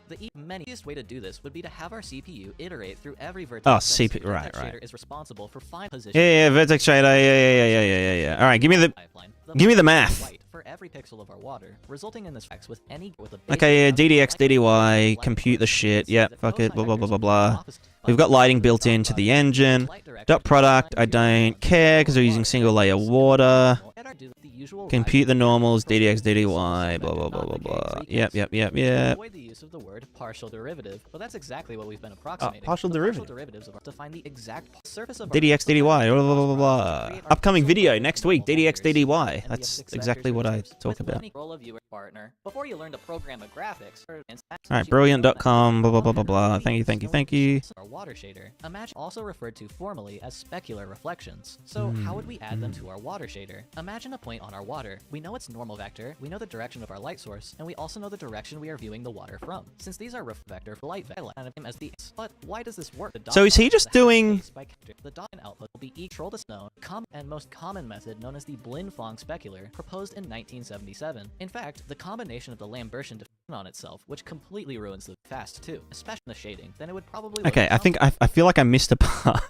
The easiest way to do this would be to have our CPU iterate through every vertex. Oh, CPU. Right, Vertex right. shader is responsible for fine position. Yeah, vertex shader. Yeah. All right, give me the math. White for every pixel of our water, resulting in this X with any with a Okay, yeah, DDX, DDY, compute the shit. Yeah, fuck it. Blah blah blah blah blah. We've got lighting built into the engine. Dot product. I don't care because we're using single layer water. Compute the normals. DDX, DDY. Blah blah blah blah blah. Yep. Avoid the use of the word partial derivative, but that's exactly what we've been approximating. Partial derivative. Partial derivatives are to find the exact surface of DDX, DDY. Blah blah blah blah. Upcoming video next week. DDX, DDY. That's exactly what I talk about. Before you learn to program a graphics. Alright, brilliant.com. Blah blah blah blah blah. Thank you. Our water shader. Imagine also referred to formally as specular reflections. So how would we add them to our water shader? Imagine Imagine a point on our water. We know its normal vector, we know the direction of our light source, and we also know the direction we are viewing the water from. Since these are vector for light vector, as the but why does this work? So is he just doing... The dot and output will be each oldest known, common, and most common method known as the Blin-Fong specular, proposed in 1977. In fact, the combination of the Lambertian definition on itself, which completely ruins the fast too, especially in the shading, then it would probably... Okay, I think I feel like I missed a part.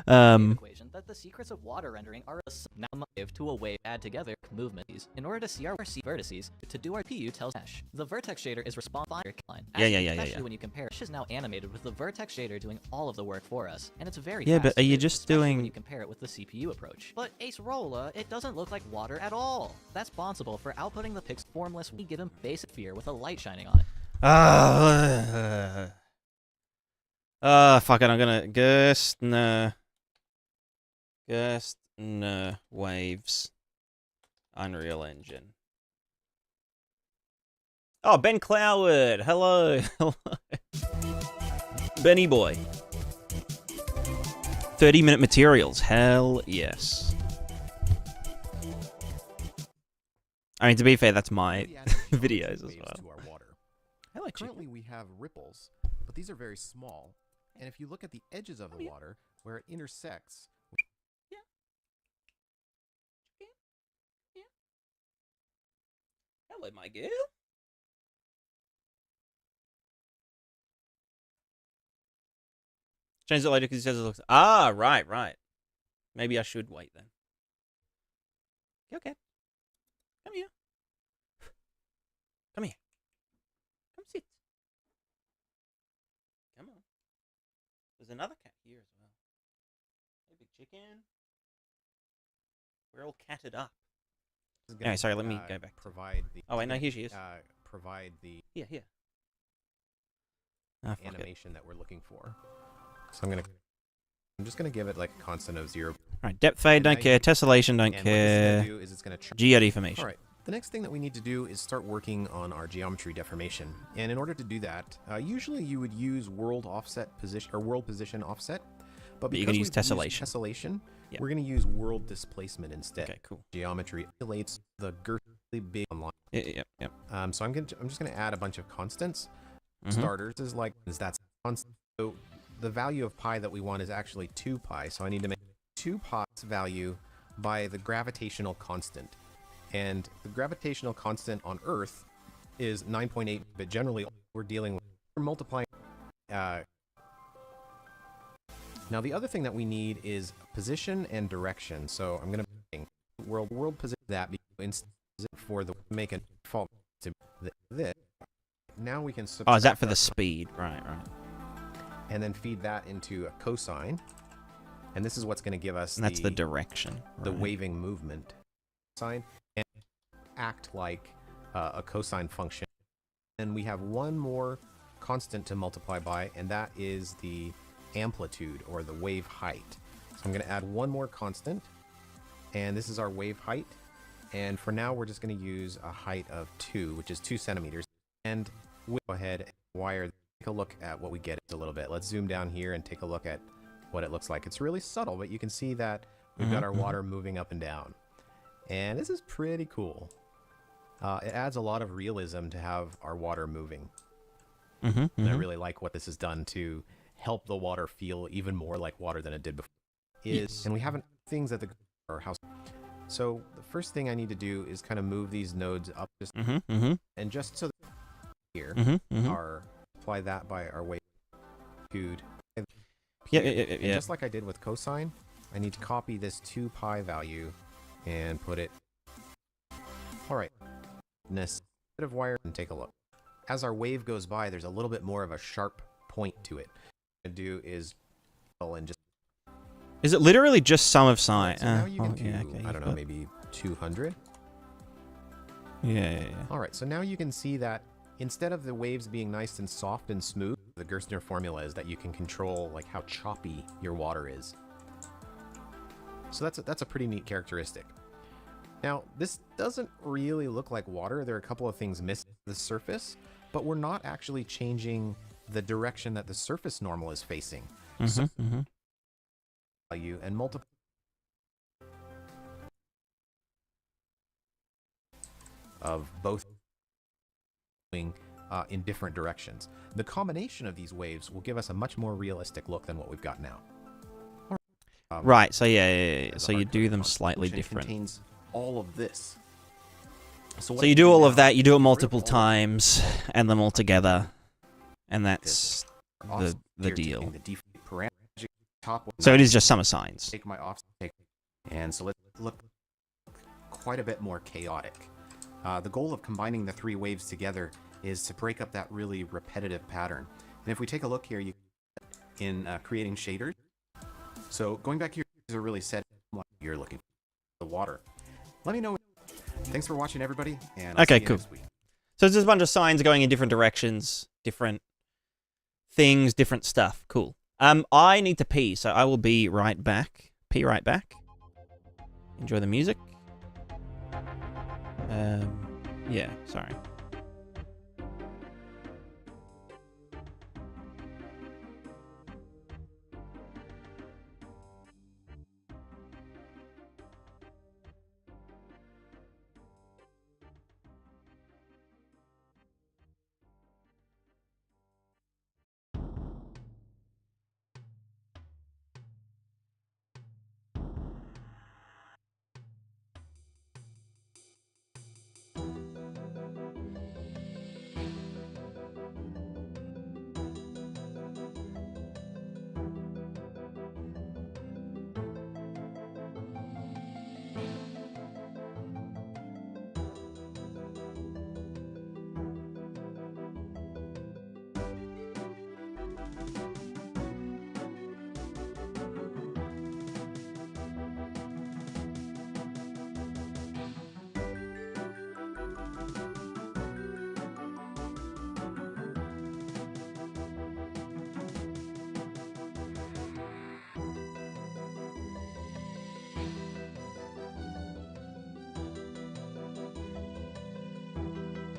Equation that the secrets of water rendering are now wave to a wave add together movements. In order to see our vertices, to do our PU tells mesh. The vertex shader is responsive line. Especially when you compare, mesh is now animated with the vertex shader doing all of the work for us, and it's very fast but are you too, just especially doing... when you compare it with the CPU approach. But Ace Rolla, it doesn't look like water at all. That's responsible for outputting the pixel formless we give him basic sphere with a light shining on it. Fuck it, I'm gonna Gust, no, waves, Unreal Engine. Oh, Ben Cloward, hello, hello. Benny boy. 30-minute materials, hell yes. I mean, to be fair, that's my videos as well. To our water. Hello, Currently, we have ripples, but these are very small. And if you look at the edges of the water, where it intersects... Hello, my girl. Change it later because he says it looks... Ah, right. Maybe I should wait then. Okay. Come here. Come here. Come sit. Come on. There's another cat here as well. Hey, big chicken. We're all catted up. Anyway, sorry, let me go back. Provide the... Oh, wait, no, here she is. Provide the... Here. animation that we're looking for. So I'm just gonna give it like a constant of 0. Alright, depth fade, don't care. Tessellation, don't care. What this is gonna do is it's gonna Geo deformation. Alright, the next thing that we need to do is start working on our geometry deformation. And in order to do that, usually you would use world offset position or world position offset. But you can use tessellation. Yeah. We're going to use world displacement instead. Okay, cool. Geometry relates the girthly big online. Yep. So I'm just going to add a bunch of constants. Starters is that's constant. So the value of pi that we want is actually 2 pi. So I need to make 2 pi's value by the gravitational constant. And the gravitational constant on Earth is 9.8, but generally we're dealing with multiplying. Now the other thing that we need is position and direction. So I'm going to world position that for the make a default to this. Now we can subtract. Oh, is that for the speed? Right. And then feed that into a cosine. And this is what's going to give us that's the direction. The waving movement sine and act like a cosine function. And we have one more constant to multiply by, and that is the amplitude or the wave height. So I'm going to add one more constant, and this is our wave height. And for now, we're just going to use a height of 2, which is 2 centimeters. And we'll go ahead and wire. Take a look at what we get a little bit. Let's zoom down here and take a look at what it looks like. It's really subtle, but you can see that we've got our water moving up and down. And this is pretty cool. It adds a lot of realism to have our water moving. And I really like what this has done to help the water feel even more like water than it did before. And we haven't things that our house. So the first thing I need to do is kind of move these nodes up just and just so that here are apply that by our wave code. Yeah. Just like I did with cosine, I need to copy this 2 pi value and put it. All right, this bit of wire and take a look. As our wave goes by, there's a little bit more of a sharp point to it. What I'm gonna do is and just. Is it literally just sum of sine? So now you can do, I don't know, maybe 200. Yeah. All right, so now you can see that instead of the waves being nice and soft and smooth, the Gerstner formula is that you can control like how choppy your water is. So that's a pretty neat characteristic. Now, this doesn't really look like water. There are a couple of things missing the surface, but we're not actually changing the direction that the surface normal is facing. Value and multiply. of both moving in different directions. The combination of these waves will give us a much more realistic look than what we've got now. Right, so yeah. So you do them slightly different. Contains all of this. So you do all of that, you do it multiple times, and them all together, and that's the deal. So it is just summer signs. Take my offset, and so let's look quite a bit more chaotic. The goal of combining the three waves together is to break up that really repetitive pattern. And if we take a look here, you in creating shaders. So going back here, these are really set what you're looking for, the water. Let me know. Thanks for watching, everybody. And I'll see you cool. next week. So it's just a bunch of signs going in different directions, different things, different stuff. Cool. I need to pee, so I will be right back. Pee right back. Enjoy the music. Yeah, sorry.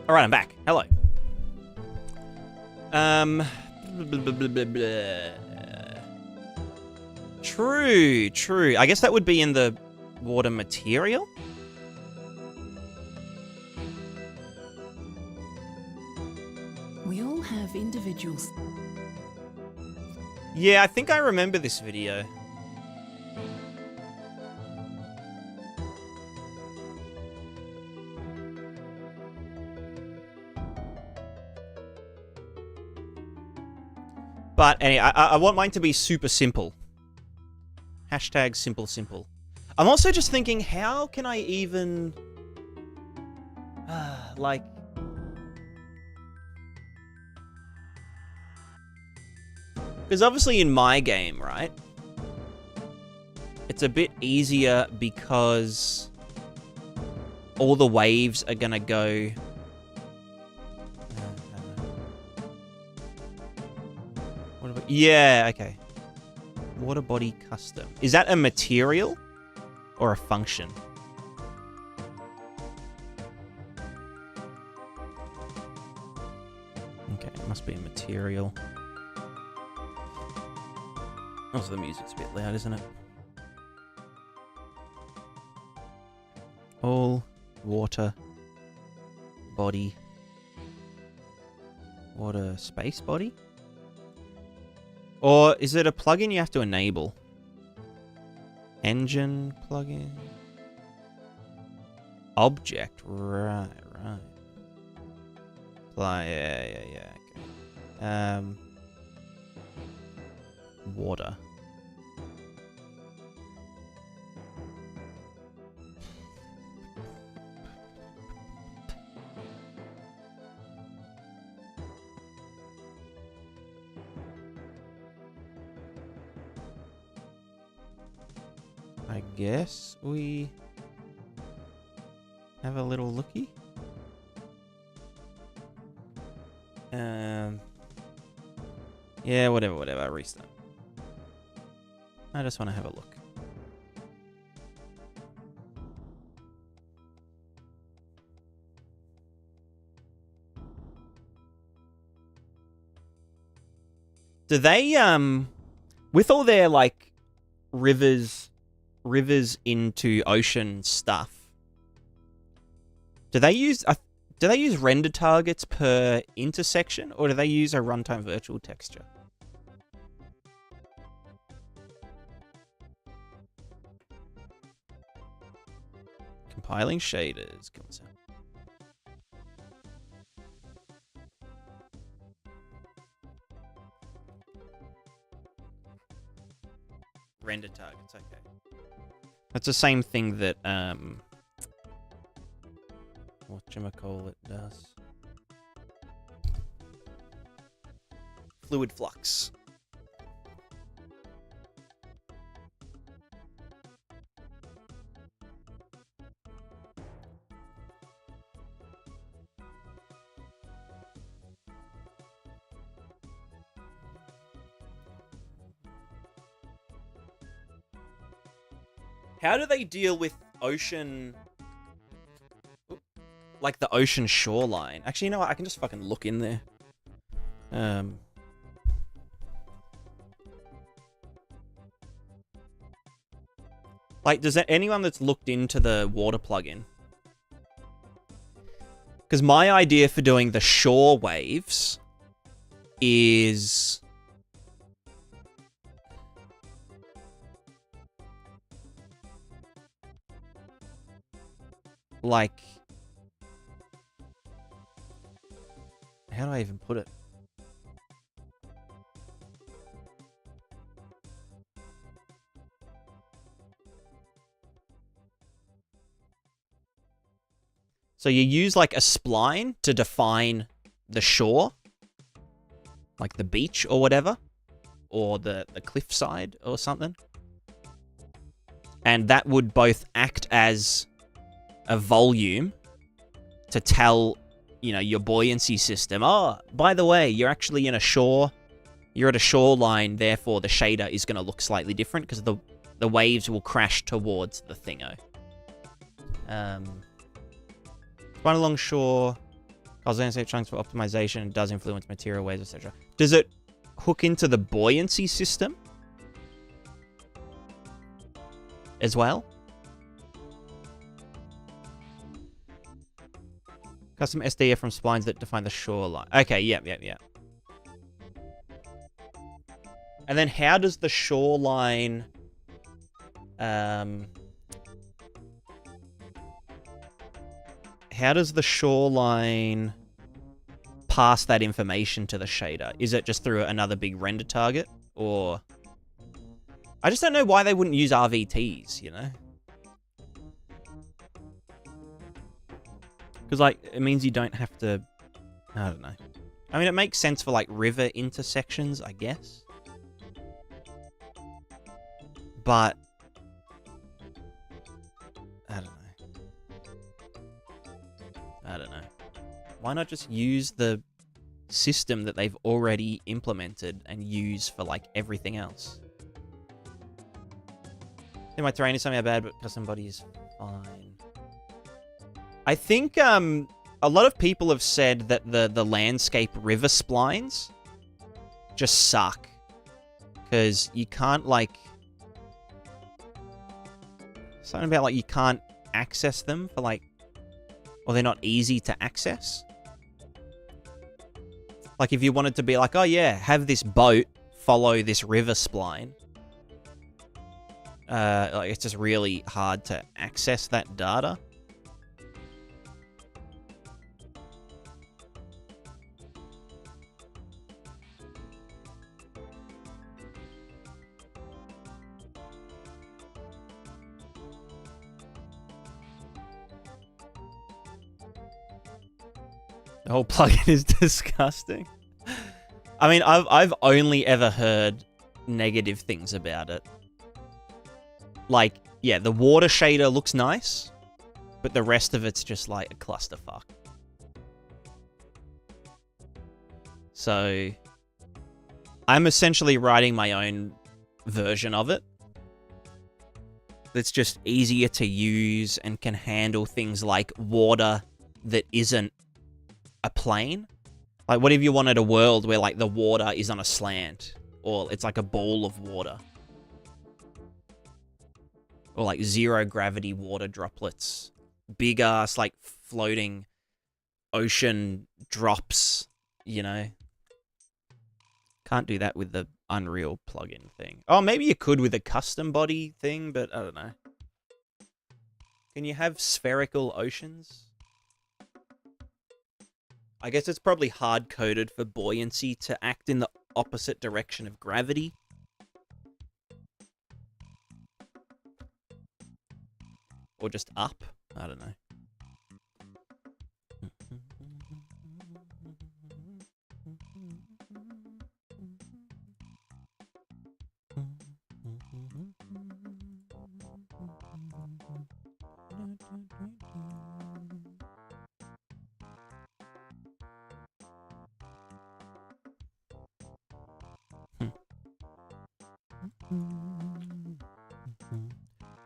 All right, I'm back. Hello. True. I guess that would be in the water material. We all have individuals. Yeah, I think I remember this video. But anyway, I want mine to be super simple. Hashtag simple. I'm also just thinking, how can I even... like... Because obviously in my game, right? It's a bit easier because all the waves are gonna go... Yeah, okay. Water body custom. Is that a material or a function? Okay, it must be a material. Also, the music's a bit loud, isn't it? All water body. Water space body? Or is it a plugin you have to enable? Engine plugin? Object, right. Yeah, okay. Water. I guess we have a little looky. Yeah, whatever, restart. I just want to have a look. Do they, with all their, like, rivers into ocean stuff, Do they use render targets per intersection, or do they use a runtime virtual texture? Compiling shaders. Render targets, okay. That's the same thing that whatchamacallit does. Fluid flux. How do they deal with ocean... like the ocean shoreline? Actually, you know what? I can just fucking look in there. Like, does anyone that's looked into the water plugin? Because my idea for doing the shore waves is... like... how do I even put it? So you use like a spline to define the shore, like the beach or whatever, or the cliffside or something. And that would both act as a volume to tell, you know, your buoyancy system, oh, by the way, you're actually in a shore, you're at a shoreline, therefore the shader is going to look slightly different because the waves will crash towards the thingo. Run along shore, causes landscape chunks for optimization, and does influence material waves, etc. Does it hook into the buoyancy system as well? Custom SDF from splines that define the shoreline. Okay, yep. And then how does the shoreline... how does the shoreline pass that information to the shader? Is it just through another big render target? Or... I just don't know why they wouldn't use RVTs, you know? Because, like, it means you don't have to... I don't know. I mean, it makes sense for, like, river intersections, I guess. But... I don't know. Why not just use the system that they've already implemented and use for, like, everything else? I think my terrain is somehow bad, but custom body is fine. I think a lot of people have said that the landscape river splines just suck. Because you can't, like... something about, like, you can't access them for, like... or they're not easy to access. Like, if you wanted to be like, oh yeah, have this boat follow this river spline. Like, it's just really hard to access that data. The whole plugin is disgusting. I mean, I've only ever heard negative things about it. Like, yeah, the water shader looks nice, but the rest of it's just like a clusterfuck. So, I'm essentially writing my own version of it. That's just easier to use and can handle things like water that isn't a plane. Like, what if you wanted a world where, like, the water is on a slant? Or it's like a ball of water. Or, like, zero gravity water droplets. Big ass, like, floating ocean drops, you know. Can't do that with the Unreal plugin thing. Oh, maybe you could with a custom body thing, but I don't know. Can you have spherical oceans? I guess it's probably hard-coded for buoyancy to act in the opposite direction of gravity. Or just up. I don't know.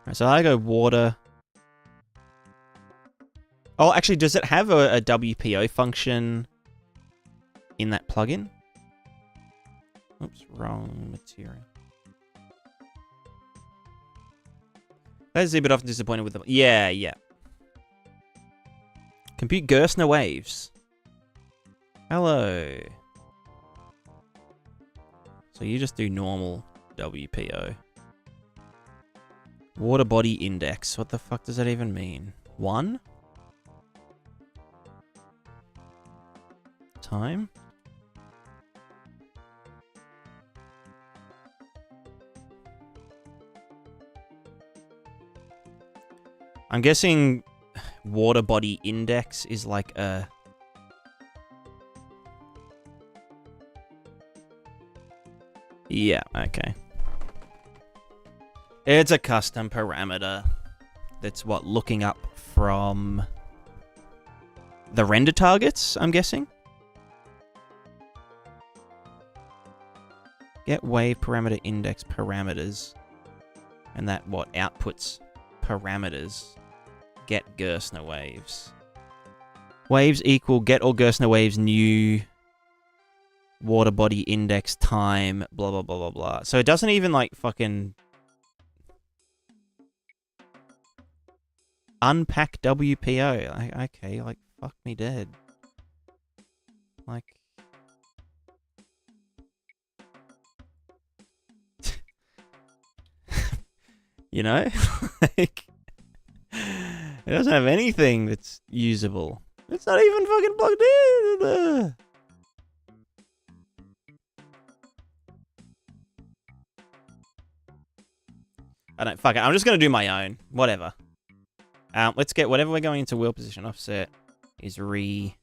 Right, so I go water. Oh, actually, does it have a WPO function in that plugin? Oops, wrong material. That's a bit often disappointed with them. Yeah, yeah. Compute Gerstner waves. Hello. So you just do normal WPO. Water body index. What the fuck does that even mean? 1? Time? I'm guessing water body index is like a... Yeah, okay. It's a custom parameter that's what, looking up from the render targets, I'm guessing? Get wave parameter index parameters. And that what outputs parameters. Get Gerstner waves. Waves equal get all Gerstner waves new water body index time blah blah blah blah blah. So it doesn't even like fucking unpack WPO. Okay, like fuck me dead. Like you know? Like it doesn't have anything that's usable. It's not even fucking plugged in. I don't fuck it. I'm just gonna do my own. Whatever. Let's get whatever we're going into wheel position offset is route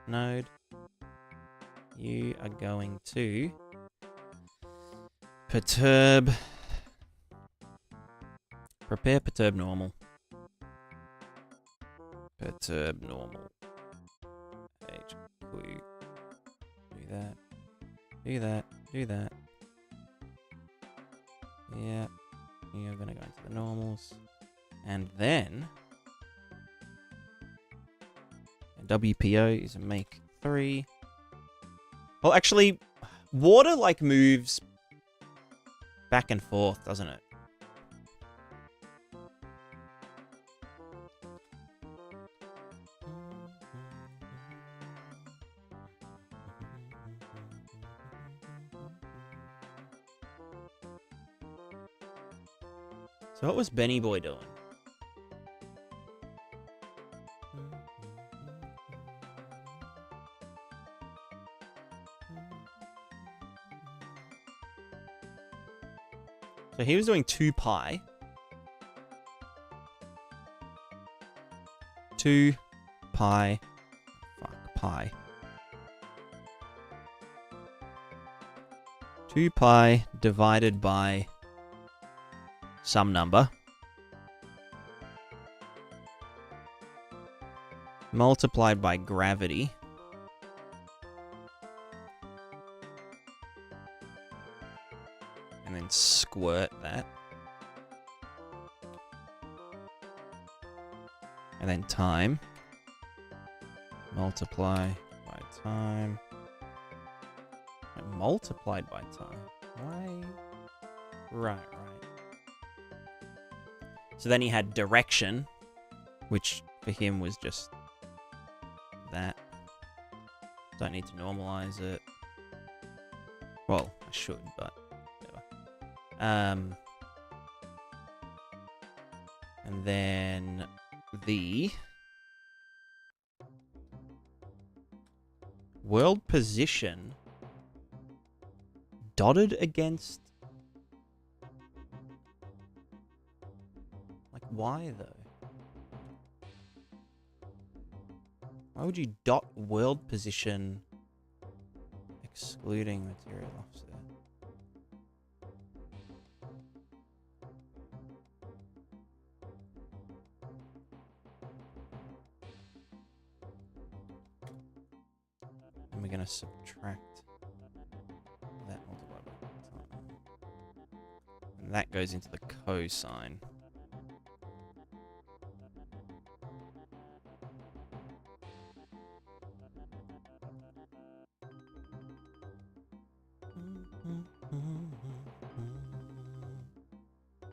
node. You are going to perturb. Prepare perturb normal. Perturb normal. HQ. Do that. Do that. Do that. Yeah. You're gonna go into the normals. And then WPO is a make 3. Well, actually, water like moves back and forth, doesn't it? So what was Benny Boy doing? So he was doing 2 pi. 2 pi. Fuck, pi. 2 pi divided by some number. Multiplied by gravity. And then squirt that. And then time. Multiply by time. Multiplied by time. Why? Right, right. So then he had direction, which for him was just that. Don't need to normalize it. Well, I should, but whatever. And then the world position dotted against. Like, why though? Why would you dot world position excluding material offset? And we're going to subtract that multiplied by time. And that goes into the cosine.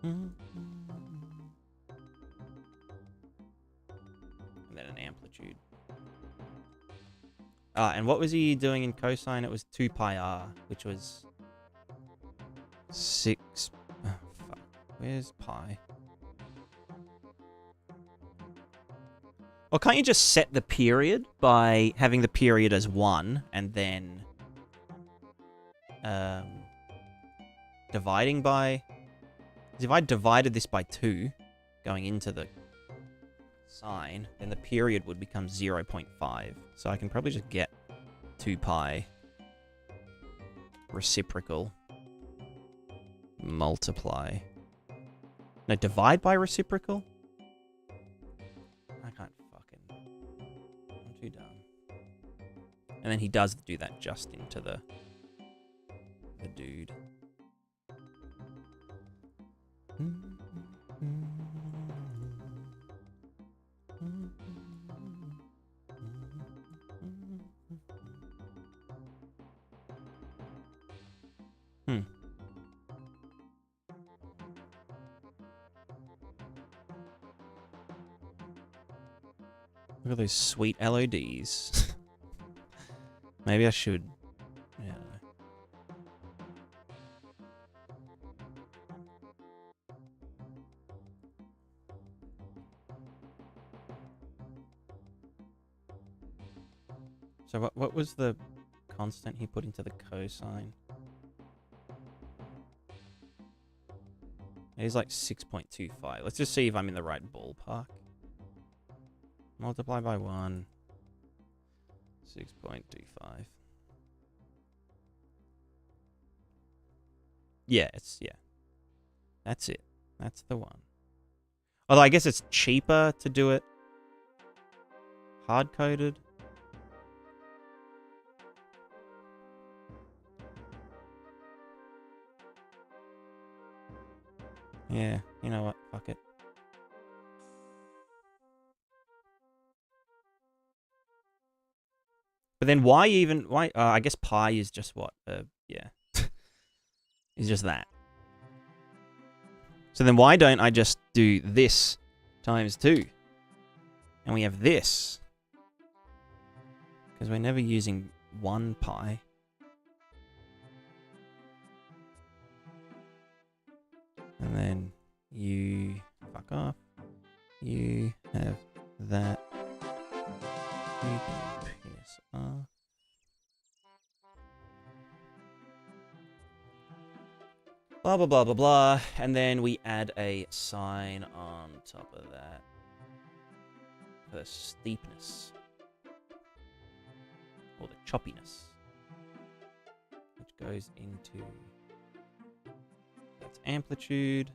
And then an amplitude. And what was he doing in cosine? It was 2 pi r, which was 6. Oh, fuck. Where's pi? Or can't you just set the period by having the period as 1 and then dividing by... Because if I divided this by 2 going into the sine, then the period would become 0.5. So I can probably just get 2 pi reciprocal multiply. No, divide by reciprocal? I can't fucking... I'm too dumb. And then he does do that just into the dude. Look at those sweet LODs. Maybe I should... Yeah. So what was the constant he put into the cosine? It is like 6.25. Let's just see if I'm in the right ballpark. Multiply by 1. 6.25. Yeah, yeah. That's it. That's the one. Although I guess it's cheaper to do it hard-coded. Yeah, you know what? Fuck it. But then why even... Why? I guess pi is just what? Yeah. It's just that. So then why don't I just do this times 2? And we have this. Because we're never using 1 pi. And then you... Fuck off. You have that. You can piss off. Blah, blah, blah, blah, blah. And then we add a sign on top of that. For steepness. Or the choppiness. Which goes into... That's amplitude.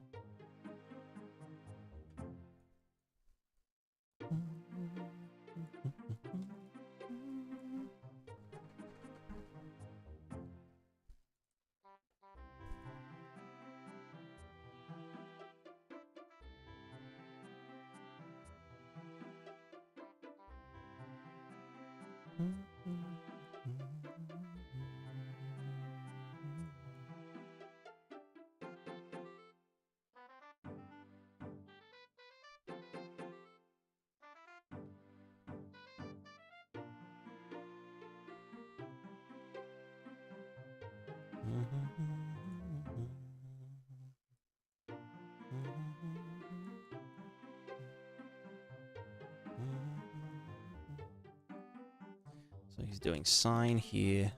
So he's doing sine here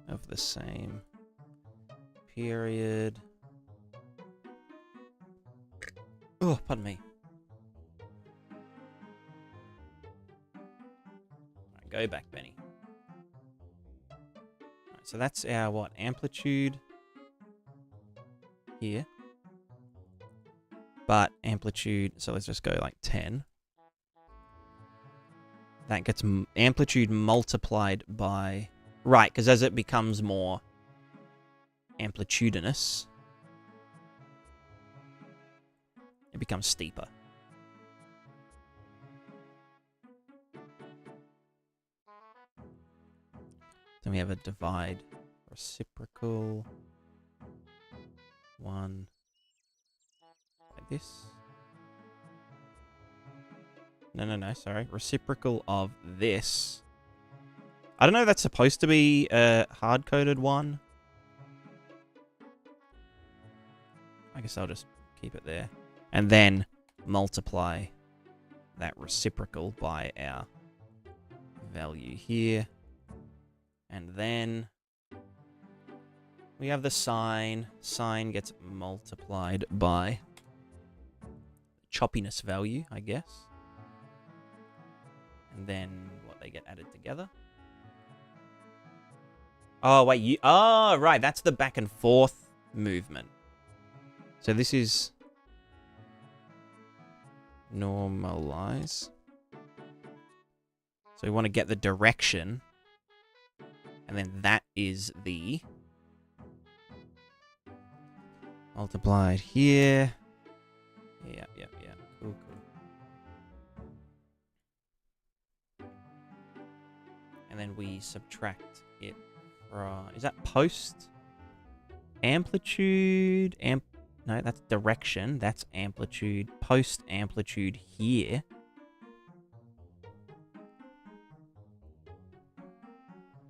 of the same period. Oh, pardon me. Alright, go back, Benny. Alright, so that's our, what, amplitude here. But amplitude, so let's just go like 10. That gets amplitude multiplied by... Right, because as it becomes more amplitudinous, it becomes steeper. Then we have a divide reciprocal. One like this. No, sorry. Reciprocal of this. I don't know if that's supposed to be a hard-coded one. I guess I'll just keep it there. And then multiply that reciprocal by our value here. And then we have the sine. Sine gets multiplied by choppiness value, I guess. And then what, they get added together. Oh, wait, oh, right, that's the back and forth movement. So this is normalize. So we want to get the direction. And then that is the multiplied here. Yeah. Cool. And then we subtract it from... Is that post? Amplitude? No, that's direction. That's amplitude. Post amplitude here.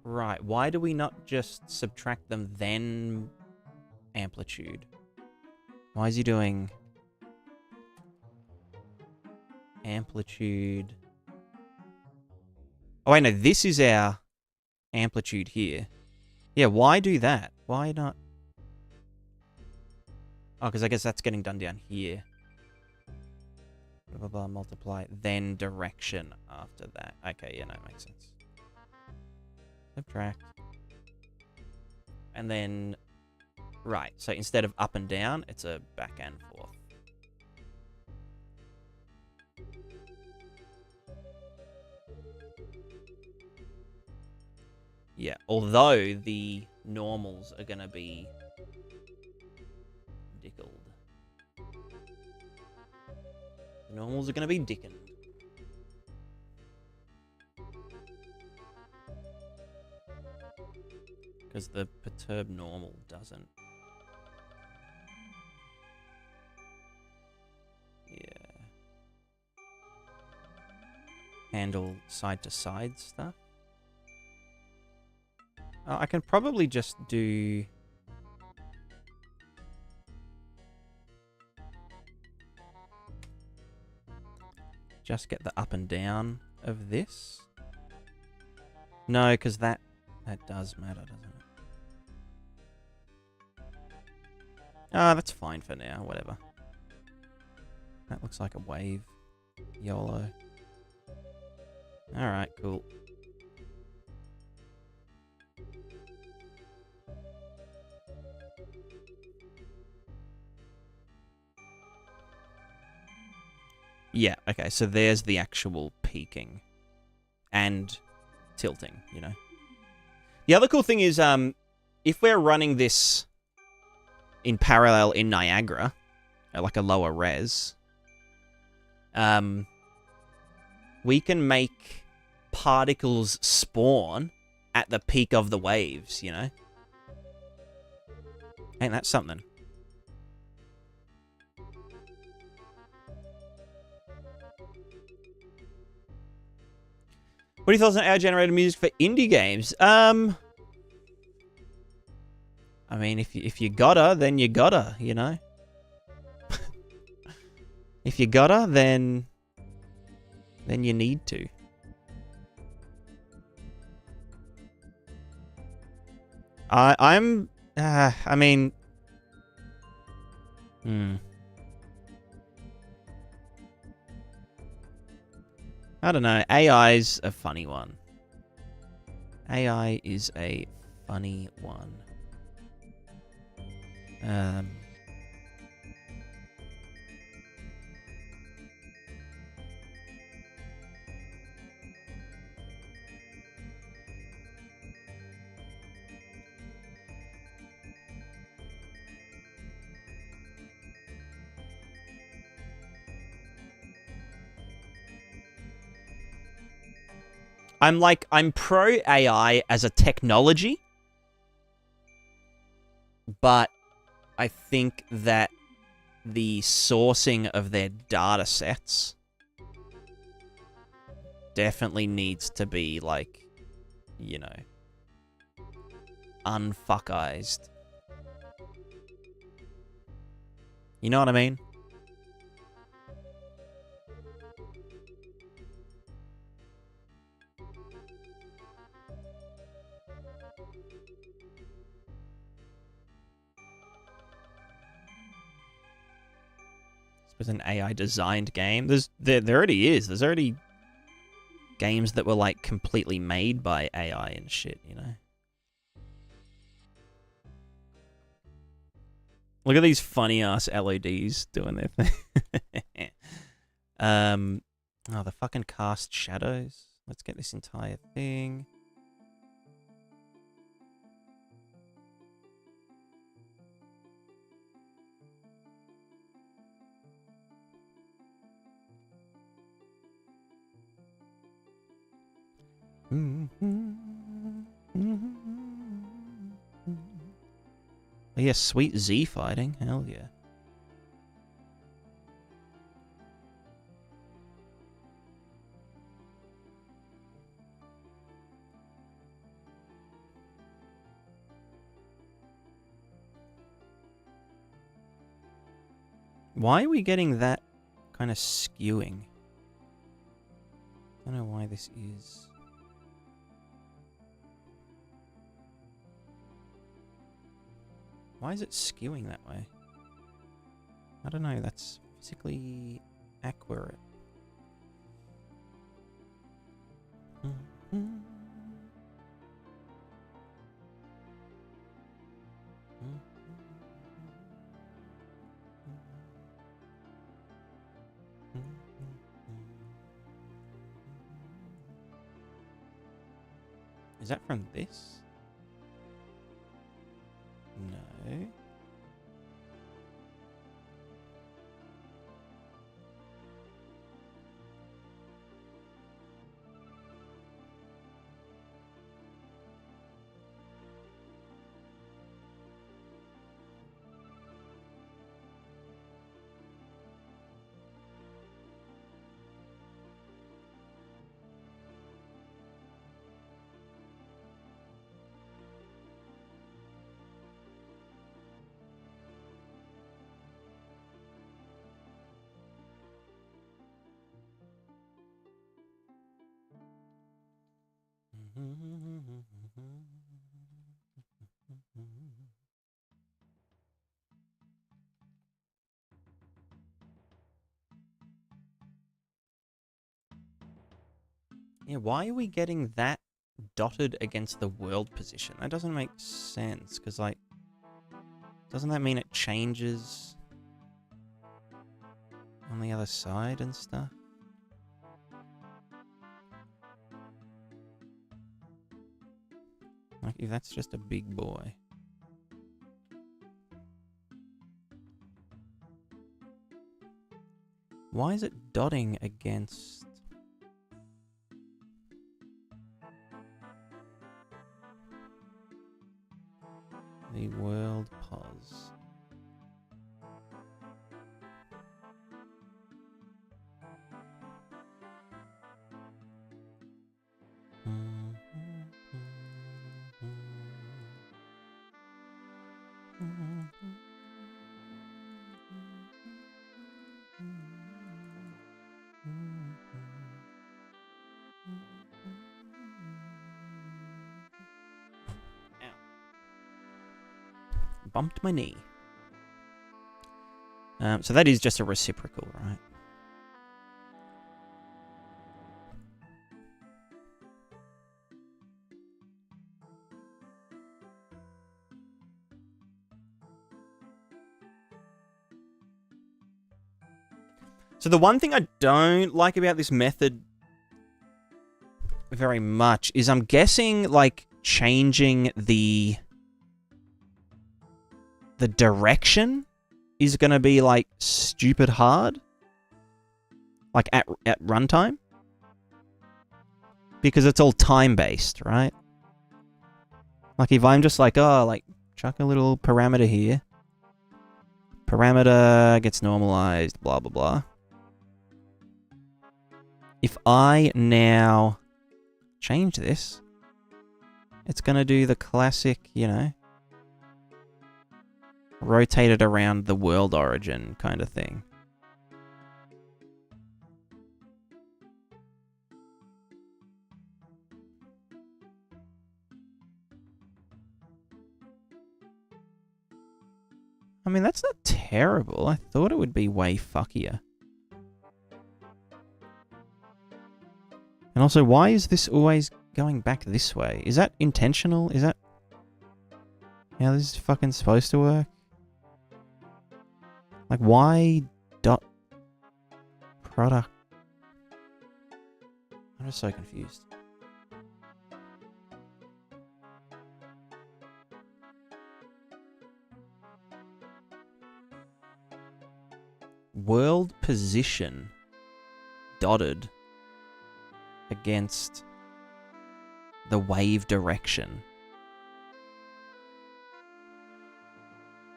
Right, why do we not just subtract them then amplitude? Why is he doing amplitude? Oh, wait, no, this is our amplitude here. Yeah, why do that? Why not? Oh, because I guess that's getting done down here. Blah, blah, blah, multiply, then direction after that. Okay, yeah, no, it makes sense. Subtract. And then, right, so instead of up and down, it's a back and forth. Yeah, although the normals are going to be dickled. The normals are going to be dickened. Because the perturb normal doesn't. Yeah. Handle side-to-side stuff. I can probably just do... Just get the up and down of this. No, because that does matter, doesn't it? Ah, that's fine for now, whatever. That looks like a wave. YOLO. Alright, cool. Yeah, okay, so there's the actual peaking. And tilting, you know. The other cool thing is, if we're running this in parallel in Niagara, like a lower res, we can make particles spawn at the peak of the waves, you know? Ain't that something? What are your thoughts on AI-generated music for indie games? I mean, if you gotta, then you gotta, you know? If you gotta, then you need to. I mean... I don't know. AI's a funny one. AI is a funny one. I'm pro AI as a technology, but I think that the sourcing of their data sets definitely needs to be, like, you know, unfuckized. You know what I mean? Was an AI designed game. There already is. There's already games that were like completely made by AI and shit, you know. Look at these funny ass LODs doing their thing. Oh, the fucking cast shadows. Let's get this entire thing. Oh yeah, sweet Z fighting. Hell yeah. Why are we getting that kind of skewing? I don't know why this is. Why is it skewing that way? I don't know, that's physically accurate. Is that from this? No. Yeah, why are we getting that dotted against the world position? That doesn't make sense, because, like, doesn't that mean it changes on the other side and stuff? Like, if that's just a big boy. Why is it dotting against... the world pause? bumped my knee. So that is just a reciprocal, right? So the one thing I don't like about this method very much is I'm guessing, like, changing the direction is going to be, like, stupid hard. Like, at runtime. Because it's all time-based, right? Like, if I'm just like, oh, like, chuck a little parameter here. Parameter gets normalized, blah, blah, blah. If I now change this, it's going to do the classic, you know, rotate it around the world origin kind of thing. I mean, that's not terrible. I thought it would be way fuckier. And also, why is this always going back this way? Is that intentional? Is that how this is fucking supposed to work? Like, why dot product? I'm just so confused. World position dotted against the wave direction.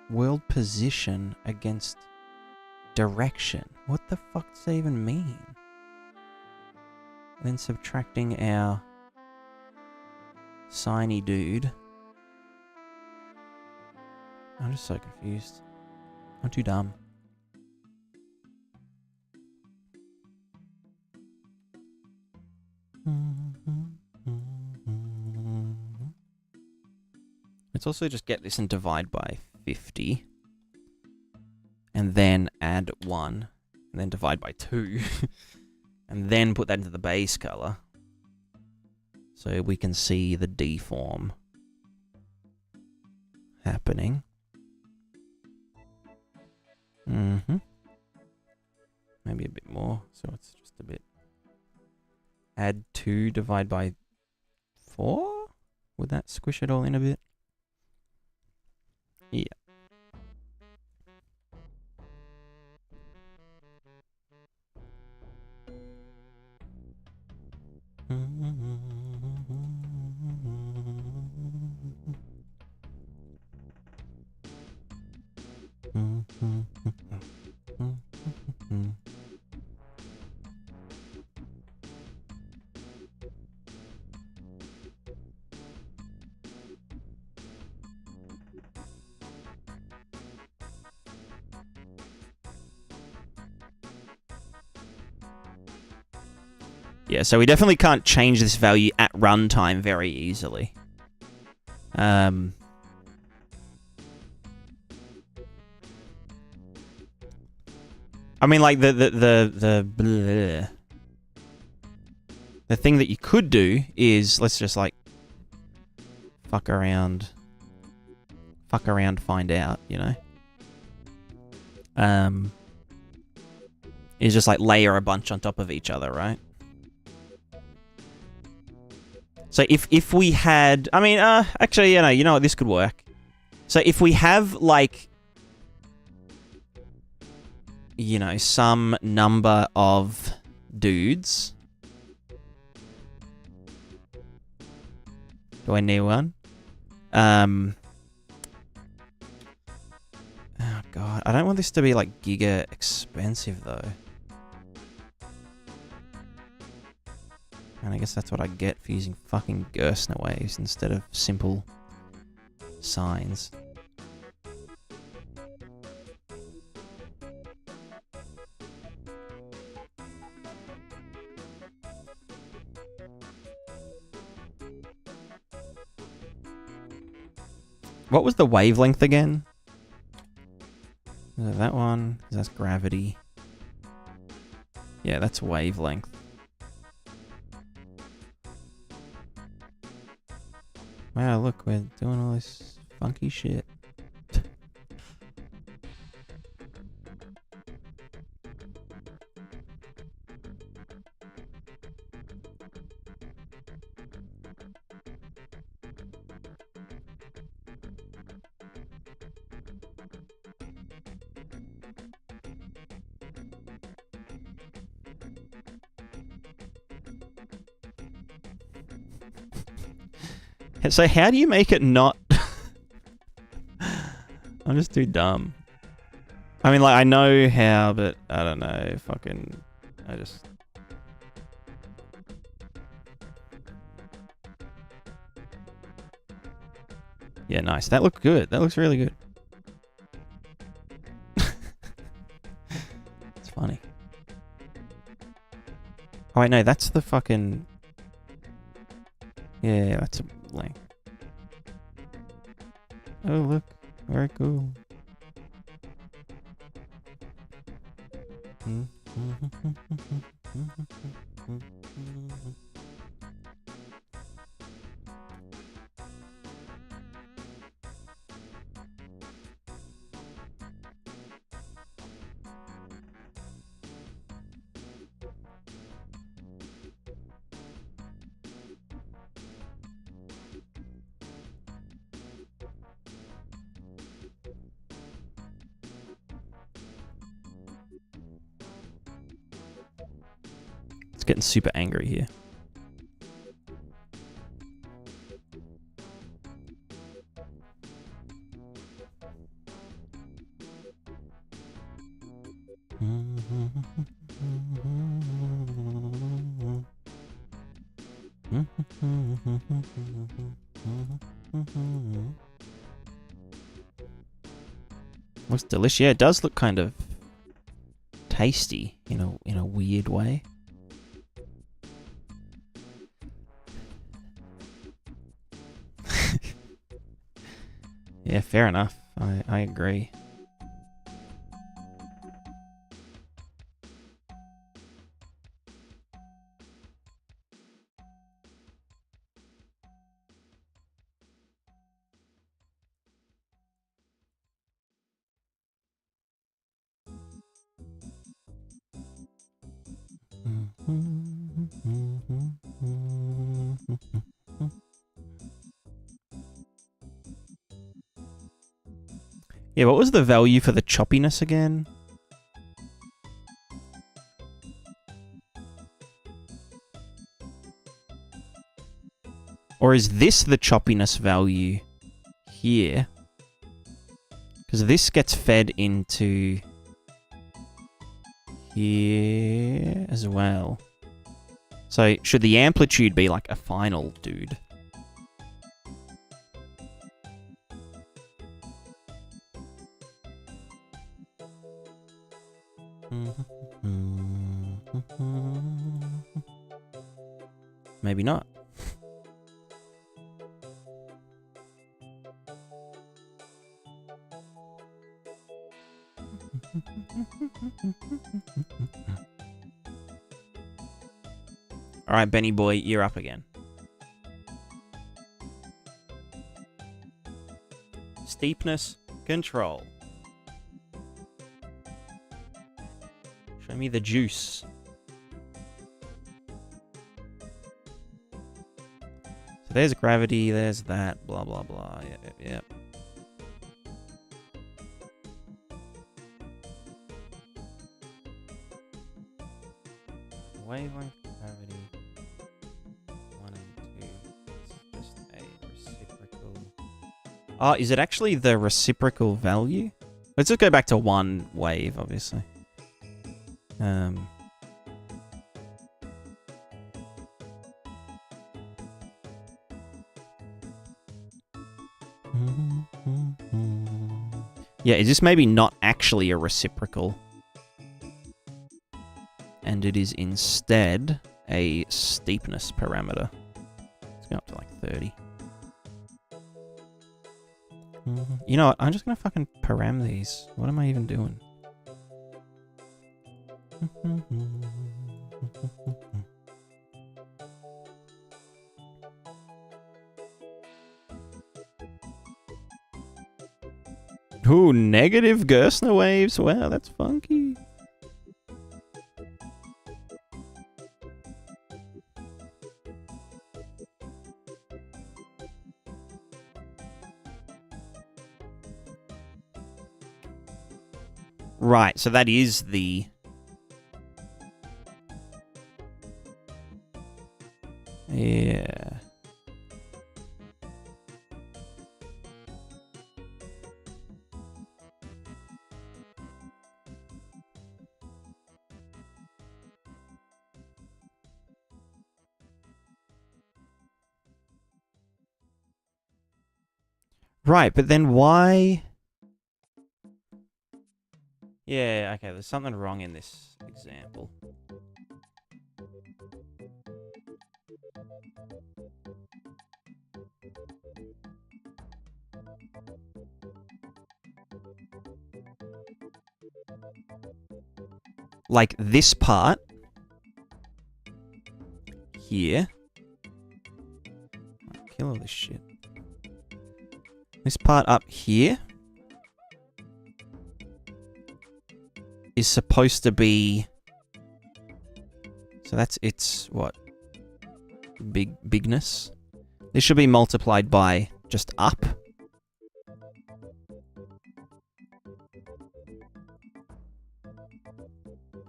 World position against direction. What the fuck does that even mean? And then subtracting our signy dude. I'm just so confused. I'm too dumb. Let's also just get this and divide by 50. And then add 1. And then divide by 2. And then put that into the base color. So we can see the deform happening. Maybe a bit more. So it's just a bit. Add 2, divide by 4? Would that squish it all in a bit? Yeah. Yeah, so we definitely can't change this value at runtime very easily. I mean, like, the thing that you could do is, let's just, like, fuck around, find out, you know? Is just, like, layer a bunch on top of each other, right? So if we had, I mean, actually, you know what, this could work. So if we have, like, you know, some number of dudes. Do I need one? Oh god, I don't want this to be, like, giga expensive, though. And I guess that's what I get for using fucking Gerstner waves instead of simple signs. What was the wavelength again? That one, that's gravity. Yeah, that's wavelength. Wow, look, we're doing all this funky shit. So how do you make it not... I'm just too dumb. I mean, like, I know how, but I don't know. Fucking... I just... Yeah, nice. That looked good. That looks really good. It's funny. Oh, wait, no. That's the fucking... Yeah, that's a length. Oh, look. Very cool. It's getting super angry here. Looks delicious. Yeah, it does look kind of tasty in a weird way. Yeah, fair enough. I agree. Yeah, what was the value for the choppiness again? Or is this the choppiness value here? Because this gets fed into here as well. So should the amplitude be like a final dude? Maybe not. All right, Benny boy, you're up again. Steepness control. Show me the juice. So there's gravity, there's that, blah, blah, blah. Yep. Wavelength, gravity. 1 and 2. It's just a reciprocal. Oh, is it actually the reciprocal value? Let's just go back to one wave, obviously. Yeah, is this maybe not actually a reciprocal? And it is instead a steepness parameter. Let's go up to like 30. You know what? I'm just gonna fucking param these. What am I even doing? Ooh, negative Gerstner waves. Wow, that's funky. Right, so that is the... Yeah. Right, but then why... Yeah, okay, there's something wrong in this example. Like this part here. Kill all this shit. This part up here is supposed to be... So that's its, what? Bigness. This should be multiplied by just up.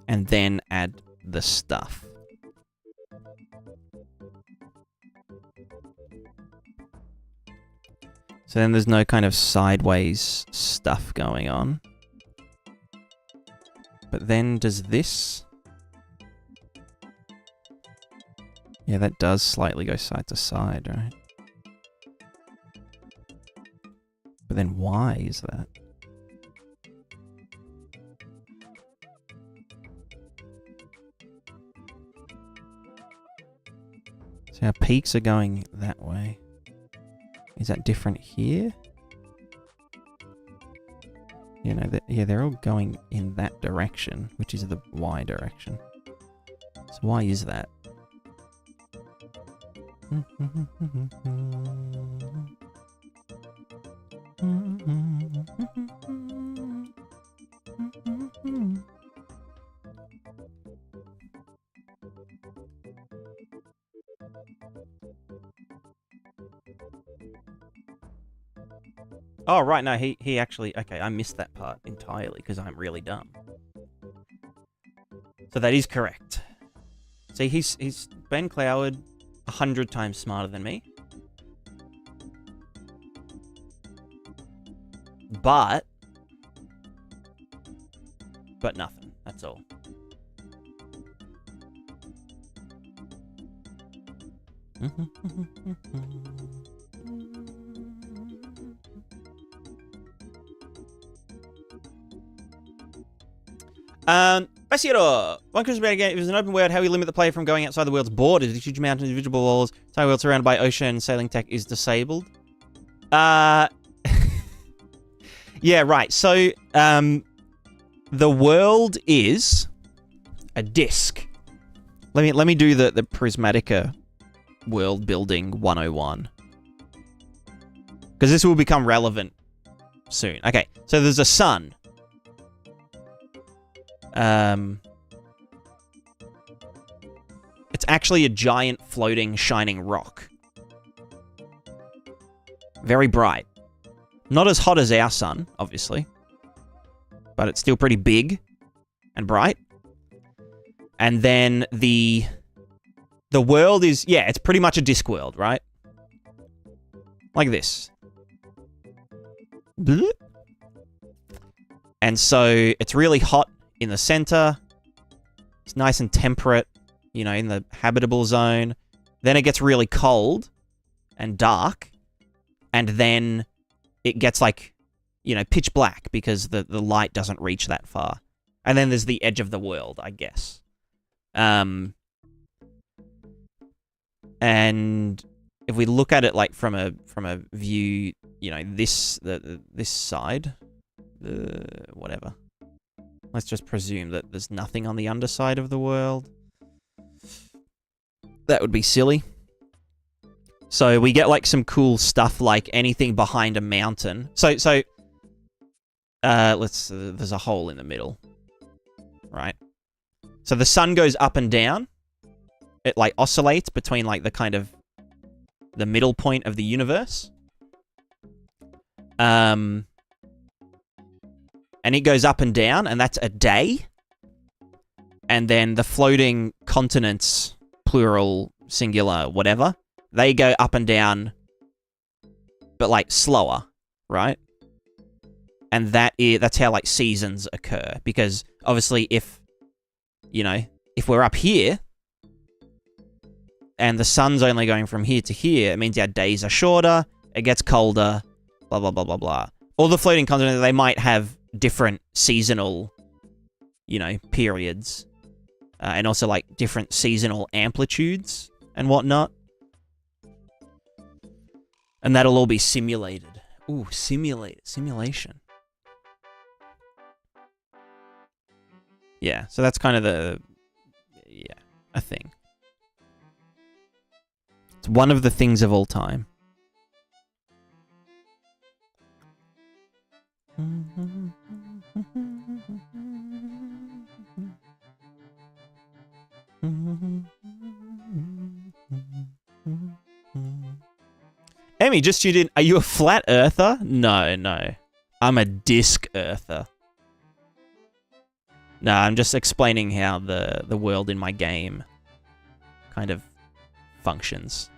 And then add the stuff. So then there's no kind of sideways stuff going on. But then does this... Yeah, that does slightly go side to side, right? But then why is that? So our peaks are going that way. Is that different here? You know, they're all going in that direction, which is the Y direction. So why is that? Oh, right, no, he actually... Okay, I missed that part entirely because I'm really dumb. So that is correct. See, he's Ben Cloward 100 times smarter than me. But nothing, that's all. Basiero! One question about a game. If it's an open world, how we limit the player from going outside the world's borders? A huge amount of individual walls. Entire world surrounded by ocean. Sailing tech is disabled. Yeah, right. So, the world is a disc. Let me do the Prismatica world building 101. Because this will become relevant soon. Okay, so there's a sun. It's actually a giant floating shining rock. Very bright. Not as hot as our sun, obviously. But it's still pretty big and bright. And then the world is, yeah, it's pretty much a disc world, right? Like this. Bloop. And so it's really hot in the center. It's nice and temperate, you know, in the habitable zone. Then it gets really cold and dark. And then it gets like, you know, pitch black because the light doesn't reach that far. And then there's the edge of the world, I guess. And if we look at it like from a view you know, this side, whatever. Let's just presume that there's nothing on the underside of the world. That would be silly. So we get like some cool stuff, like anything behind a mountain. There's a hole in the middle, right? So the sun goes up and down. It like oscillates between like the kind of the middle point of the universe. And it goes up and down, and that's a day. And then the floating continents, plural, singular, whatever, they go up and down, but like slower, right? And that's how like seasons occur. Because obviously if we're up here and the sun's only going from here to here, it means our days are shorter, it gets colder, blah, blah, blah, blah, blah. All the floating continents, they might have different seasonal, periods. And also like different seasonal amplitudes and whatnot. And that'll all be simulated. Ooh, simulation. Yeah, so that's kind of a thing. It's one of the things of all time. Emmy, just tuned in. Are you a flat earther? No. I'm a disc earther. No, I'm just explaining how the world in my game kind of functions.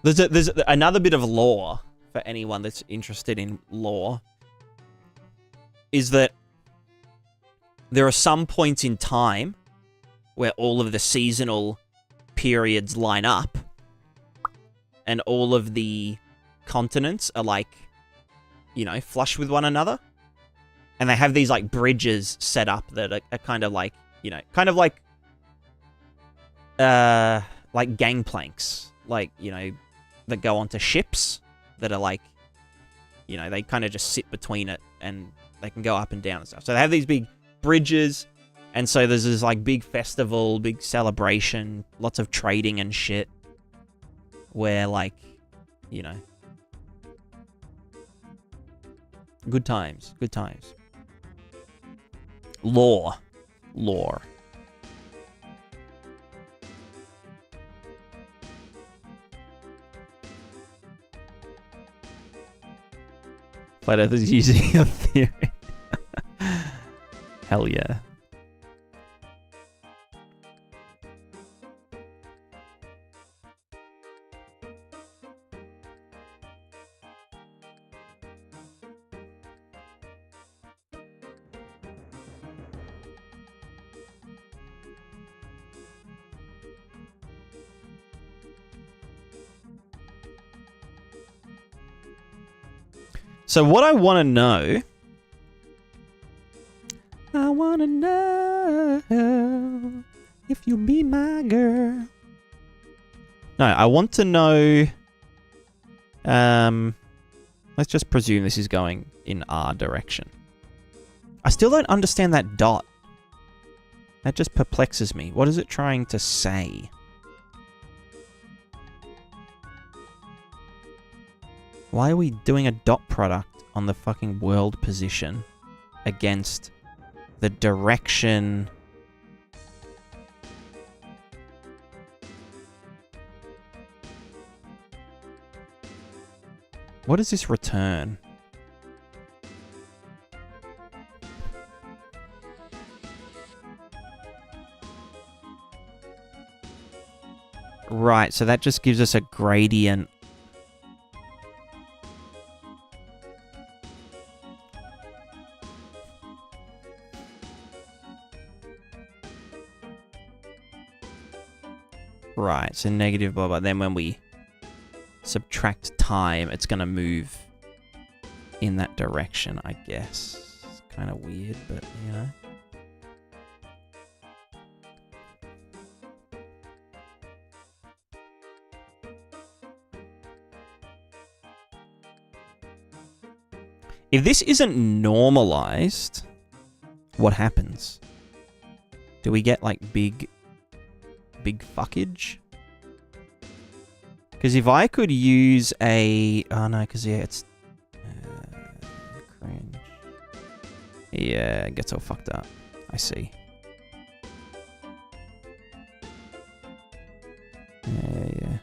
There's another bit of lore for anyone that's interested in lore, is that there are some points in time where all of the seasonal periods line up and all of the continents are like, flush with one another. And they have these like bridges set up that are kind of like, like gangplanks, like, that go onto ships that are like, they kind of just sit between it and they can go up and down and stuff. So they have these big bridges, and so there's this like big festival, big celebration, lots of trading and shit, where like, good times. Lore. Flat Earth is using your theory. Hell yeah. So what I want to know... I want to know if you'll be my girl. No, I want to know... let's just presume this is going in our direction. I still don't understand that dot. That just perplexes me. What is it trying to say? Why are we doing a dot product on the fucking world position against the direction? What does this return? Right, so that just gives us a gradient. Right, so negative blah blah. Then when we subtract time, it's going to move in that direction, I guess. It's kind of weird, but, If this isn't normalized, what happens? Do we get like big fuckage? Because if I could use a... Oh no, because yeah, it's... cringe. Yeah, it gets all fucked up. I see. Yeah.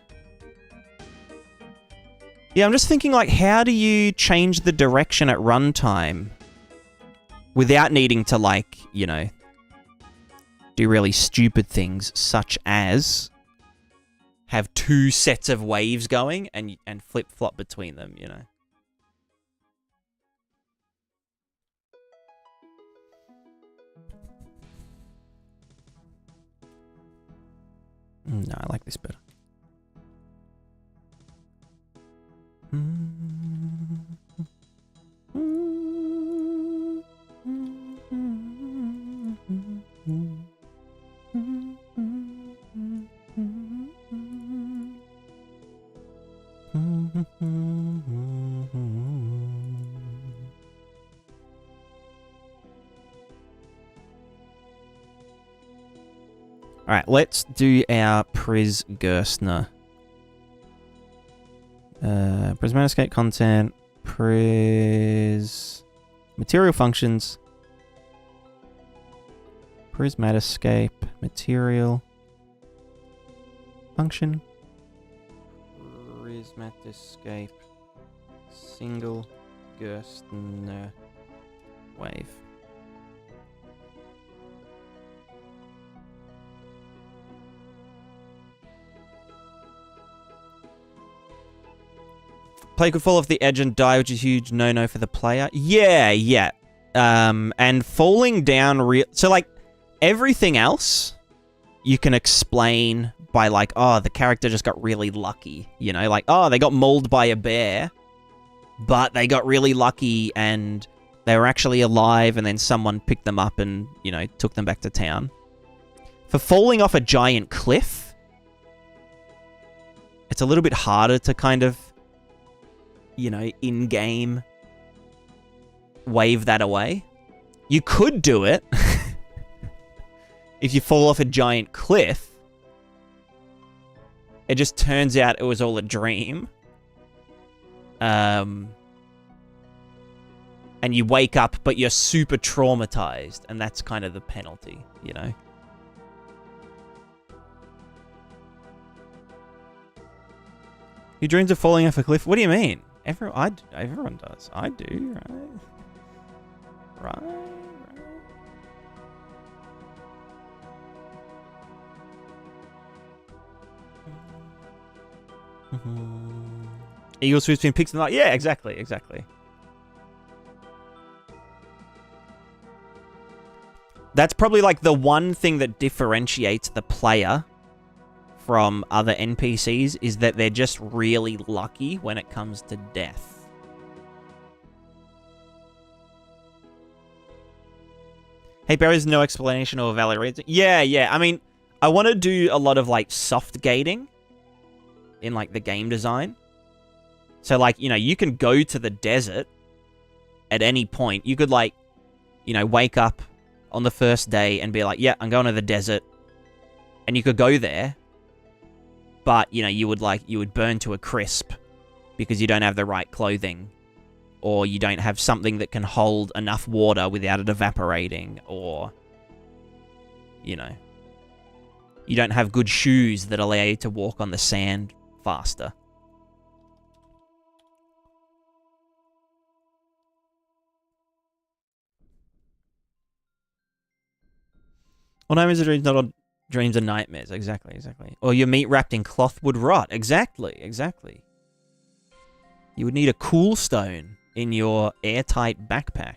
Yeah, I'm just thinking, like, how do you change the direction at runtime without needing to, like, you know, do really stupid things such as have two sets of waves going and flip-flop between them, you know? No, I like this better. Alright, let's do our Pris Gerstner. Prismatica content, material functions, Prismatica material function, Prismatica single Gerstner wave. Play could fall off the edge and die, which is a huge no-no for the player. Yeah. And falling down so, like, everything else you can explain by, like, oh, the character just got really lucky. You know, like, oh, they got mauled by a bear, but they got really lucky and they were actually alive and then someone picked them up and, you know, took them back to town. For falling off a giant cliff, it's a little bit harder to kind of, you know, in-game wave that away. You could do it if you fall off a giant cliff. It just turns out it was all a dream. And you wake up, but you're super traumatized, and that's kind of the penalty, you know? Who dreams of falling off a cliff? What do you mean? Everyone does. I do, right? Eagle swoops between pigs and light. Yeah, exactly. That's probably like the one thing that differentiates the player from other NPCs is that they're just really lucky when it comes to death. Hey, Barry's no explanation or valid reason. Yeah. I mean, I want to do a lot of, like, soft gating in, like, the game design. So, like, you know, you can go to the desert at any point. You could, like, you know, wake up on the first day and be like, yeah, I'm going to the desert. And you could go there. But, you know, you would burn to a crisp because you don't have the right clothing, or you don't have something that can hold enough water without it evaporating, or, you know, you don't have good shoes that allow you to walk on the sand faster. Well, nightmares are dreams, not all dreams are nightmares. Exactly. Or your meat wrapped in cloth would rot. Exactly. You would need a cool stone in your airtight backpack.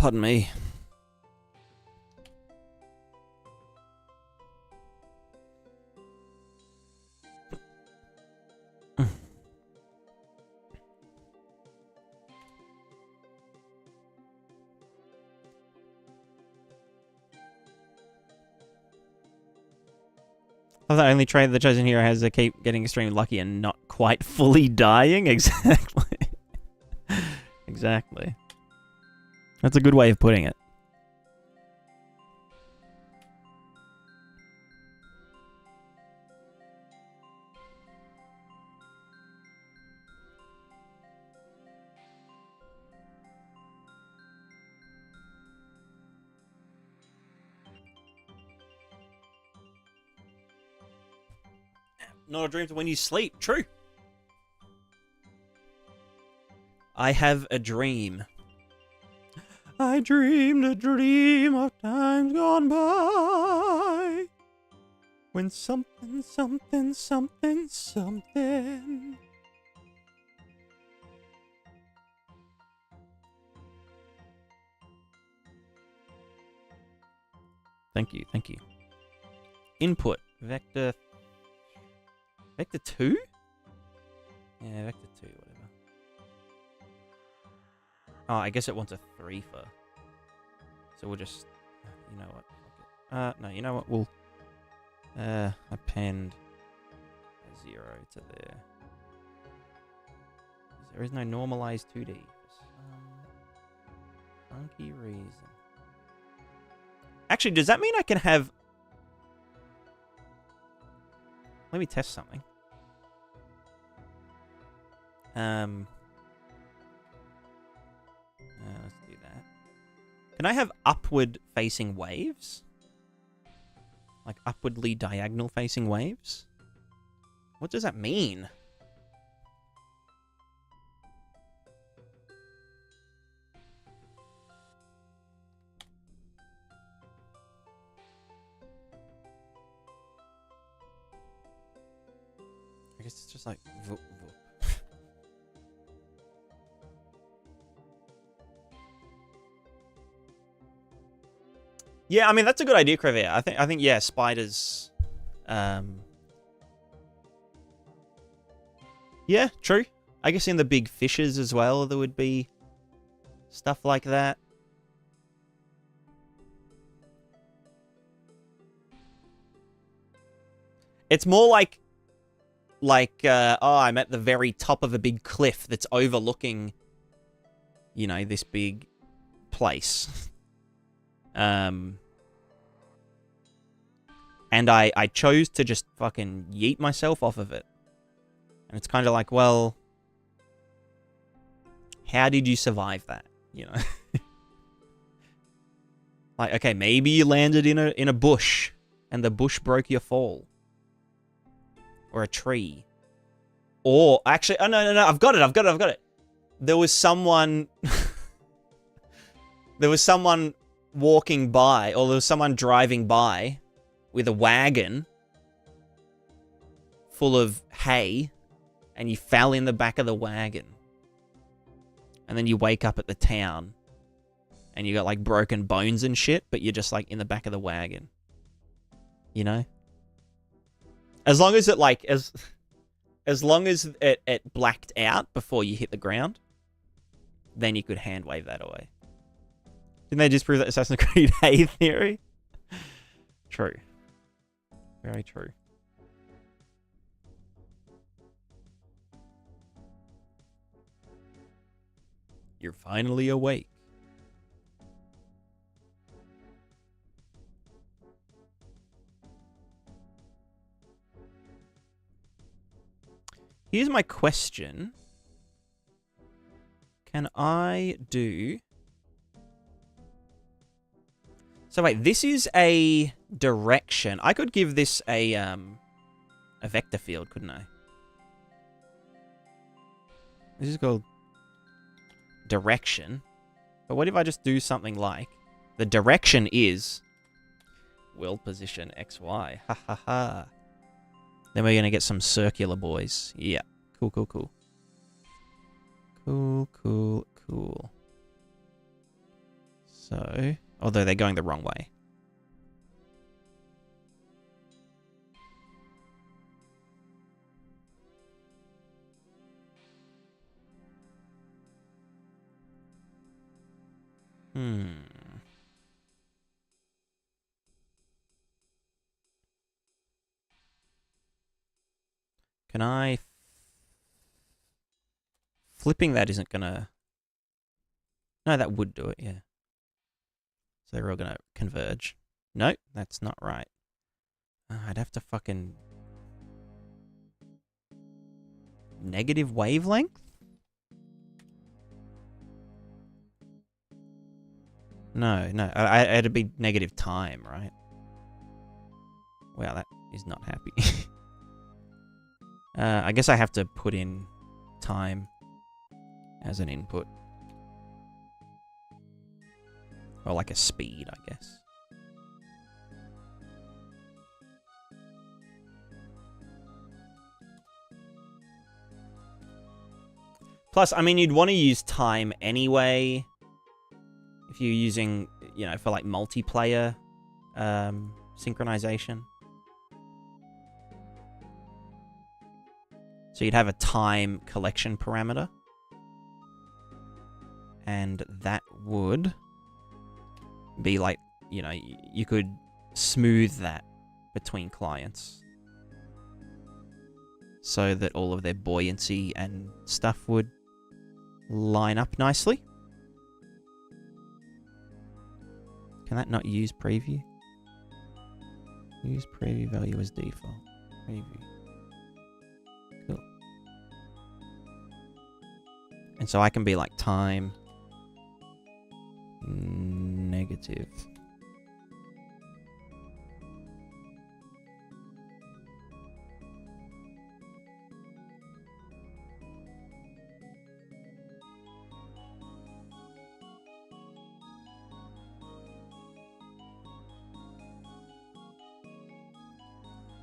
Pardon me. The only trait the chosen hero has to keep getting extremely lucky and not quite fully dying. Exactly. Exactly. That's a good way of putting it. Not a dream to when you sleep. True. I have a dream. I dreamed a dream of times gone by. When something, something, something, something. Thank you, thank you. Input. Vector 2? Yeah, vector 2, whatever. Oh, I guess it wants a 3 for. So we'll just, you know what? No, you know what? We'll, append a 0 to there. There is no normalized 2D for some funky reason. Actually, does that mean I can have... Let me test something. Let's do that. Can I have upward facing waves? Like upwardly diagonal facing waves? What does that mean? I guess it's just like... Yeah, I mean, that's a good idea, Crevier. I think yeah, spiders... Yeah, true. I guess in the big fishes as well, there would be stuff like that. It's more like oh, I'm at the very top of a big cliff that's overlooking, you know, this big place. And I chose to just fucking yeet myself off of it. And it's kind of like, well, how did you survive that? You know? Like, okay, maybe you landed in a bush and the bush broke your fall. Or a tree. Or, actually, oh, no, I've got it. There was someone... there was someone walking by, or there was someone driving by with a wagon full of hay, and you fell in the back of the wagon. And then you wake up at the town, and you got, like, broken bones and shit, but you're just, like, in the back of the wagon. You know? As long as it, like, as long as it blacked out before you hit the ground, then you could hand wave that away. Didn't they disprove that Assassin's Creed hay theory? True. Very true. You're finally awake. Here's my question. Can I do... So wait, this is a direction. I could give this a vector field, couldn't I? This is called direction. But what if I just do something like... The direction is... World position XY. Ha ha ha. Then we're going to get some circular boys. Yeah. Cool, cool, cool. Cool, cool, cool. So, although they're going the wrong way. Can I... Flipping that isn't gonna... No, that would do it, yeah. So they're all gonna converge. No, that's not right. I'd have to fucking... Negative wavelength? No, it'd be negative time, right? Wow, that is not happy. I guess I have to put in time as an input. Or like a speed, I guess. Plus, I mean, you'd want to use time anyway. If you're using, you know, for like multiplayer synchronization. So you'd have a time collection parameter. And that would be like, you know, you could smooth that between clients. So that all of their buoyancy and stuff would line up nicely. Can that not use preview? Use preview value as default. Preview. Cool. And so I can be like time negative.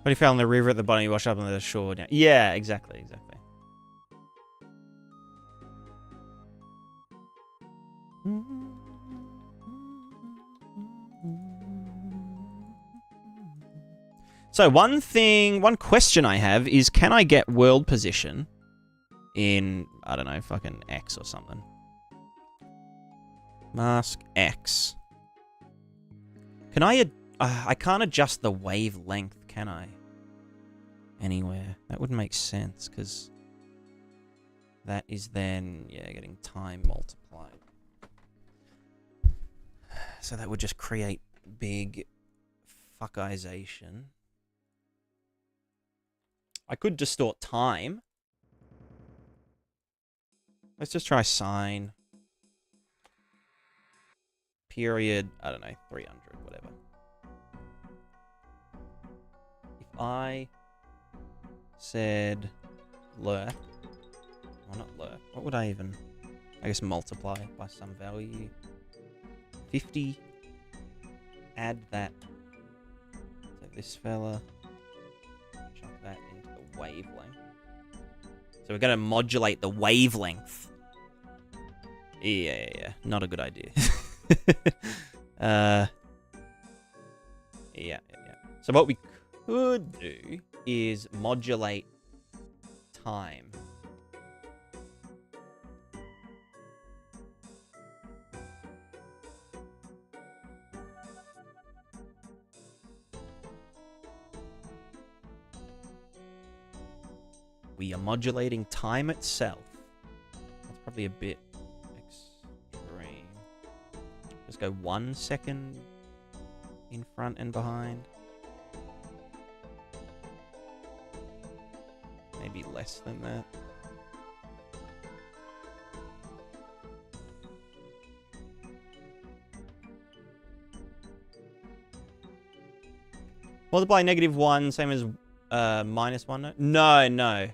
But he fell in the river at the bottom, he washed up on the shore. Down. Yeah, exactly. So one question I have is, can I get world position in, I don't know, fucking X or something? Mask X. Can I can't adjust the wavelength, can I? Anywhere. That would make sense, because that is then, yeah, getting time multiplied. So that would just create big fuckization. I could distort time. Let's just try sine. Period, I don't know, 300, whatever. If I said lerth, well, not lerth, what would I even, I guess multiply by some value. 50, add that to this fella, chuck that into the wavelength. So we're going to modulate the wavelength. Yeah, not a good idea. Yeah. So what we could do is modulate time. We are modulating time itself. That's probably a bit extreme. Just go 1 second in front and behind. Maybe less than that. Multiply -1, same as -1. No.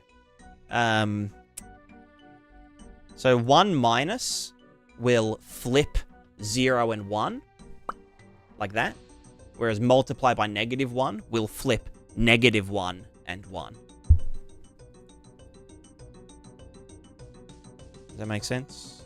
So 1 minus will flip 0 and 1, like that. Whereas multiply by -1 will flip -1 and 1. Does that make sense?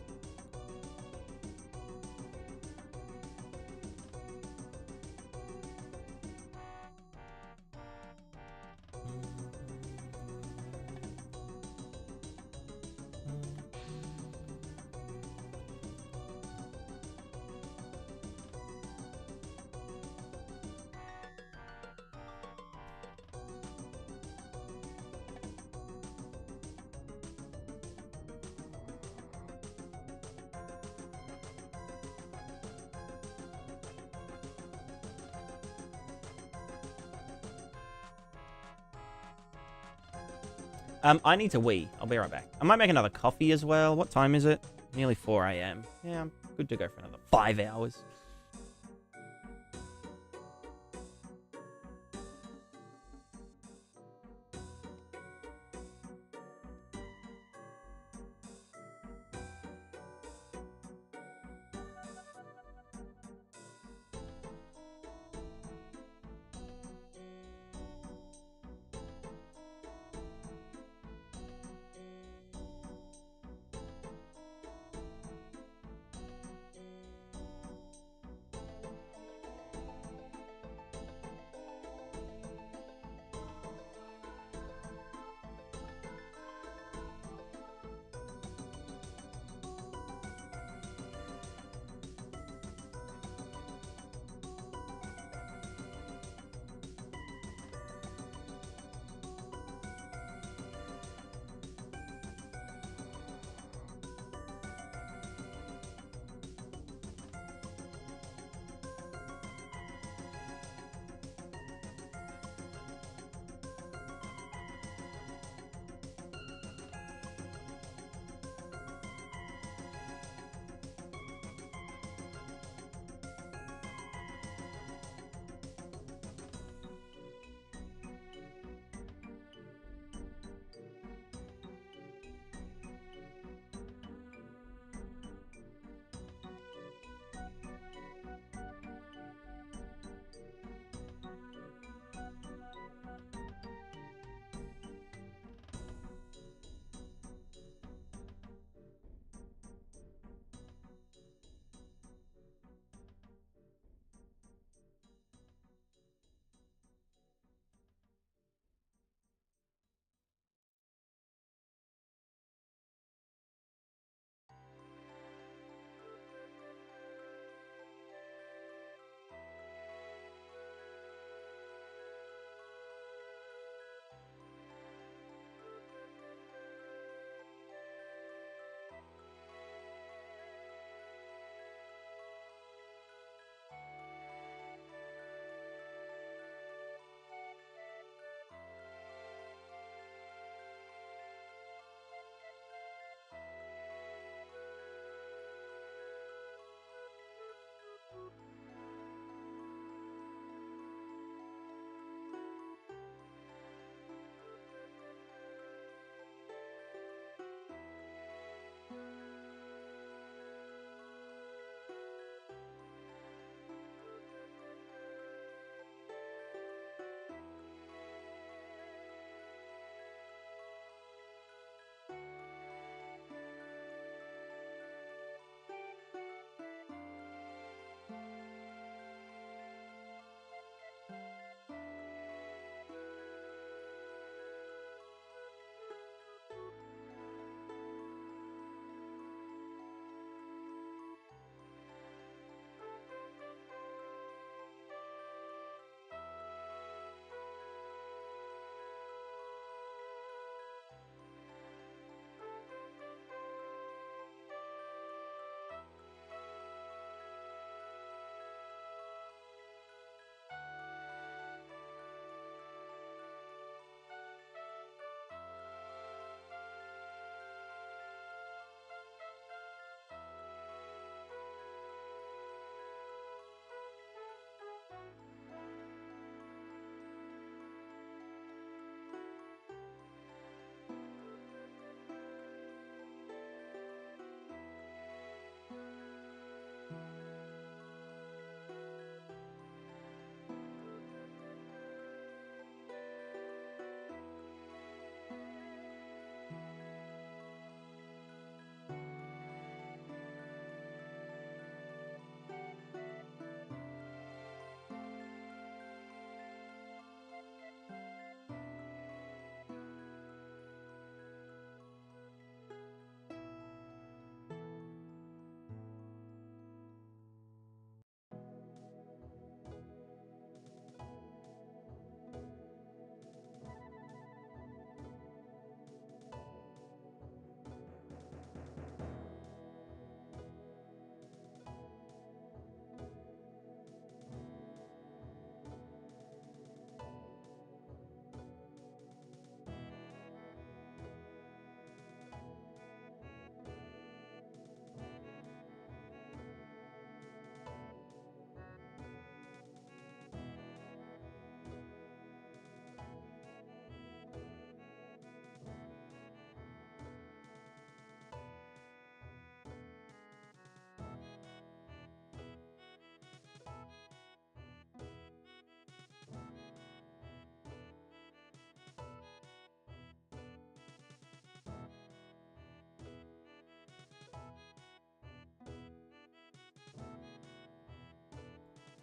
I need to wee. I'll be right back. I might make another coffee as well. What time is it? Nearly 4 a.m. Yeah, I'm good to go for another 5 hours.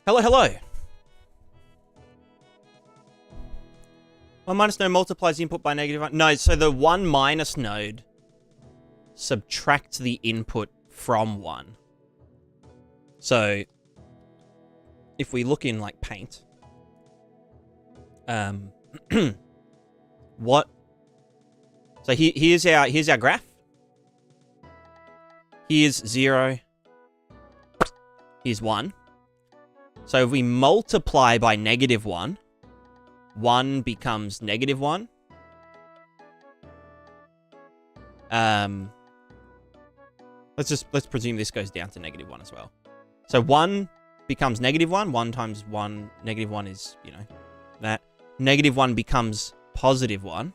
Hello, hello. 1 minus node multiplies the input by -1. No, so the 1 minus node subtracts the input from 1. So if we look in like Paint, what? So here's our graph. Here's 0. Here's 1. So if we multiply by -1, 1 becomes -1. Let's presume this goes down to -1 as well. So 1 becomes -1. 1 times 1, -1 is, you know, that. -1 becomes +1.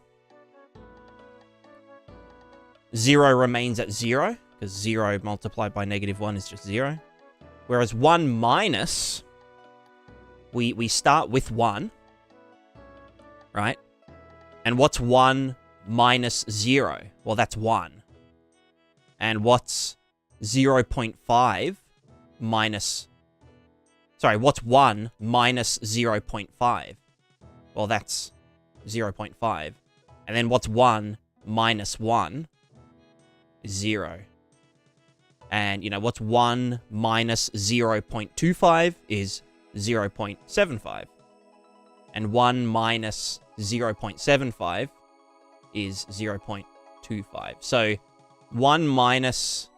0 remains at 0, because 0 multiplied by -1 is just 0. Whereas 1 minus, we start with 1, right? And what's 1 minus 0? Well, that's 1. And what's 0.5 minus... Sorry, what's 1 minus 0.5? Well, that's 0.5. And then what's 1 minus 1 is 0. And, you know, what's 1 minus 0.25 is 0.75. And 1 minus 0.75 is 0.25. So 1 minus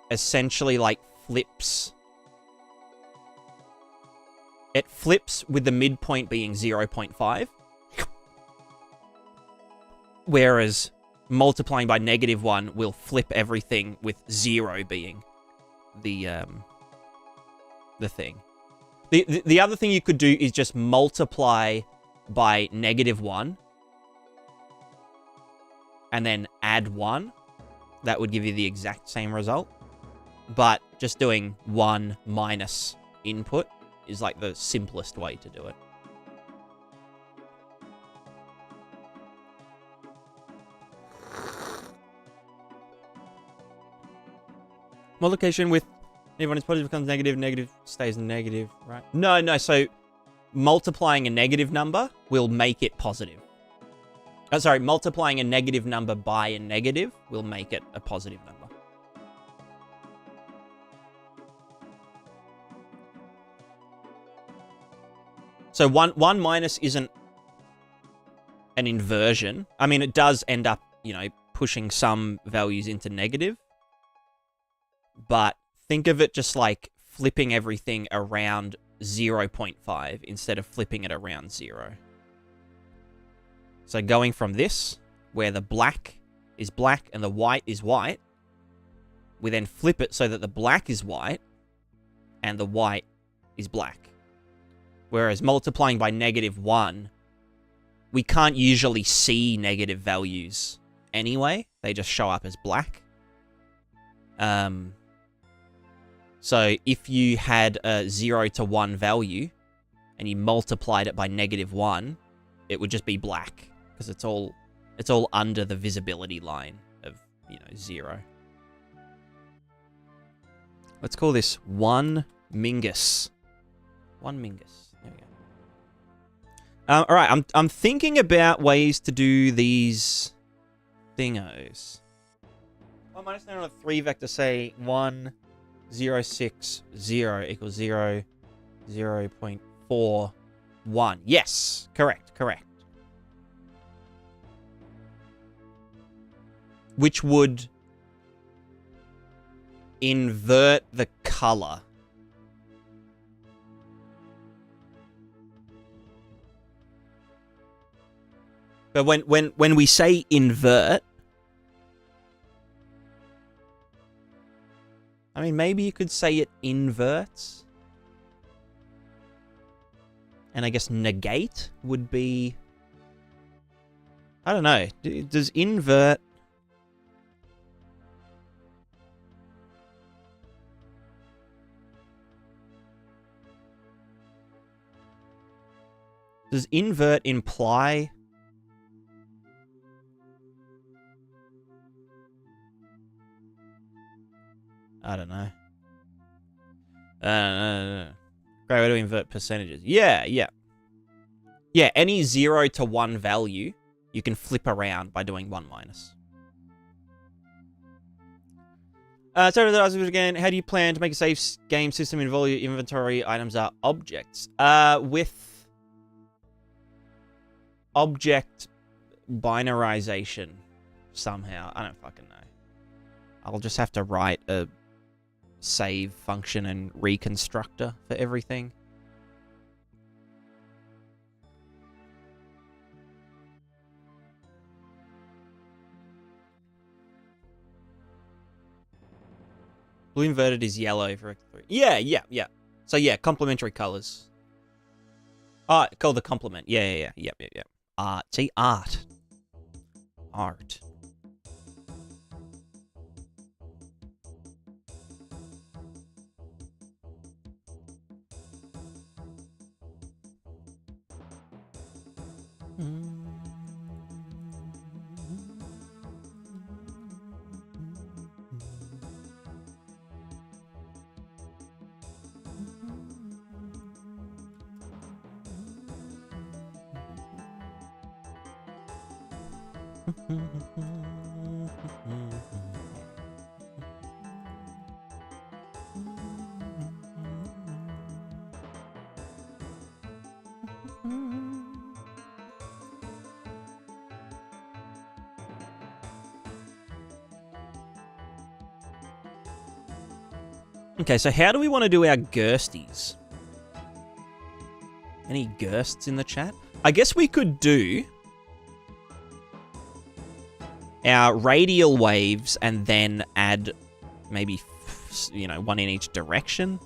essentially like flips. It flips with the midpoint being 0.5. Whereas multiplying by -1 will flip everything with 0 being the thing. The other thing you could do is just multiply by -1 and then add 1. That would give you the exact same result. But just doing 1 minus input is like the simplest way to do it. Multiplication with everyone is positive becomes negative, negative stays negative, right? No, so multiplying a negative number will make it positive. Oh, sorry, multiplying a negative number by a negative will make it a positive number. So 1 minus isn't an inversion. I mean, it does end up, you know, pushing some values into negative. But think of it just like flipping everything around 0.5 instead of flipping it around 0. So going from this, where the black is black and the white is white, we then flip it so that the black is white and the white is black. Whereas multiplying by -1, we can't usually see negative values anyway. They just show up as black. So if you had a 0 to 1 value and you multiplied it by -1, it would just be black because it's all under the visibility line of, you know, 0. Let's call this 1 Mingus. 1 Mingus. There we go. All right, I'm thinking about ways to do these thingos. 1 minus 9 on a 3 vector, say 1, 0, 6, 0 equals 0, 0.41. Yes, correct. Which would invert the color. But when we say invert, I mean, maybe you could say it inverts. And I guess negate would be... I don't know. Does invert... Does invert imply... I don't know. Great way to invert percentages. Yeah, yeah. Yeah, any 0 to 1 value, you can flip around by doing 1 minus. So to ask again, how do you plan to make a safe game system involve your inventory items are objects? With object binarization somehow. I don't fucking know. I'll just have to write a save function and reconstructor for everything. Blue inverted is yellow for X3. Yeah, yeah, yeah. So yeah, complementary colors. Called the complement. Yeah. Art. See, art. Art. Okay, so how do we want to do our Gersties? Any Gersts in the chat? I guess we could do our radial waves and then add maybe, you know, one in each direction.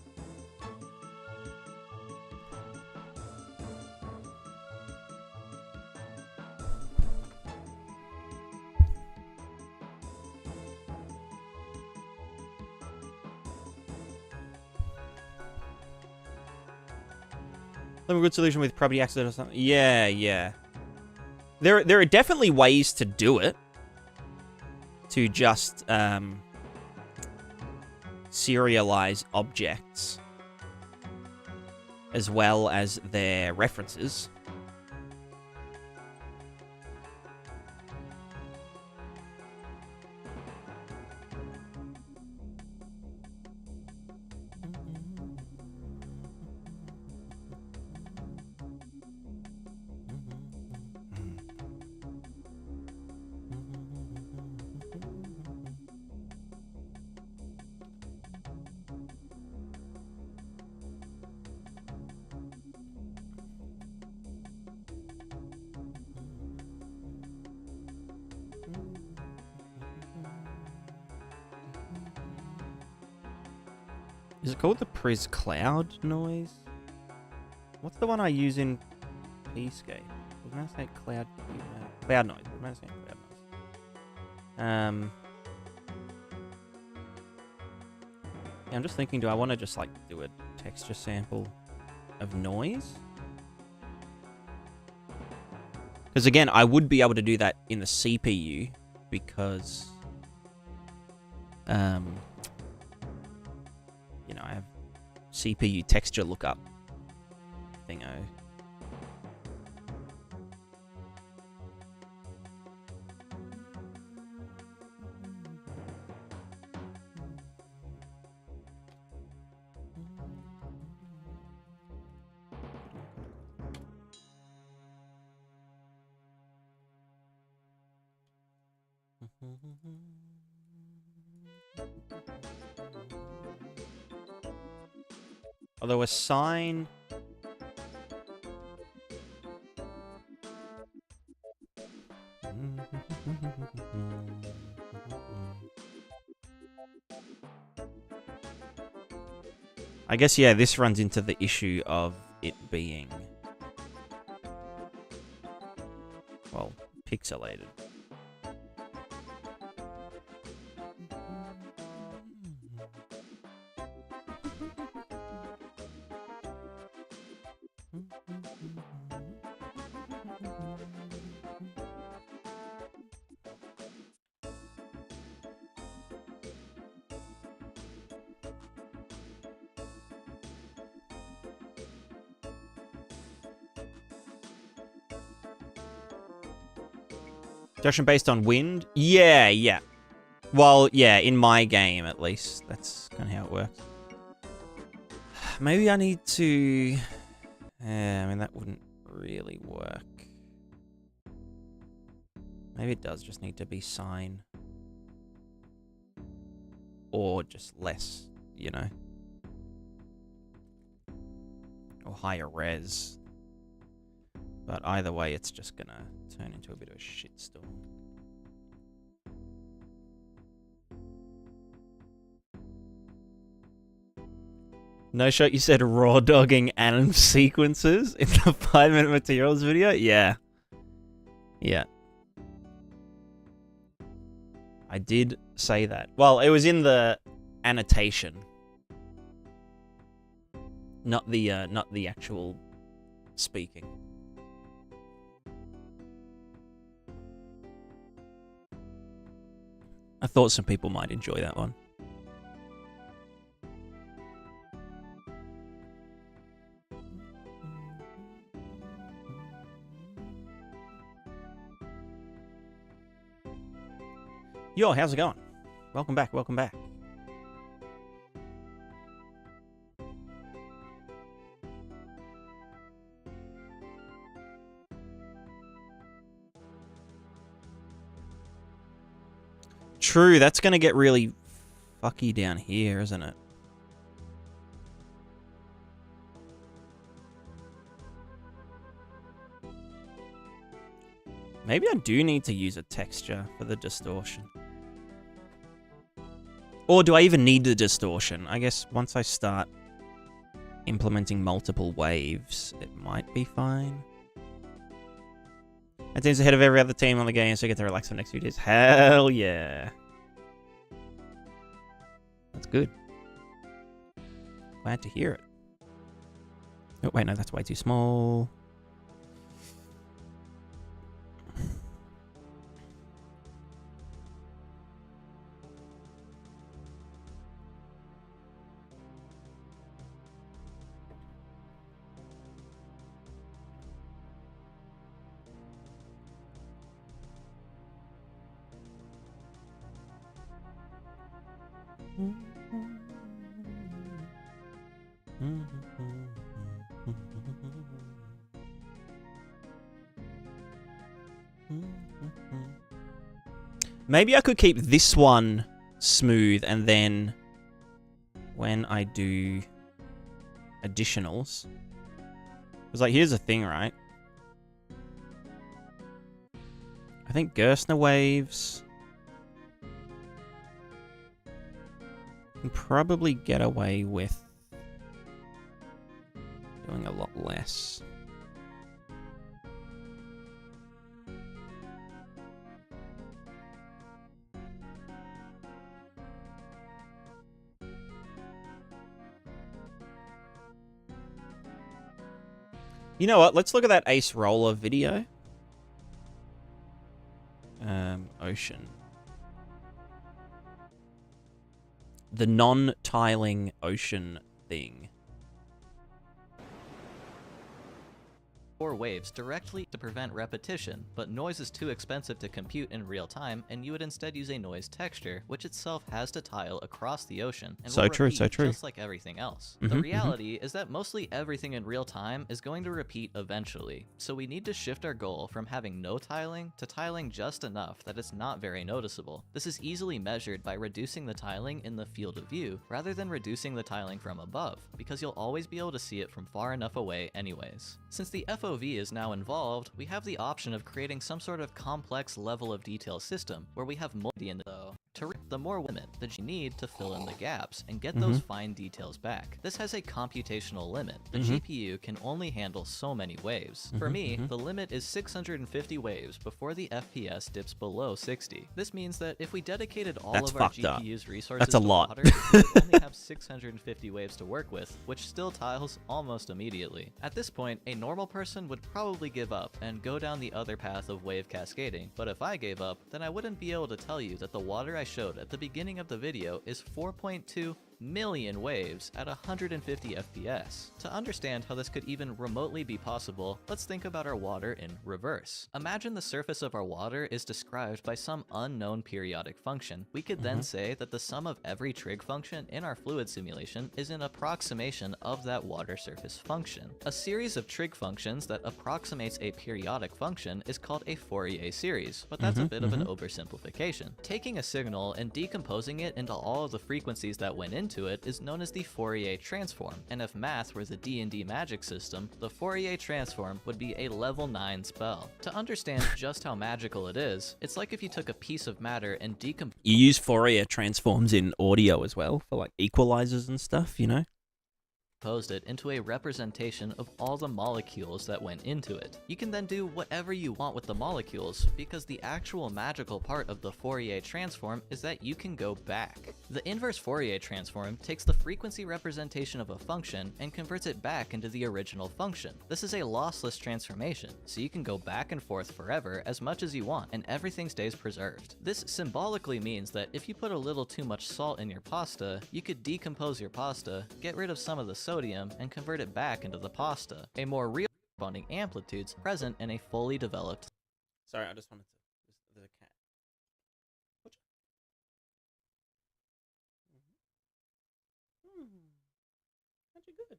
A good solution with property accident or something. Yeah, yeah. There are definitely ways to do it. To just serialize objects as well as their references. Is it called the Pris Cloud noise? What's the one I use in P-Scape? Was I say cloud noise? Was I say cloud noise? Yeah, I'm just thinking, do I want to just like do a texture sample of noise? Because again, I would be able to do that in the CPU because you know, I have CPU texture lookup thingo. Although a sign... I guess, yeah, this runs into the issue of it being, well, pixelated. Distortion based on wind? Yeah, yeah. Well, yeah, in my game at least. That's kind of how it works. Maybe I need to... I mean, that wouldn't really work. Maybe it does just need to be sine. Or just less, you know. Or higher res. But either way, it's just gonna turn into a bit of a shitstorm. No shot, you said raw dogging anim sequences in the 5-minute materials video? Yeah. Yeah. I did say that. Well, it was in the annotation. Not the actual speaking. I thought some people might enjoy that one. Yo, how's it going? Welcome back, welcome back. True, that's gonna get really fucky down here, isn't it? Maybe I do need to use a texture for the distortion. Or do I even need the distortion? I guess once I start implementing multiple waves, it might be fine. That team's ahead of every other team on the game, so I get to relax for the next few days. Hell yeah. That's good. Glad to hear it. Oh, wait, no, that's way too small. Maybe I could keep this one smooth, and then when I do additionals, because like here's the thing, right? I think Gerstner waves can probably get away with doing a lot less. You know what? Let's look at that Ace Roller video. Ocean. The non-tiling ocean thing. Or waves directly to prevent repetition, but noise is too expensive to compute in real time, and you would instead use a noise texture, which itself has to tile across the ocean, and So will true, so repeat true. just like everything else. The reality is that mostly everything in real time is going to repeat eventually, so we need to shift our goal from having no tiling to tiling just enough that it's not very noticeable. This is easily measured by reducing the tiling in the field of view, rather than reducing the tiling from above, because you'll always be able to see it from far enough away anyways. Since the FOV is now involved, we have the option of creating some sort of complex level of detail system, where we have more in though. To reach the more limit that you need to fill in the gaps and get those fine details back. This has a computational limit. The GPU can only handle so many waves. For me, the limit is 650 waves before the FPS dips below 60. This means that if we dedicated all That's of our fucked up. GPU's resources That's a to lot. water, we would only have 650 waves to work with, which still tiles almost immediately. At this point, a normal person would probably give up and go down the other path of wave cascading, but if I gave up, then I wouldn't be able to tell you that the water I showed at the beginning of the video is 4.2 million waves at 150 FPS. To understand how this could even remotely be possible, let's think about our water in reverse. Imagine the surface of our water is described by some unknown periodic function. We could then say that the sum of every trig function in our fluid simulation is an approximation of that water surface function. A series of trig functions that approximates a periodic function is called a Fourier series, but that's a bit of an oversimplification. Taking a signal and decomposing it into all of the frequencies that went into it is known as the Fourier transform, and if math were the D&D magic system, the Fourier transform would be a level 9 spell. To understand just how magical it is, it's like if you took a piece of matter and decomposed. You use Fourier transforms in audio as well for like equalizers and stuff, you know? It into a representation of all the molecules that went into it. You can then do whatever you want with the molecules, because the actual magical part of the Fourier transform is that you can go back. The inverse Fourier transform takes the frequency representation of a function and converts it back into the original function. This is a lossless transformation, so you can go back and forth forever as much as you want, and everything stays preserved. This symbolically means that if you put a little too much salt in your pasta, you could decompose your pasta, get rid of some of the sodium, and convert it back into the pasta. A more real corresponding amplitudes present in a fully developed. Sorry, I just wanted to. There's a cat. What? Aren't you good?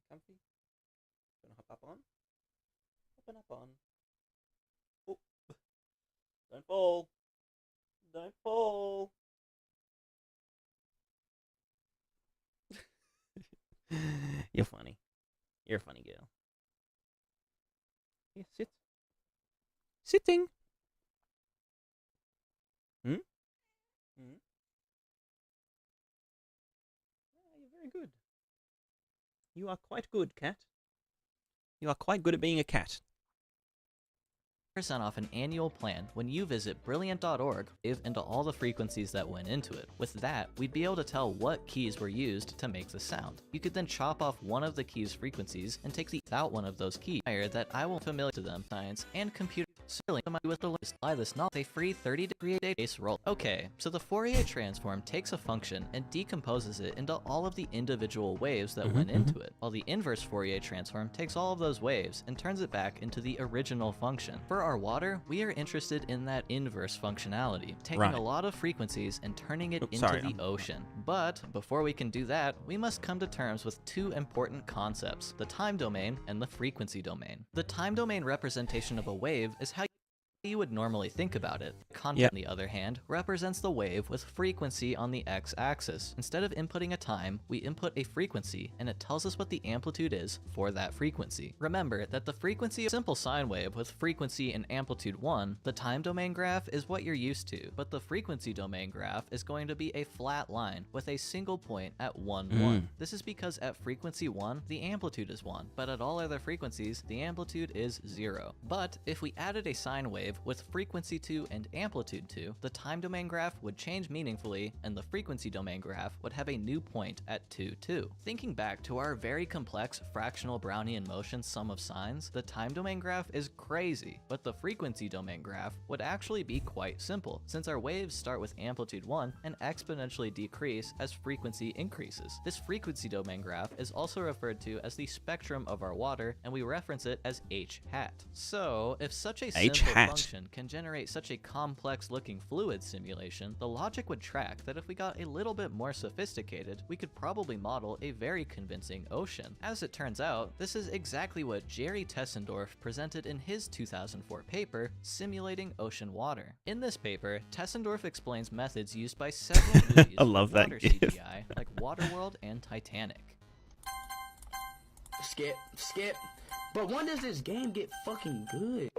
Comfy? Gonna hop up on? Hopping up on. Oh. Don't fall. Don't fall. You're funny. You're a funny girl. Yeah, sit. Sitting. Hmm? Hmm? Yeah, you're very good. You are quite good, cat. You are quite good at being a cat. % off an annual plan when you visit brilliant.org into all the frequencies that went into it. With that, we'd be able to tell what keys were used to make the sound. You could then chop off one of the key's frequencies and take the out one of those keys that I will familiar to them science and computer. With the list, buy this not a free 30-degree base roll. Okay, so the Fourier transform takes a function and decomposes it into all of the individual waves that went into it, while the inverse Fourier transform takes all of those waves and turns it back into the original function. For our water, we are interested in that inverse functionality, taking a lot of frequencies and turning it into the ocean. But before we can do that, we must come to terms with two important concepts: the time domain and the frequency domain. The time domain representation of a wave is how you would normally think about it. Content, on the other hand, represents the wave with frequency on the x-axis. Instead of inputting a time, we input a frequency, and it tells us what the amplitude is for that frequency. Remember that the frequency of a simple sine wave with frequency and amplitude 1, the time domain graph is what you're used to, but the frequency domain graph is going to be a flat line with a single point at 1, 1. This is because at frequency 1, the amplitude is 1, but at all other frequencies, the amplitude is 0. But if we added a sine wave with frequency 2 and amplitude 2, the time domain graph would change meaningfully, and the frequency domain graph would have a new point at 2, 2. Thinking back to our very complex fractional Brownian motion sum of sines, the time domain graph is crazy, but the frequency domain graph would actually be quite simple, since our waves start with amplitude 1 and exponentially decrease as frequency increases. This frequency domain graph is also referred to as the spectrum of our water, and we reference it as h hat. So, if such a simple function can generate such a complex looking fluid simulation, the logic would track that if we got a little bit more sophisticated, we could probably model a very convincing ocean. As it turns out, this is exactly what Jerry Tessendorf presented in his 2004 paper, Simulating Ocean Water. In this paper, Tessendorf explains methods used by several movies I love that water gif. CGI, like Waterworld and Titanic. Skip. But when does this game get fucking good?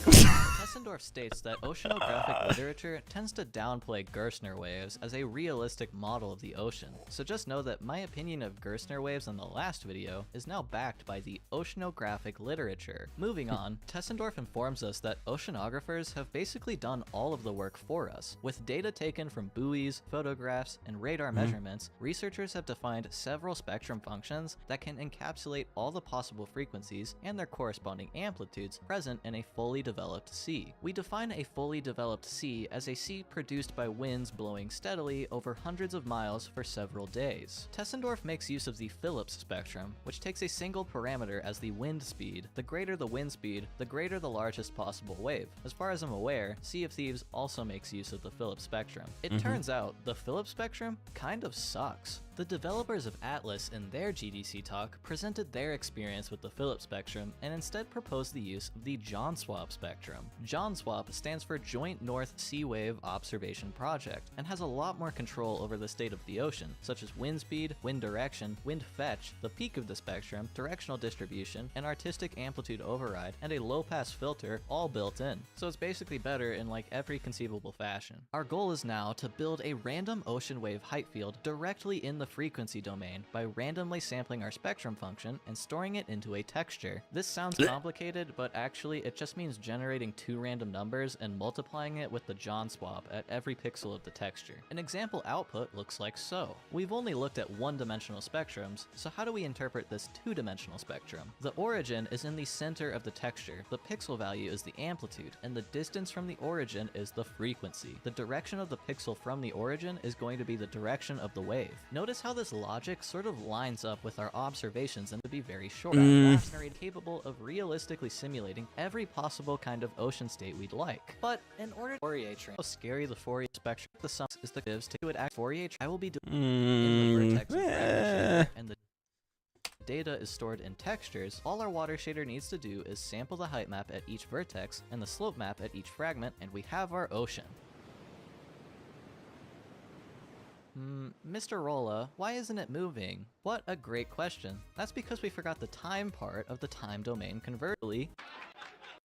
Tessendorf states that oceanographic literature tends to downplay Gerstner waves as a realistic model of the ocean, so just know that my opinion of Gerstner waves in the last video is now backed by the oceanographic literature. Moving on, Tessendorf informs us that oceanographers have basically done all of the work for us. With data taken from buoys, photographs, and radar measurements, researchers have defined several spectrum functions that can encapsulate all the possible frequencies and their corresponding amplitudes present in a fully developed sea. sea. We define a fully developed sea as a sea produced by winds blowing steadily over hundreds of miles for several days. Tessendorf makes use of the Phillips spectrum, which takes a single parameter as the wind speed. The greater the wind speed, the greater the largest possible wave. As far as I'm aware, Sea of Thieves also makes use of the Phillips spectrum. It turns out the Phillips spectrum kind of sucks. The developers of Atlas in their GDC talk presented their experience with the Phillips spectrum and instead proposed the use of the JONSWAP spectrum. JONSWAP stands for Joint North Sea Wave Observation Project and has a lot more control over the state of the ocean, such as wind speed, wind direction, wind fetch, the peak of the spectrum, directional distribution, an artistic amplitude override, and a low-pass filter all built in. So it's basically better in like every conceivable fashion. Our goal is now to build a random ocean wave height field directly in the frequency domain by randomly sampling our spectrum function and storing it into a texture. This sounds complicated, but actually it just means generating two random numbers and multiplying it with the JONSWAP at every pixel of the texture. An example output looks like so. We've only looked at one-dimensional spectrums, so how do we interpret this two-dimensional spectrum? The origin is in the center of the texture, the pixel value is the amplitude, and the distance from the origin is the frequency. The direction of the pixel from the origin is going to be the direction of the wave. Notice how this logic sort of lines up with our observations and to be very short. Capable of realistically simulating every possible kind of ocean state we'd like. But in order to Fourier train, how scary the Fourier spectrum the sum is the gives to it act Fourier I will be doing in the vertex and the data is stored in textures. All our water shader needs to do is sample the height map at each vertex and the slope map at each fragment, and we have our ocean. Mr. Rolla, why isn't it moving? What a great question. That's because we forgot the time part of the time domain convertibly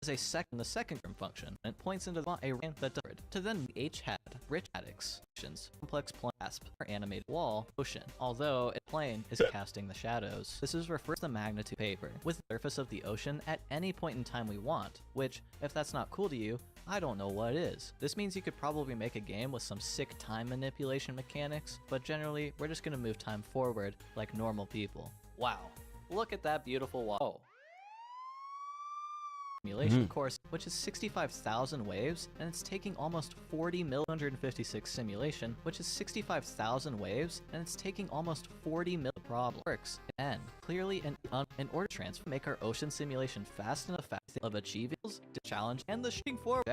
is the second term function, and it points into a range that does to then h hat, rich statics, complex plane, asp, or animated wall, ocean, although a plane is casting the shadows. This is referred to the magnitude paper, with the surface of the ocean at any point in time we want, which, if that's not cool to you, I don't know what is. This means you could probably make a game with some sick time manipulation mechanics, but generally, we're just gonna move time forward like normal people. Wow, look at that beautiful wall. Simulation course, which is 65,000 waves, and it's taking almost 40 156 simulation, which is 65,000 waves, and it's taking almost 40 mil problem works. And clearly, in order to transfer, make our ocean simulation fast and effective of achieving the challenge and the shooting forward.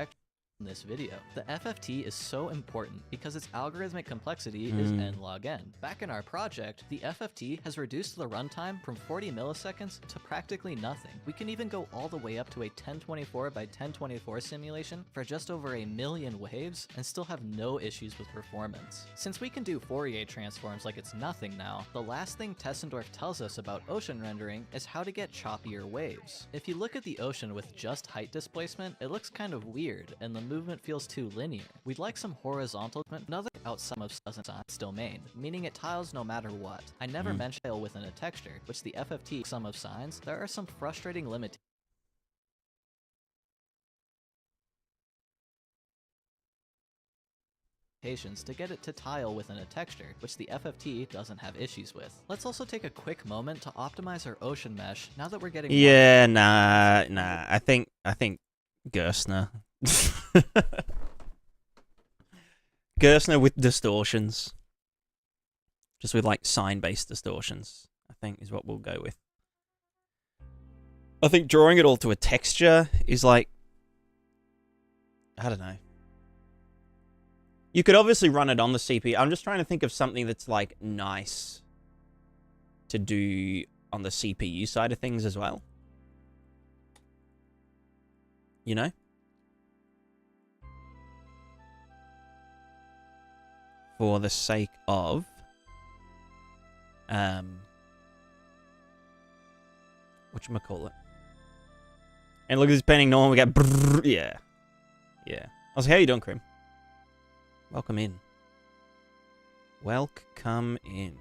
In this video, the FFT is so important because its algorithmic complexity is n log n. Back in our project, the FFT has reduced the runtime from 40 milliseconds to practically nothing. We can even go all the way up to a 1024 by 1024 simulation for just over 1 million waves and still have no issues with performance. Since we can do Fourier transforms like it's nothing now, the last thing Tessendorf tells us about ocean rendering is how to get choppier waves. If you look at the ocean with just height displacement, it looks kind of weird, and the movement feels too linear. We'd like some horizontal movement, another outside of science domain, meaning it tiles no matter what. I never mentioned tile within a texture, which the FFT sum of signs, there are some frustrating limitations to get it to tile within a texture, which the FFT doesn't have issues with. Let's also take a quick moment to optimize our ocean mesh now that we're getting I think Gerstner. Gerstner with distortions. Just with like sign-based distortions, I think is what we'll go with. I think drawing it all to a texture is like, I don't know. You could obviously run it on the CPU. I'm just trying to think of something that's like nice to do on the CPU side of things as well. You know? For the sake of whatchamacallit. And look at this painting, no one we got brrr, yeah. I was like, how you doing, Krim? Welcome in. Welcome in.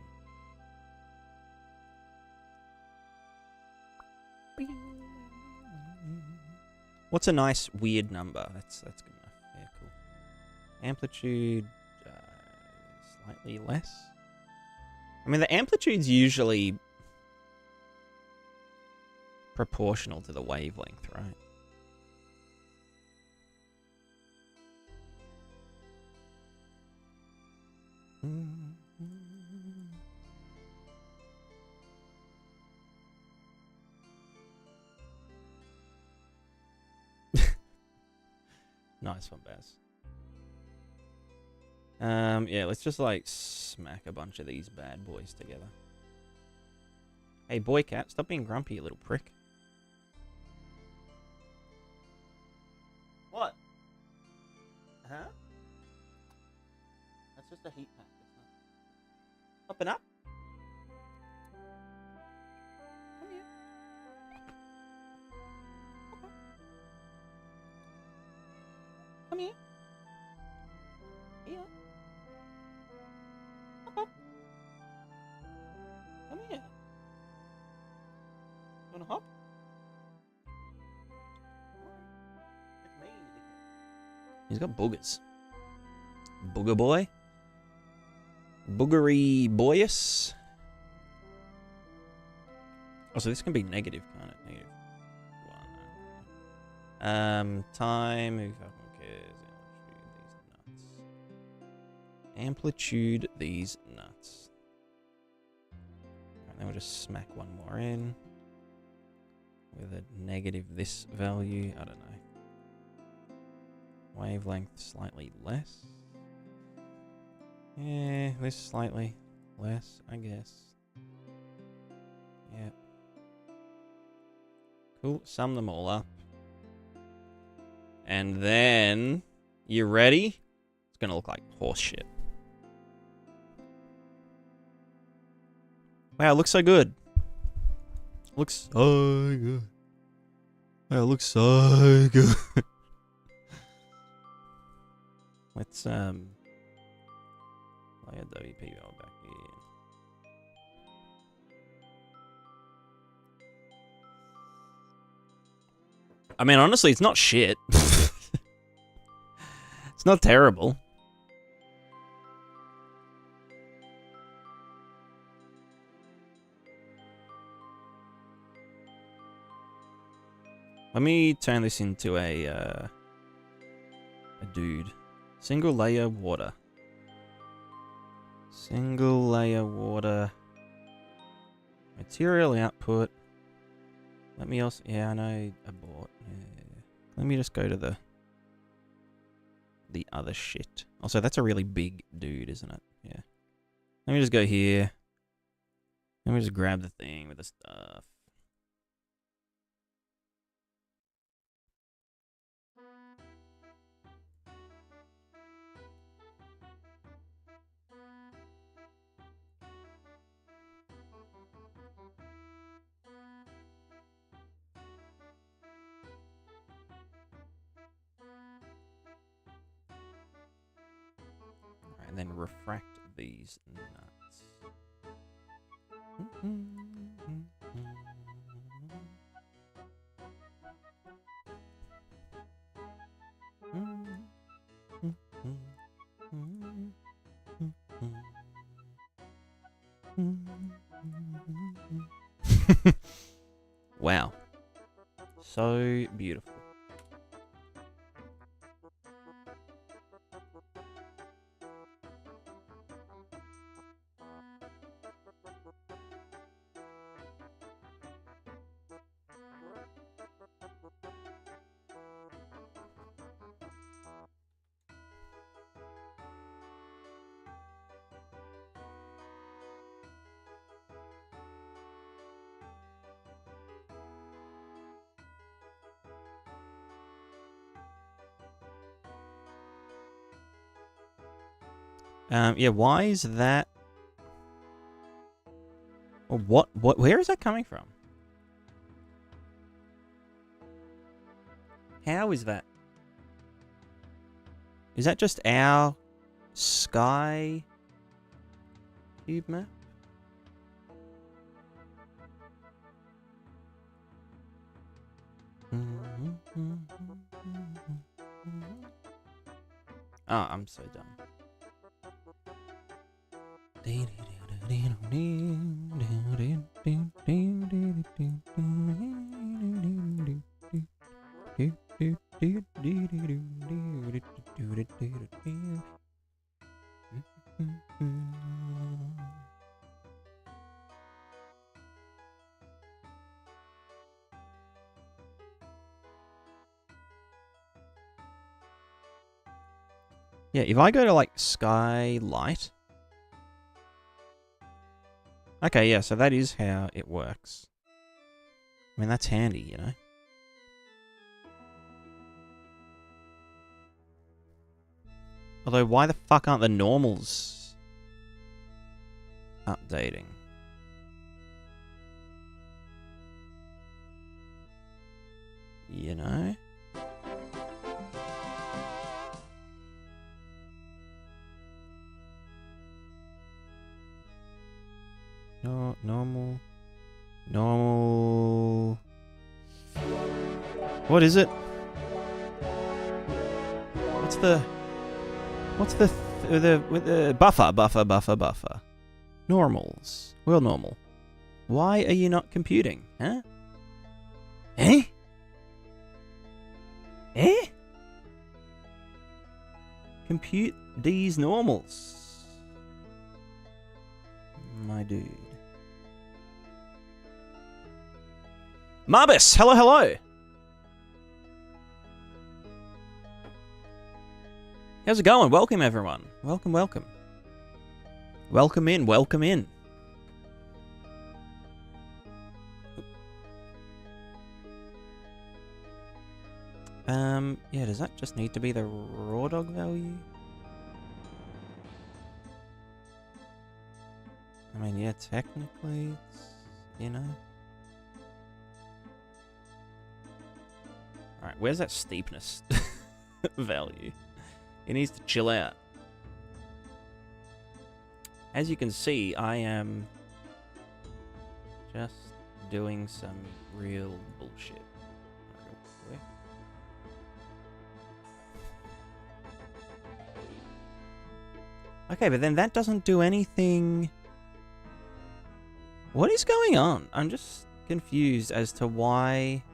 What's a nice weird number? That's good enough. Yeah, cool. Amplitude slightly less. I mean, the amplitude's usually proportional to the wavelength, right? Nice one, Baz. Yeah, let's just like smack a bunch of these bad boys together. Hey, boy cat, stop being grumpy, you little prick. What? Huh? That's just a heat pack. It's not... Open up. Come here. Okay. Come here. Here. Okay. Come here. You wanna hop? He's got boogers. Booger boy. Boogery boyus. Oh, so this can be negative, can't it? Negative 1. Time. Who fucking cares? Amplitude these nuts. And then we'll just smack one more in. With a negative this value. I don't know. Wavelength slightly less. Yeah, this slightly less, I guess. Yeah. Cool, sum them all up. And then, you ready? It's gonna look like horse shit. Wow, it looks so good. Looks so good. Wow, it looks so good. Let's lay a WPO back in. I mean, honestly, it's not shit. It's not terrible. Let me turn this into a dude. Single layer water. Single layer water. Material output. Let me also... Yeah, I know abort. Yeah. Let me just go to the other shit. Also, that's a really big dude, isn't it? Yeah. Let me just go here. Let me just grab the thing with the stuff. And then refract these nuts. Wow. So beautiful. Yeah, why is that? Or what, where is that coming from? How is that? Is that just our sky cube map? Oh, I'm so dumb. Yeah, if I go to, like, skylight. Okay, yeah, so that is how it works. I mean, that's handy, you know? Although, why the fuck aren't the normals updating? You know? No, normal. Normal. What is it? What's the buffer? Normals. World normal. Why are you not computing? Huh? Eh? Eh? Compute these normals. My dude. Marbus, hello, hello. How's it going? Welcome, everyone. Welcome, welcome. Welcome in, welcome in. Yeah, does that just need to be the raw dog value? I mean, yeah, technically, it's, you know. Alright, where's that steepness value? It needs to chill out. As you can see, I am just doing some real bullshit. Okay, but then that doesn't do anything. What is going on? I'm just confused as to why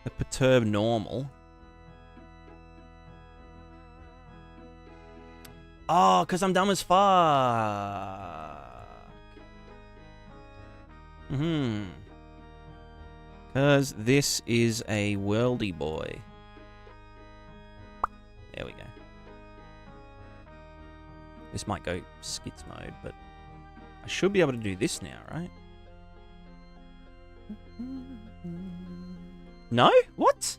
the perturb normal. Oh, because I'm dumb as fuck. Because this is a worldy boy. There we go. This might go skits mode, but I should be able to do this now, right? No? What?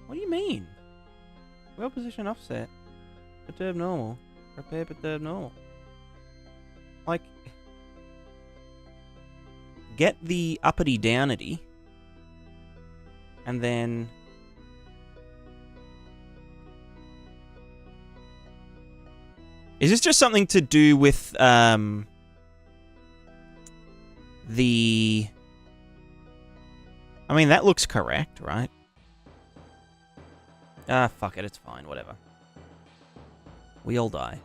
What do you mean? Well position offset. Perturb normal. Prepare perturb normal. Like, get the uppity downity. And then is this just something to do with the I mean, that looks correct, right? Ah, fuck it, it's fine, whatever. We all die.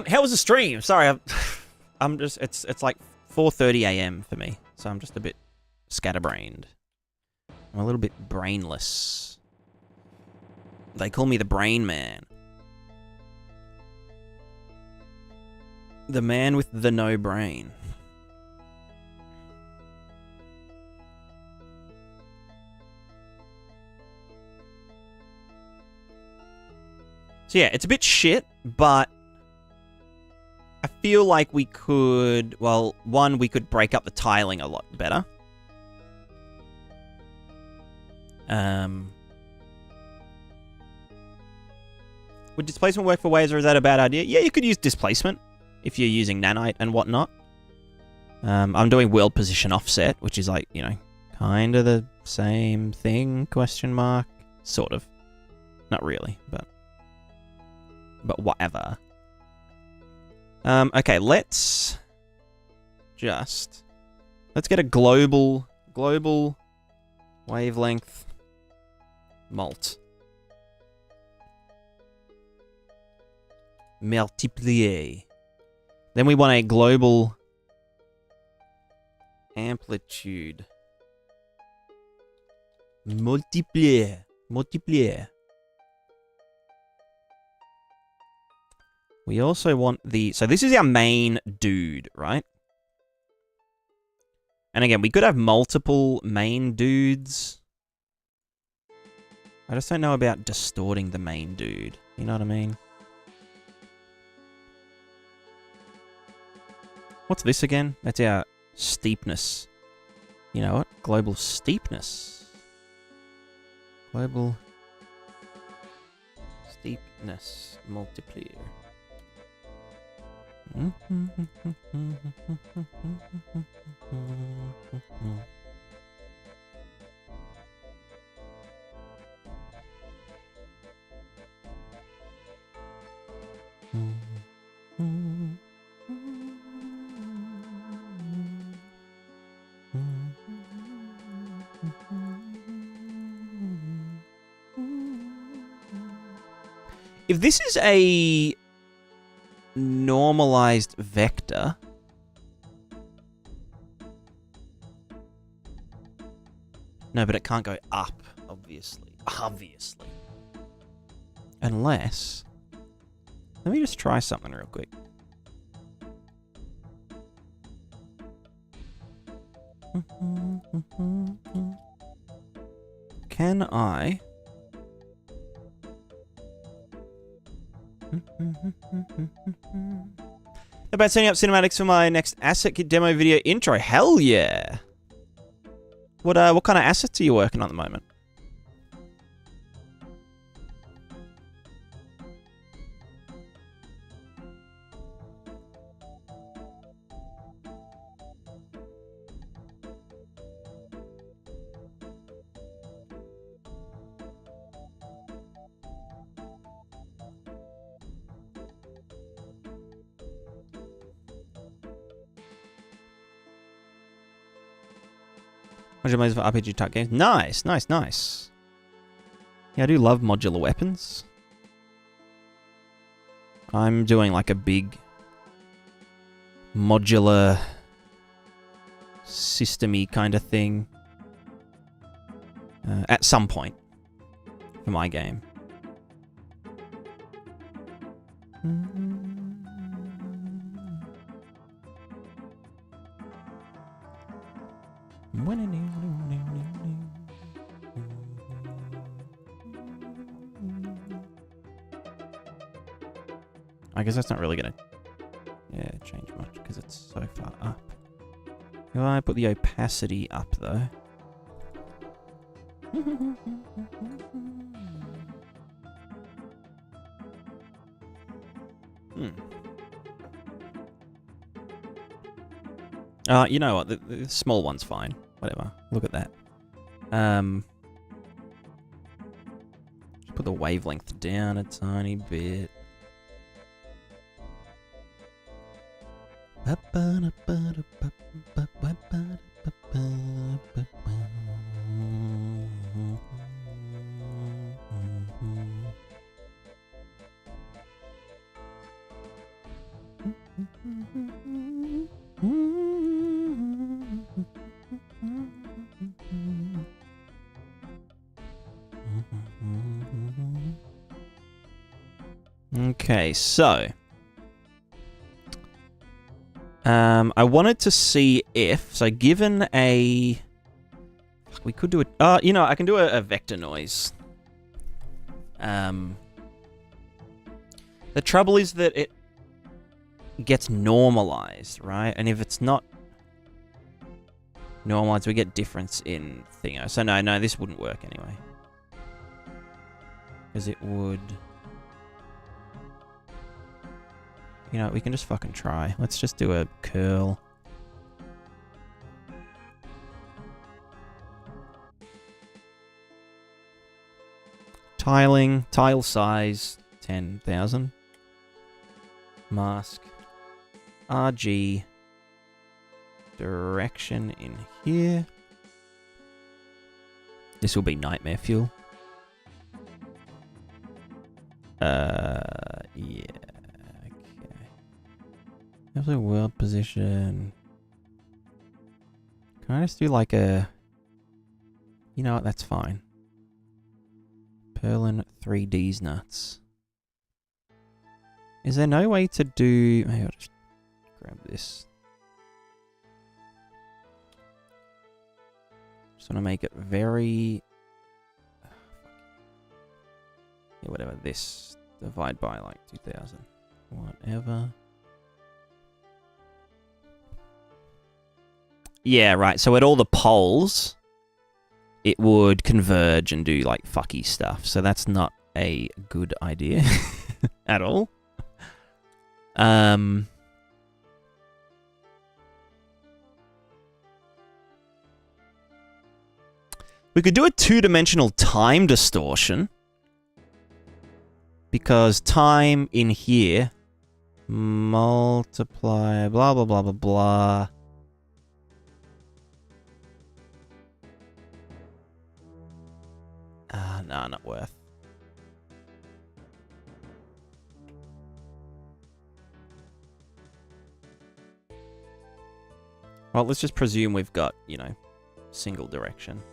How was the stream? Sorry, I'm just it's like 4:30 a.m. for me, so I'm just a bit scatterbrained. I'm a little bit brainless. They call me the Brain Man. The man with the no brain. So yeah, it's a bit shit, but I feel like we could, well, one, we could break up the tiling a lot better. Would displacement work for waves, or is that a bad idea? Yeah, you could use displacement if you're using nanite and whatnot. I'm doing world position offset, which is like, you know, kind of the same thing, question mark. Sort of. Not really, but whatever. Okay, let's get a global wavelength Mult. Multiplier. Then we want a global amplitude. Multiplier. Multiplier. We also want the... So this is our main dude, right? And again, we could have multiple main dudes. I just don't know about distorting the main dude. You know what I mean? What's this again? That's our steepness. You know what? Global steepness. Global steepness multiplier. If this is a normalized vector, no, but it can't go up, obviously. Obviously. Unless... Let me just try something real quick. Can I... About setting up cinematics for my next asset kit demo video intro. Hell yeah! What kind of assets are you working on at the moment? Modular modes for RPG type games. Nice, nice, nice. Yeah, I do love modular weapons. I'm doing like a big modular system-y kind of thing at some point for my game. I guess that's not really gonna change much because it's so far up. If I put the opacity up though. You know what? The small one's fine. Whatever. Look at that. Just put the wavelength down a tiny bit. Okay, so I wanted to see if, so given a, we could do it, you know, I can do a vector noise. The trouble is that it gets normalized, right? And if it's not normalized, we get difference in thingo. So no, this wouldn't work anyway. Because it would... You know, we can just fucking try. Let's just do a curl. Tiling, tile size, 10,000. Mask. RG. Direction in here. This will be nightmare fuel. Yeah. Okay. Absolute world position. Can I just do like a... You know what, that's fine. Perlin 3D's nuts. Is there no way to do... Maybe I'll just grab this. Just want to make it very... Yeah, whatever, this. Divide by like 2000. Whatever. Yeah, right. So at all the poles, it would converge and do like fucky stuff. So that's not a good idea at all. We could do a two-dimensional time distortion. Because time in here, multiply, blah, blah, blah, blah, blah. Nah, not worth. Well, let's just presume we've got, you know, single direction.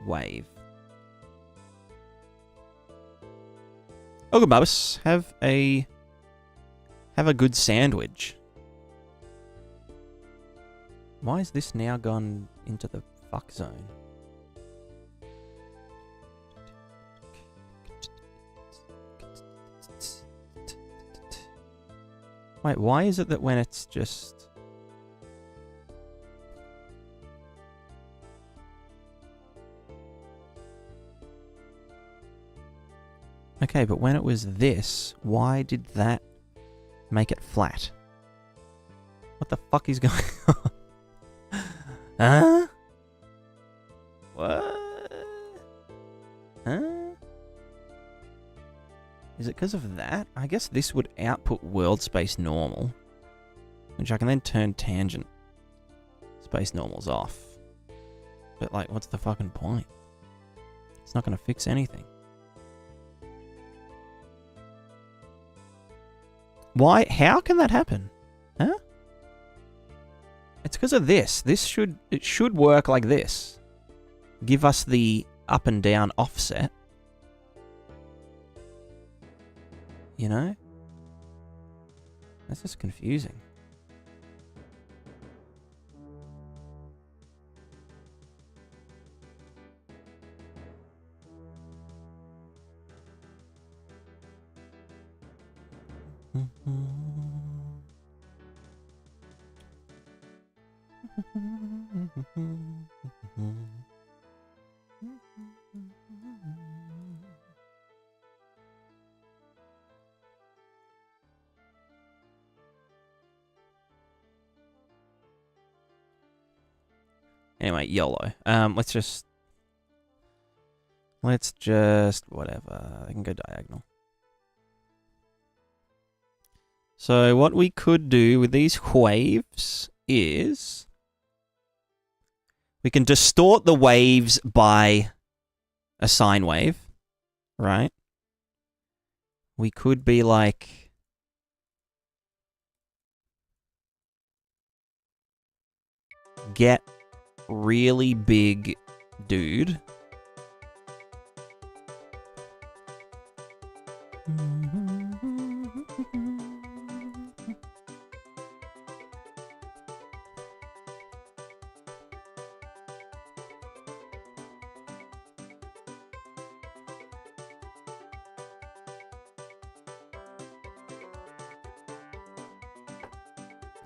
Wave. Okay, Babus, have a good sandwich. Why is this now gone into the fuck zone? Wait, why is it that when it's just... Okay, but when it was this, why did that make it flat? What the fuck is going on? Huh? What? Huh? Is it because of that? I guess this would output world space normal, which I can then turn tangent space normals off. But like, what's the fucking point? It's not going to fix anything. Why? How can that happen? Huh? It's because of this. It should work like this. Give us the up and down offset. You know? That's just confusing. Anyway, YOLO. Let's just whatever. I can go diagonal. So what we could do with these waves is we can distort the waves by a sine wave, right? We could be like get really big dude.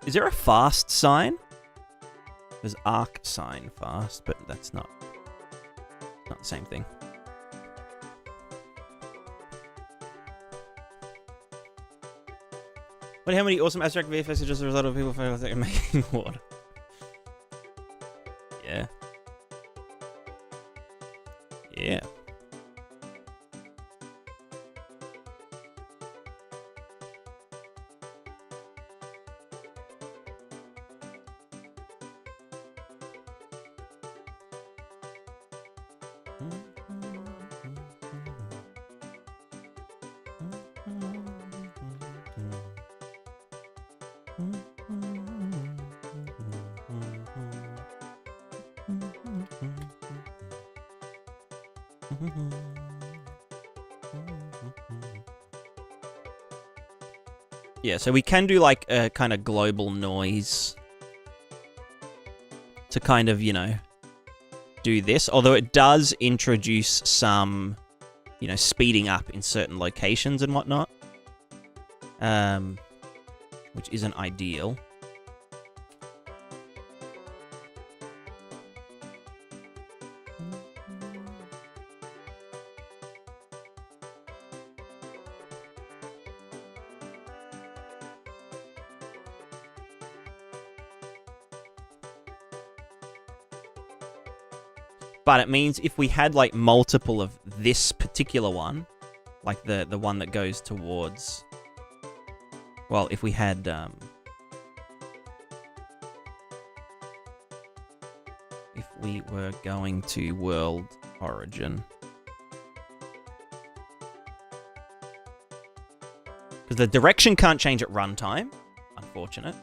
Is there a fast sign? There's arc sine fast, but that's not the same thing. But how many awesome abstract VFX are just a result of people making water? Yeah. Yeah. Yeah, so we can do like a kind of global noise to kind of, you know, do this. Although it does introduce some, you know, speeding up in certain locations and whatnot. Which isn't ideal. But it means if we had like multiple of this particular one, like the one that goes towards, well, if we had if we were going to world origin, because the direction can't change at runtime, unfortunate.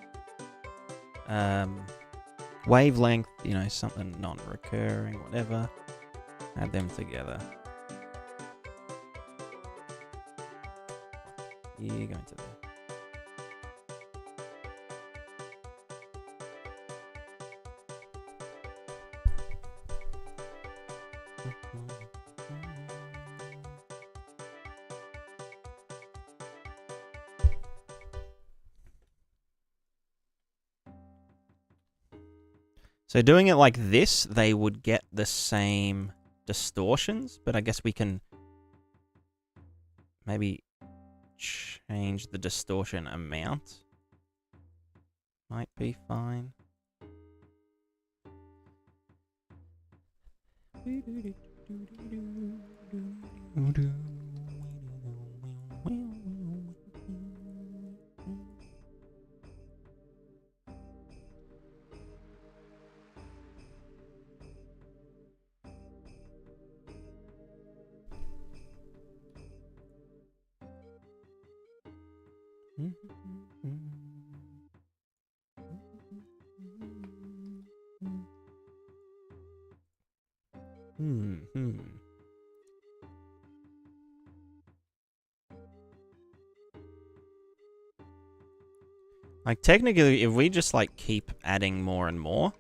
Wavelength, you know, something non-recurring, whatever. Add them together. You're going to there. So doing it like this, they would get the same distortions, but I guess we can maybe change the distortion amount. Might be fine. Like, technically, if we just, like, keep adding more and more,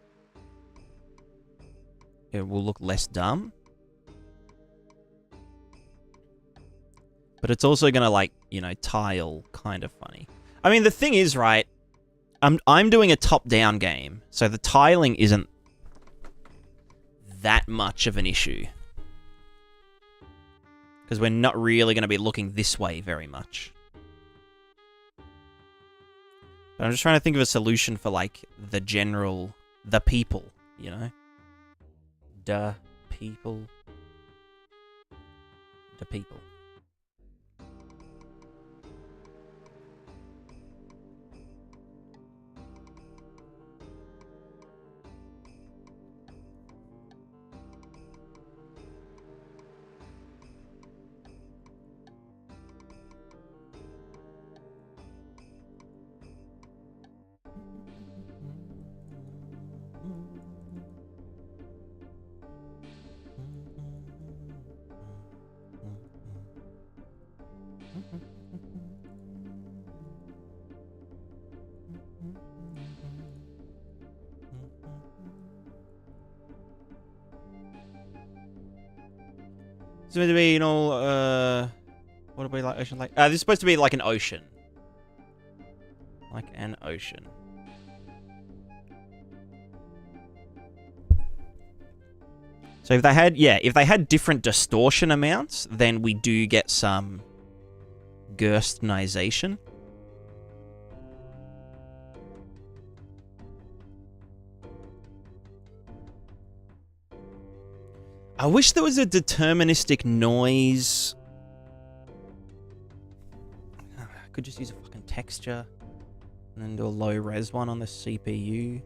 it will look less dumb. But it's also gonna, like, you know, tile kind of funny. I mean, the thing is, right, I'm doing a top-down game, so the tiling isn't that much of an issue. Because we're not really going to be looking this way very much. But I'm just trying to think of a solution for, like, the people, you know? The people. It's supposed to be, you know, what do we like? Ocean like? This is supposed to be like an ocean. Like an ocean. So if they had, yeah, if they had different distortion amounts, then we do get some Gerstenization. I wish there was a deterministic noise. I could just use a fucking texture and then do a low res one on the CPU.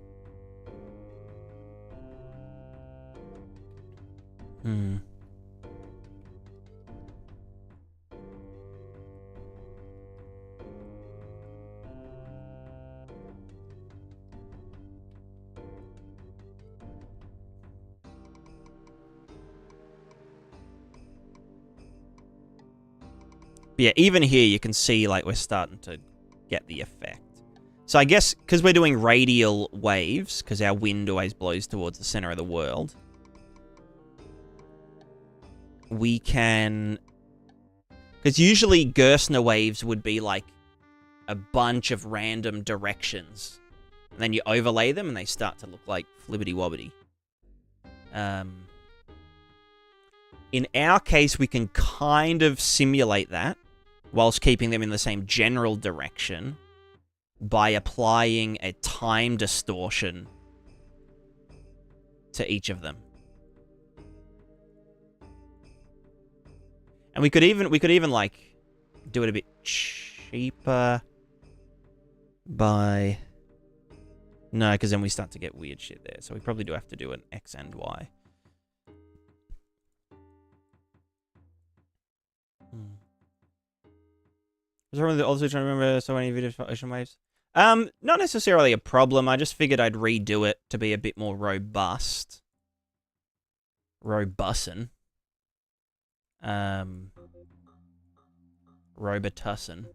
Yeah, even here you can see like we're starting to get the effect. So I guess because we're doing radial waves, because our wind always blows towards the center of the world, we can... Because usually Gerstner waves would be like a bunch of random directions. And then you overlay them and they start to look like flibbity-wobbity. In our case, we can kind of simulate that whilst keeping them in the same general direction by applying a time distortion to each of them. And we could even like do it a bit cheaper by... No, because then we start to get weird shit there. So we probably do have to do an X and Y. Was wrong with also trying to remember so many videos for ocean waves? Not necessarily a problem. I just figured I'd redo it to be a bit more robust. Robussin. Robitussin.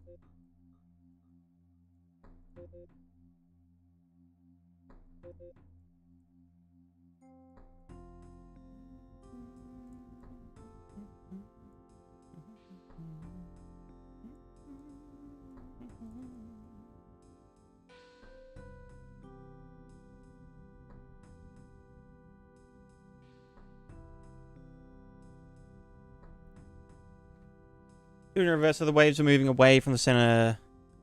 Doing the reverse of the waves are moving away from the center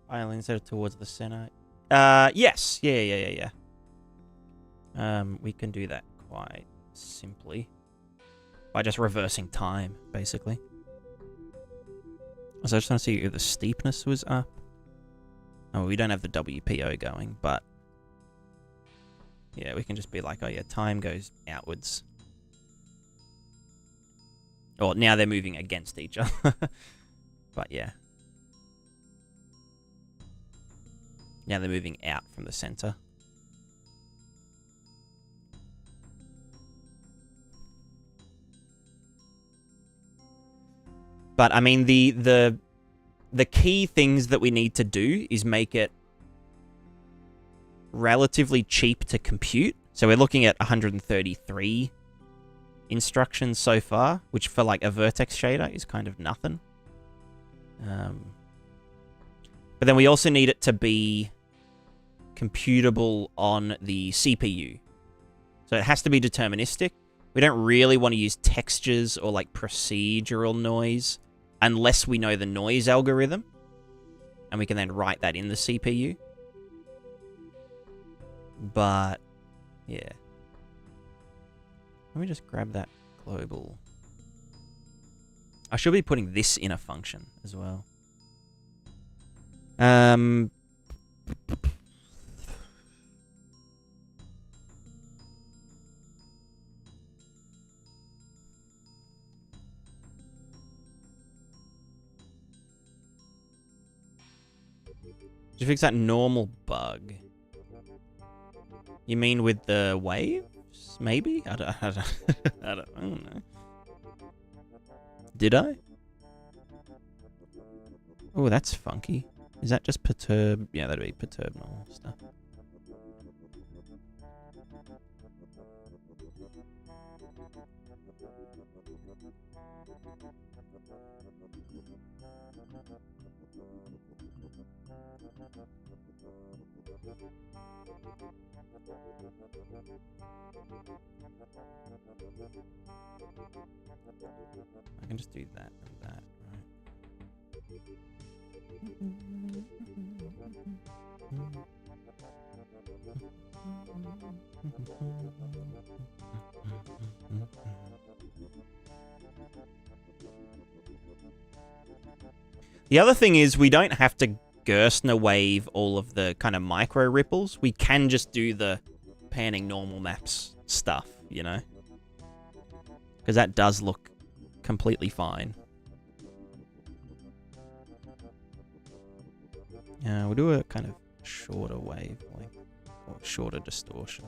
island instead of towards the center. Yes. Yeah. We can do that quite simply by just reversing time, basically. So I just want to see if the steepness was up. Oh, we don't have the WPO going, but yeah, we can just be like, oh yeah, time goes outwards. Or now they're moving against each other. But yeah. Now they're moving out from the center. But I mean the key things that we need to do is make it relatively cheap to compute. So we're looking at 133 instructions so far, which for like a vertex shader is kind of nothing. But then we also need it to be computable on the CPU. So it has to be deterministic. We don't really want to use textures or like procedural noise unless we know the noise algorithm. And we can then write that in the CPU. But, yeah. Let me just grab that global. I should be putting this in a function as well. Did you fix that normal bug? You mean with the waves? Maybe? I don't know. Did I? Oh, that's funky. Is that just perturb? Yeah, that'd be perturb normal stuff. I can just do that and that, right? The other thing is we don't have to Gerstner wave all of the kind of micro ripples. We can just do the panning normal maps stuff, you know? Because that does look completely fine. We'll do a kind of shorter wave, like, or shorter distortion.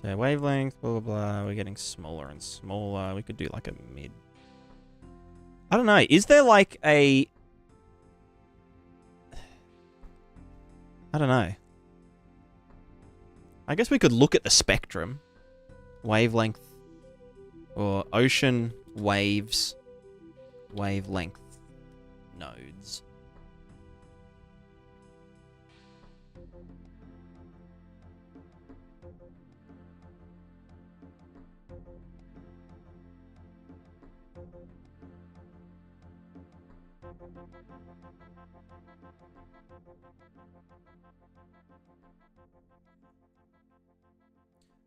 So wavelength, blah, blah, blah. We're getting smaller and smaller. We could do like a mid. I don't know. Is there like a... I don't know. I guess we could look at the spectrum. Wavelength. Or ocean waves. Wavelength nodes.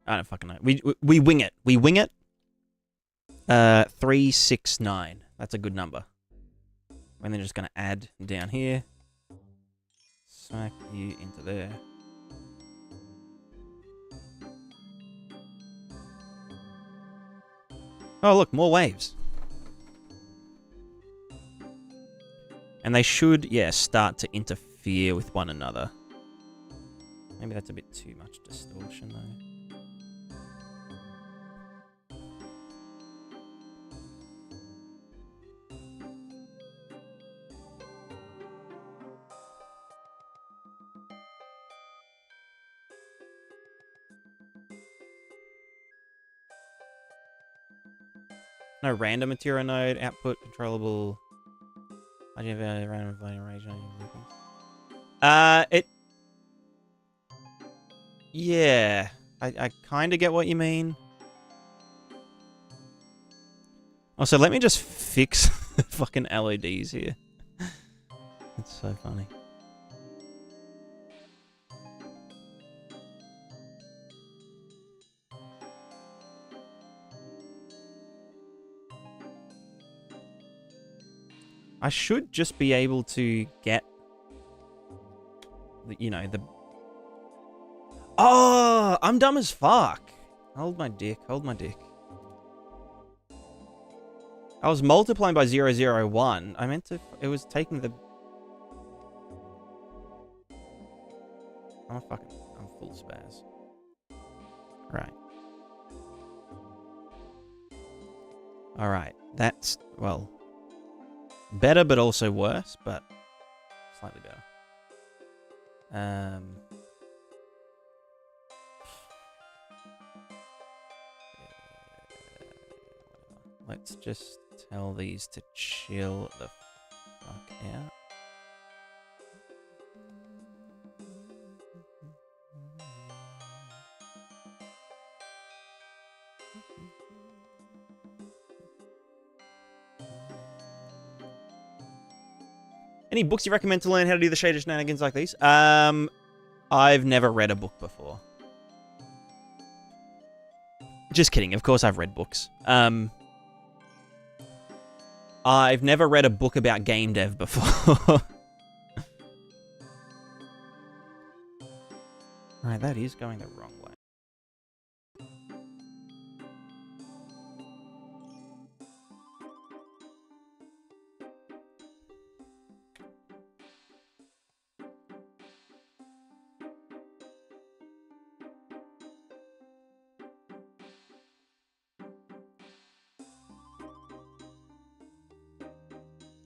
I don't fucking know. We wing it. We wing it. 369. That's a good number. And then just gonna add down here. Smack you into there. Oh look, more waves. And they should, yeah, start to interfere with one another. Maybe that's a bit too much distortion though. No random material node, output controllable. I do have a random volume range. Yeah, I kind of get what you mean. Also, let me just fix the fucking LEDs here. That's so funny. I should just be able to get, you know, the... Oh, I'm dumb as fuck. Hold my dick, hold my dick. I was multiplying by 001. I meant to... It was taking the... I'm full spaz. Right. Alright, that's, well... better, but also worse, but slightly better. Let's just tell these to chill the fuck out. Any books you recommend to learn how to do the shader shenanigans like these? I've never read a book before. Just kidding. Of course I've read books. I've never read a book about game dev before. Right, that is going the wrong way.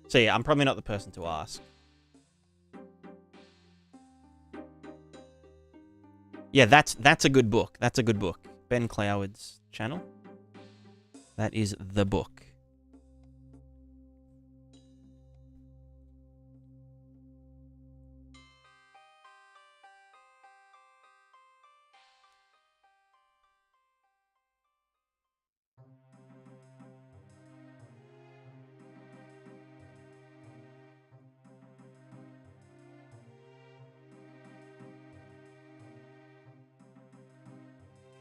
So yeah, I'm probably not the person to ask. Yeah, that's a good book. That's a good book. Ben Cloward's channel. That is the book.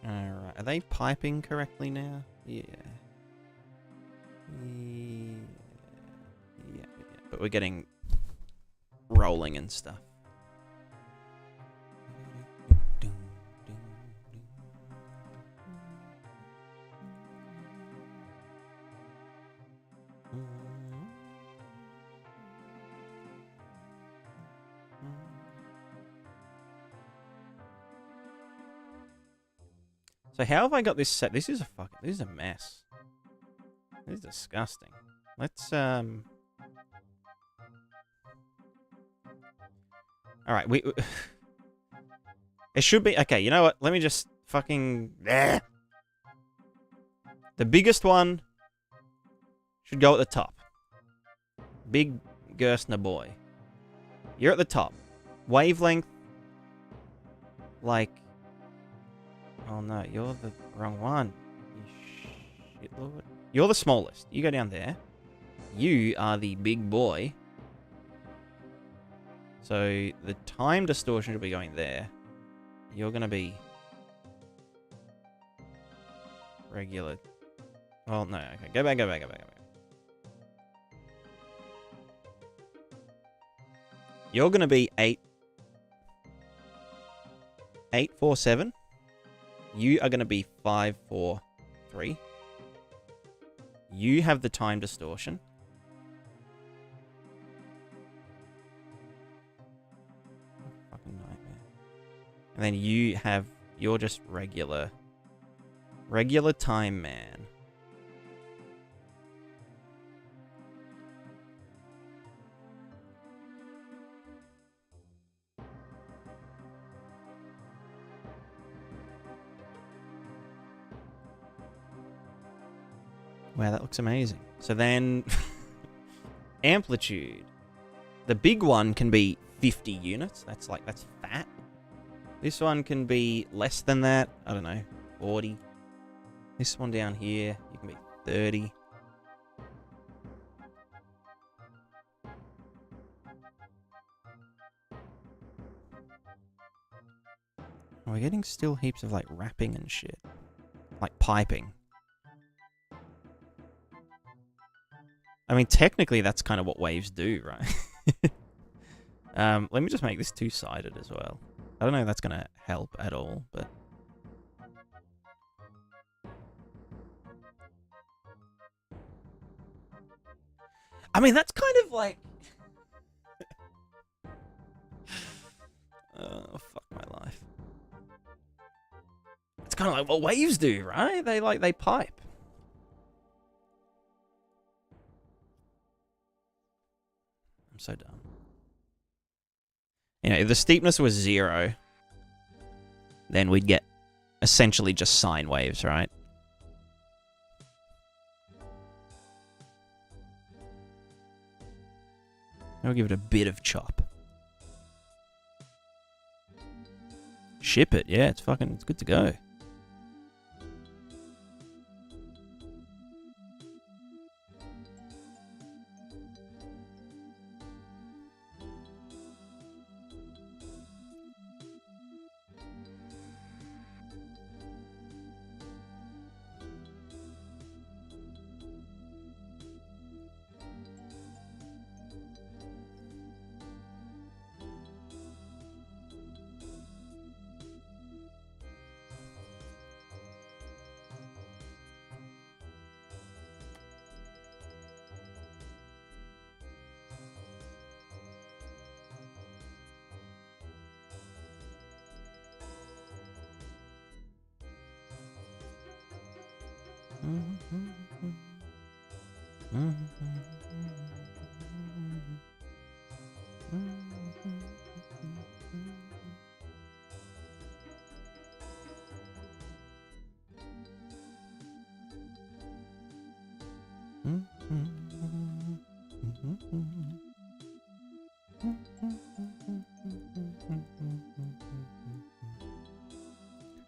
Alright, are they piping correctly now? Yeah. Yeah. But we're getting rolling and stuff. So So how have I got this set? This is a mess. This is disgusting. Let's All right, it should be okay. You know what? Let me just fucking. The biggest one should go at the top. Big Gerstner boy. You're at the top. Wavelength. Like. Oh no, you're the wrong one. You shitlord. You're the smallest. You go down there. You are the big boy. So the time distortion should be going there. You're gonna be regular. Well, no, okay. Go back. You're gonna be 847. You are gonna be 543. You have the time distortion. Fucking nightmare. And then you're just regular time man. Wow, that looks amazing. So then, amplitude. The big one can be 50 units. That's fat. This one can be less than that. I don't know, 40. This one down here, you can be 30. We're getting still heaps of like rapping and shit. Like piping. I mean, technically, that's kind of what waves do, right? Let me just make this two-sided as well. I don't know if that's going to help at all, but... I mean, that's kind of like... oh, fuck my life. It's kind of like what waves do, right? They pipe. So dumb. You know, if the steepness was 0, then we'd get essentially just sine waves, right? I'll give it a bit of chop. Ship it, yeah, it's good to go.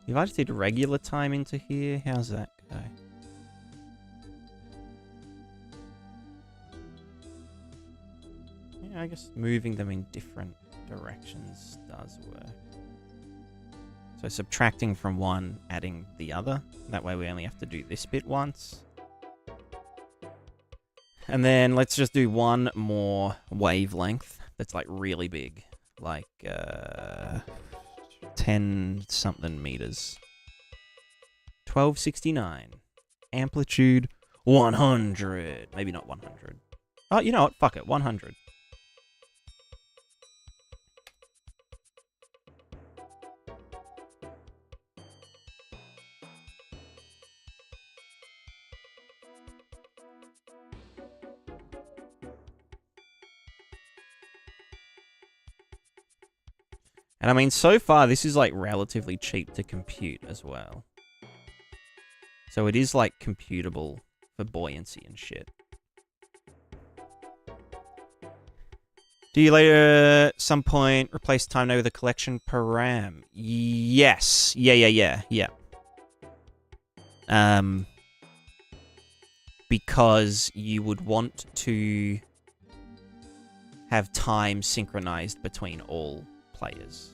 If I just did regular time into here, how's that go? Yeah, I guess moving them in different directions does work. So subtracting from one, adding the other. That way we only have to do this bit once. And then let's just do one more wavelength that's like really big. Like 10 something meters. 1269. Amplitude 100. Maybe not 100. Oh, you know what? Fuck it. 100. And I mean, so far, this is like relatively cheap to compute as well. So it is like computable for buoyancy and shit. Do you later at some point replace time node with a collection param? Yes. Yeah. Because you would want to have time synchronized between all players.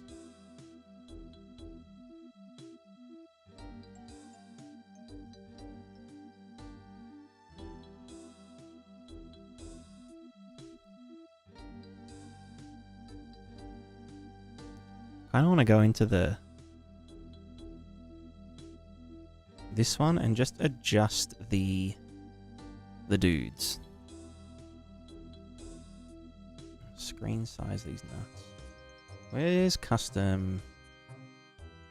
I don't want to go into this one and just adjust the dudes. Screen size these nuts. Where's custom?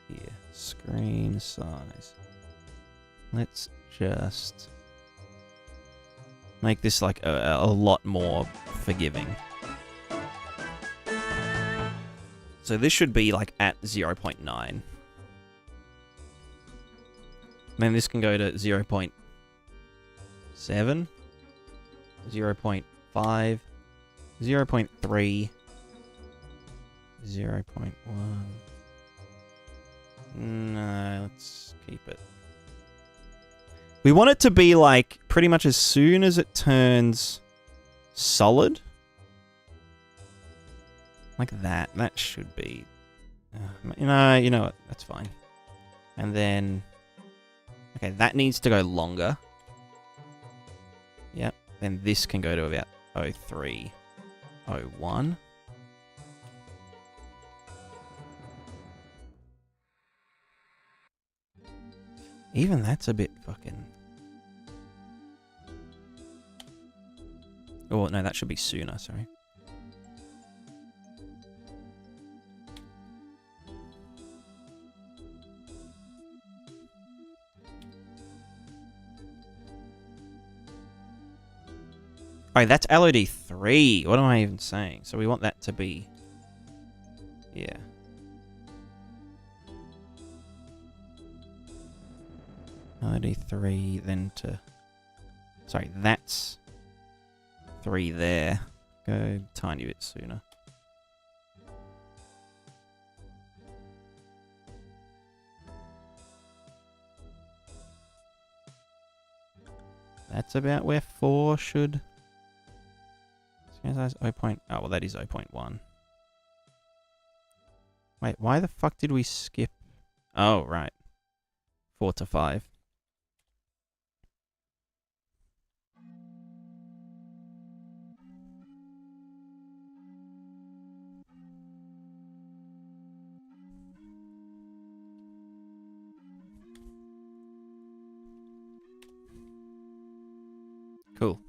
Here, screen size. Let's just make this like a lot more forgiving. So this should be like at 0.9. Then this can go to 0.7, 0.5, 0.3, 0.1. No, let's keep it. We want it to be like pretty much as soon as it turns solid. Like that. That should be... you know what? That's fine. And then... Okay, that needs to go longer. Yep. Then this can go to about 03, 01. Even that's a bit fucking... Oh, no, that should be sooner, sorry. Oh, that's LOD 3. What am I even saying? So we want that to be... Yeah. LOD 3, then to... Sorry, that's 3 there. Go a tiny bit sooner. That's about where 4 should... Size 0. Oh, well, that is 0.1. Wait, why the fuck did we skip? Oh, right. 4 to 5. Cool.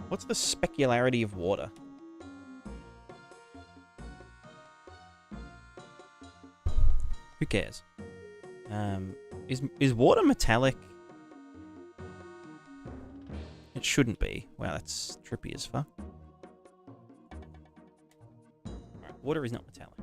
What's the specularity of water? Who cares? Is water metallic? It shouldn't be. Wow, that's trippy as fuck. Alright, water is not metallic.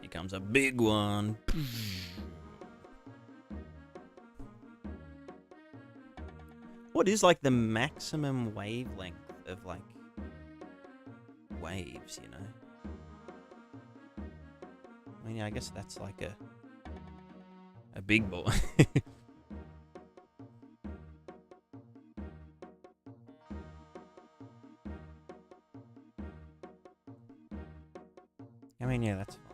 becomes a big one. What is like the maximum wavelength of like waves, you know? I mean, yeah, I guess that's like a big boy. I mean, yeah, that's fine.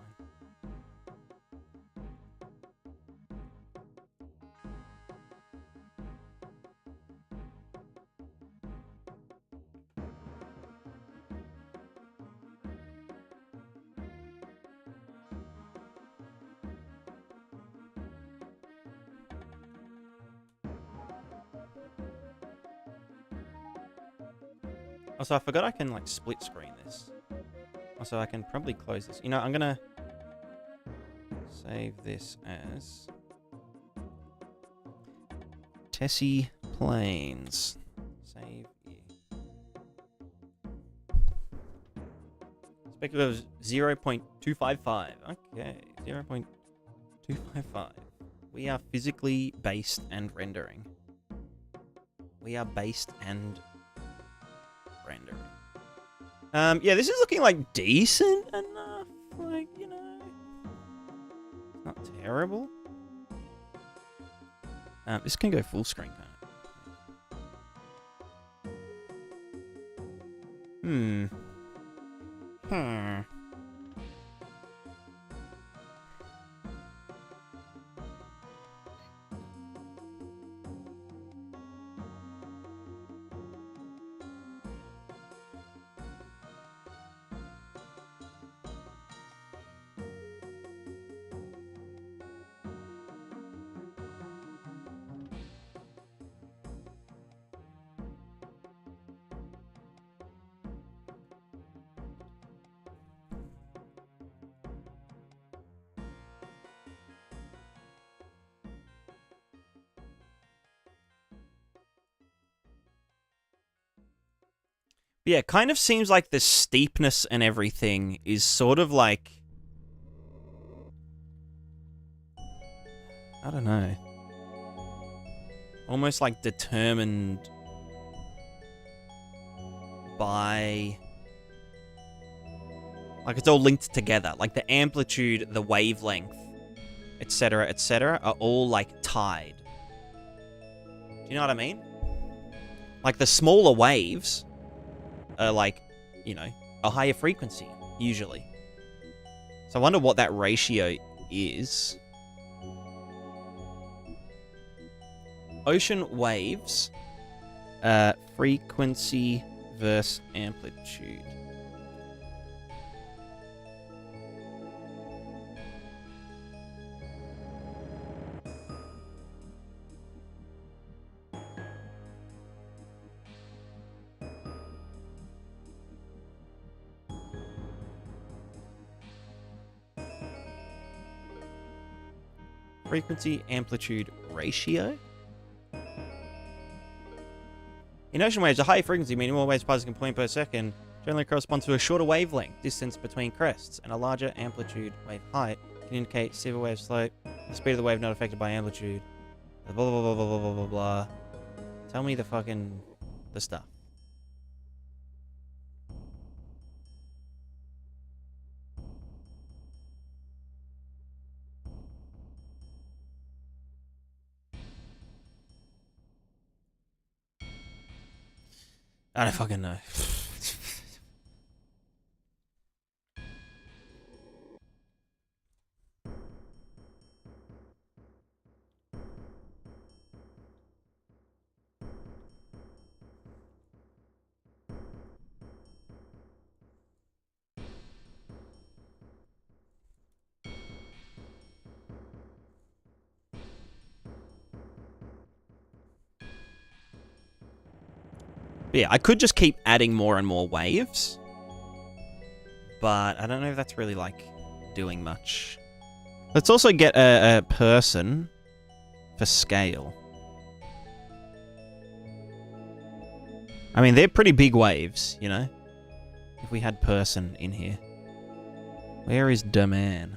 Also, I forgot I can like split screen this. Also, I can probably close this. You know, I'm gonna save this as Tessie Plains. Save you. Speculative 0.255. Okay, 0.255. We are physically based and rendering. We are based and rendering. Yeah, this is looking like decent enough. Like, you know, not terrible. This can go full screen, can't it? Yeah, it kind of seems like the steepness and everything is sort of like... I don't know. Almost like determined by... Like it's all linked together. Like the amplitude, the wavelength, etc., are all like tied. Do you know what I mean? Like the smaller waves are like, you know, a higher frequency, usually. So I wonder what that ratio is. Ocean waves, frequency versus amplitude. Frequency amplitude ratio. In ocean waves, a high frequency, meaning more waves passing a point per second, generally corresponds to a shorter wavelength distance between crests, and a larger amplitude wave height can indicate steeper wave slope. The speed of the wave not affected by amplitude. Blah blah blah blah blah blah blah blah. Tell me the stuff. I don't fucking know. But yeah, I could just keep adding more and more waves. But I don't know if that's really, like, doing much. Let's also get a person for scale. I mean, they're pretty big waves, you know? If we had person in here. Where is the man?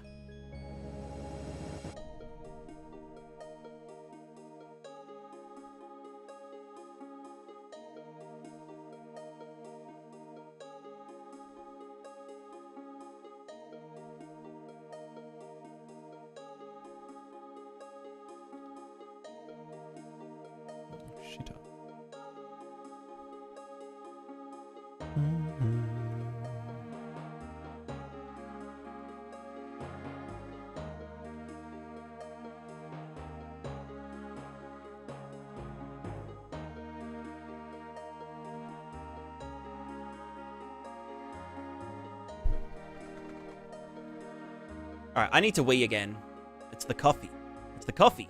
Alright, I need to wee again. It's the coffee. It's the coffee.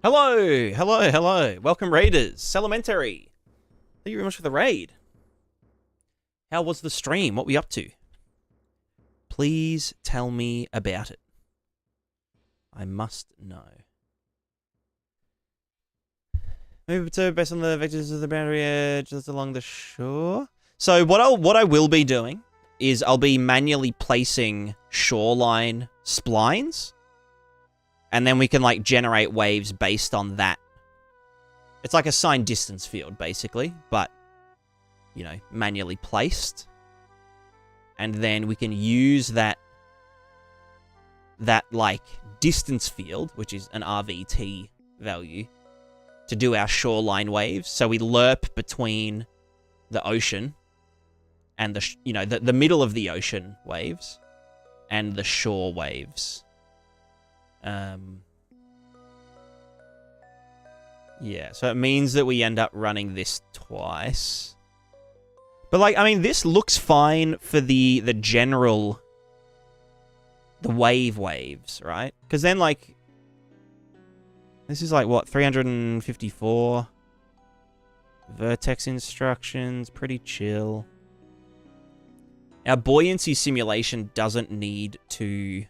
Hello, hello, hello. Welcome, Raiders. Salimentary. Thank you very much for the raid. How was the stream? What were we up to? Please tell me about it. I must know. Move to based on the vectors of the boundary edge that's along the shore. So what I will be doing is I'll be manually placing shoreline splines. And then we can, like, generate waves based on that. It's like a signed distance field, basically. But, you know, manually placed. And then we can use that, like, distance field, which is an RVT value, to do our shoreline waves. So we lerp between the ocean and the middle of the ocean waves and the shore waves. Yeah, so it means that we end up running this twice. But, like, I mean, this looks fine for the general, the waves, right? Because then, like, this is, like, what, 354? Vertex instructions, pretty chill. Our buoyancy simulation doesn't need to...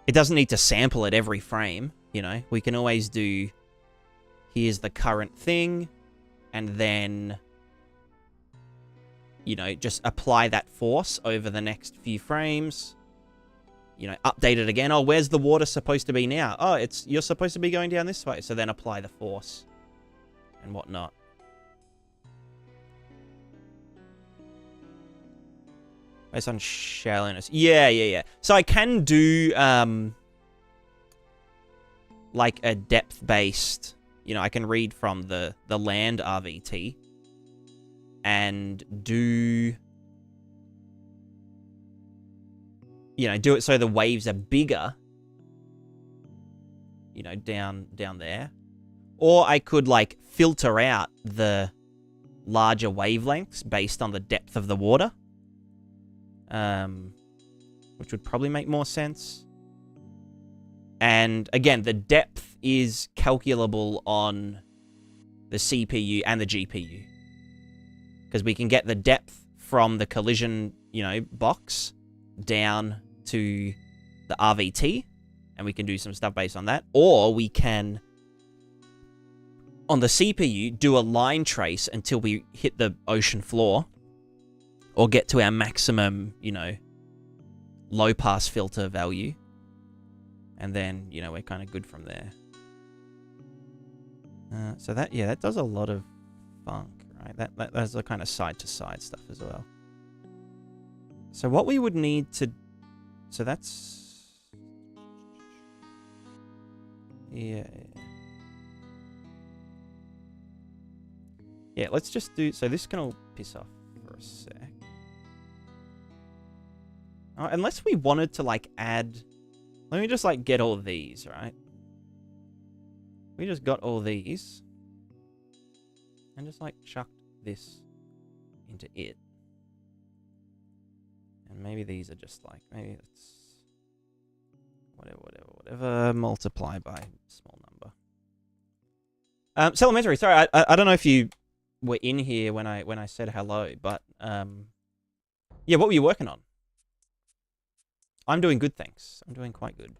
it doesn't need to sample at every frame, you know? We can always do, here's the current thing, and then, you know, just apply that force over the next few frames. You know, update it again. Oh, where's the water supposed to be now? Oh, you're supposed to be going down this way. So then apply the force and whatnot. Based on shallowness. Yeah. So I can do, like a depth-based, you know, I can read from the land RVT and do, you know, do it so the waves are bigger, you know, down there. Or I could, like, filter out the larger wavelengths based on the depth of the water. Which would probably make more sense. And again, the depth is calculable on the CPU and the GPU. Because we can get the depth from the collision, you know, box down to the RVT. And we can do some stuff based on that. Or we can, on the CPU, do a line trace until we hit the ocean floor. Or get to our maximum, you know, low pass filter value. And then, you know, we're kind of good from there. So that, yeah, that does a lot of funk, right? That's the kind of side-to-side stuff as well. So what we would need to... So that's... Yeah. Yeah, let's just do... So this can all piss off for a sec. Unless we wanted to, like, add... Let me just, like, get all these, right? We just got all these. And just, like, chucked this into it. And maybe these are just like, maybe it's whatever, multiply by small number. Elementary, sorry, I don't know if you were in here when I said hello, but yeah, what were you working on? I'm doing good, thanks. I'm doing quite good.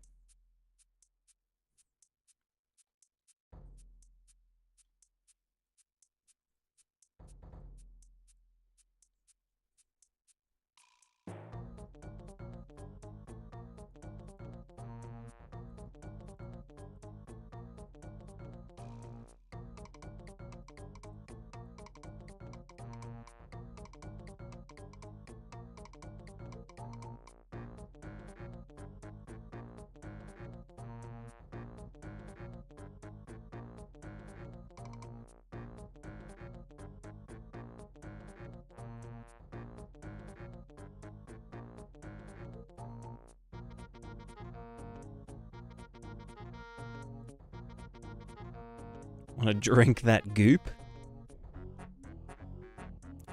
Want to drink that goop?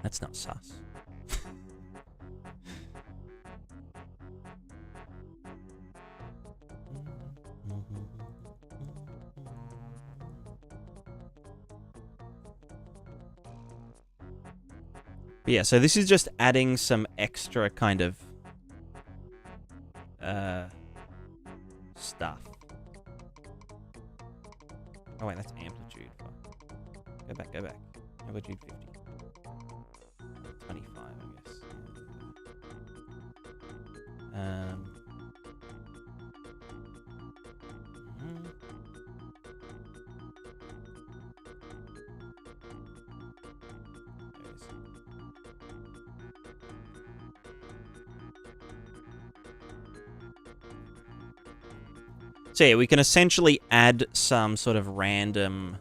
That's not sus. But yeah, so this is just adding some extra kind of stuff. Oh wait, that's amplitude. Go back, go back. Amplitude 50. 25, I guess. There it is. So yeah, we can essentially add some sort of random...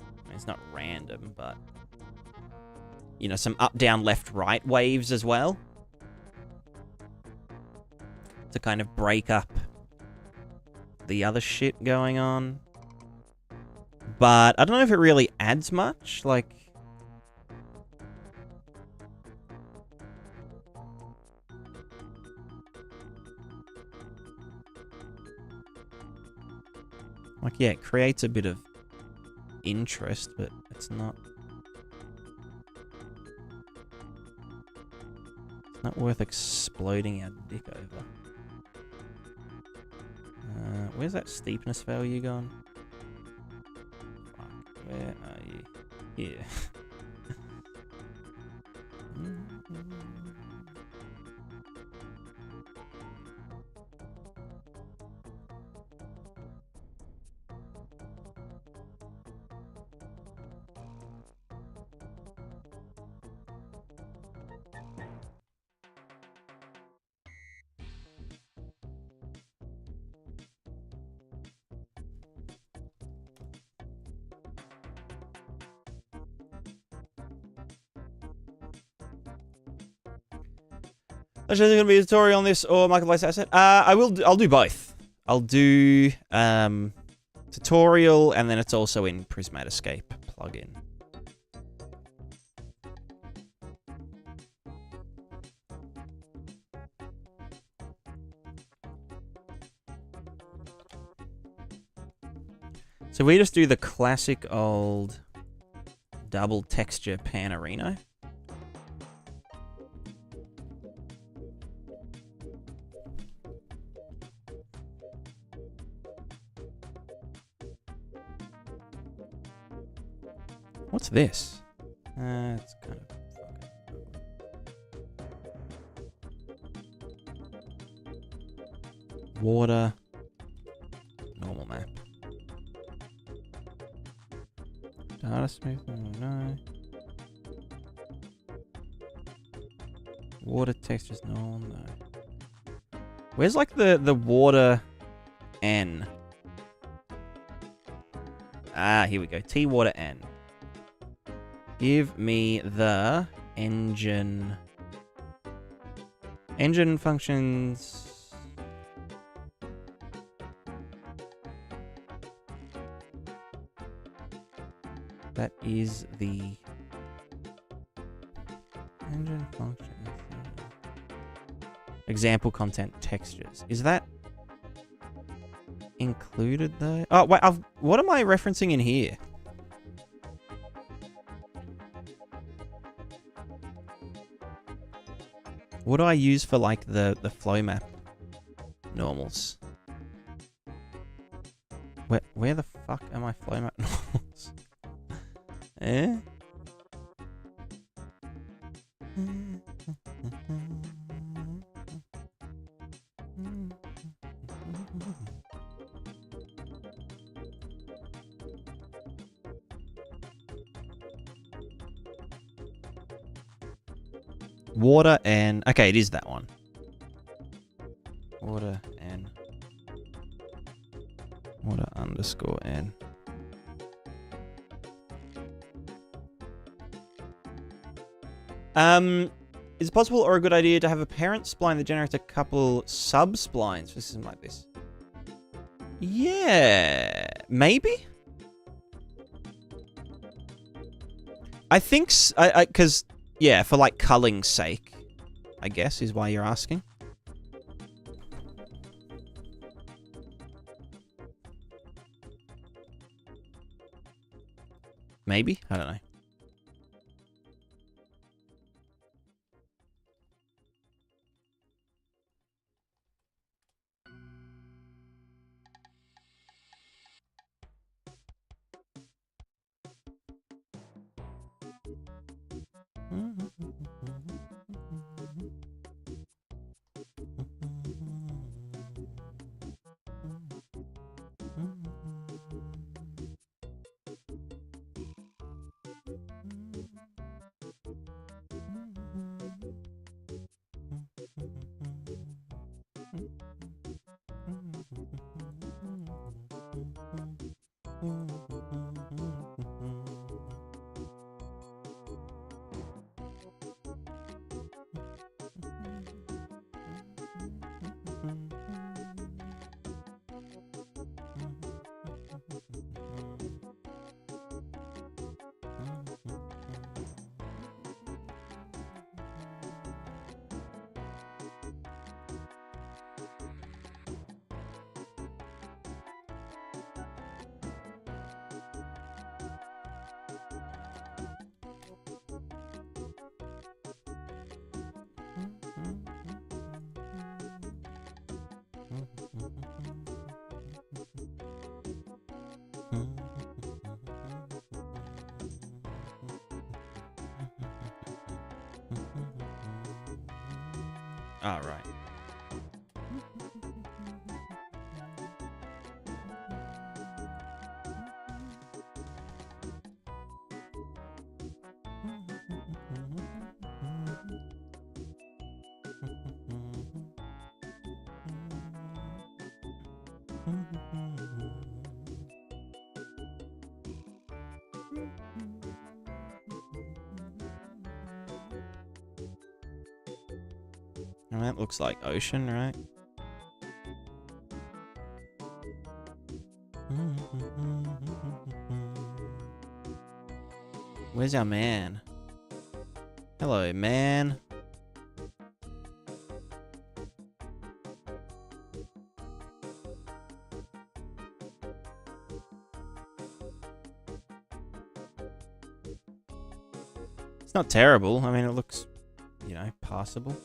I mean, it's not random, but... You know, some up, down, left, right waves as well. To kind of break up the other shit going on. But I don't know if it really adds much. Like... Like, yeah, it creates a bit of interest, but it's not... It's not worth exploding our dick over. Where's that steepness value gone? Fuck, where are you? Here. There's going to be a tutorial on this or marketplace asset. I'll do both. I'll do tutorial, and then it's also in Prismatica plugin. So we just do the classic old double texture panorino. What's this? It's kind of fucking... Water. Normal map. Data smooth, no. Water textures, no. Where's like the water N? Ah, here we go. T water N. Give me the engine. Engine functions. That is the Engine function. Example content textures. Is that included though? Oh wait, what am I referencing in here? What do I use for like the flow map normals? Where the fuck are my flow map normals? Eh? Water and... Okay, it is that one. Water and... Water underscore and... Is it possible or a good idea to have a parent spline that generates a couple sub-splines for a system like this? Yeah... Maybe? I think... Because... Yeah, for like culling's sake, I guess, is why you're asking. Maybe? I don't know. All right. And that looks like ocean, right? Where's our man? Hello, man. It's not terrible. I mean, it looks, you know, passable.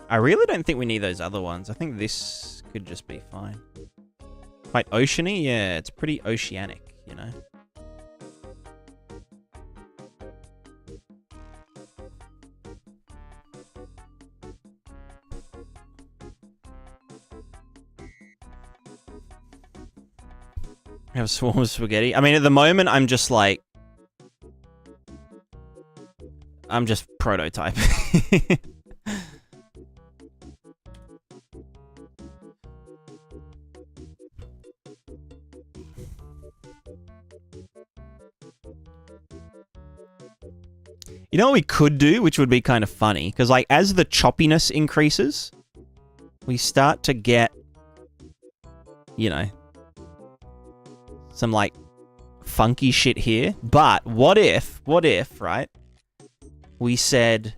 I really don't think we need those other ones. I think this could just be fine. Quite oceany? Yeah, it's pretty oceanic, you know? We have a swarm of spaghetti. I mean, at the moment, I'm just like... I'm just prototyping. You know what we could do, which would be kind of funny? Because, like, as the choppiness increases, we start to get, you know, some like funky shit here. But what if, right? We said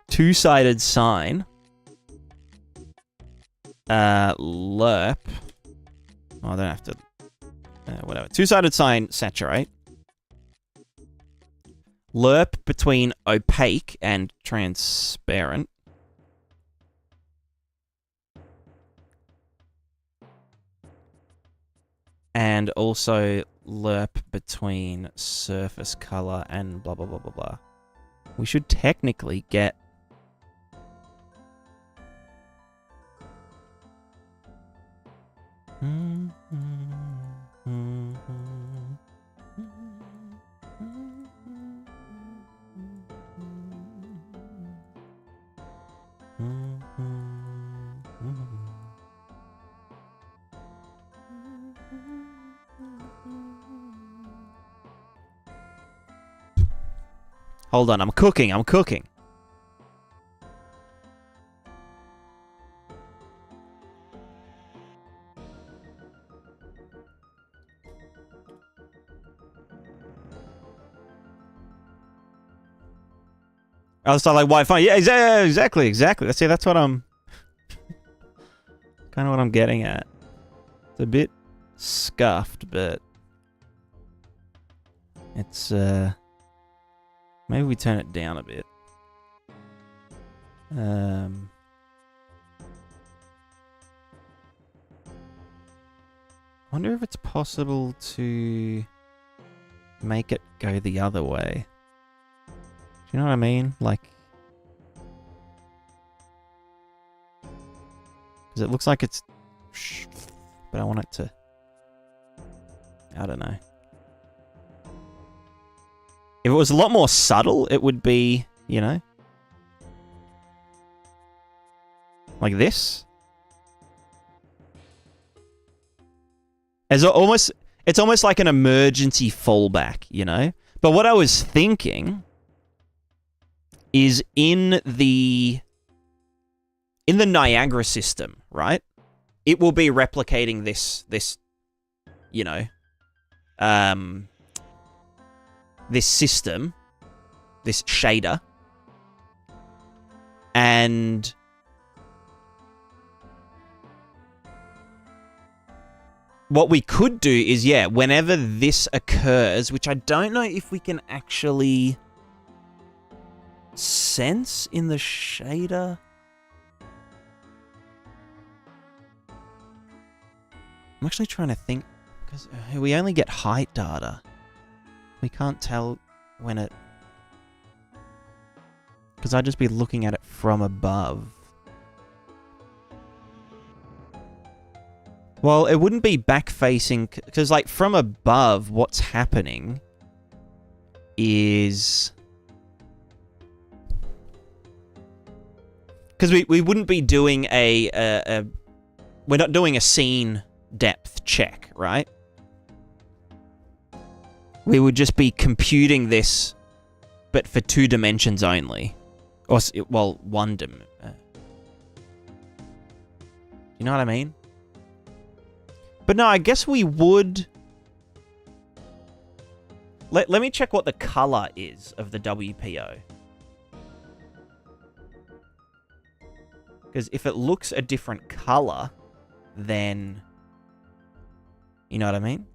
two-sided sign, lerp. Oh, I don't have to, whatever. Two-sided sign, saturate. Lerp between opaque and transparent. And also lerp between surface color and blah, blah, blah, blah, blah. We should technically get... Hold on, I'm cooking. I was like Wi-Fi. Yeah, exactly. See, that's what I'm... kind of what I'm getting at. It's a bit scuffed, but... it's, maybe we turn it down a bit. Wonder if it's possible to make it go the other way. Do you know what I mean? Like, because it looks like it's, but I want it to, I don't know. If it was a lot more subtle, it would be, you know, like this. It's almost like an emergency fallback, you know? But what I was thinking is in the Niagara system, right? It will be replicating this, you know, this system, this shader, and what we could do is, yeah, whenever this occurs, which I don't know if we can actually sense in the shader. I'm actually trying to think, because we only get height data. We can't tell when it... because I'd just be looking at it from above. Well, it wouldn't be back-facing, because, like, from above, what's happening is... because we wouldn't be doing we're not doing a scene depth check, right? We would just be computing this, but for 2 dimensions only. Or, well, 1 dimension. You know what I mean? But no, I guess we would... Let me check what the color is of the WPO. Because if it looks a different color, then... you know what I mean?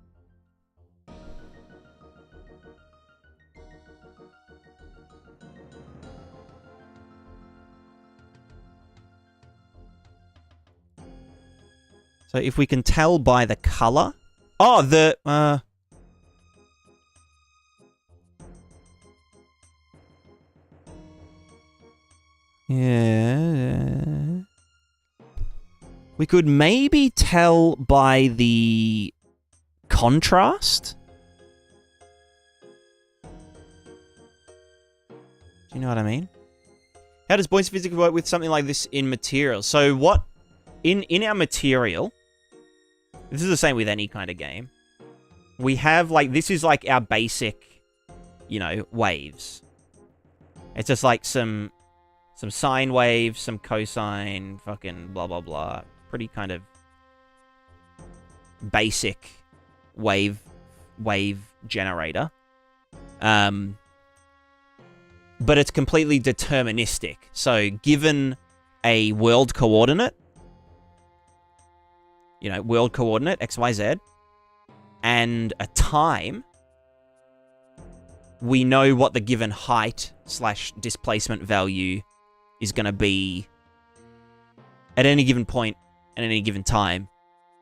So if we can tell by the color... oh, the... yeah... we could maybe tell by the contrast? Do you know what I mean? How does buoyancy physics work with something like this in materials? So what... in our material... this is the same with any kind of game. We have, like, this is like our basic, you know, waves. It's just like some some sine wave, some cosine, fucking blah, blah, blah. Pretty kind of basic wave generator. But it's completely deterministic. So given a world coordinate, world coordinate, XYZ, and a time, we know what the given height / displacement value is going to be at any given point at any given time.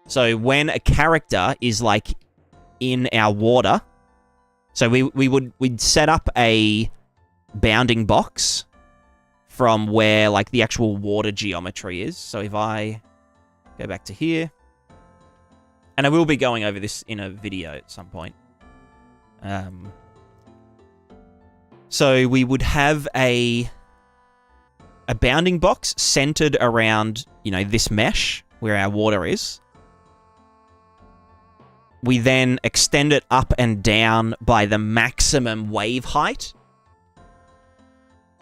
So when a character is like in our water, so we'd set up a bounding box from where like the actual water geometry is. So if I go back to here, and I will be going over this in a video at some point. So we would have a bounding box centered around, this mesh where our water is. We then extend it up and down by the maximum wave height.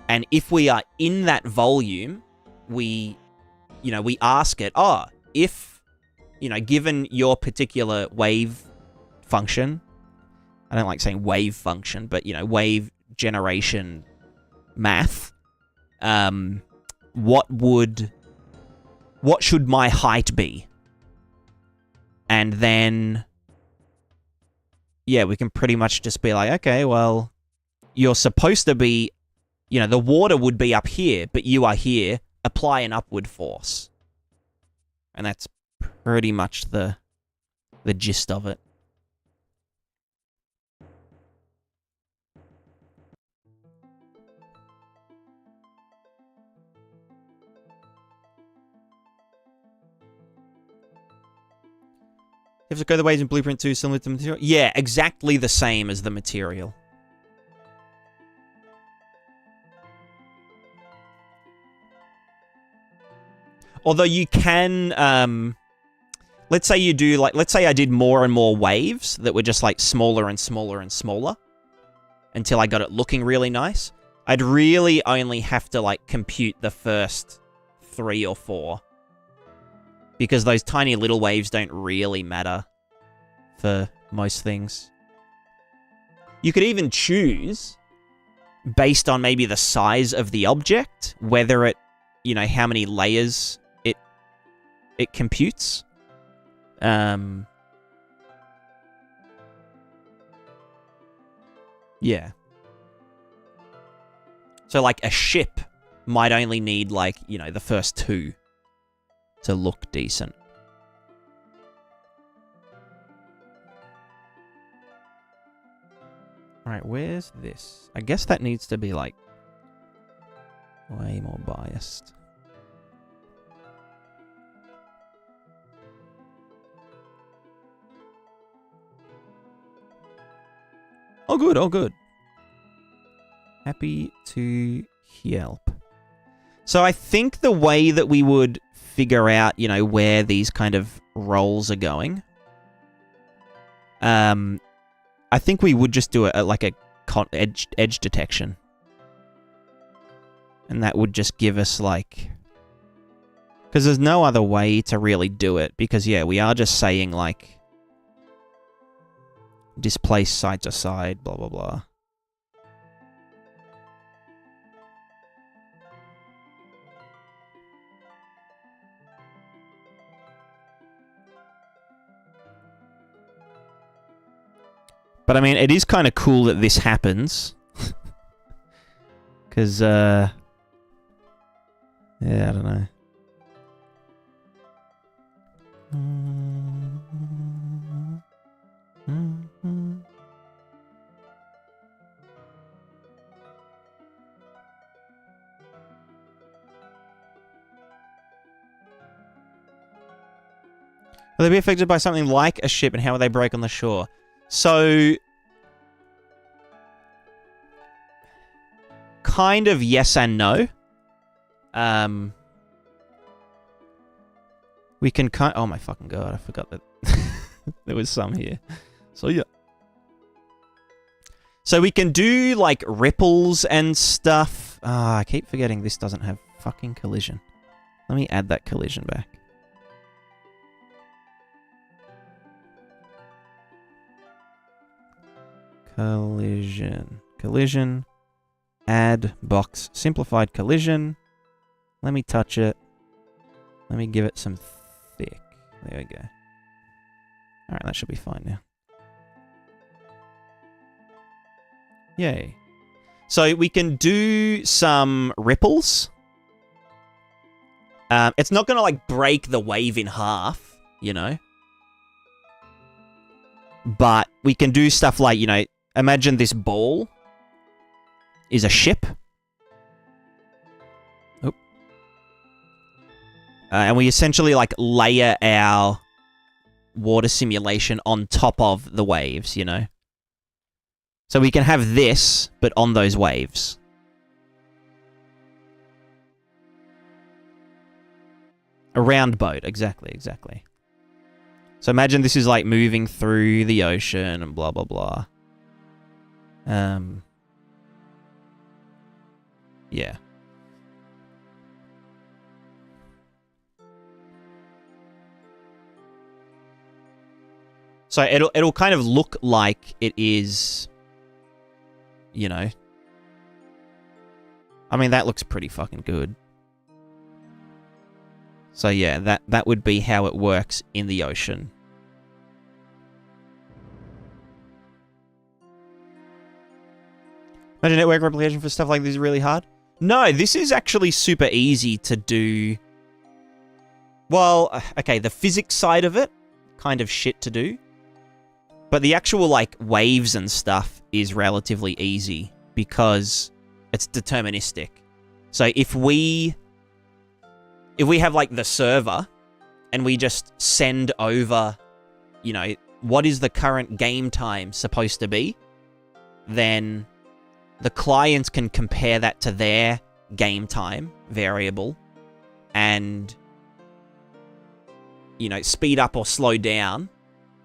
And if we are in that volume, we ask it, if, given your particular wave function, I don't like saying wave function, but, wave generation math, what should my height be? And then, we can pretty much just be like, okay, well, you're supposed to be, the water would be up here, but you are here, apply an upward force. And that's pretty much the gist of it. You have to go the ways in Blueprint 2 similar to material? Yeah, exactly the same as the material. Although you can, let's say you do, let's say I did more and more waves that were just, smaller and smaller and smaller until I got it looking really nice. I'd really only have to, compute the first 3 or 4. Because those tiny little waves don't really matter for most things. You could even choose, based on maybe the size of the object, whether it, how many layers it computes. Yeah. So, a ship might only need, the first 2 to look decent. Alright, where's this? I guess that needs to be, way more biased. Oh, good, oh, good. Happy to help. So I think the way that we would figure out, where these kind of roles are going, I think we would just do a edge detection. And that would just give us, because there's no other way to really do it, because, we are just saying, displace side to side, blah, blah, blah. But, I mean, it is kind of cool that this happens. Because, yeah, I don't know. Will they be affected by something like a ship, and how will they break on the shore? So, kind of yes and no. We can oh my fucking god, I forgot that there was some here. So yeah. So we can do ripples and stuff. I keep forgetting this doesn't have fucking collision. Let me add that collision back. Collision. Collision. Add box. Simplified collision. Let me touch it. Let me give it some thick. There we go. Alright, that should be fine now. Yay. So we can do some ripples. It's not going to, like, break the wave in half, you know? But we can do stuff like, you know, imagine this ball is a ship. Oop. And we essentially, like, layer our water simulation on top of the waves, you know? So we can have this, but on those waves. A round boat, exactly, exactly. So imagine this is like moving through the ocean and blah, blah, blah. Yeah. So it'll kind of look like it is, you know. I mean, that looks pretty fucking good. So yeah, that would be how it works in the ocean. Imagine network replication for stuff like this is really hard. No, this is actually super easy to do. Well, okay, the physics side of it, kind of shit to do. But the actual, like, waves and stuff is relatively easy because it's deterministic. So if we have, like, the server and we just send over, you know, what is the current game time supposed to be, then the clients can compare that to their game time variable and, you know, speed up or slow down,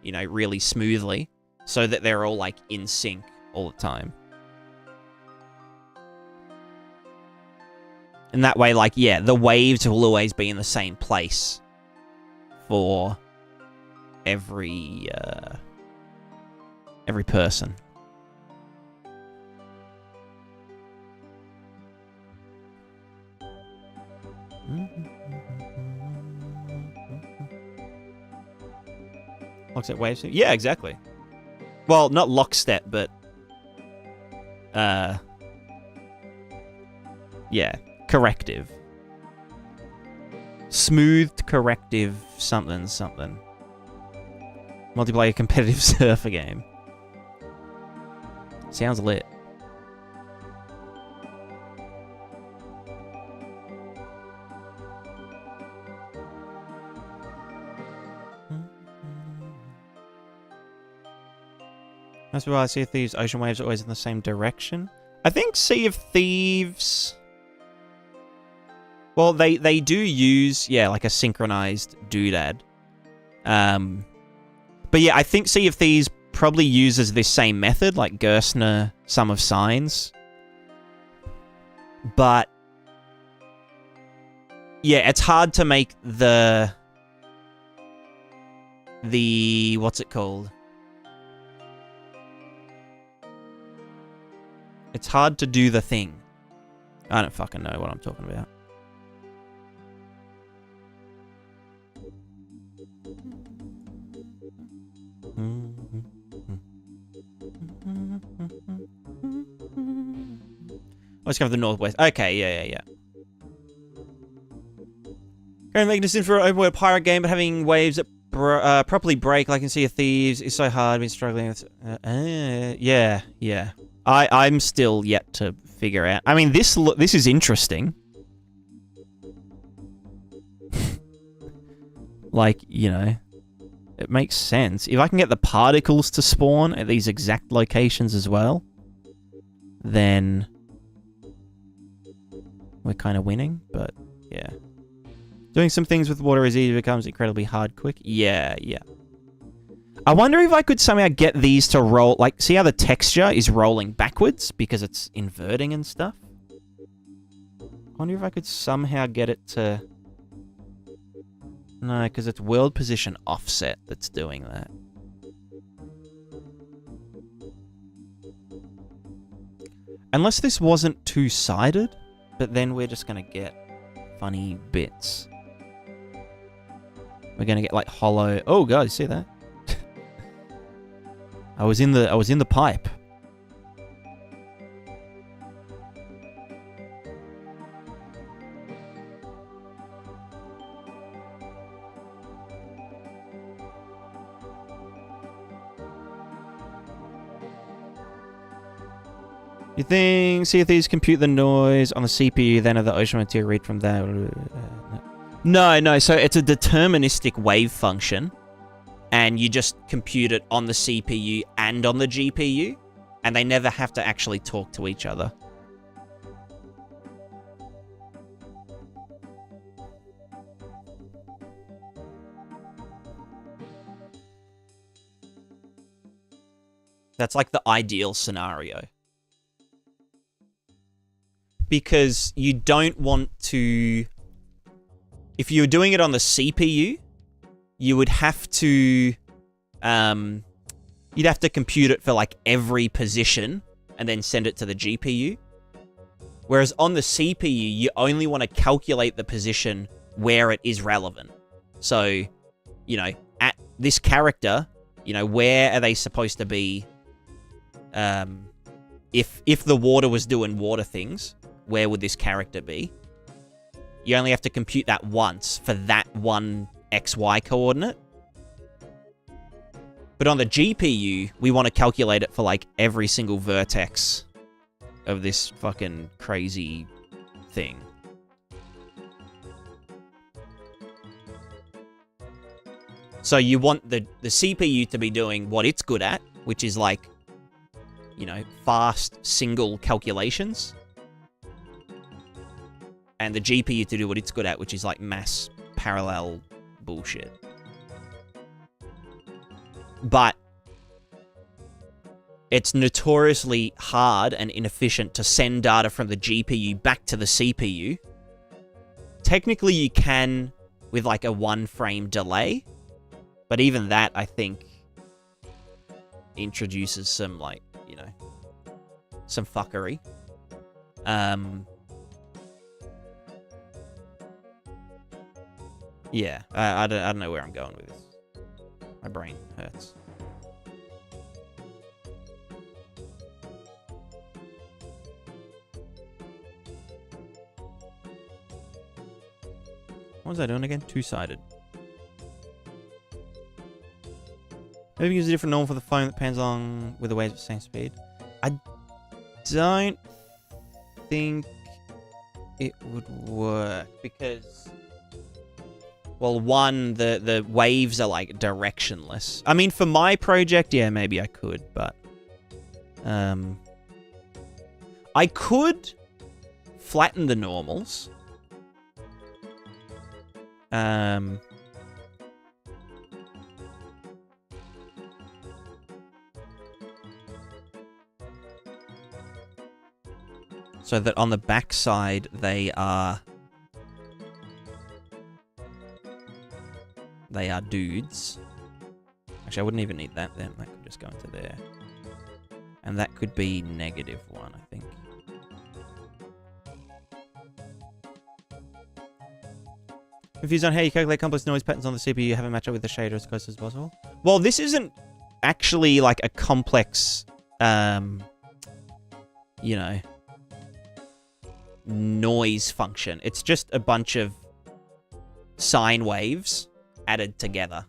you know, really smoothly so that they're all, like, in sync all the time. And that way, like, yeah, the waves will always be in the same place for every person. Lockstep waves? Yeah, exactly. Well, not lockstep, but yeah, corrective. Smoothed corrective something something. Multiplayer competitive surfer game. Sounds lit. Must be why Sea of Thieves ocean waves are always in the same direction. I think Sea of Thieves... Well, they do use, yeah, like a synchronized doodad. But yeah, I think Sea of Thieves probably uses this same method, like Gerstner sum of signs. But yeah, it's hard to make the what's it called? It's hard to do the thing. I don't fucking know what I'm talking about. Let's go for the northwest. Okay, yeah. Currently making this into an open world pirate game, but having waves that properly break, like in Sea of Thieves, is so hard. I've been struggling with. Yeah. I'm still yet to figure out. I mean, this is interesting. Like, you know, it makes sense. If I can get the particles to spawn at these exact locations as well, then we're kind of winning, but yeah. Doing some things with water is easy, becomes incredibly hard quick. Yeah. I wonder if I could somehow get these to roll, like, see how the texture is rolling backwards because it's inverting and stuff? wonder if I could somehow get it to... No, because it's world position offset that's doing that. Unless this wasn't two-sided, but then we're just gonna get funny bits. We're gonna get like hollow... Oh god, you see that? I was in the pipe. You think see if these compute the noise on the CPU, then of the ocean material read from there? No. So it's a deterministic wave function, and you just compute it on the CPU and on the GPU, and they never have to actually talk to each other. That's like the ideal scenario. Because you don't want to... If you're doing it on the CPU, you would have to... you'd have to compute it for like every position and then send it to the GPU. Whereas on the CPU, you only want to calculate the position where it is relevant. So, you know, at this character, you know, where are they supposed to be? If the water was doing water things, where would this character be? You only have to compute that once for that one XY coordinate. But on the GPU, we want to calculate it for like every single vertex of this fucking crazy thing. So you want the CPU to be doing what it's good at, which is like, you know, fast single calculations. And the GPU to do what it's good at, which is like mass parallel bullshit. But it's notoriously hard and inefficient to send data from the GPU back to the CPU. Technically, you can with like a 1 frame delay, but even that, I think, introduces some, like, you know, some fuckery. Yeah, I don't know where I'm going with this. My brain hurts. What was I doing again? Two-sided. Maybe use a different normal for the phone that pans along with the waves at the same speed. I don't think it would work because... Well, one, the waves are, like, directionless. I mean, for my project, yeah, maybe I could, but... I could flatten the normals. So that on the backside, they are dudes. Actually, I wouldn't even need that then. That could just go into there. And that could be -1, I think. Confused on how you calculate complex noise patterns on the CPU, you have it match up with the shader as close as possible. Well, this isn't actually like a complex, you know, noise function. It's just a bunch of sine waves added together.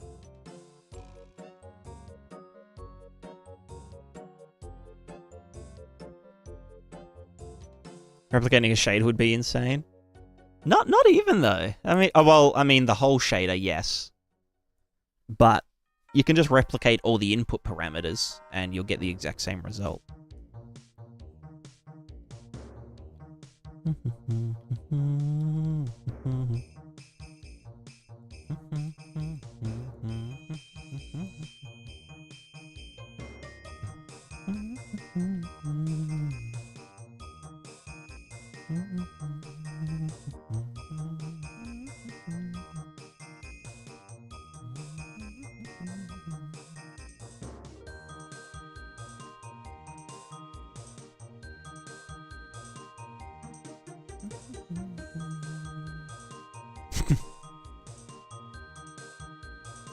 Replicating a shade would be insane. Not even though. I mean, well, I mean the whole shader, yes. But you can just replicate all the input parameters and you'll get the exact same result.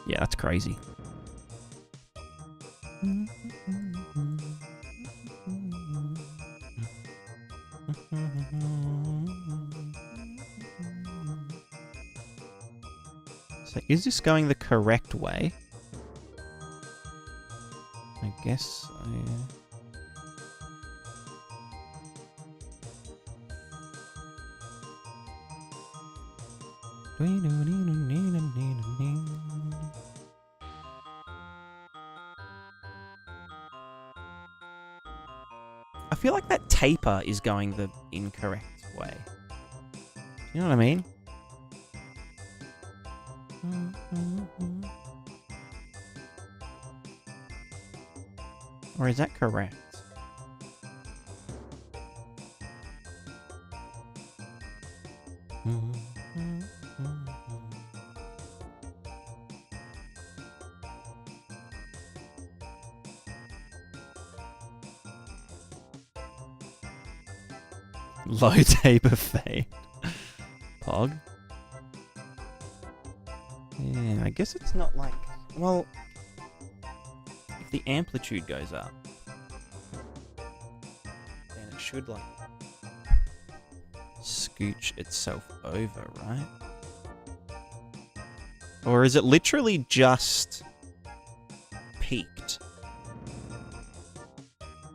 Yeah, that's crazy. So is this going the correct way? I guess I feel like that taper is going the incorrect way. You know what I mean? Or is that correct? Low taper fade. Pog. Yeah, I guess it's not like... Well, if the amplitude goes up, then it should, like, scooch itself over, right? Or is it literally just peaked?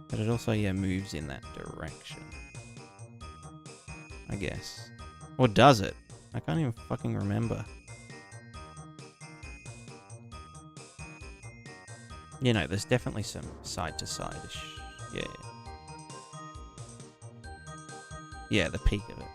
But it also, yeah, moves in that direction. I guess. Or does it? I can't even fucking remember. You know, there's definitely some side-to-side-ish. Yeah. Yeah, the peak of it, right?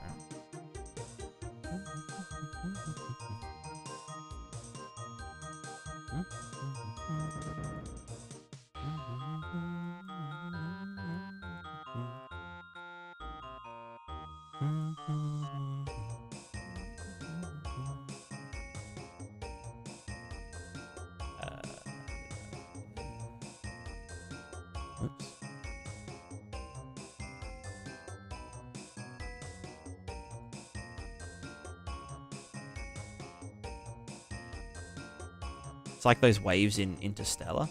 Oops. It's like those waves in Interstellar.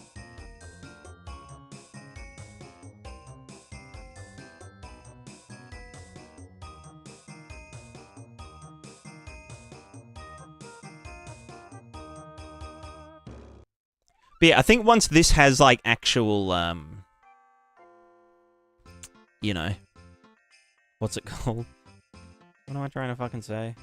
But yeah, I think once this has like actual, you know, what's it called? What am I trying to fucking say?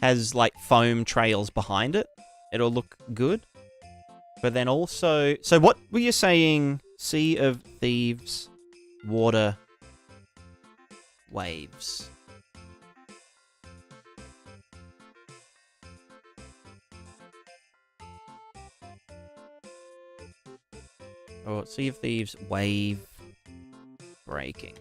Has like foam trails behind it, it'll look good. But then also, so what were you saying? Sea of Thieves, water, waves. Oh, Sea of Thieves, wave, breaking.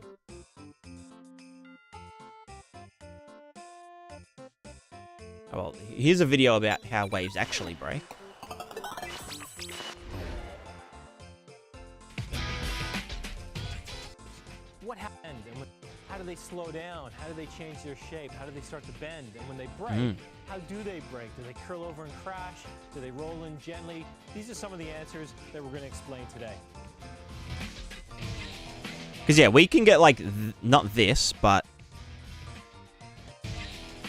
Oh, well, here's a video about how waves actually break. What happened? And how do they slow down? How do they change their shape? How do they start to bend? And when they break, how do they break? Do they curl over and crash? Do they roll in gently? These are some of the answers that we're going to explain today. Because, yeah, we can get, like, not this, but...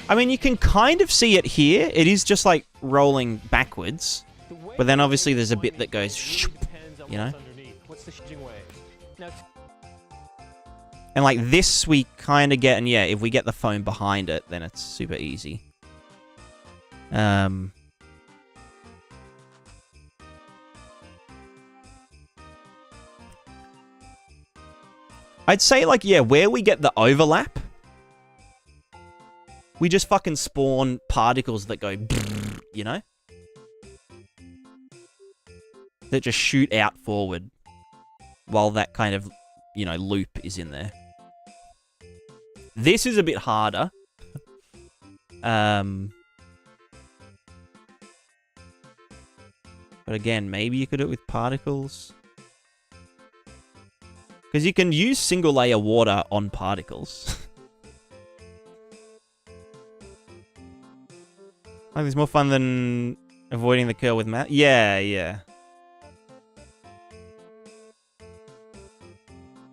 I mean, you can kind of see it here. It is just, like, rolling backwards. But then, obviously, there's a bit that goes... You know? What's the shifting waves? Now, and, like, this we kind of get... And, yeah, if we get the foam behind it, then it's super easy. I'd say, like, yeah, where we get the overlap, we just fucking spawn particles that go, you know? that just shoot out forward while that kind of, you know, loop is in there. This is a bit harder. But again, maybe you could do it with particles. Because you can use single layer water on particles. Like, it's more fun than avoiding the curl with math. Yeah, yeah.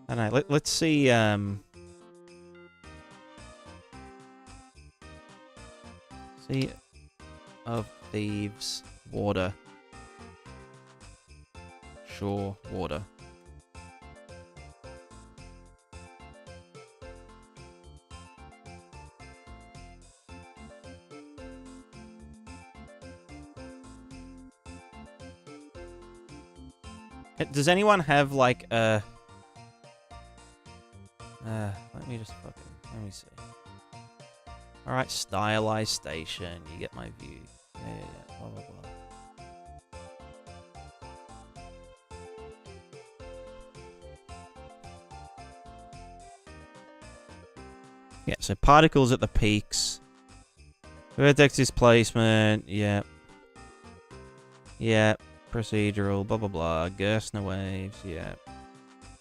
I don't know. Let's see. Sea of Thieves water. Shore water. Does anyone have like a... let me just fucking... Let me see. Alright, stylized station. You get my view. Yeah. Blah, blah, blah. Yeah, so particles at the peaks. Vertex displacement. Yep. Yep. Procedural. Blah, blah, blah. Gerstner waves. Yep.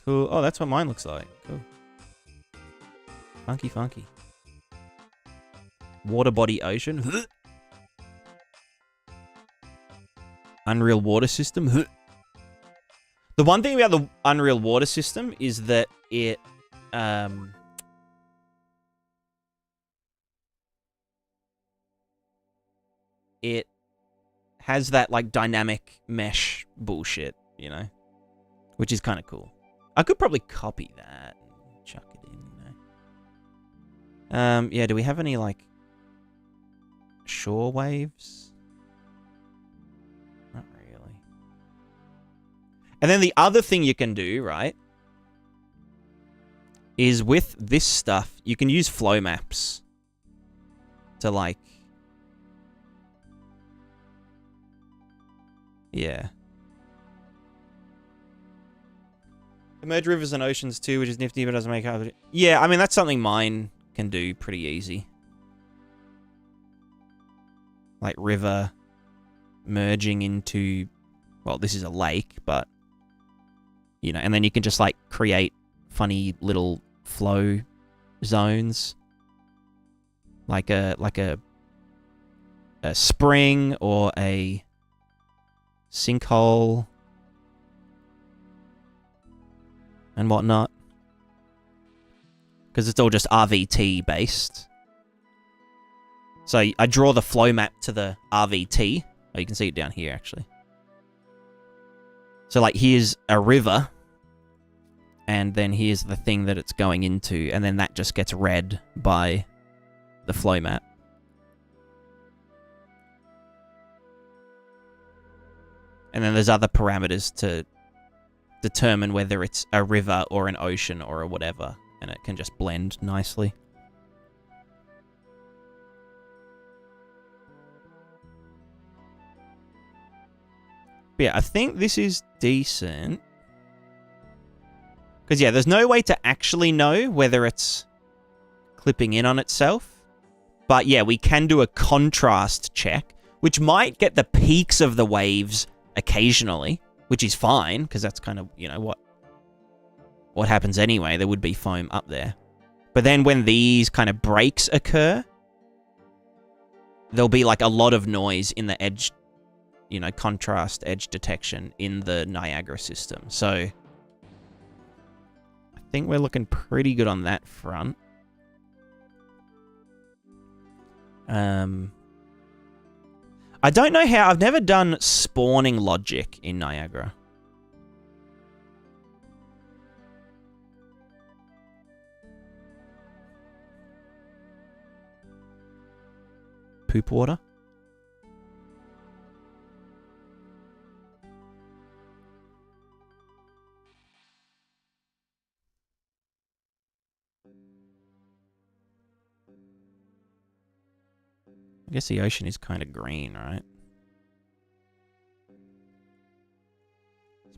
Cool. Oh, that's what mine looks like. Cool. Funky, funky. Water body ocean. Unreal water system. The one thing about the Unreal water system is that it it has that like dynamic mesh bullshit, you know, which is kind of cool. I could probably copy that and chuck it in, you know. Yeah, do we have any like shore waves? Not really. And then the other thing you can do, right, is with this stuff, you can use flow maps to like... Yeah. Merge rivers and oceans too, which is nifty, but doesn't make it. Yeah, I mean, that's something mine can do pretty easy. Like river merging into, well, this is a lake, but, you know, and then you can just like create funny little flow zones. Like a spring or a sinkhole and whatnot, because it's all just RVT based. So I draw the flow map to the RVT. Oh, you can see it down here actually. So like here's a river, and then here's the thing that it's going into, and then that just gets read by the flow map. And then there's other parameters to determine whether it's a river or an ocean or a whatever. And it can just blend nicely. But yeah, I think this is decent. Because yeah, there's no way to actually know whether it's clipping in on itself. But yeah, we can do a contrast check, which might get the peaks of the waves occasionally, which is fine, because that's kind of, you know, what happens anyway. There would be foam up there. But then when these kind of breaks occur, there'll be like a lot of noise in the edge, you know, contrast edge detection in the Niagara system. So I think we're looking pretty good on that front. I don't know how. I've never done spawning logic in Niagara. Poop water? I guess the ocean is kind of green, right?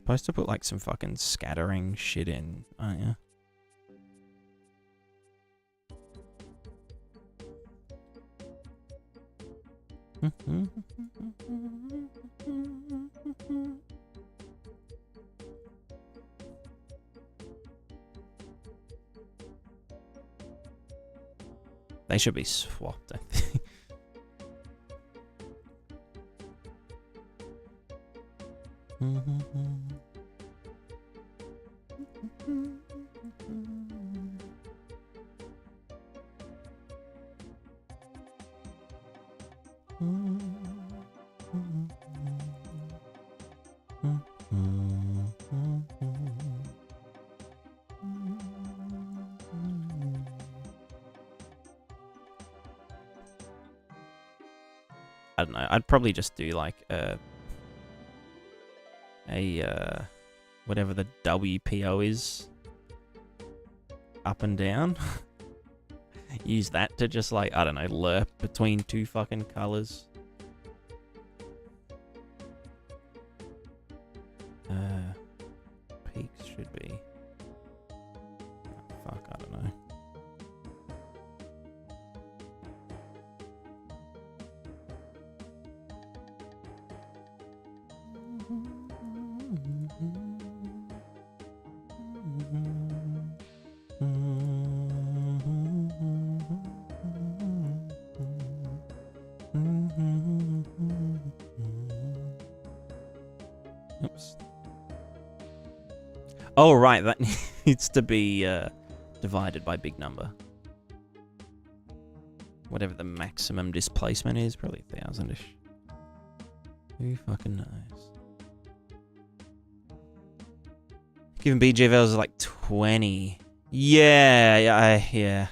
Supposed to put like some fucking scattering shit in, aren't you? They should be swapped, I think. I don't know. I'd probably just do like whatever the WPO is, up and down. Use that to just like, I don't know, lerp between two fucking colors. Peaks should be. Oh, fuck, I don't know. Oops. Oh, right, that needs to be divided by big number. Whatever the maximum displacement is, probably 1,000-ish. Who fucking knows? Given BG values like 20. Yeah.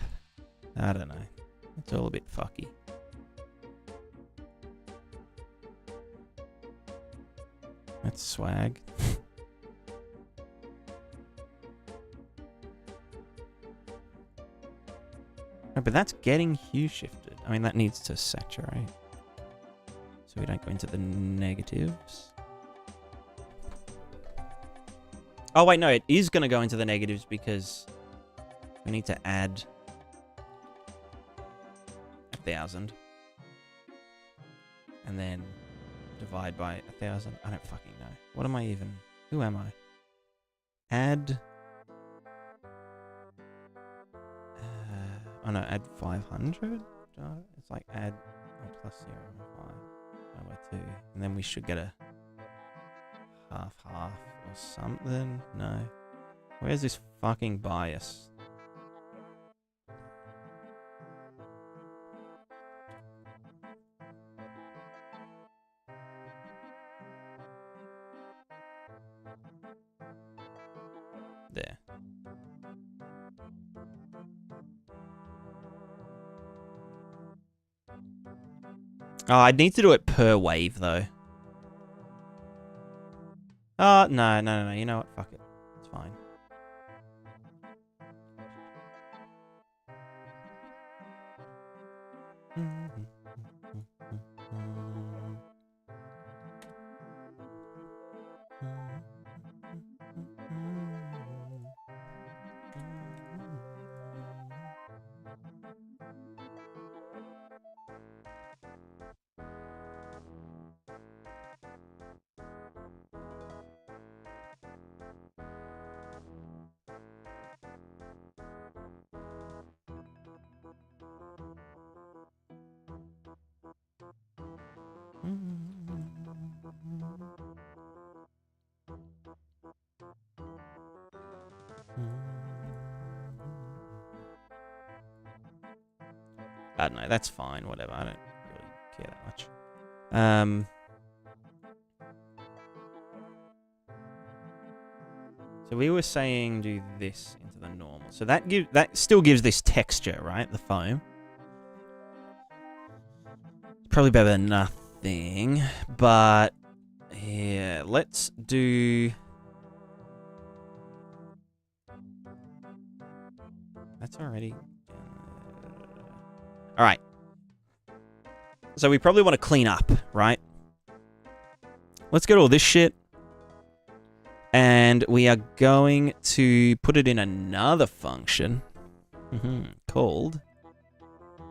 I don't know. It's all a bit fucky. That's swag. No, but that's getting hue shifted. I mean, that needs to saturate. So we don't go into the negatives. Oh, wait, no, it is going to go into the negatives because we need to add 1,000. And then divide by 1,000. I don't fucking know. What am I even? Who am I? Add. Oh no, add 500. It's like add plus 0.5 by 2, and then we should get a half or something. No. Where's this fucking bias? There. Oh, I'd need to do it per wave, though. Oh, no. You know what? Fuck it. It's fine. I don't know, that's fine, whatever. I don't really care that much. So we were saying do this into the normal. So that still gives this texture, right? The foam. Probably better than nothing, but yeah, let's do. That's already. All right. So we probably want to clean up, right? Let's get all this shit. And we are going to put it in another function called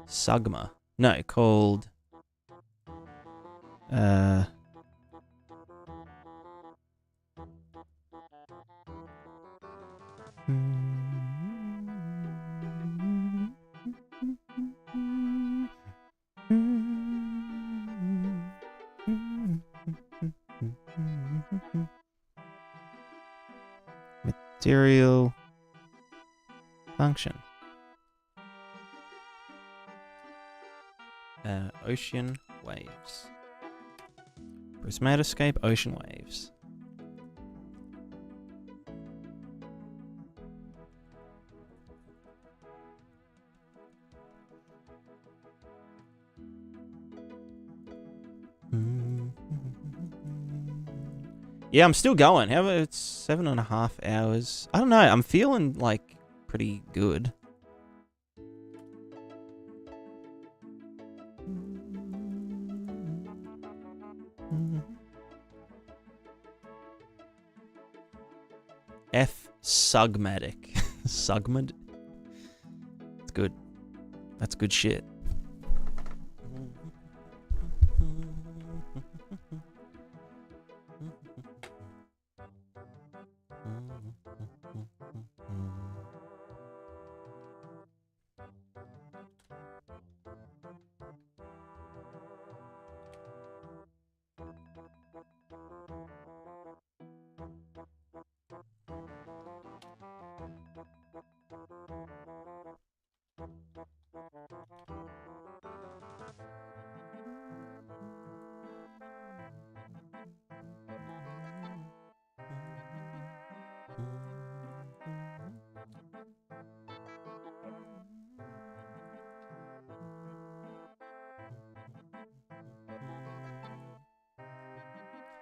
Sugma. No, called material function. Ocean waves. Prismatica ocean waves. Yeah, I'm still going. However, it's 7.5 hours. I don't know. I'm feeling like pretty good. F Sugmatic. Sugmad? It's good. That's good shit.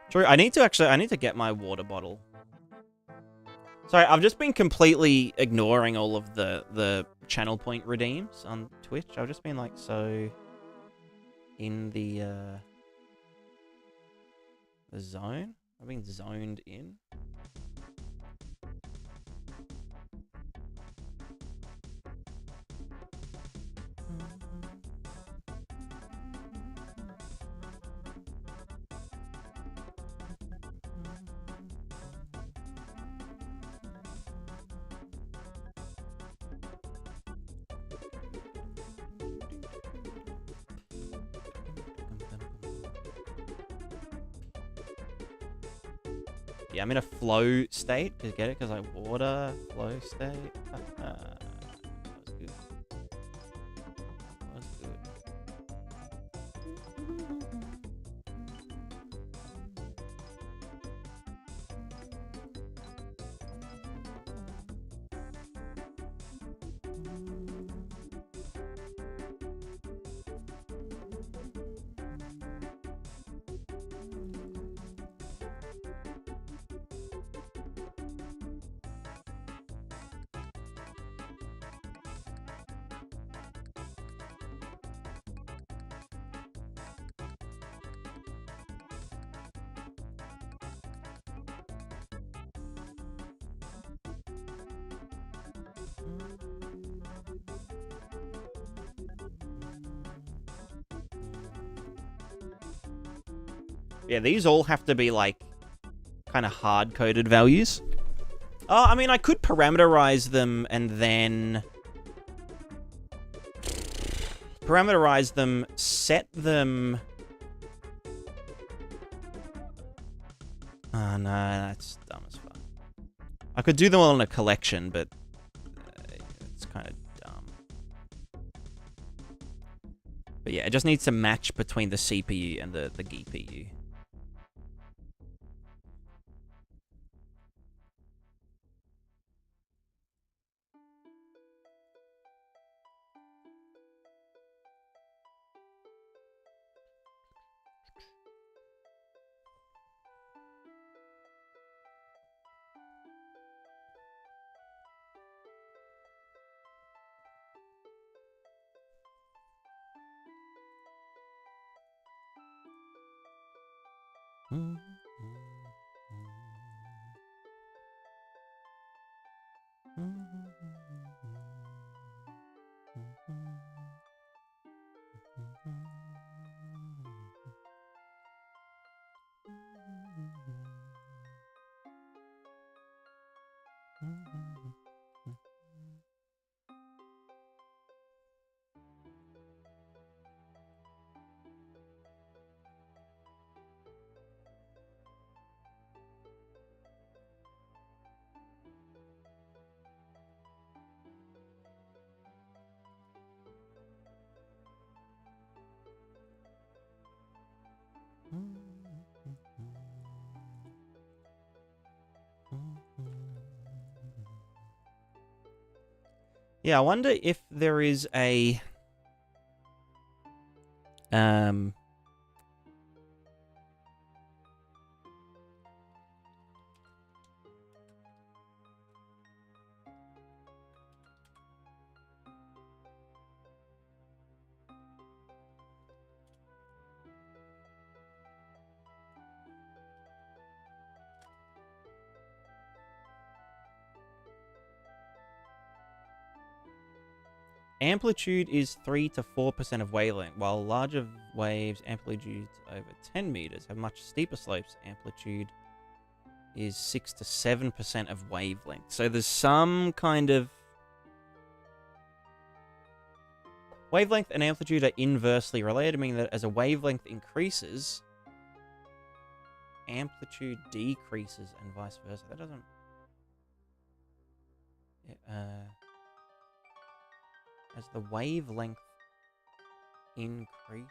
True, I need to get my water bottle. Sorry, I've just been completely ignoring all of the channel point redeems on Twitch. I've just been like so in the zone. I've been zoned in. Yeah, I'm in a flow state. Get it? Because like water flow state. That was good. That was good. Yeah, these all have to be like kind of hard-coded values. Oh, I mean, I could parameterize them and then parameterize them, set them. Oh, no, that's dumb as fuck. I could do them all in a collection, but it's kind of dumb. But yeah, it just needs to match between the CPU and the GPU. Yeah, I wonder if there is a amplitude is 3 to 4% of wavelength, while larger waves amplitudes over 10 meters have much steeper slopes. Amplitude is 6 to 7% of wavelength. So there's some kind of wavelength and amplitude are inversely related, meaning that as a wavelength increases, amplitude decreases and vice versa. That doesn't... as the wavelength increases.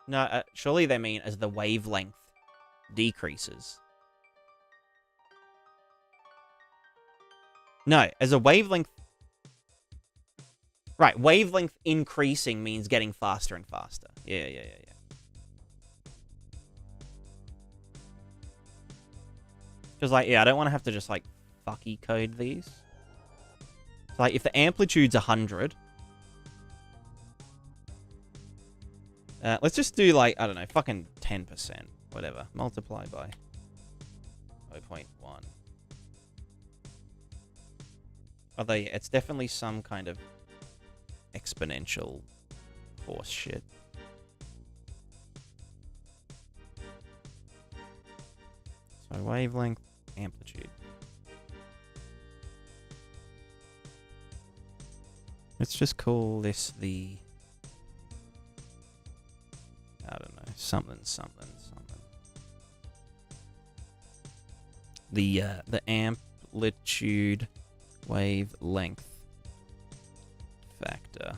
No, surely they mean as the wavelength decreases. No, as a wavelength... Right, wavelength increasing means getting faster and faster. Yeah. Because, like, yeah, I don't want to have to just, like, fucky code these. So, like, if the amplitude's 100... let's just do, like, I don't know, fucking 10%. Whatever. Multiply by 0.1. Although, yeah, it's definitely some kind of exponential horse shit. So, wavelength, amplitude. Let's just call this the... I don't know, something. The amplitude wavelength factor.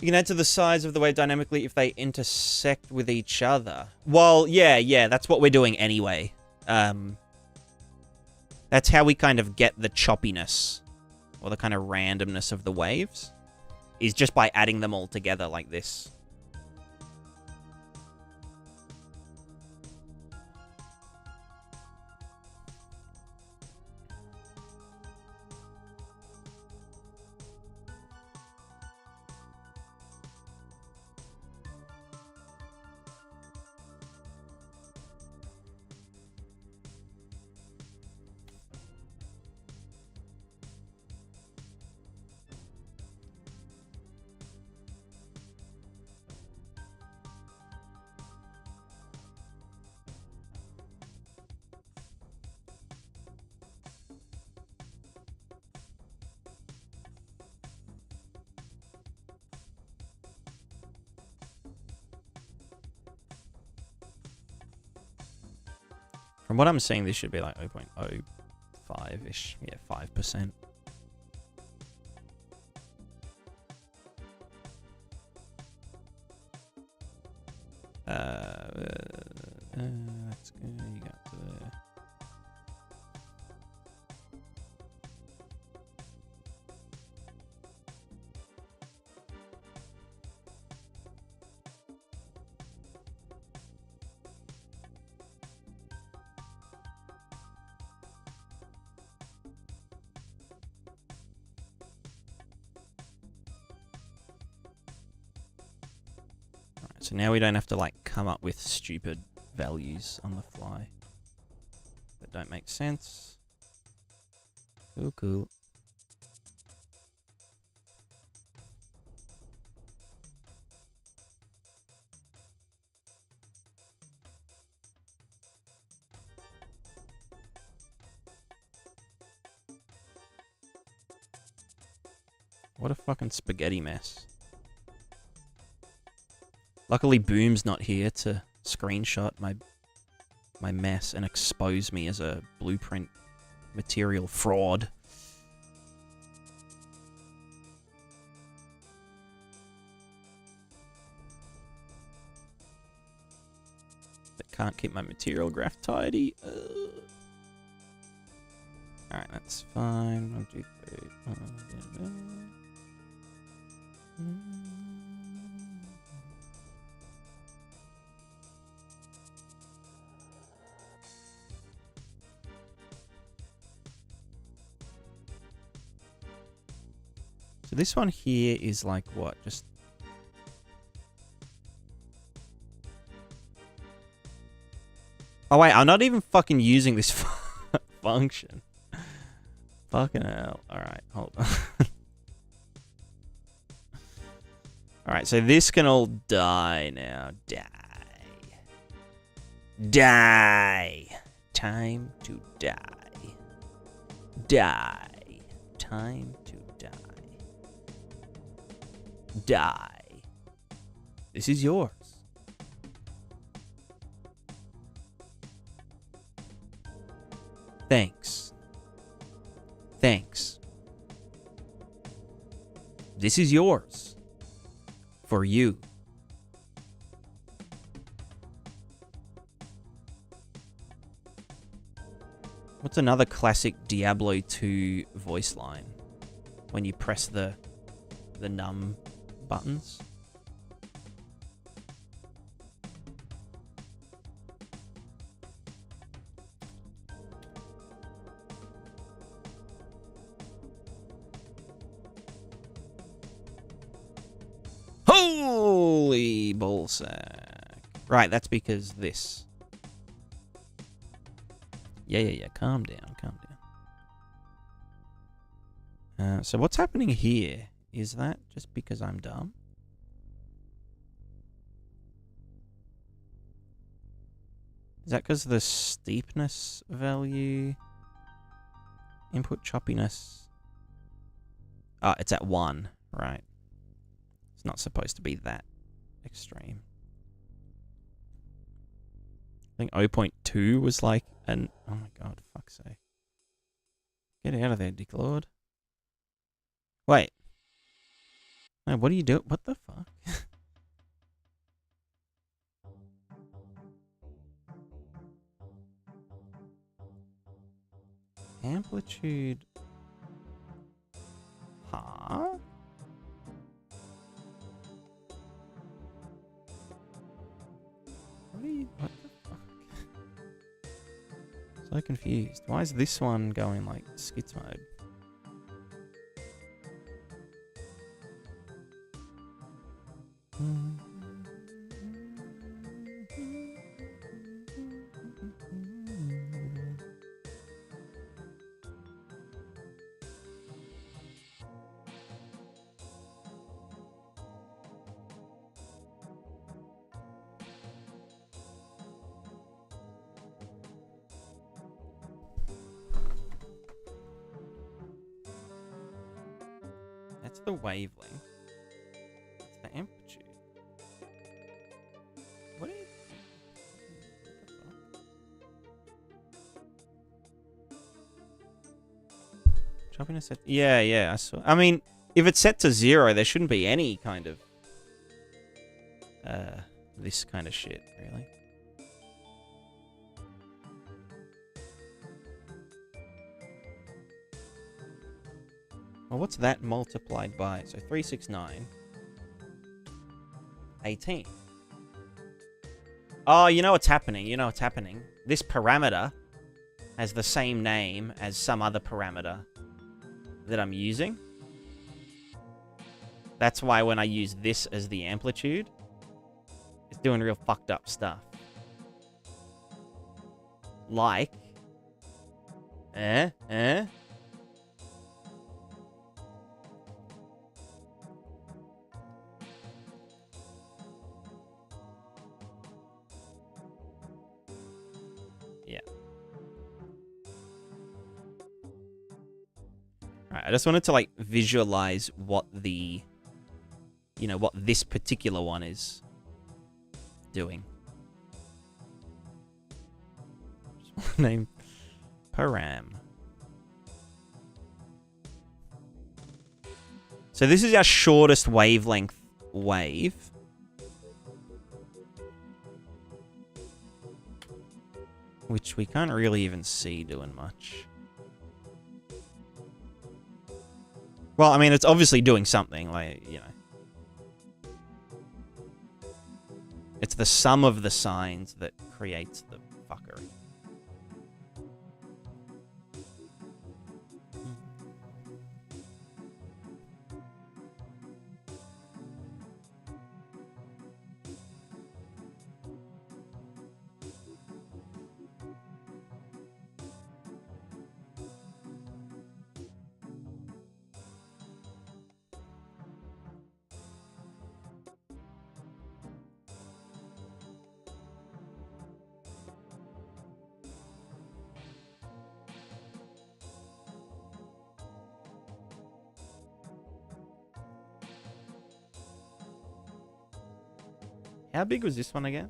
You can add to the size of the wave dynamically if they intersect with each other. Well, yeah, that's what we're doing anyway. That's how we kind of get the choppiness, or the kind of randomness of the waves, is just by adding them all together like this. From what I'm seeing, this should be like 0.05-ish. Yeah, 5%. That's good. You got the... So now we don't have to, like, come up with stupid values on the fly that don't make sense. Cool. What a fucking spaghetti mess. Luckily, Boom's not here to screenshot my mess and expose me as a blueprint material fraud. can't keep my material graph tidy. Alright, that's fine. 1, 2, 3. So this one here is like what? Just oh wait, I'm not even fucking using this function. Fucking hell. Alright, hold on. Alright, so this can all die now. Die. Die. Time to die. Die. Time to die. Die. This is yours. Thanks. Thanks. This is yours. For you. What's another classic Diablo 2 voice line? When you press the num buttons. Holy ballsack. Right, that's because this. Yeah. Calm down, calm down. So what's happening here? Is that just because I'm dumb? Is that because the steepness value? Input choppiness. Oh, it's at 1, right. It's not supposed to be that extreme. I think 0.2 was like an... Oh my god, fuck's sake. Get out of there, Dick Lord. Wait. No, what are you doing? What the fuck? Amplitude... Huh? What the fuck? So confused. Why is this one going like skits mode? That's the wavelength. That's the amplitude. What are you... Choppiness set... Yeah, I saw... I mean, if it's set to 0, there shouldn't be any kind of... this kind of shit, really. Well, what's that multiplied by? So 369. 18. Oh, you know what's happening. You know what's happening. This parameter has the same name as some other parameter that I'm using. That's why when I use this as the amplitude, it's doing real fucked up stuff. Like... Yeah. Alright, I just wanted to like visualize what the, you know, what this particular one is doing. Name param. So this is our shortest wavelength wave. which we can't really even see doing much. Well, I mean, it's obviously doing something, like, you know. It's the sum of the signs that creates the fuckery. How big was this one again?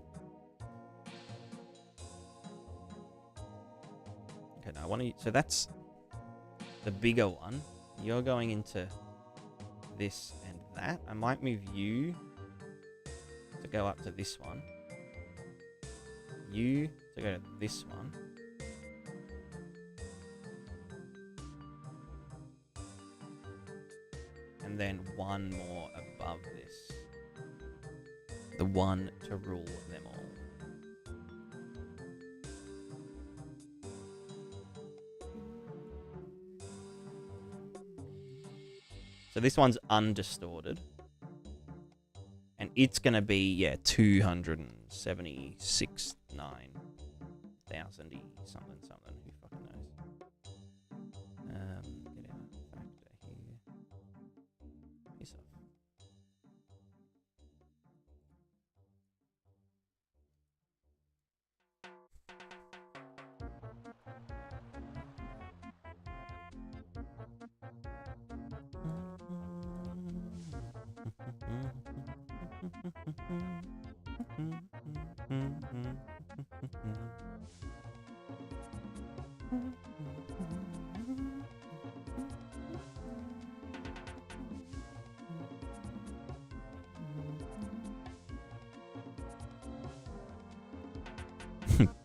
Okay, now I want to. So that's the bigger one. You're going into this and that. I might move you to go up to this one. You to go to this one. And then one more above this. The one to rule them all. So this one's undistorted. And it's going to be, yeah, 276, 9,000 something. Who fucking knows? Get out factor here. Piss off.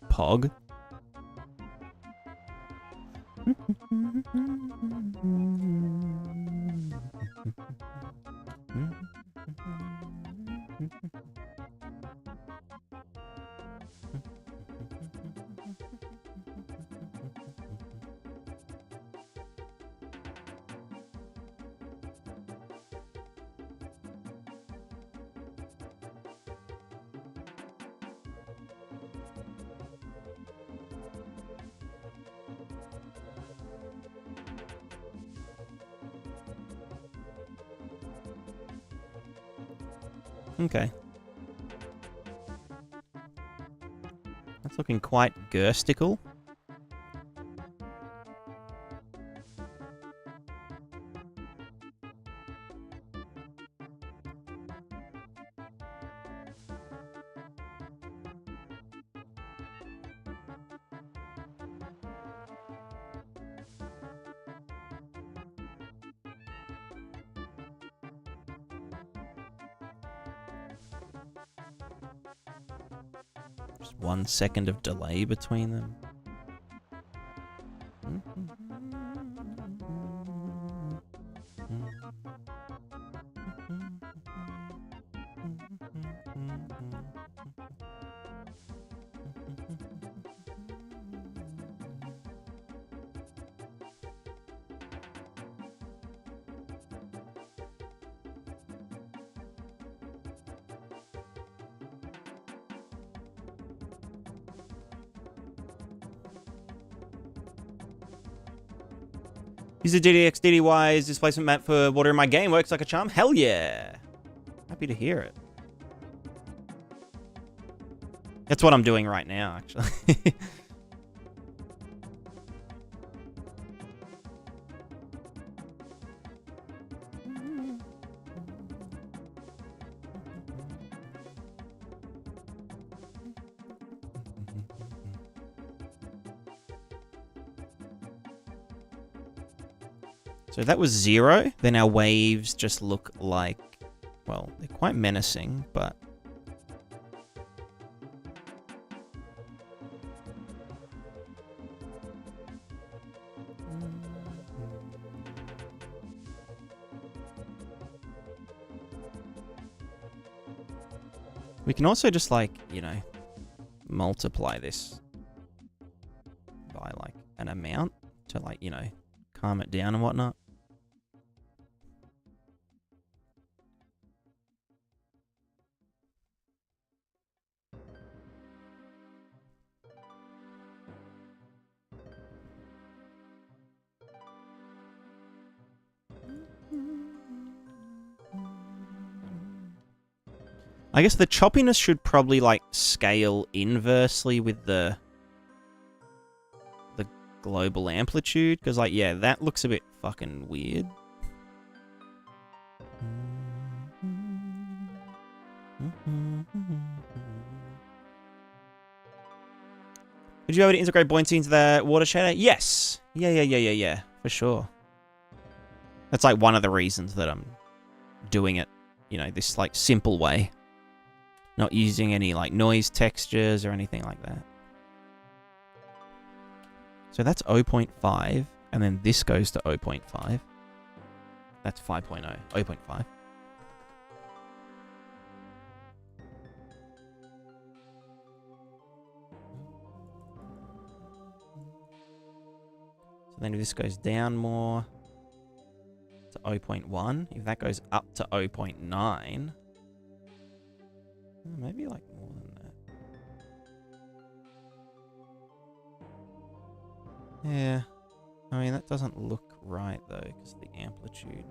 Pog. Okay. That's looking quite girstical. Just 1 second of delay between them. Use the GDX DDY's displacement map for water in my game. Works like a charm. Hell yeah. Happy to hear it. That's what I'm doing right now, actually. So if that was 0, then our waves just look like, well, they're quite menacing, but... We can also just, like, you know, multiply this by, like, an amount to, like, you know, calm it down and whatnot. I guess the choppiness should probably, like, scale inversely with the global amplitude, because, like, yeah, that looks a bit fucking weird. Did you ever integrate buoyancy into the water shader? Yes. Yeah, for sure. That's, like, one of the reasons that I'm doing it, you know, this, like, simple way. Not using any, like, noise textures or anything like that. So that's 0.5, and then this goes to 0.5. That's 5.0, 0.5. So then if this goes down more to 0.1, if that goes up to 0.9, maybe like more than that. Yeah. I mean, that doesn't look right, though, because of the amplitude.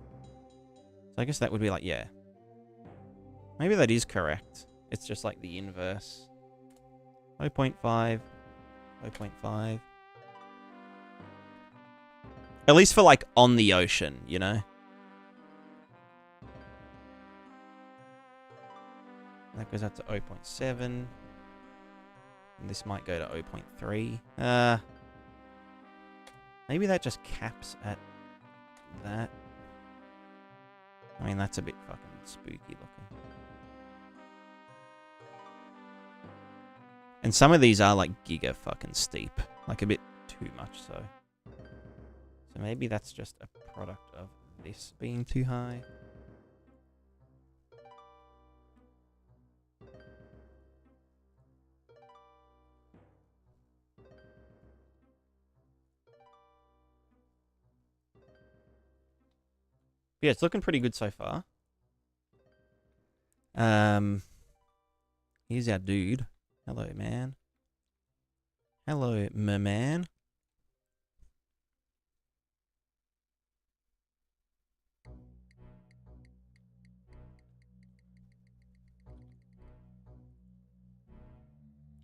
So I guess that would be like, yeah. Maybe that is correct. It's just like the inverse. 0.5. 0.5. At least for, like, on the ocean, you know? That goes up to 0.7. And this might go to 0.3. Maybe that just caps at that. I mean, that's a bit fucking spooky looking. And some of these are like giga fucking steep. Like a bit too much so. So maybe that's just a product of this being too high. Yeah, it's looking pretty good so far. Here's our dude. Hello, man. Hello, my man.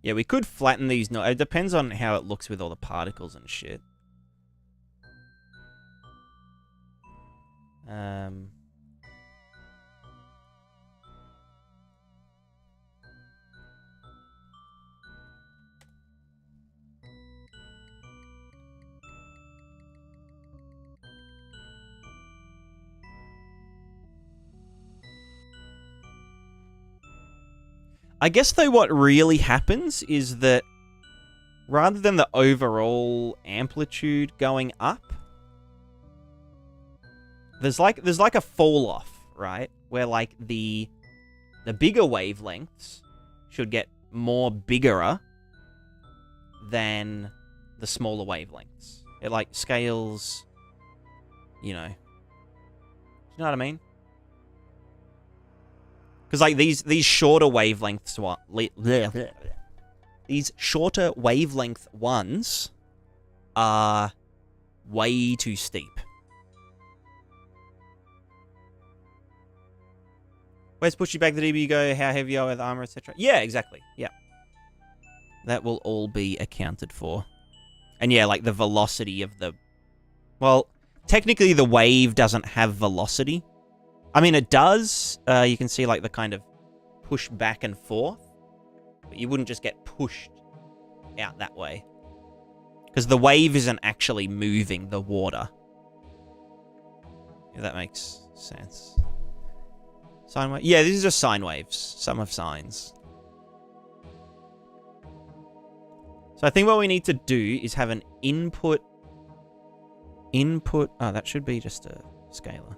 Yeah, we could flatten these. No, it depends on how it looks with all the particles and shit. I guess, though, what really happens is that rather than the overall amplitude going up, there's like a fall off, right? Where like the bigger wavelengths should get more bigger than the smaller wavelengths. It like scales, you know. Do you know what I mean? Because like these shorter wavelengths, these shorter wavelength ones are way too steep. Where's pushy back the DB you go? How heavy you are with armor, etc. Yeah, exactly. Yeah, that will all be accounted for. And yeah, like the velocity of the, well, technically the wave doesn't have velocity. I mean, it does. You can see like the kind of push back and forth, but you wouldn't just get pushed out that way because the wave isn't actually moving the water. If that makes sense. Sine wave. Yeah, these are just sine waves. Some have sines. So I think what we need to do is have an input. Oh, that should be just a scalar.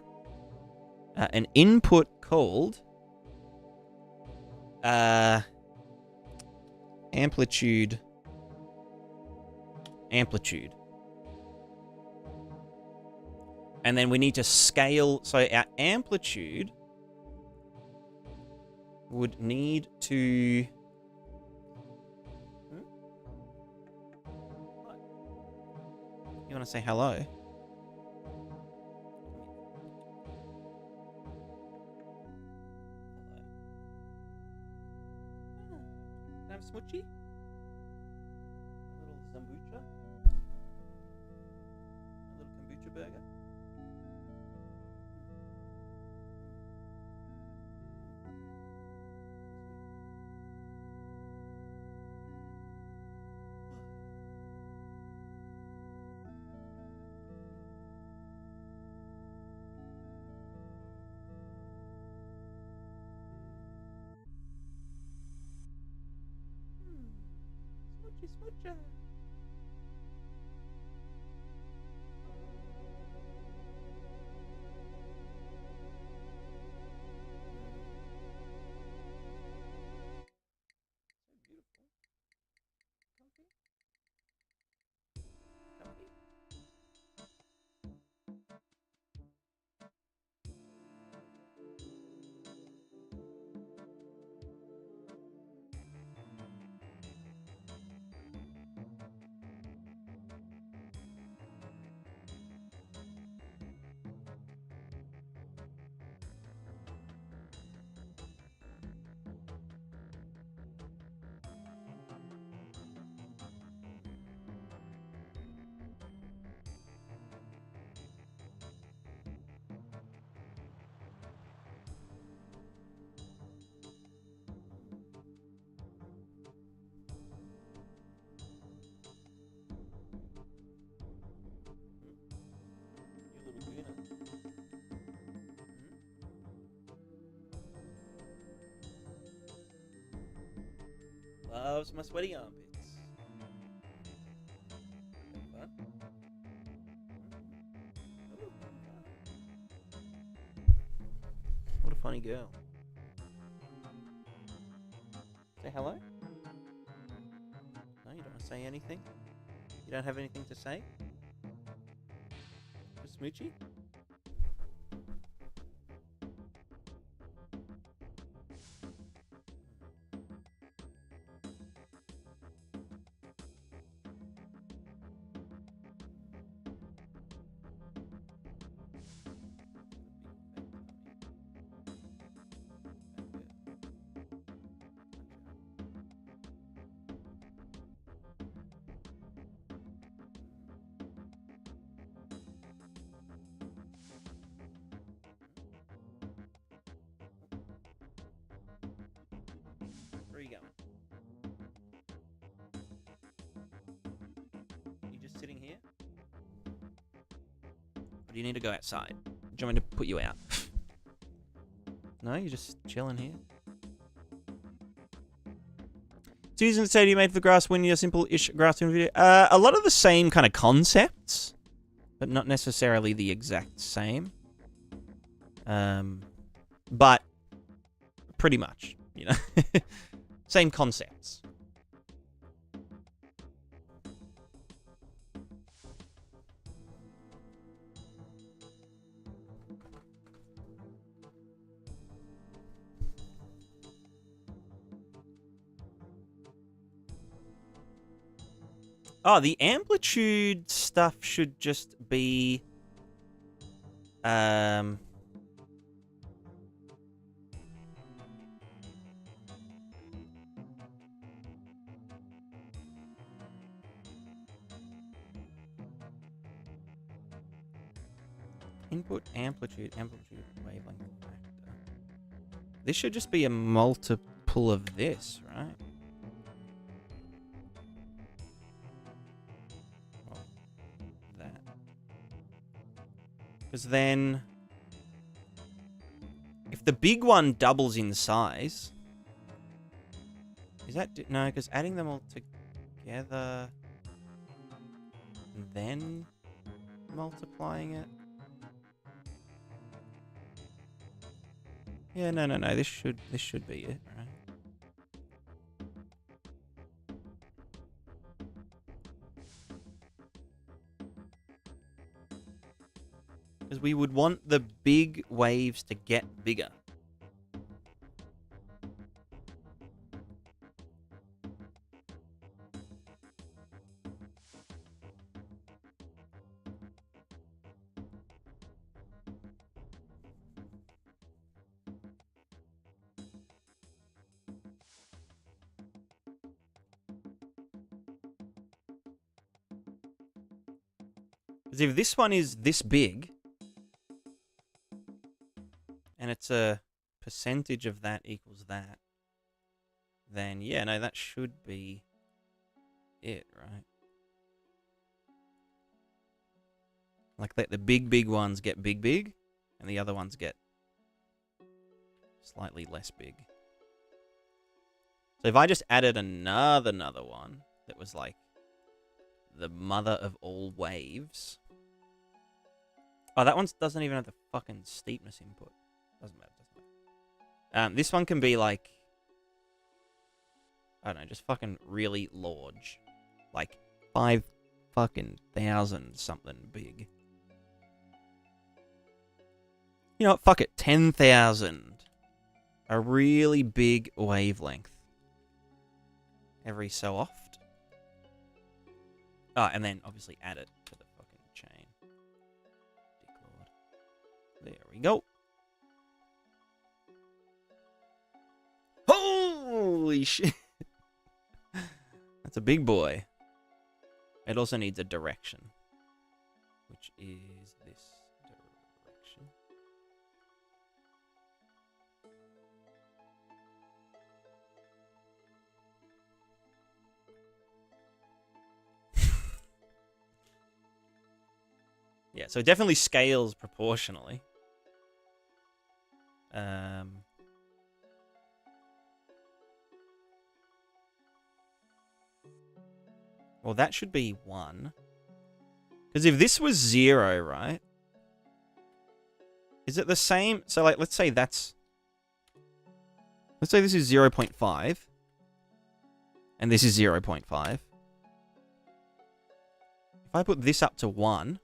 An input called Amplitude. Amplitude. And then we need to scale. So our amplitude would need to... You want to say hello? Can I have a smoochie? A little kombucha? A little kombucha burger? Smoochie. Loves my sweaty armpits. What a funny girl. Say hello? No, you don't want to say anything? You don't have anything to say? A smoochie? Where are you going? You just sitting here? Or do you need to go outside? Do you want me to put you out? No, you're just chilling here. Susan said you made for grass when you're simple-ish grass in video. A lot of the same kind of concepts, but not necessarily the exact same. But pretty much, you know. Same concepts. Oh, the amplitude stuff should just be input amplitude wavelength factor. This should just be a multiple of this, right? Well, that. Because then, if the big one doubles in size, is that no? Because adding them all together and then multiplying it. Yeah, no. This should be it, right? we would want the big waves to get bigger. Because if this one is this big, and it's a percentage of that equals that, then yeah, no, that should be it, right? Like the big ones get big, and the other ones get slightly less big. So if I just added another one that was like the mother of all waves. Oh, that one doesn't even have the fucking steepness input. Doesn't matter. This one can be like, I don't know, just fucking really large. Like 5,000 something big. You know what? Fuck it. 10,000. A really big wavelength. Every so oft. Oh, and then obviously add it to the fucking chain. Dick Lord. There we go. Holy shit. That's a big boy. It also needs a direction. Which is this direction. Yeah, so it definitely scales proportionally. Well, that should be 1. Because if this was 0, right? Is it the same? So, like, let's say that's... Let's say this is 0.5. And this is 0.5. If I put this up to 1,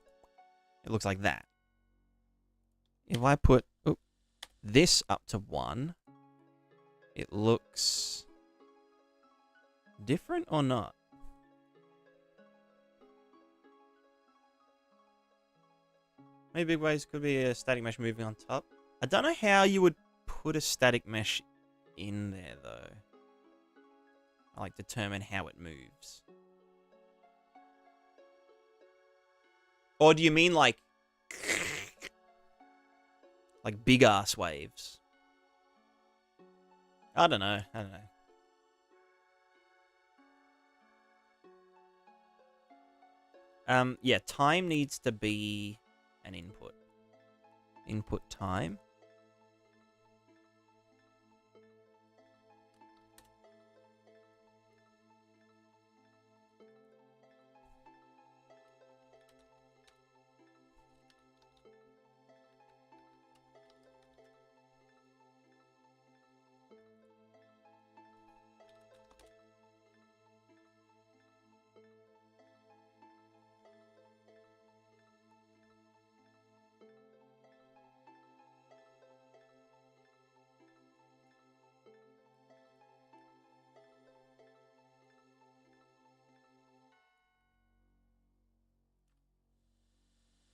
it looks like that. If I put this up to 1, it looks different or not? Maybe big waves could be a static mesh moving on top. I don't know how you would put a static mesh in there, though. I like determine how it moves. Or do you mean like big ass waves? I don't know. Yeah, time needs to be an input. Input time.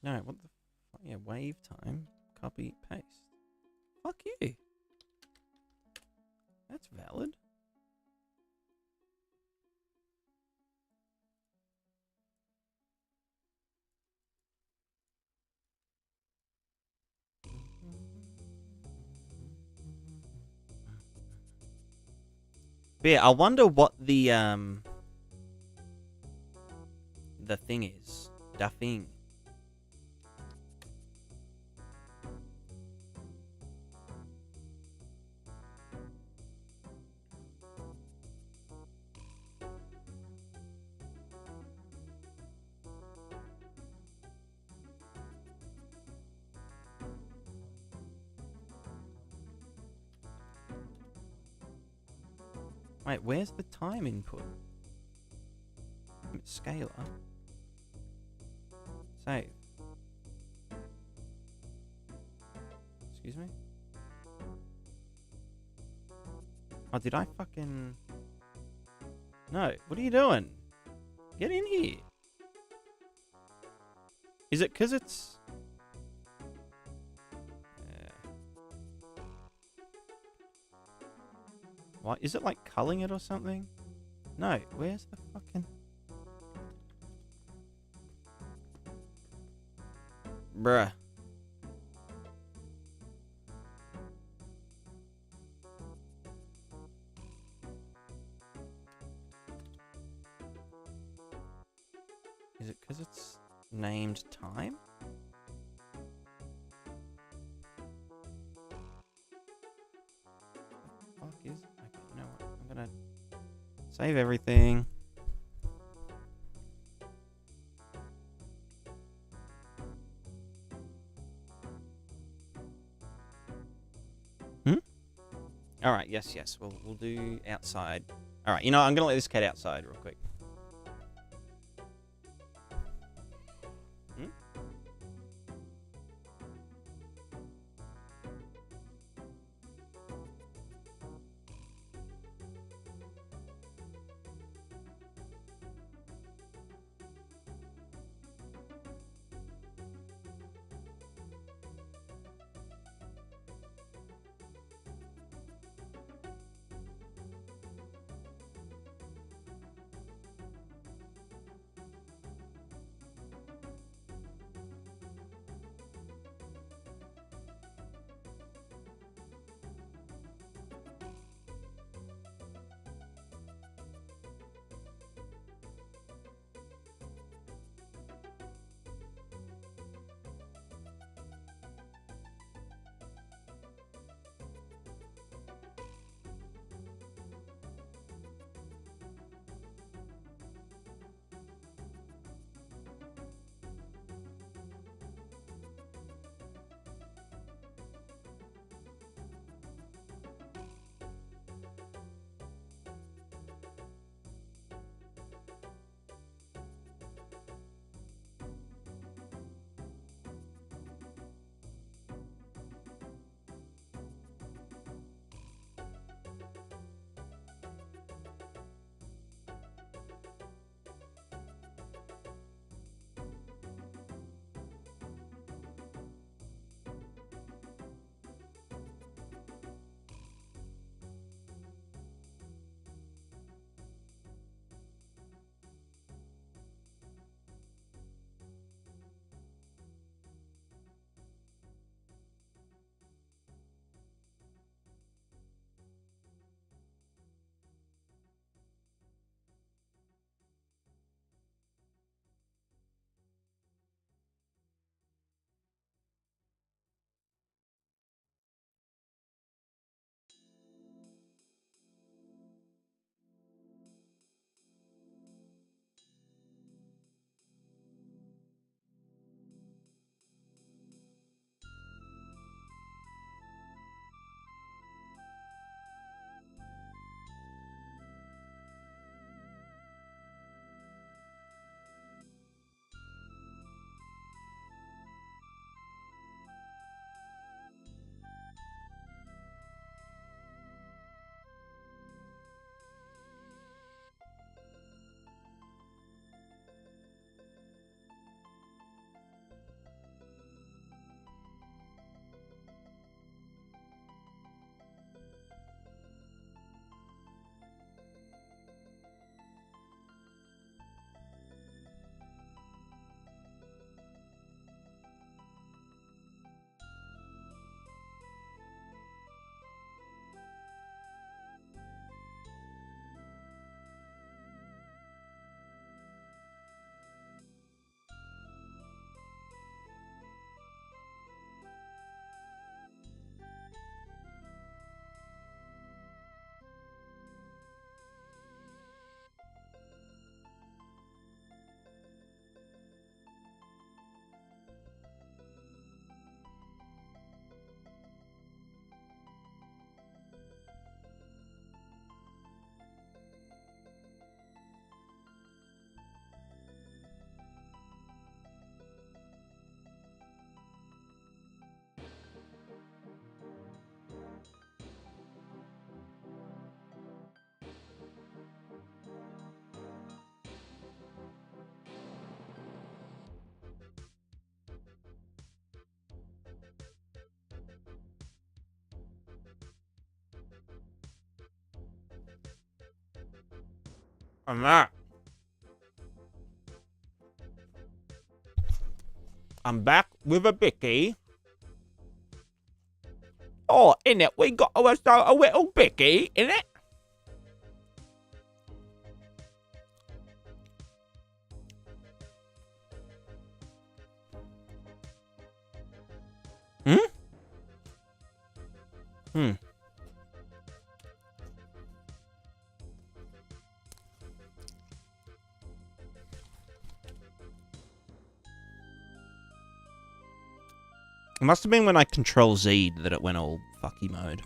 No, what the fuck? Yeah, wave time. Copy, paste. Fuck you. That's valid. But yeah, I wonder what the thing is. The thing. Wait, where's the time input? Scalar. Save. Excuse me? Oh, did I fucking... No, what are you doing? Get in here. Is it because it's... What? Is it like culling it or something? No, where's the fucking... Bruh. Is it because it's named time? What the fuck is... Okay, you know what? I'm gonna save everything. All right, yes. We'll do outside. All right, you know, I'm gonna let this cat outside real quick. I'm back. I'm back with a bicky. Oh, in it, we got a little bicky, in it. Hmm? Hmm. It must have been when I Control Z'd that it went all fucky mode.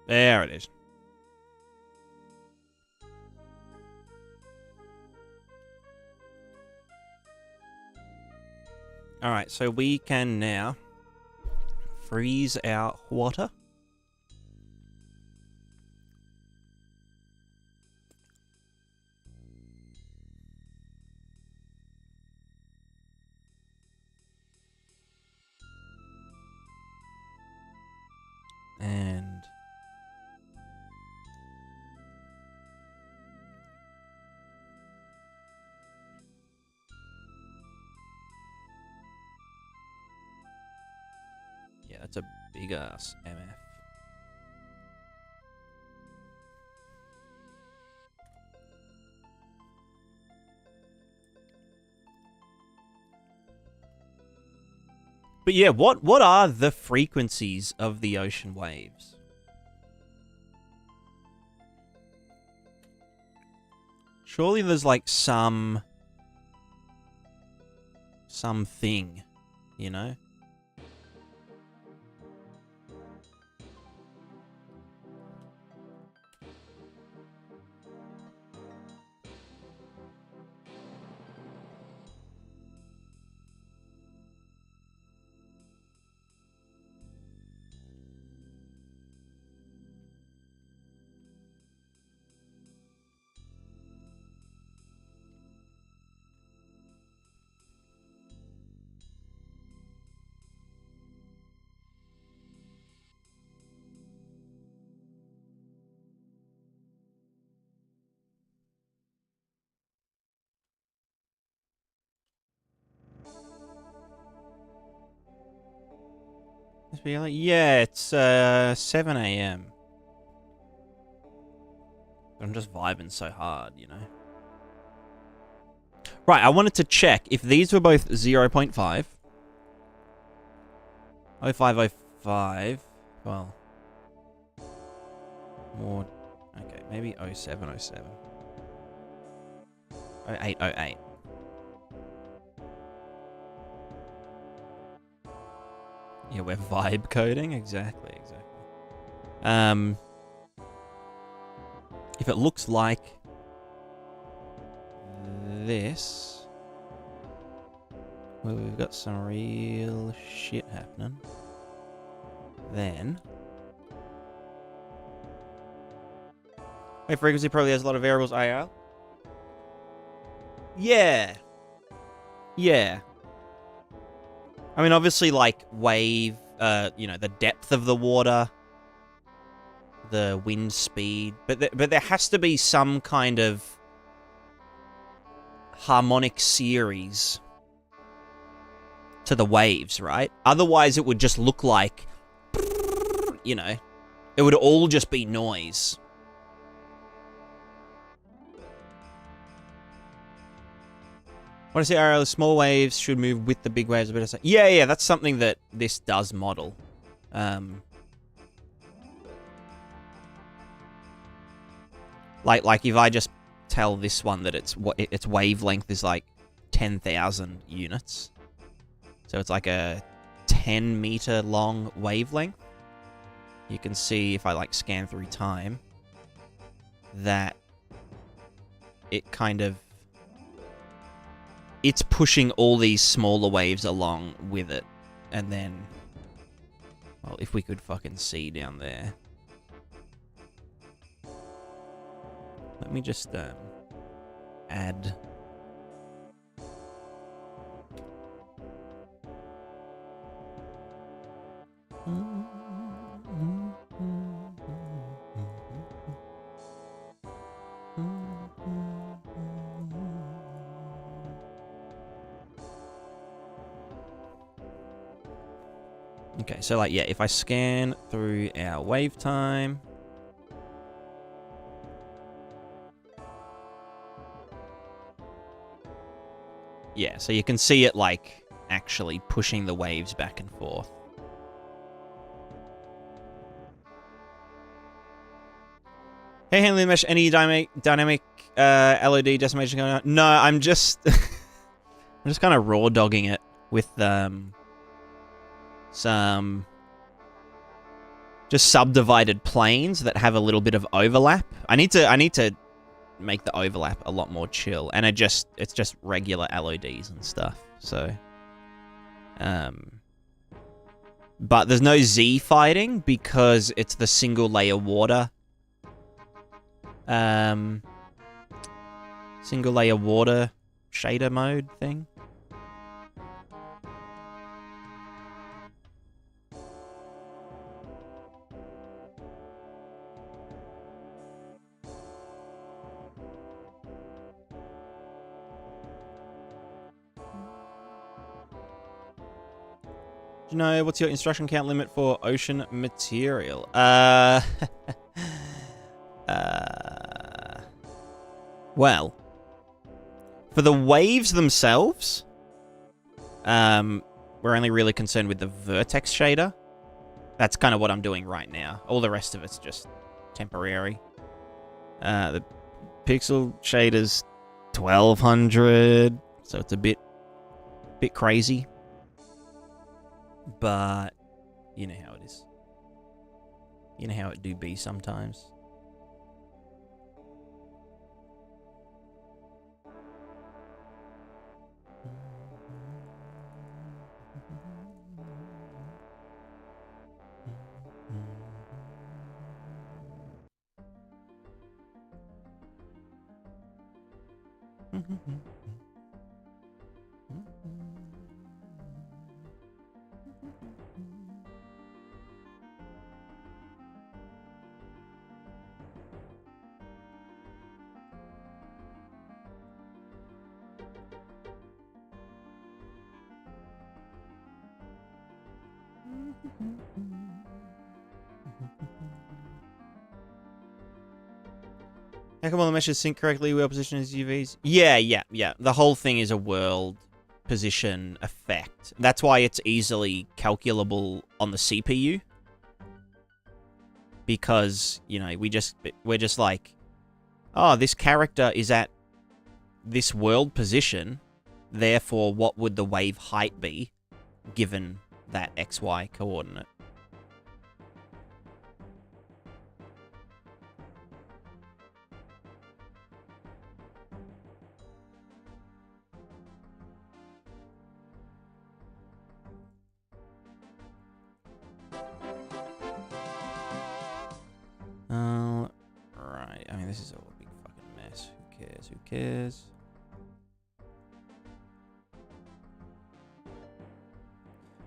There it is. Alright, so we can now freeze our water. And yeah, that's a big ass MF. But yeah, what are the frequencies of the ocean waves? Surely there's like something, you know? Yeah, it's 7 a.m. I'm just vibing so hard, you know. Right, I wanted to check if these were both 0.5. 0505. Well. More. Okay, maybe 0707. 0808. Yeah, we're vibe coding. Exactly. If it looks like this, well, we've got some real shit happening. Then, wave frequency probably has a lot of variables. IR. Yeah. I mean, obviously, like wave, you know, the depth of the water, the wind speed, but there has to be some kind of harmonic series to the waves, right? Otherwise, it would just look like, you know, it would all just be noise. What I say, RL, small waves should move with the big waves a bit. Yeah, that's something that this does model. Like if I just tell this one that its wavelength is like 10,000 units, so it's like a 10-meter long wavelength. You can see if I like scan through time that it kind of, it's pushing all these smaller waves along with it. And then, well, if we could fucking see down there. Let me just add. Okay, so like, yeah, if I scan through our wave time. Yeah, so you can see it like actually pushing the waves back and forth. Hey, handling the mesh, any dynamic LOD decimation going on? No, I'm just I'm just kind of raw dogging it with some just subdivided planes that have a little bit of overlap. I need to make the overlap a lot more chill, and it's just regular LODs and stuff. So but there's no Z fighting because it's the single layer water single layer water shader mode thing. Do you know what's your instruction count limit for ocean material? Well, for the waves themselves, we're only really concerned with the vertex shader. That's kind of what I'm doing right now. All the rest of it's just temporary. The pixel shader's 1200, so it's a bit crazy. But you know how it is. You know how it do be sometimes. How come all the meshes sync correctly? World position as UVs? Yeah. The whole thing is a world position effect. That's why it's easily calculable on the CPU. Because, you know, we're just like, oh, this character is at this world position, therefore what would the wave height be given that XY coordinate? Right. I mean, this is all a big fucking mess. Who cares? Who cares?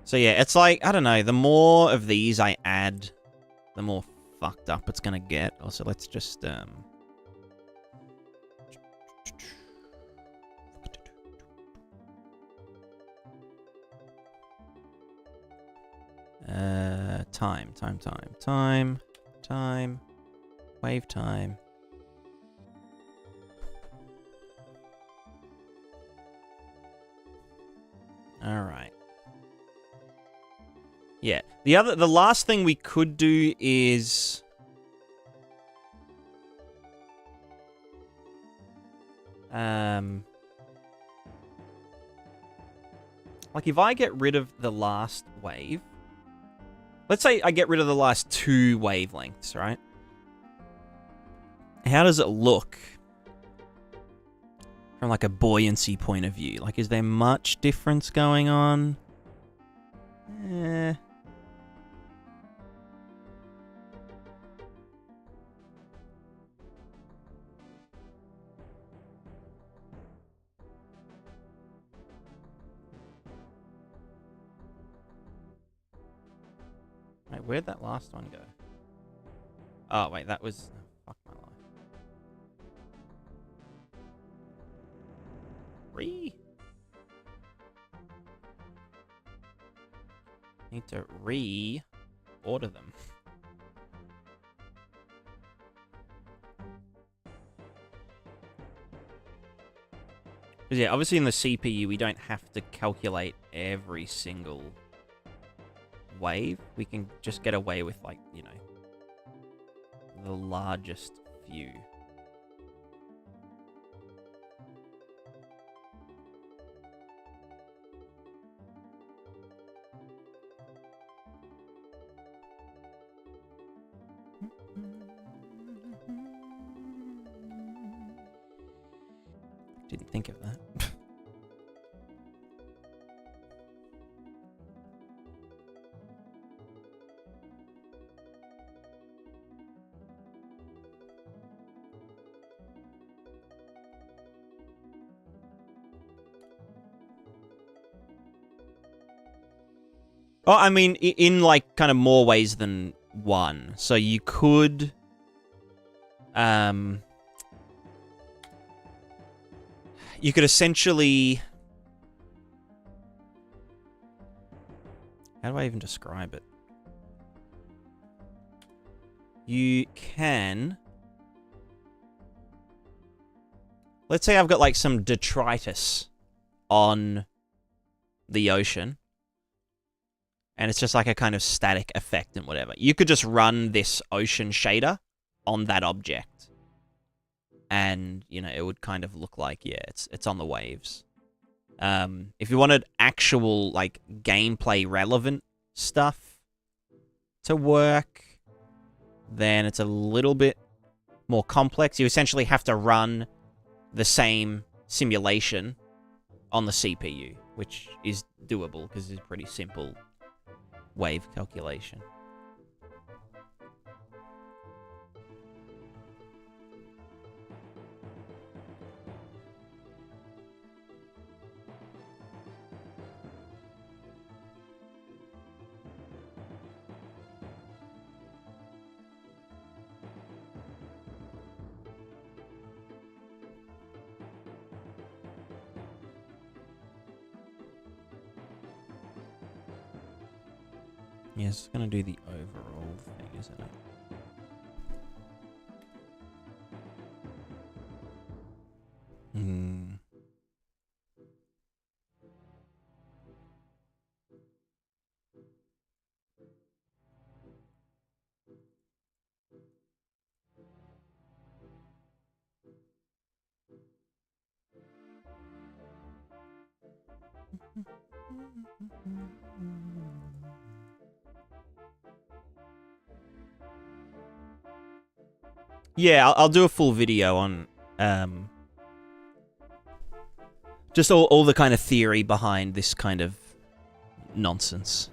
So yeah, it's like, I don't know, the more of these I add, the more fucked up it's gonna get. Also, let's just, time, wave time. All right. Yeah. The last thing we could do is like if I get rid of the last wave, let's say I get rid of the last 2 wavelengths, right? How does it look from like a buoyancy point of view? Like, is there much difference going on? Wait, where'd that last one go? Oh, wait, that was... Fuck my life. Need to re-order them. Because yeah, obviously in the CPU, we don't have to calculate every single wave. We can just get away with, like, you know, the largest few. Didn't think of that. Oh, I mean, in like kind of more ways than one. So you could, you could essentially, how do I even describe it? You can, let's say I've got like some detritus on the ocean. And it's just like a kind of static effect and whatever. You could just run this ocean shader on that object. And, you know, it would kind of look like, yeah, it's on the waves. If you wanted actual, like, gameplay relevant stuff to work, then it's a little bit more complex. You essentially have to run the same simulation on the CPU, which is doable because it's pretty simple wave calculation. Yes, it's going to do the overall thing, isn't it? Hmm. Yeah, I'll do a full video on just all the kind of theory behind this kind of nonsense.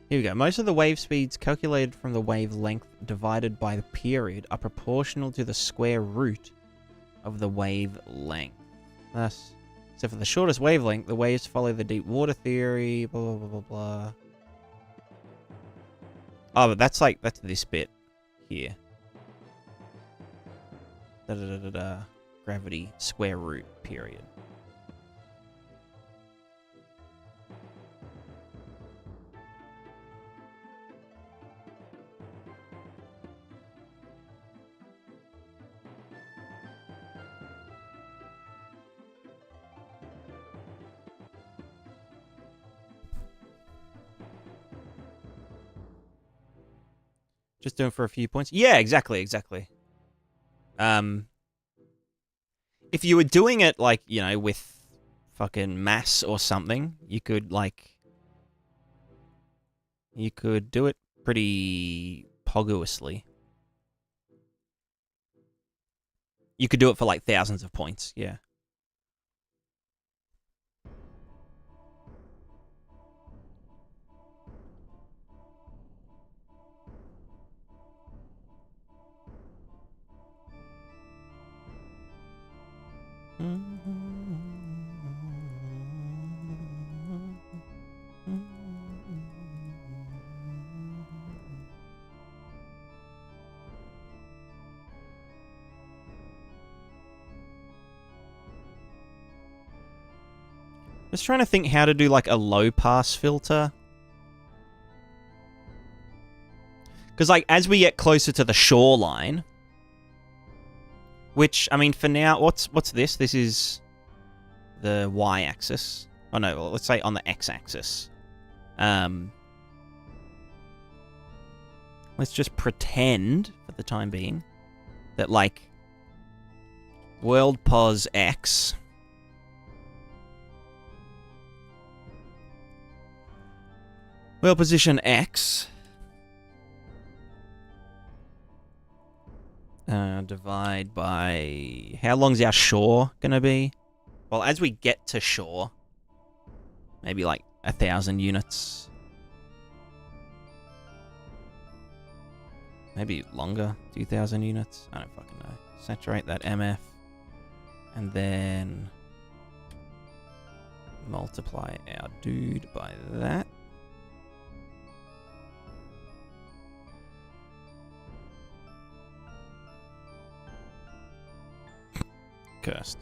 Here we go. Most of the wave speeds calculated from the wavelength divided by the period are proportional to the square root of the wavelength. Thus, so for the shortest wavelength, the waves follow the deep water theory, blah, blah, blah, blah, blah. Oh, but that's like, that's this bit here. Da, da, da, da, da. Gravity square root period. Just doing for a few points. Yeah, exactly. If you were doing it, like, you know, with fucking mass or something, you could, like... You could do it pretty poggously. You could do it for, like, thousands of points, yeah. Just trying to think how to do, like, a low-pass filter. Because, like, as we get closer to the shoreline... Which, I mean, for now, what's this? This is the y-axis. Oh, no, well, let's say on the x-axis. Let's just pretend, for the time being, that, like, world pos x... World position x... divide by... How long's our shore gonna be? Well, as we get to shore, maybe like 1,000 units. Maybe longer, 2,000 units. I don't fucking know. Saturate that MF. And then multiply our dude by that. Cursed.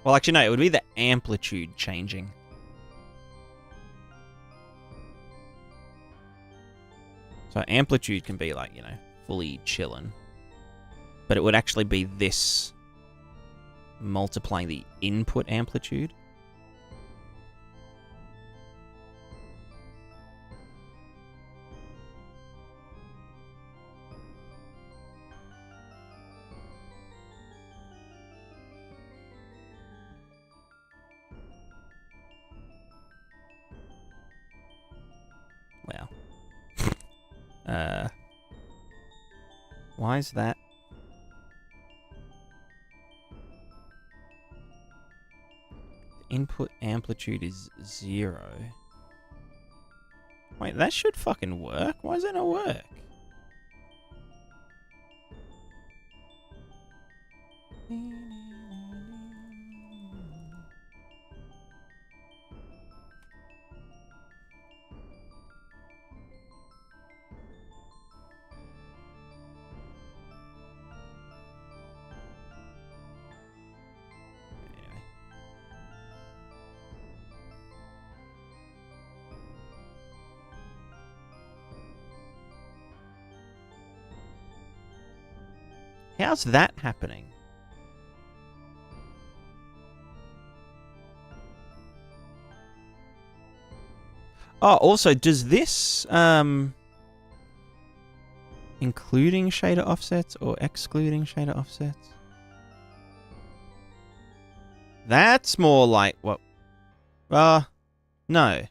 Well, actually, no, it would be the amplitude changing. So amplitude can be like, you know, fully chillin'. But it would actually be this multiplying the input amplitude. Wow. Why is that? The input amplitude is 0. Wait, that should fucking work. Why does that not work? How's that happening? Oh, also, does this, including shader offsets or excluding shader offsets? That's more like what... no.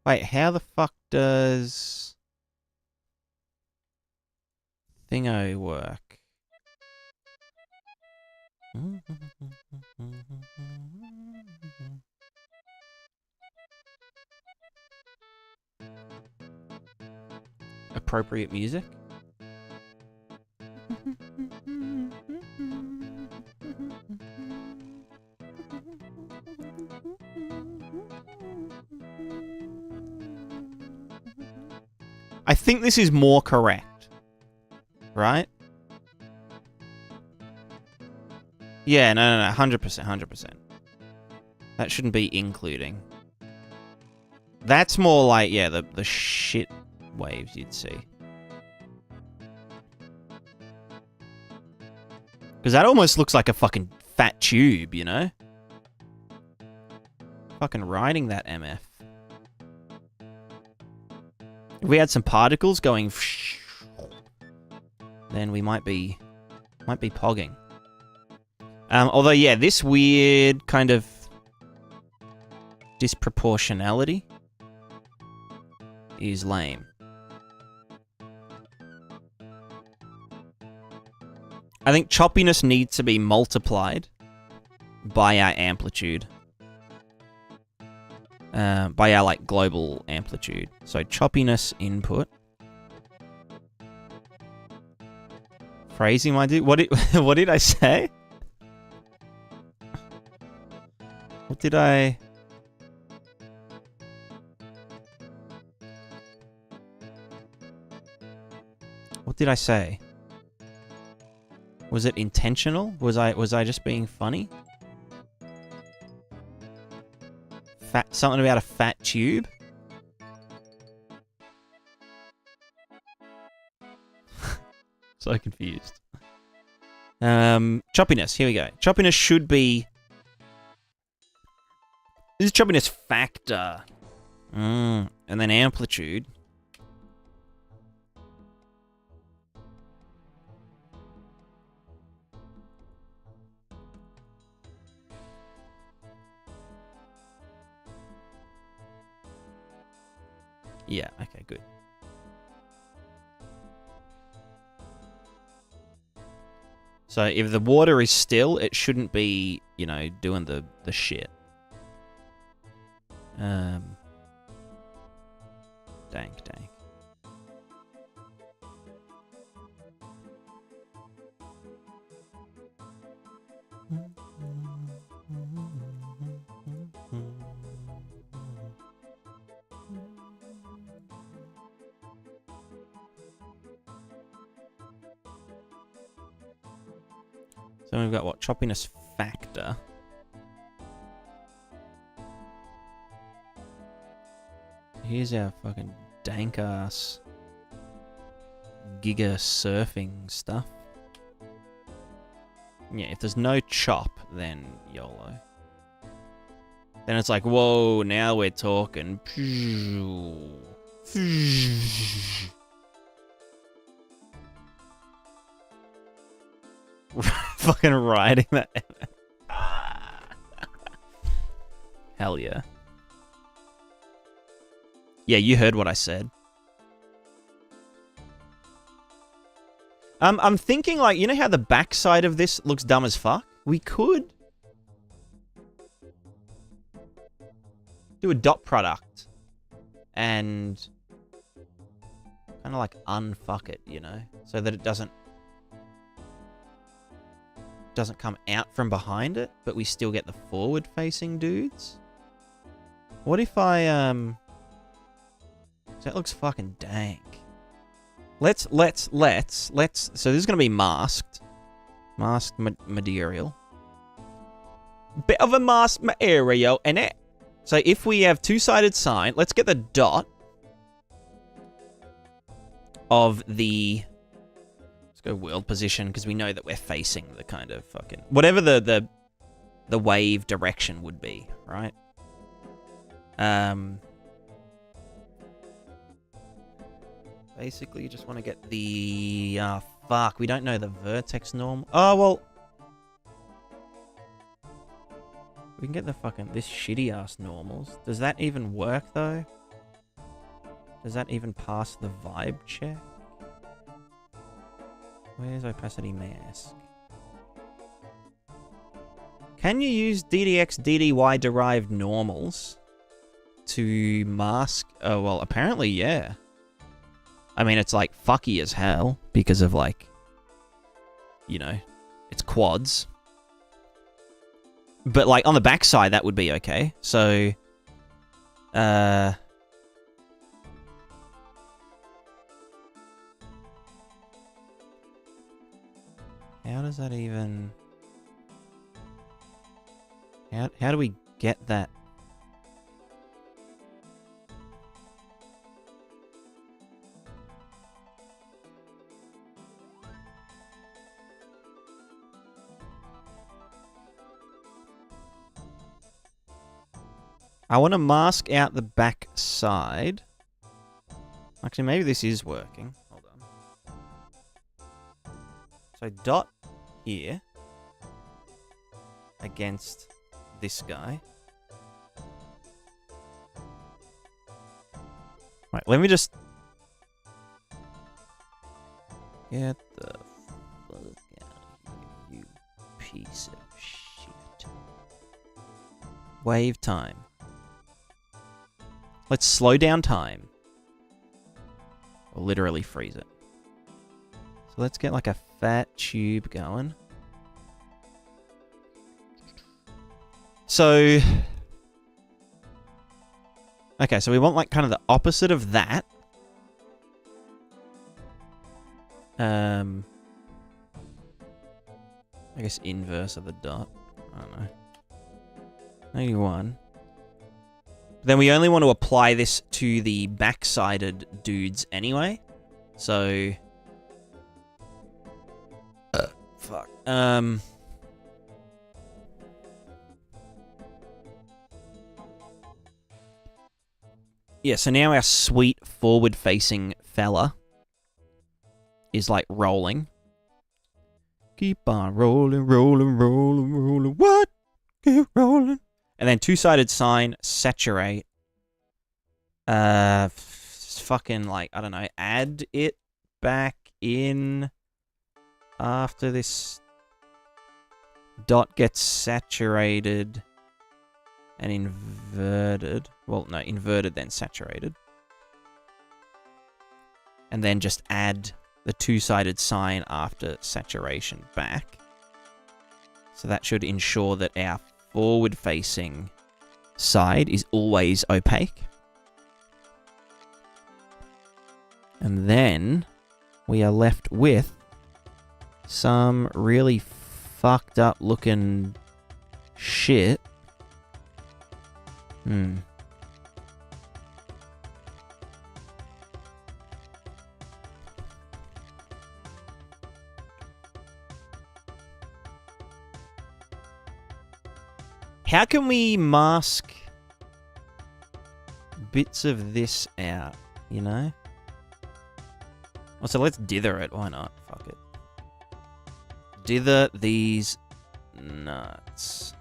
Wait, how the fuck does... Thingo work? Appropriate music? I think this is more correct. Right? Yeah, no, 100%, 100%. That shouldn't be including. That's more like, yeah, the shit waves you'd see. Because that almost looks like a fucking fat tube, you know? Fucking riding that MF. If we had some particles going, then we might be pogging. Although, yeah, this weird kind of disproportionality is lame. I think choppiness needs to be multiplied by our amplitude. By our, like, global amplitude. So, choppiness input. Phrasing, my dude. What did I say? What did I... What did I say? Was it intentional? Was I just being funny? Something about a fat tube? So confused. Choppiness, here we go. Choppiness should be... This is choppiness factor. And then amplitude. Yeah, okay, good. So if the water is still, it shouldn't be, you know, doing the shit. Dank. So we've got what? Choppiness factor. Here's our fucking dank ass giga surfing stuff. Yeah, if there's no chop, then YOLO. Then it's like, whoa, now we're talking. Fucking riding that. Hell yeah. Yeah, you heard what I said. I'm thinking, like, you know how the backside of this looks dumb as fuck? We could do a dot product and kind of like unfuck it, you know, so that it doesn't come out from behind it, but we still get the forward-facing dudes. What if I that looks fucking dank. Let's. So this is gonna be masked material. Bit of a masked material, innit? So if we have two-sided sign, let's get the dot of the. Let's go world position because we know that we're facing the kind of fucking whatever the wave direction would be, right? Basically, you just want to get the... fuck, we don't know the vertex norm. Oh, well... We can get the fucking... This shitty-ass normals. Does that even work, though? Does that even pass the vibe check? Where's opacity mask? Can you use DDX, DDY derived normals to mask... Oh, well, apparently, yeah. I mean, it's, like, fucky as hell because of, like, you know, it's quads. But, like, on the backside, that would be okay. So, how does that even... How do we get that? I want to mask out the back side. Actually, maybe this is working. Hold on. So dot here against this guy. Right, let me just get the fuck out of here, you piece of shit. Wave time. Let's slow down time. Or literally freeze it. So let's get like a fat tube going. So... Okay, so we want like kind of the opposite of that. I guess inverse of the dot. I don't know. 91. Then we only want to apply this to the back-sided dudes anyway. So... fuck. Yeah, so now our sweet forward-facing fella is like rolling. Keep on rolling, rolling, rolling, rolling. What? Keep rolling. And then two-sided sign, saturate. Fucking like, I don't know, add it back in after this dot gets saturated and inverted. Well, no, inverted then saturated. And then just add the two-sided sign after saturation back. So that should ensure that our forward-facing side is always opaque. And then we are left with some really fucked up looking shit. How can we mask bits of this out, you know? Well, so let's dither it. Why not? Fuck it. Dither these nuts.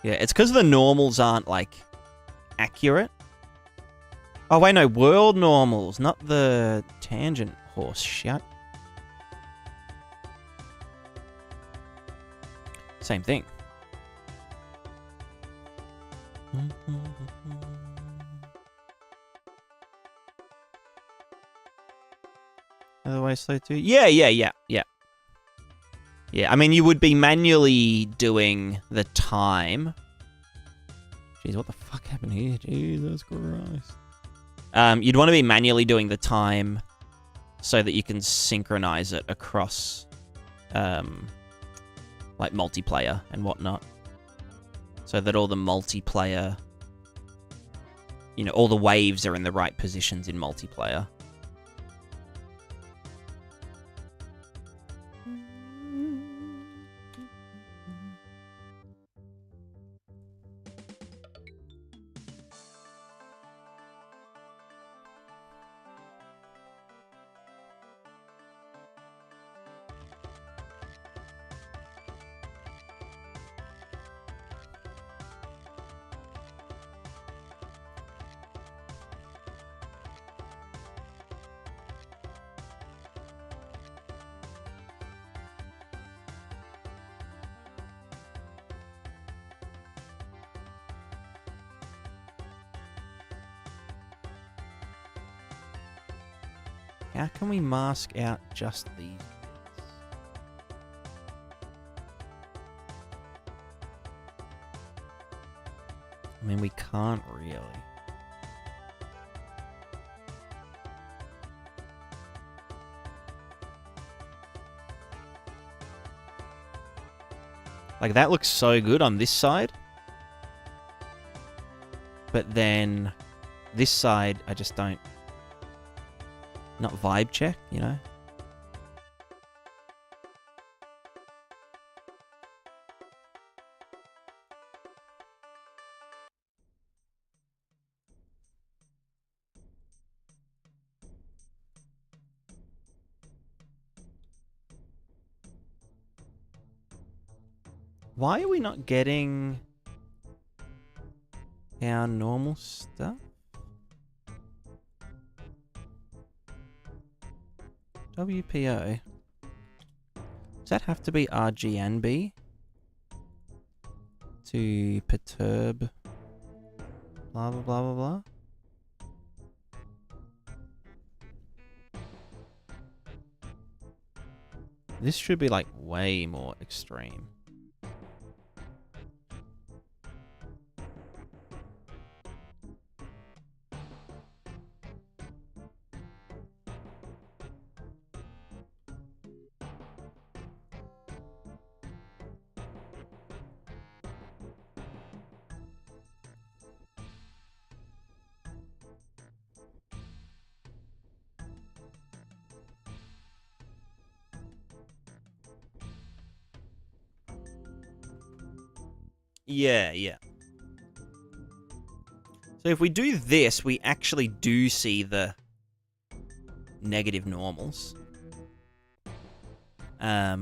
Yeah, it's because the normals aren't, like, accurate. Oh, wait, no, world normals, not the tangent horse shit. Same thing. Otherwise, slow too. Yeah. Yeah, I mean, you would be manually doing the time. Jeez, what the fuck happened here? Jesus Christ. You'd want to be manually doing the time so that you can synchronize it across, like, multiplayer and whatnot. So that all the multiplayer, you know, all the waves are in the right positions in multiplayer. How can we mask out just these? I mean, we can't really. Like, that looks so good on this side. But then this side, I just don't... Not vibe check, you know? Why are we not getting our normal stuff? WPO. Does that have to be RGNB to perturb blah blah blah blah blah? This should be like way more extreme. Yeah, yeah. So if we do this, we actually do see the negative normals. But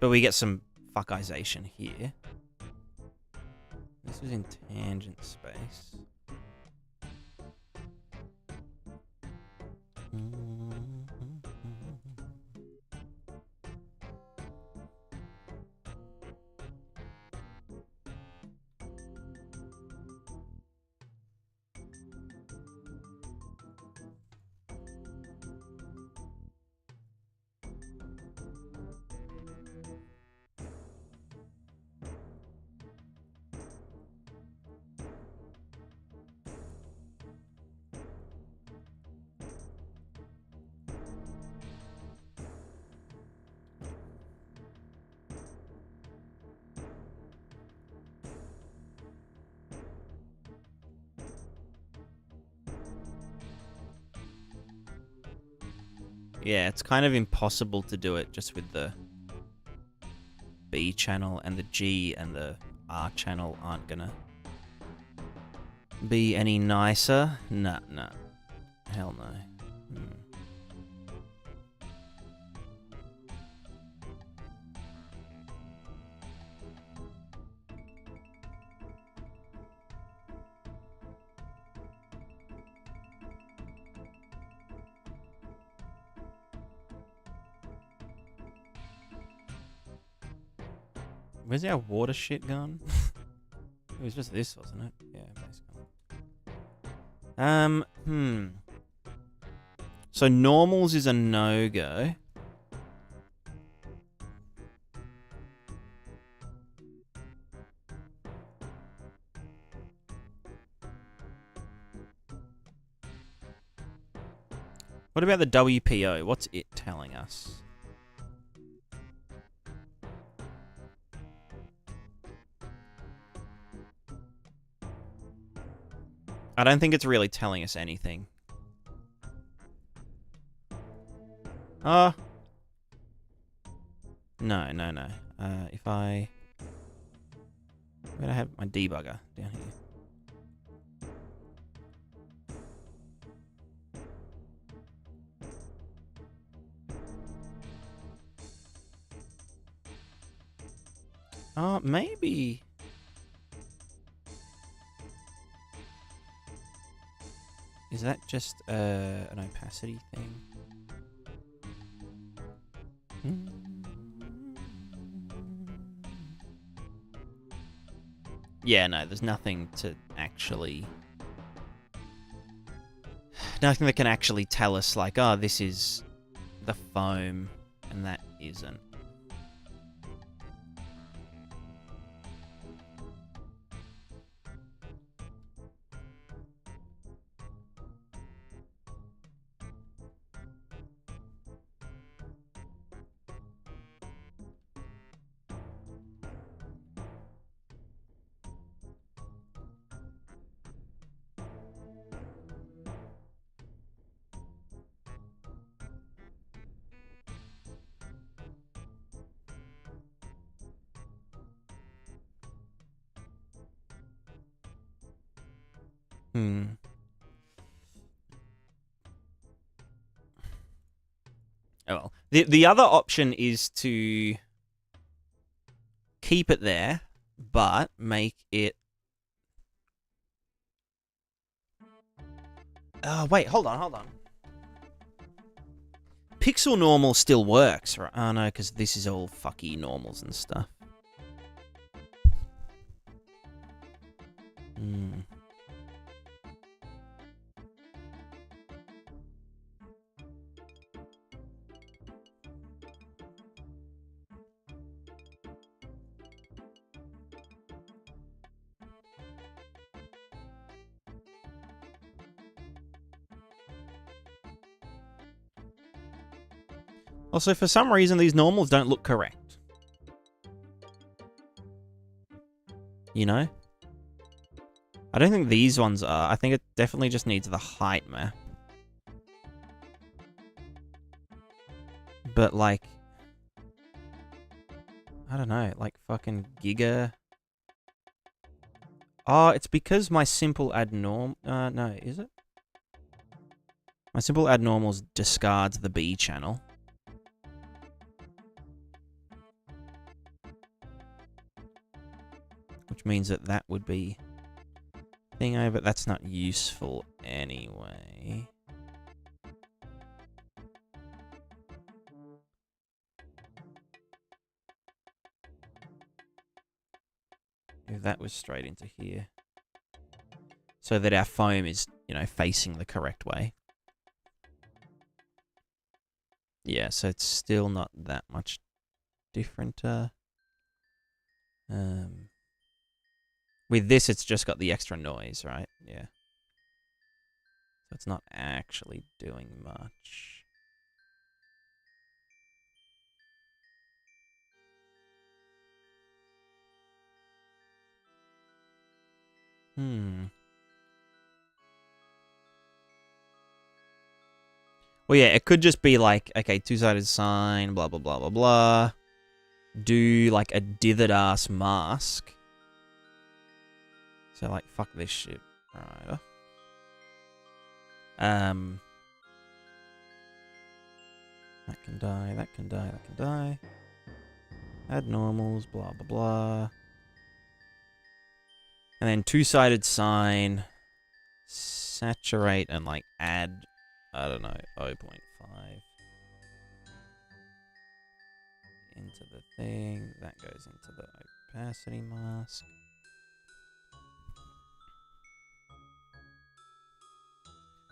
we get some fuckization here. This is in tangent space. Yeah, it's kind of impossible to do it just with the B channel, and the G and the R channel aren't gonna be any nicer. Nah, nah. Hell no. Where's our water shit gone? It was just this, wasn't it? Yeah, basically. So normals is a no-go. What about the WPO? What's it telling us? I don't think it's really telling us anything. No, no, no. If I... Where do I have my debugger? Down here. Maybe... Is that just an opacity thing? Yeah, no, there's nothing to actually... Nothing that can actually tell us, like, oh, this is the foam, and that isn't. Hmm. Oh well. The other option is to keep it there, but make it. Oh wait, hold on. Pixel normal still works, right? Oh no, because this is all fucky normals and stuff. Hmm. Also, for some reason, these normals don't look correct. You know? I don't think these ones are. I think it definitely just needs the height map. But, like... I don't know, like fucking Giga... Oh, it's because my simple add norm... no, is it? My simple add normals discards the B channel. Which means that that would be thingo, but that's not useful anyway. If that was straight into here. So that our foam is, you know, facing the correct way. Yeah, so it's still not that much different. With this, it's just got the extra noise, right? Yeah. So it's not actually doing much. Well, yeah, it could just be like, okay, two-sided sign, blah, blah, blah, blah, blah. Do, like, a dithered-ass mask. So, like, fuck this shit. Alright. That can die, that can die, that can die. Add normals, blah, blah, blah. And then two-sided sign. Saturate and, like, add, I don't know, 0.5. Into the thing. That goes into the opacity mask.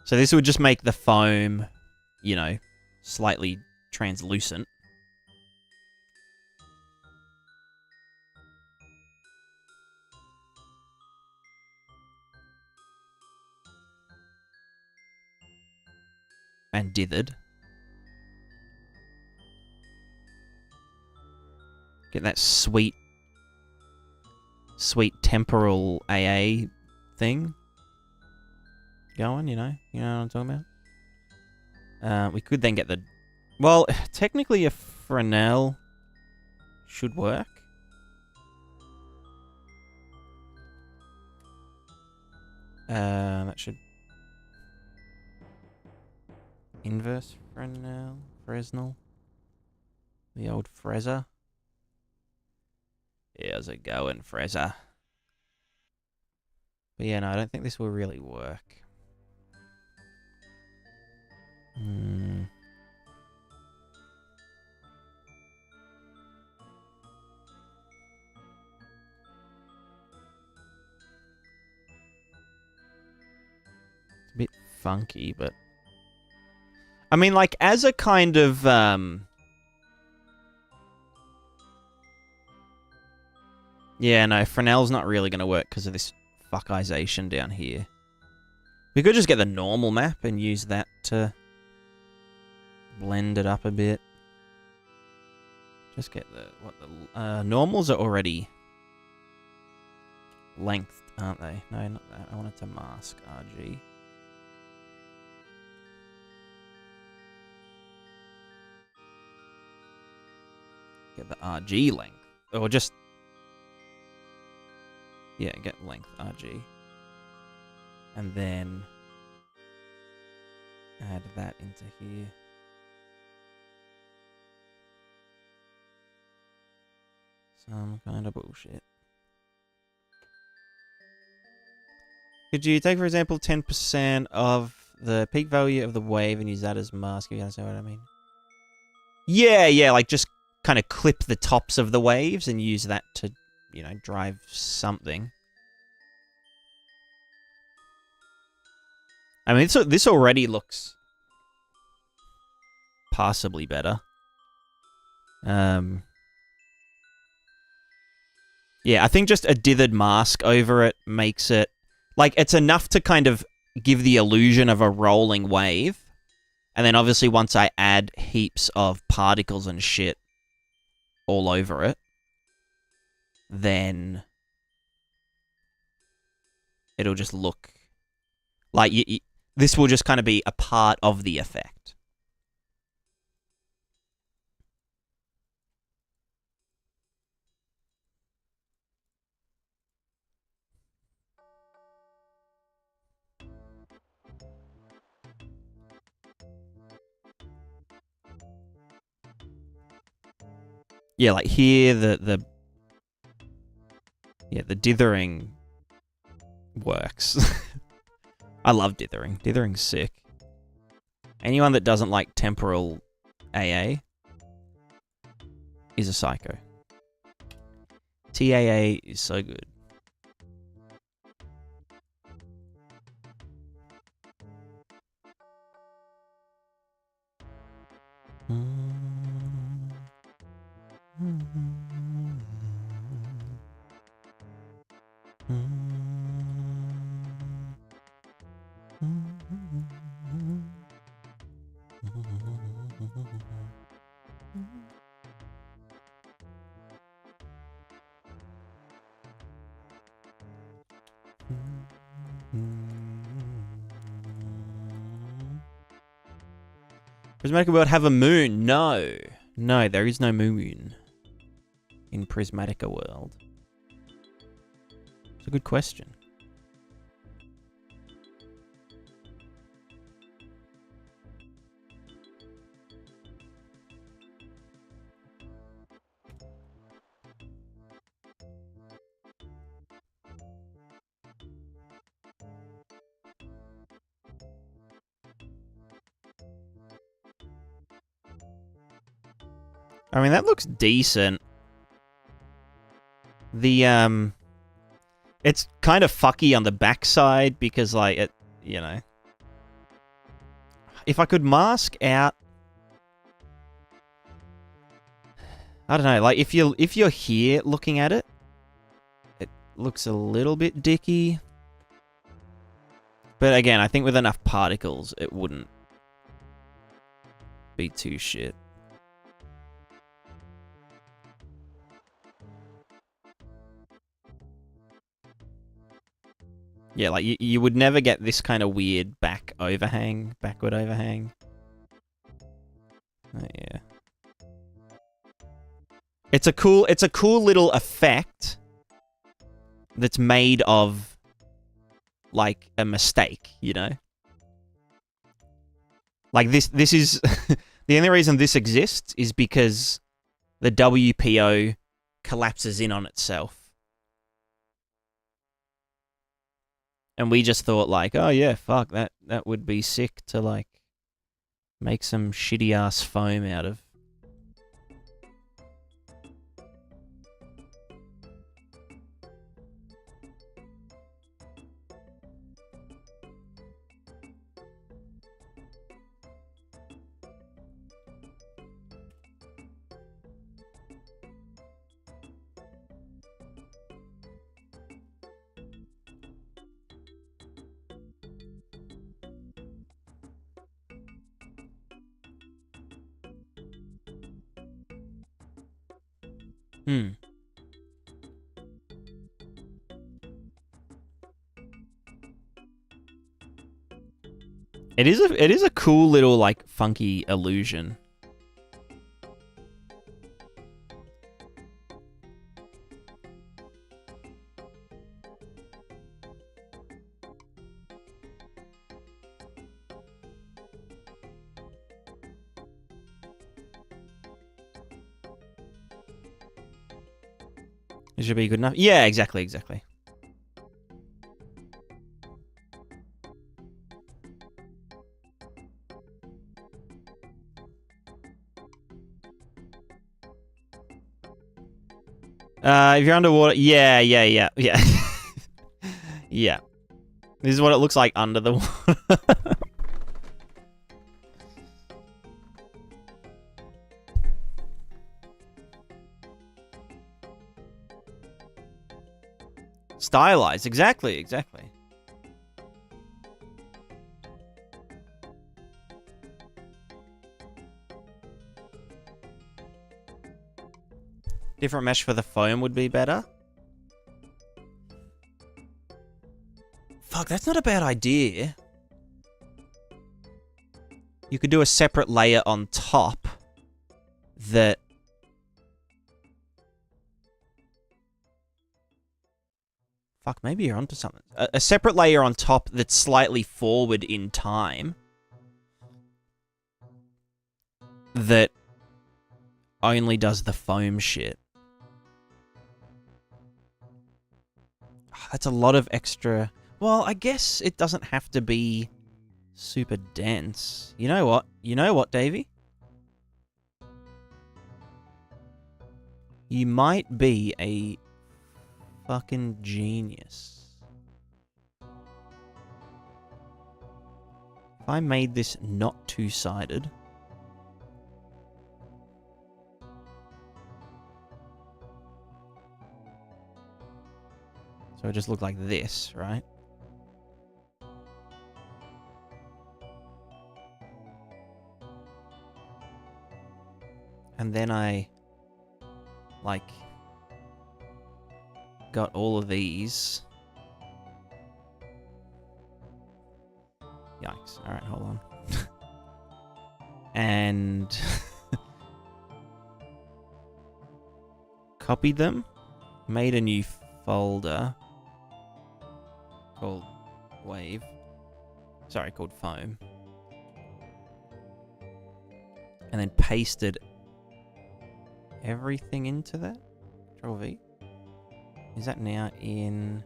So this would just make the foam, you know, slightly translucent. And dithered. Get that sweet temporal AA thing going, you know what I'm talking about? We could then get the... Well, technically a Fresnel should work. That should... Inverse Fresnel. The old Frezza. How's it going, Frezza? But yeah, no, I don't think this will really work. It's a bit funky, but... I mean, like, as a kind of, Yeah, no, Fresnel's not really going to work because of this fuckization down here. We could just get the normal map and use that to blend it up a bit. Just get the normals are already lengthed, aren't they? No, not that. I wanted to mask RG. Get the RG length. Or just... Yeah, get length RG. And then add that into here. Some kind of bullshit. Could you take, for example, 10% of the peak value of the wave and use that as mask? You understand what I mean? Yeah, like just kind of clip the tops of the waves and use that to, you know, drive something. I mean, this already looks passably better. Yeah, I think just a dithered mask over it makes it... Like, it's enough to kind of give the illusion of a rolling wave. And then obviously once I add heaps of particles and shit all over it, then it'll just look... Like, this will just kind of be a part of the effect. Yeah, like here, the dithering works. I love dithering. Dithering's sick. Anyone that doesn't like temporal AA is a psycho. TAA is so good. Prismatica World have a moon? No. No, there is no moon in Prismatica World. It's a good question. I mean, that looks decent. The, it's kind of fucky on the backside because, like, it, you know. If I could mask out... I don't know, like, if you're here looking at it, it looks a little bit dicky. But again, I think with enough particles, it wouldn't be too shit. Yeah, like, you would never get this kind of weird backward overhang. Oh, yeah. It's a cool little effect that's made of, like, a mistake, you know? Like, this is... the only reason this exists is because the WPO collapses in on itself. And we just thought, like, oh yeah, fuck, that would be sick to, like, make some shitty-ass foam out of. It is a cool little, like, funky illusion. It should be good enough. Yeah, exactly, exactly. If you're underwater, yeah. Yeah. This is what it looks like under the water. Stylized, exactly. Different mesh for the foam would be better. Fuck, that's not a bad idea. You could do a separate layer on top that... Fuck, maybe you're onto something. A separate layer on top that's slightly forward in time. That only does the foam shit. That's a lot of extra... Well, I guess it doesn't have to be super dense. You know what? Davey? You might be a fucking genius. If I made this not two-sided... So it just looked like this, right? And then I, like, got all of these. Yikes. Alright, hold on. And copied them, made a new folder called Wave. Sorry, called Foam. And then pasted everything into that. Control V. Is that now in...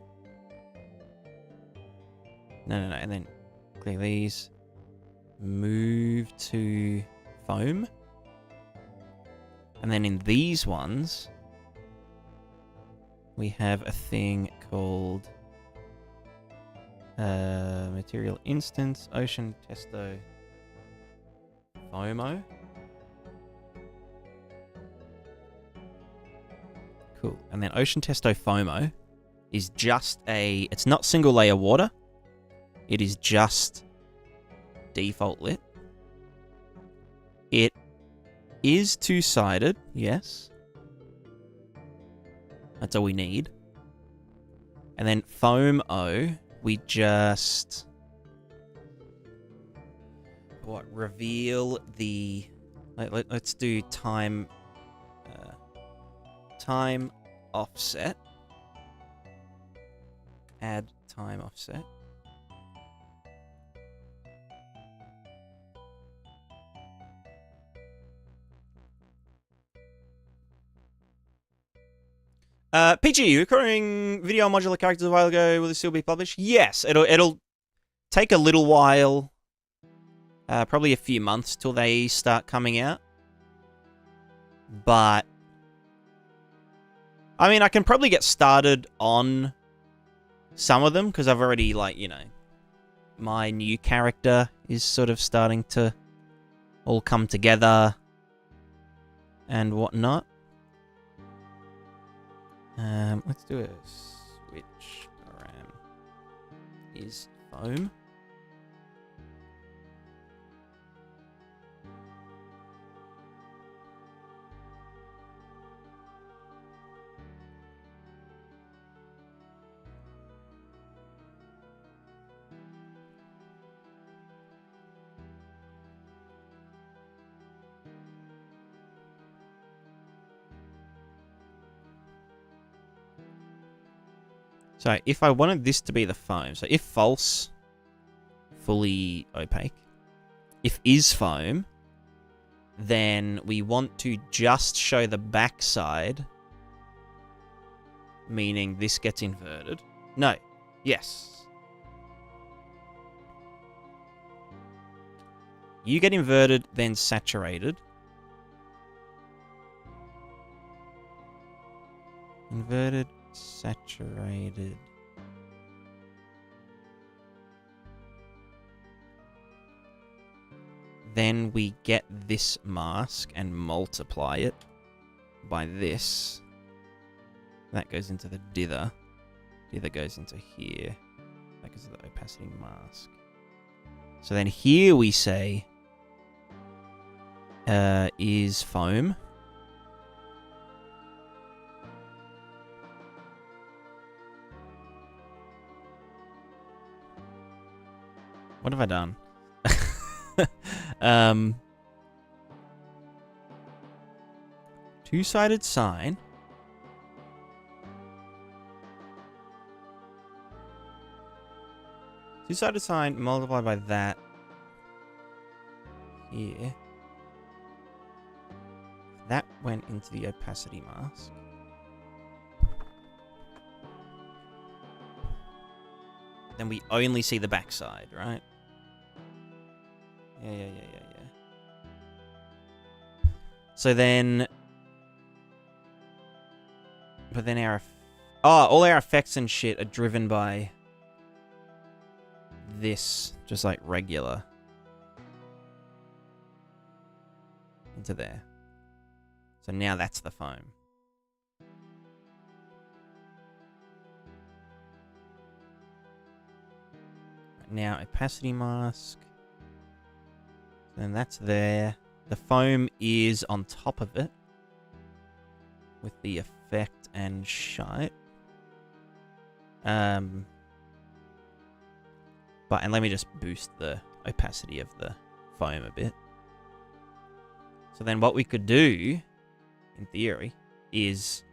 No. And then clear these. Move to Foam. And then in these ones, we have a thing called Material Instance, Ocean Testo, FOMO. Cool. And then Ocean Testo FOMO is just a... It's not single layer water. It is just default lit. It is two-sided, yes. That's all we need. And then Foam O, we just... What? Reveal the... Let's do time... time offset. Add time offset. PG, recording video on modular characters a while ago. Will it still be published? Yes, it'll take a little while. Probably a few months till they start coming out. But I mean, I can probably get started on some of them because I've already, like, you know, my new character is sort of starting to all come together and whatnot. Let's do a switch around. Is Foam. So if I wanted this to be the foam, so if false, fully opaque. If is foam, then we want to just show the backside meaning this gets inverted. No. Yes. You get inverted, then saturated. Inverted, saturated. Then we get this mask and multiply it by this. That goes into the dither. Dither goes into here. That goes to the opacity mask. So then here we say is foam. What have I done? Two-sided sine. Two-sided sine multiplied by that here. That went into the opacity mask. Then we only see the backside, right? Yeah. So then... But then our... all our effects and shit are driven by this, just like regular. Into there. So now that's the foam. Now opacity mask. Then that's there. The foam is on top of it. With the effect and shite. And let me just boost the opacity of the foam a bit. So then what we could do, in theory, is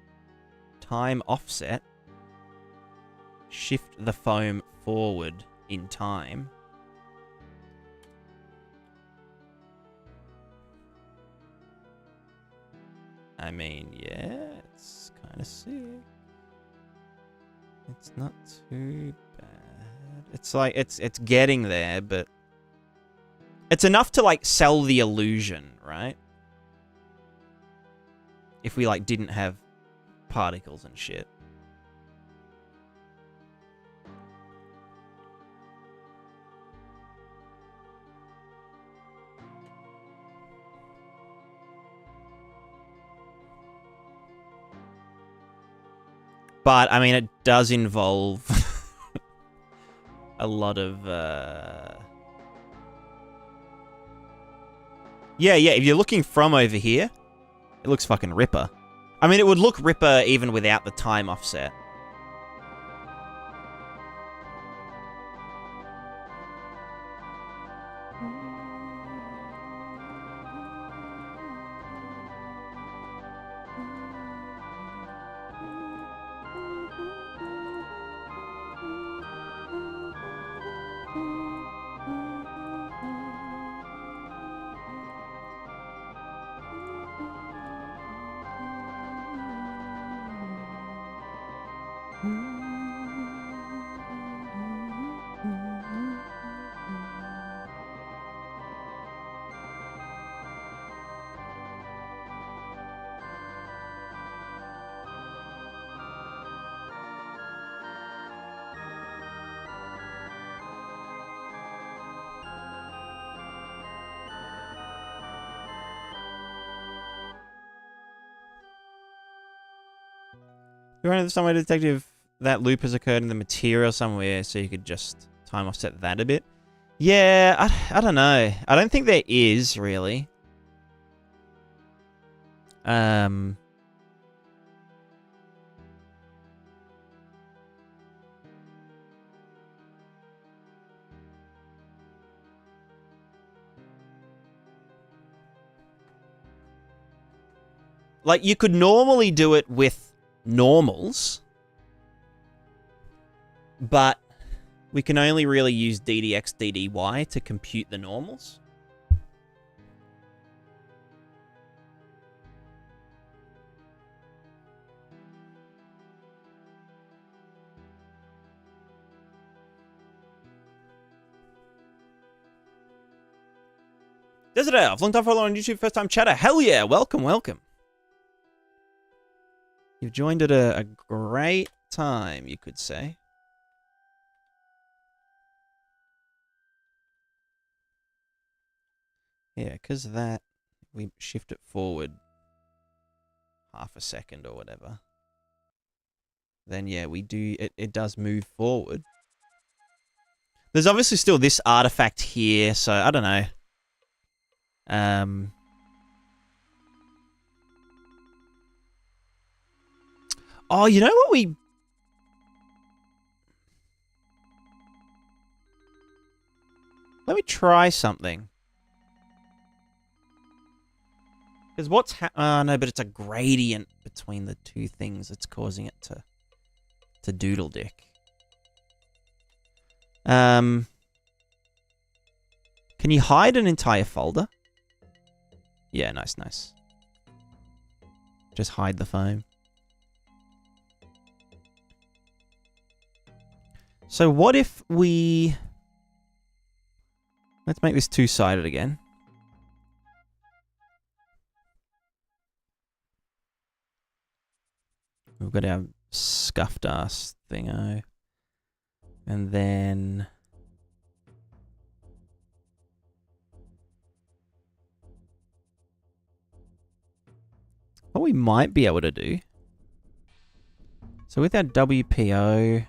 time offset, shift the foam forward in time. I mean, yeah, it's kind of sick. It's not too bad. It's like, it's getting there, but it's enough to, like, sell the illusion, right? If we, like, didn't have particles and shit. But, I mean, it does involve a lot of, Yeah, if you're looking from over here, it looks fucking ripper. I mean, it would look ripper even without the time offset. You want to somewhere detective that loop has occurred in the material somewhere, so you could just time offset that a bit. Yeah, I don't know. I don't think there is really. Like, you could normally do it with normals, but we can only really use ddx ddy to compute the normals. Desert Elf, long time follower on YouTube, first time chatter. Hell yeah, welcome, welcome. You've joined at a great time, you could say. Yeah, because of that, we shift it forward half a second or whatever. Then yeah, we do, it does move forward. There's obviously still this artifact here, so I don't know. Oh, you know what we... Let me try something. Because what's no, but it's a gradient between the two things that's causing it to doodle dick. Can you hide an entire folder? Yeah, nice, nice. Just hide the foam. So what if we... Let's make this two-sided again. We've got our scuffed ass thingo. And then... What we might be able to do... So with our WPO...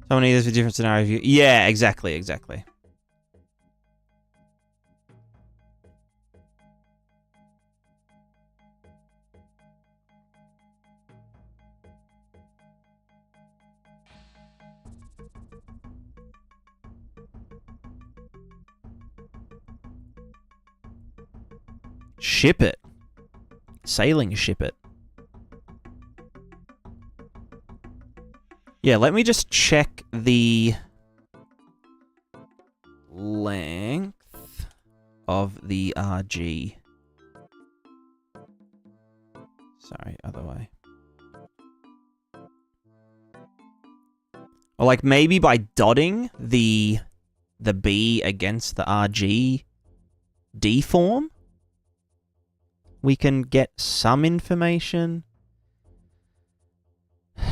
So many of these for different scenario view. Yeah, exactly, exactly. Ship it. Sailing ship it. Yeah, let me just check the length of the RG. Sorry, other way. Or like maybe by dotting the B against the RG deform, we can get some information.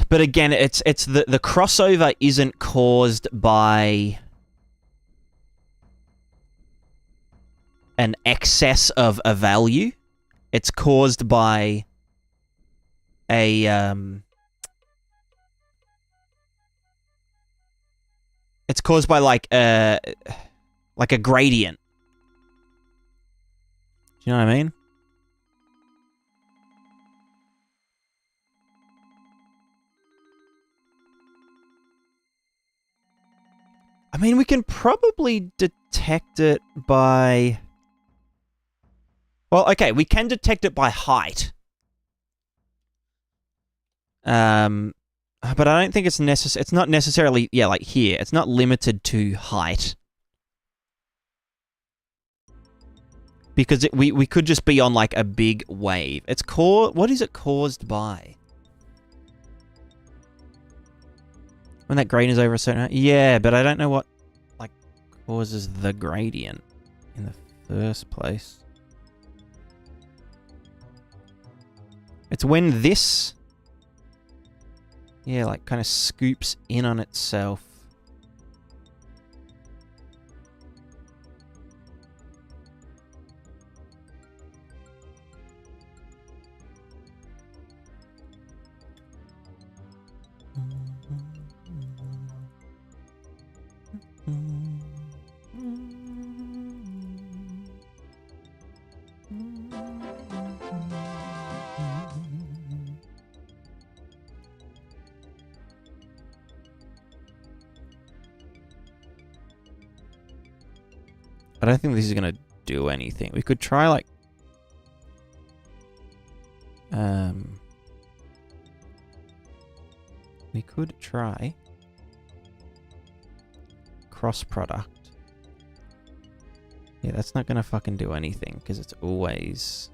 But again, it's the crossover isn't caused by an excess of a value. It's caused by a it's caused by like a gradient. Do you know what I mean? I mean, we can probably detect it by... Well, okay, we can detect it by height. But I don't think it's necessary. It's not necessarily, yeah, like here. It's not limited to height. Because we could just be on like a big wave. It's what is it caused by? When that gradient is over a certain... Yeah, but I don't know what, like, causes the gradient in the first place. It's when this... Yeah, like, kind of scoops in on itself. I don't think this is going to do anything. We could try, like... We could try... cross product. Yeah, that's not going to fucking do anything, because it's always...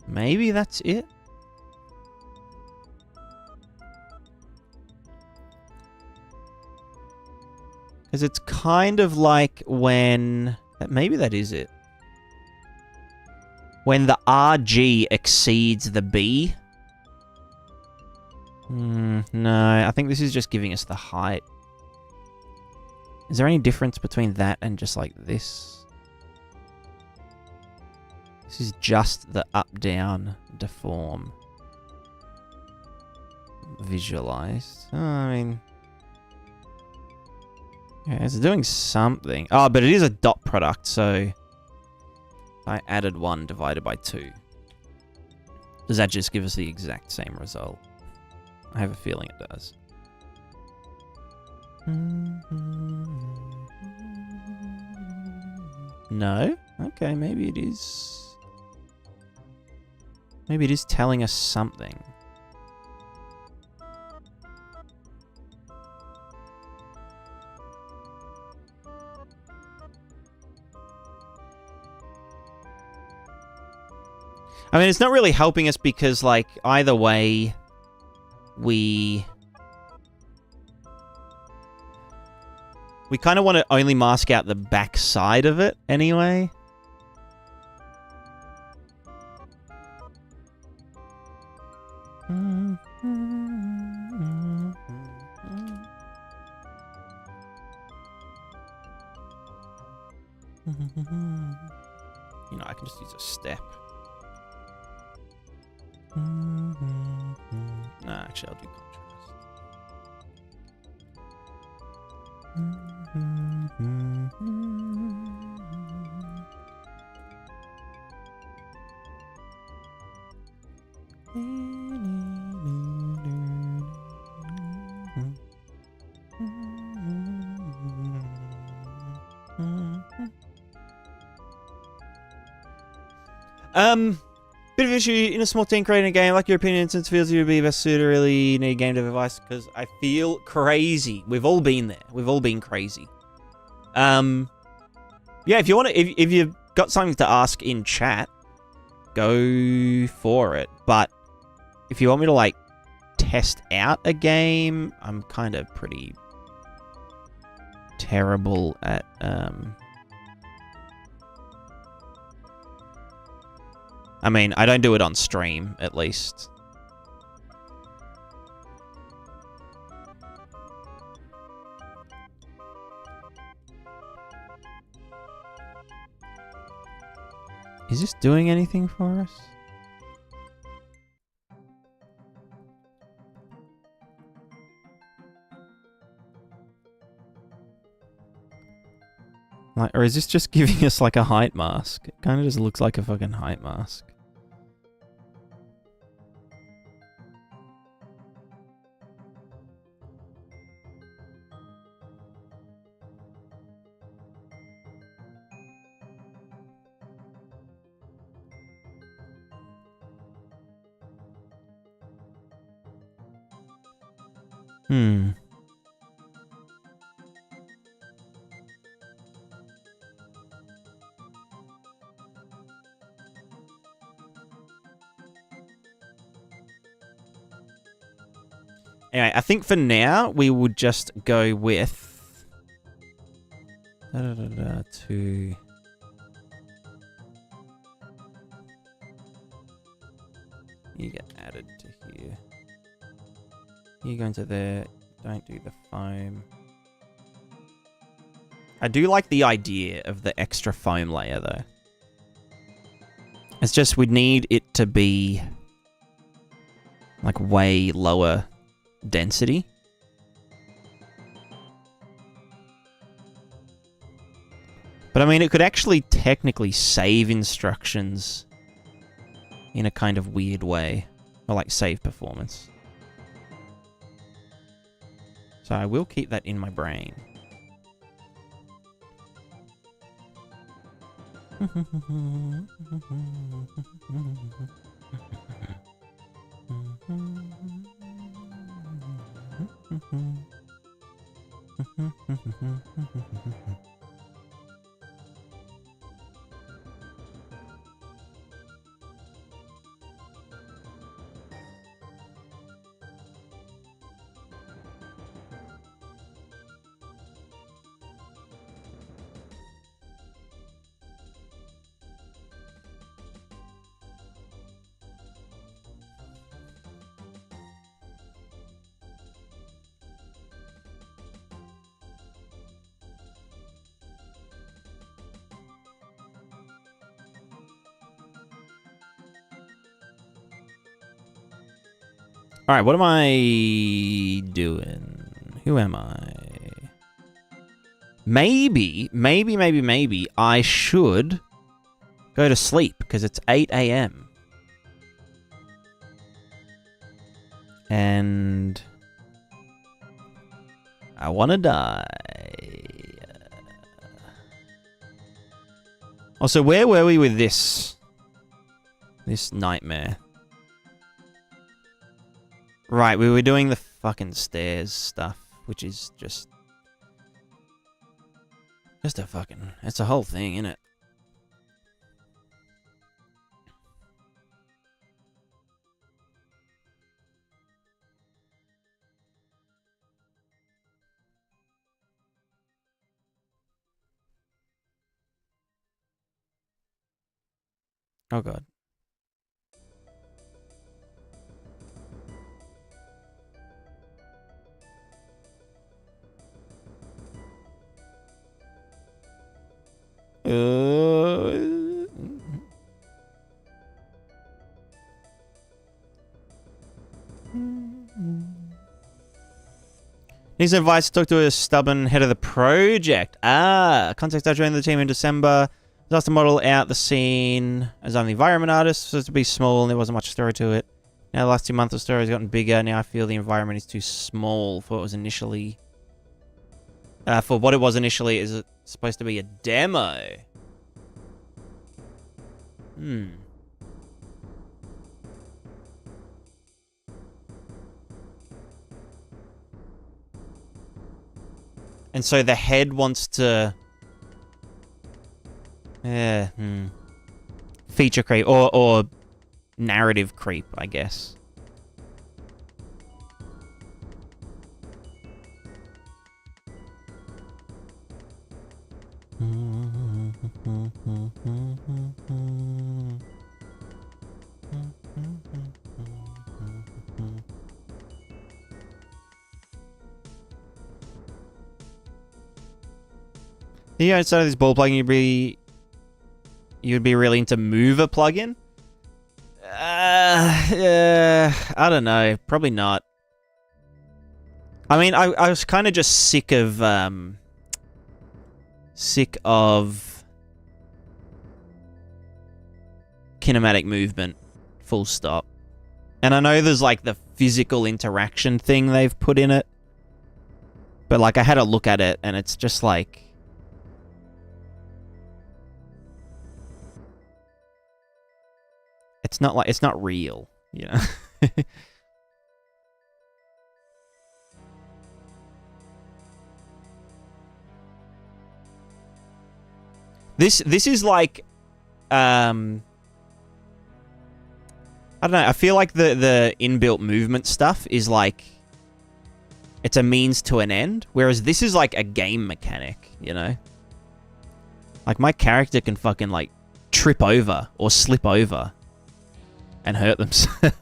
Maybe that's it. Because it's kind of like when... Maybe that is it. When the RG exceeds the B. No, I think this is just giving us the height. Is there any difference between that and just like this? This is just the up-down deform. Visualized. Oh, I mean... Yeah, it's doing something. Oh, but it is a dot product, so... I added 1 divided by 2. Does that just give us the exact same result? I have a feeling it does. No? Okay, maybe it is... Maybe it is telling us something. I mean, it's not really helping us because, like, either way, we kind of want to only mask out the back side of it anyway. You know, I can just use a step. No, actually, I'll do contrast. Bit of issue in a small team creating a game. Like your opinion, since it feels you would be best suited, really need game dev advice because I feel crazy. We've all been there. We've all been crazy. Yeah, if you want to, if you've got something to ask in chat, go for it. But if you want me to like test out a game, I'm kind of pretty terrible at I mean, I don't do it on stream, at least. Is this doing anything for us? Like, or is this just giving us like a height mask? It kind of just looks like a fucking height mask. Anyway, I think for now, we would just go with... to... You get added to here. You go into there. Don't do the foam. I do like the idea of the extra foam layer, though. It's just we'd need it to be... like, way lower... density. But I mean, it could actually technically save instructions in a kind of weird way. Or like save performance. So I will keep that in my brain. All right, what am I doing? Who am I? Maybe I should go to sleep because it's 8 a.m. And I want to die. Also, where were we with this nightmare? Right, we were doing the fucking stairs stuff, which is just a fucking... It's a whole thing, isn't it? Oh, God. Needs advice to talk to a stubborn head of the project. Context, I joined the team in December. Disaster model out the scene as I'm the environment artist. Supposed to be small and there wasn't much story to it. Now the last 2 months the story has gotten bigger. Now I feel the environment is too small for what it was initially. For what it was initially, is it supposed to be a demo? And so the head wants to... Feature creep, or narrative creep, I guess. Yeah, instead of this ball plugin, you'd be really into Mover plugin. I don't know, probably not. I mean, I was kind of just sick of kinematic movement, full stop. And I know there's like the physical interaction thing they've put in it, but like I had a look at it and it's just like, it's not real, you know. This is like, I don't know, I feel like the inbuilt movement stuff is like, it's a means to an end, whereas this is like a game mechanic, you know? Like my character can fucking like trip over or slip over and hurt themselves.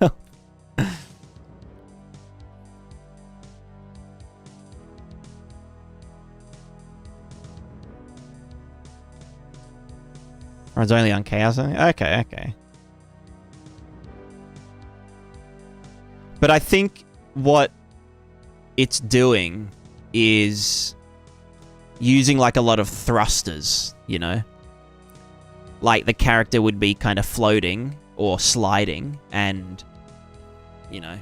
Or it's only on Chaos? Okay. But I think what it's doing is using like a lot of thrusters, you know? Like the character would be kind of floating or sliding and, you know,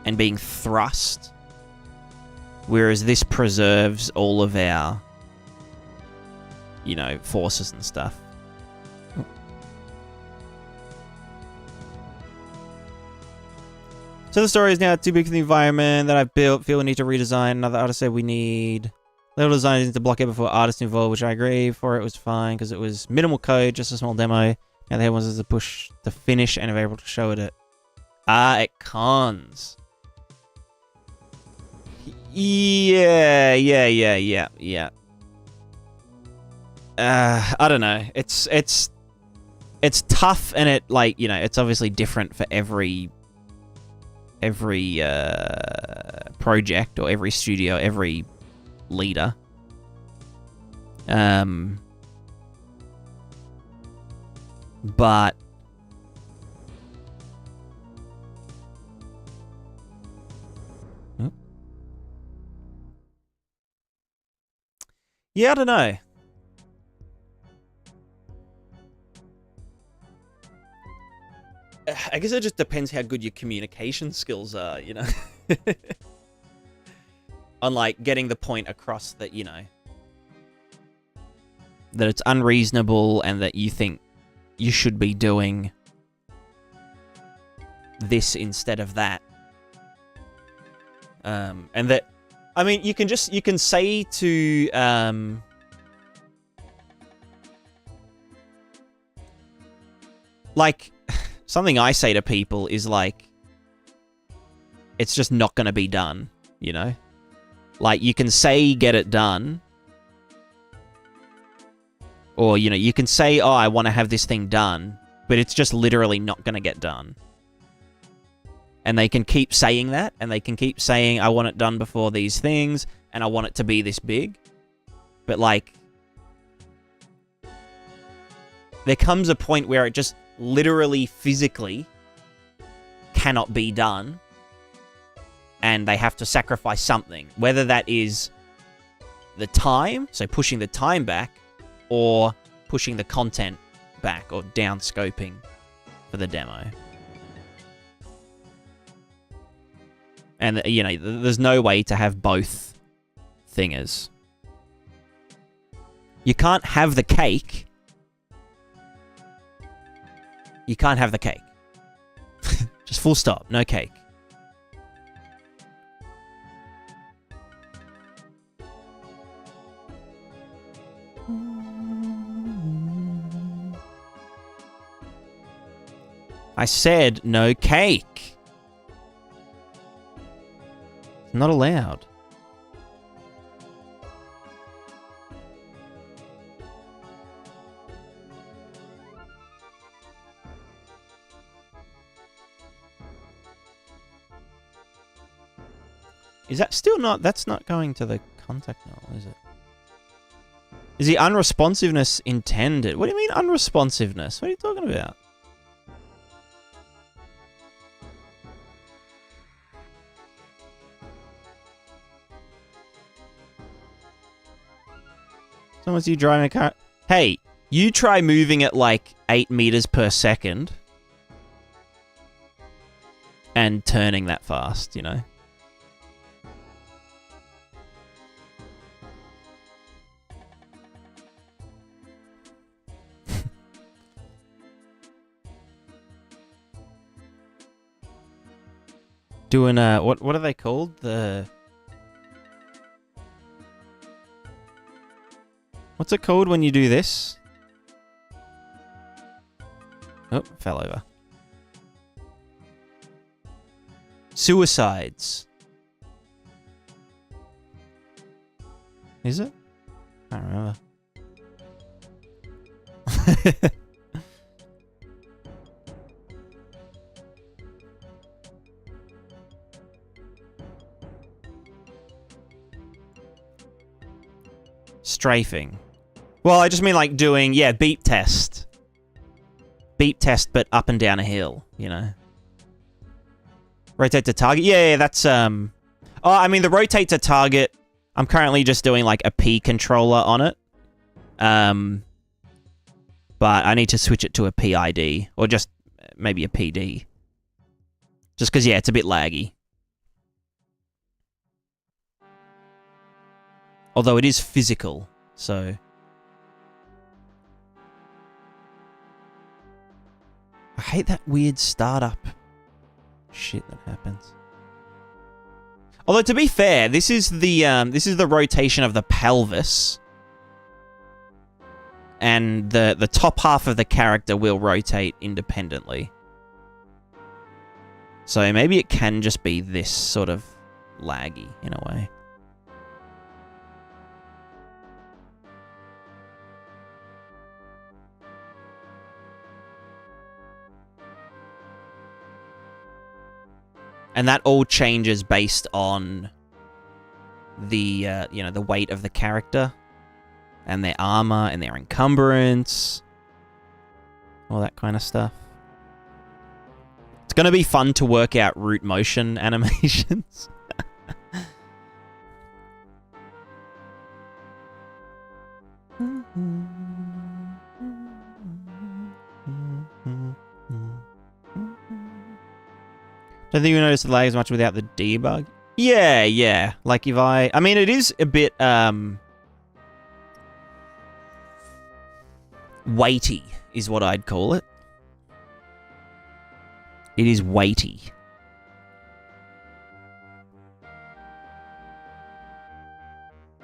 and being thrust. Whereas this preserves all of our you know, forces and stuff. So the story is now too big for the environment that I've built. Feel we need to redesign. Another artist said we need level design to block it before artists involved, which I agree. For it was fine because it was minimal code, just a small demo. Now the head wants us to push to finish and are able to show it at cons. Yeah. I don't know. It's tough, and it, like, you know, it's obviously different for every project or every studio, every leader. But yeah, I don't know. I guess it just depends how good your communication skills are, you know? On, like, getting the point across that, you know, that it's unreasonable and that you think you should be doing this instead of that. And that, I mean, you can say to, like, something I say to people is, like, it's just not going to be done, you know? Like, you can say, get it done. Or, you know, you can say, oh, I want to have this thing done. But it's just literally not going to get done. And they can keep saying that. And they can keep saying, I want it done before these things. And I want it to be this big. But, like, there comes a point where it just literally, physically cannot be done, and they have to sacrifice something, whether that is the time, so pushing the time back, or pushing the content back, or down scoping for the demo. And, you know, there's no way to have both thingers. You can't have the cake. You can't have the cake. Just full stop. No cake. I said no cake. It's not allowed. Is that still not... That's not going to the contact null, is it? Is the unresponsiveness intended? What do you mean unresponsiveness? What are you talking about? Someone's you driving a car... Hey, you try moving at like 8 meters per second and turning that fast, you know? Doing what are they called? What's it called when you do this? Oh, fell over. Suicides. Is it? I don't remember. Strafing. Well, I just mean like doing, yeah, beep test. Beep test, but up and down a hill, you know. Rotate to target. Yeah, that's, Oh, I mean, the rotate to target, I'm currently just doing like a P controller on it. But I need to switch it to a PID, or just maybe a PD. Just because, yeah, it's a bit laggy. Although it is physical, so... I hate that weird startup shit that happens. Although to be fair, this is the rotation of the pelvis, and the top half of the character will rotate independently. So maybe it can just be this sort of laggy in a way. And that all changes based on the you know, the weight of the character and their armor and their encumbrance, all that kind of stuff. It's going to be fun to work out root motion animations. Don't think you notice the lag as much without the debug. Yeah. Like if I mean, it is a bit weighty is what I'd call it. It is weighty.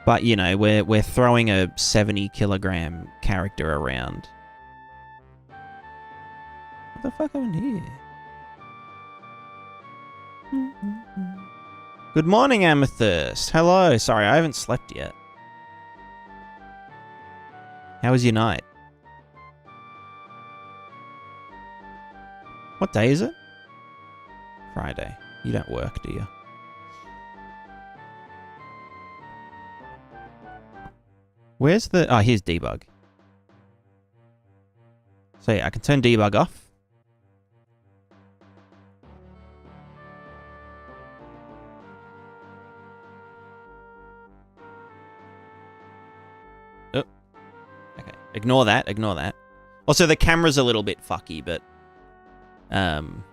But you know, we're throwing a 70-kilogram character around. What the fuck happened here? Good morning, Amethyst. Hello. Sorry, I haven't slept yet. How was your night? What day is it? Friday. You don't work, do you? Where's the... Oh, here's debug. So yeah, I can turn debug off. Okay, ignore that. Also, the camera's a little bit fucky, but... and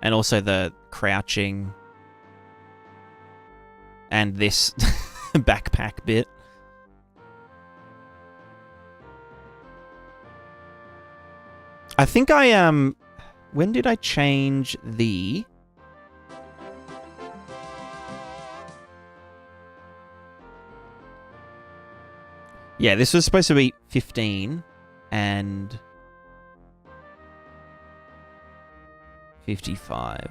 also the crouching... and this backpack bit. I think I, when did I change the... Yeah, this was supposed to be 15 and 55.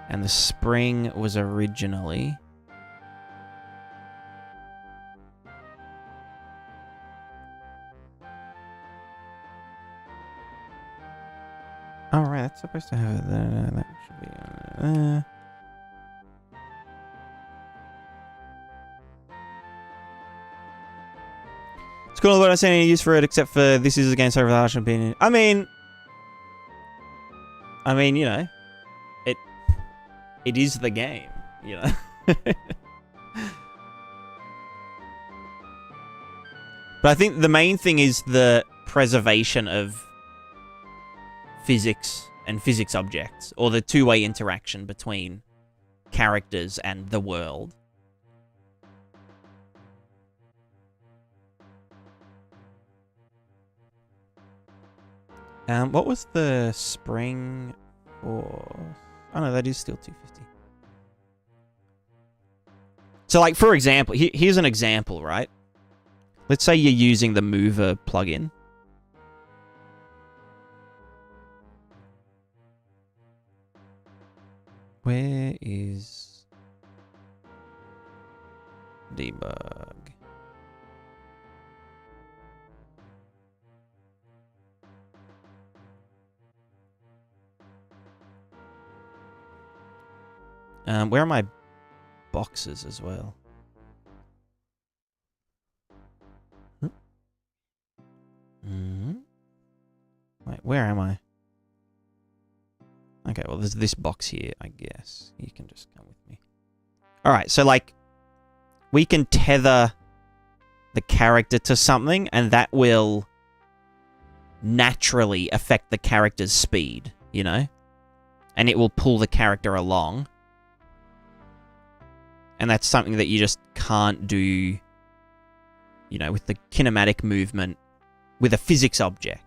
And the spring was originally... Alright, that's supposed to have it there. That should be there. It's cool, but I don't see any use for it except for this is against over the harsh opinion. I mean, you know, it is the game, you know. But I think the main thing is the preservation of physics and physics objects, or the two-way interaction between characters and the world. What was the spring for? Oh no, that is still 250. So like, for example, here's an example, right? Let's say you're using the mover plugin. Where is debug? Where are my boxes as well? Wait, where am I? Okay, well, there's this box here, I guess. You can just come with me. Alright, so, like, we can tether the character to something, and that will naturally affect the character's speed, you know? And it will pull the character along. And that's something that you just can't do, you know, with the kinematic movement with a physics object.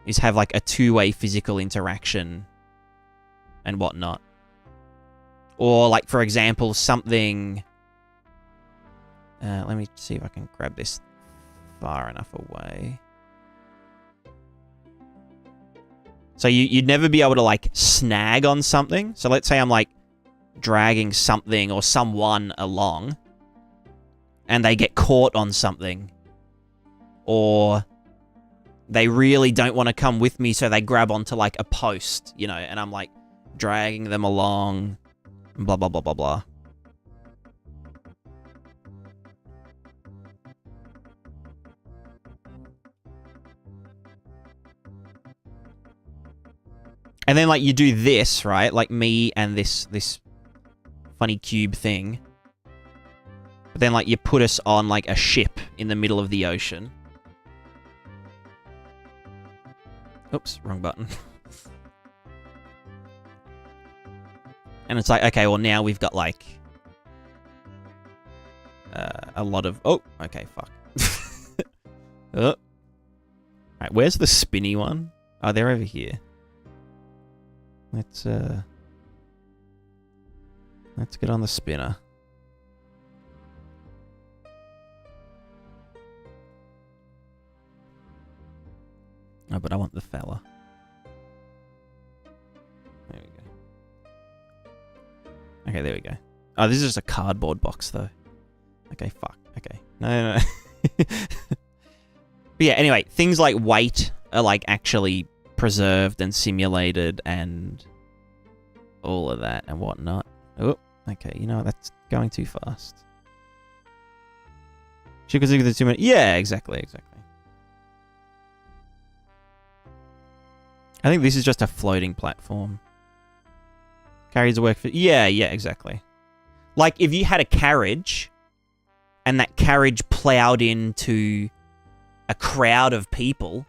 is have like a two-way physical interaction and whatnot. Or like, for example, something... let me see if I can grab this far enough away. So you'd never be able to like snag on something. So let's say I'm like dragging something or someone along and they get caught on something. Or they really don't want to come with me, so they grab onto like a post, you know, and I'm like dragging them along, blah, blah, blah, blah, blah. And then like you do this, right? Like me and this funny cube thing. But then like you put us on like a ship in the middle of the ocean. Oops, wrong button. And it's like, okay, well now we've got like a lot of... Oh, okay, fuck. Oh. Alright, where's the spinny one? Oh, they're over here. Let's get on the spinner. Oh, but I want the fella. There we go. Okay, there we go. Oh, this is just a cardboard box, though. Okay, fuck. Okay. No. But yeah, anyway, things like weight are, like, actually preserved and simulated and all of that and whatnot. Oh, okay, you know what? That's going too fast. She could think of the 2 minutes. Yeah, exactly. I think this is just a floating platform. Carries a work for... Yeah, exactly. Like, if you had a carriage, and that carriage plowed into a crowd of people,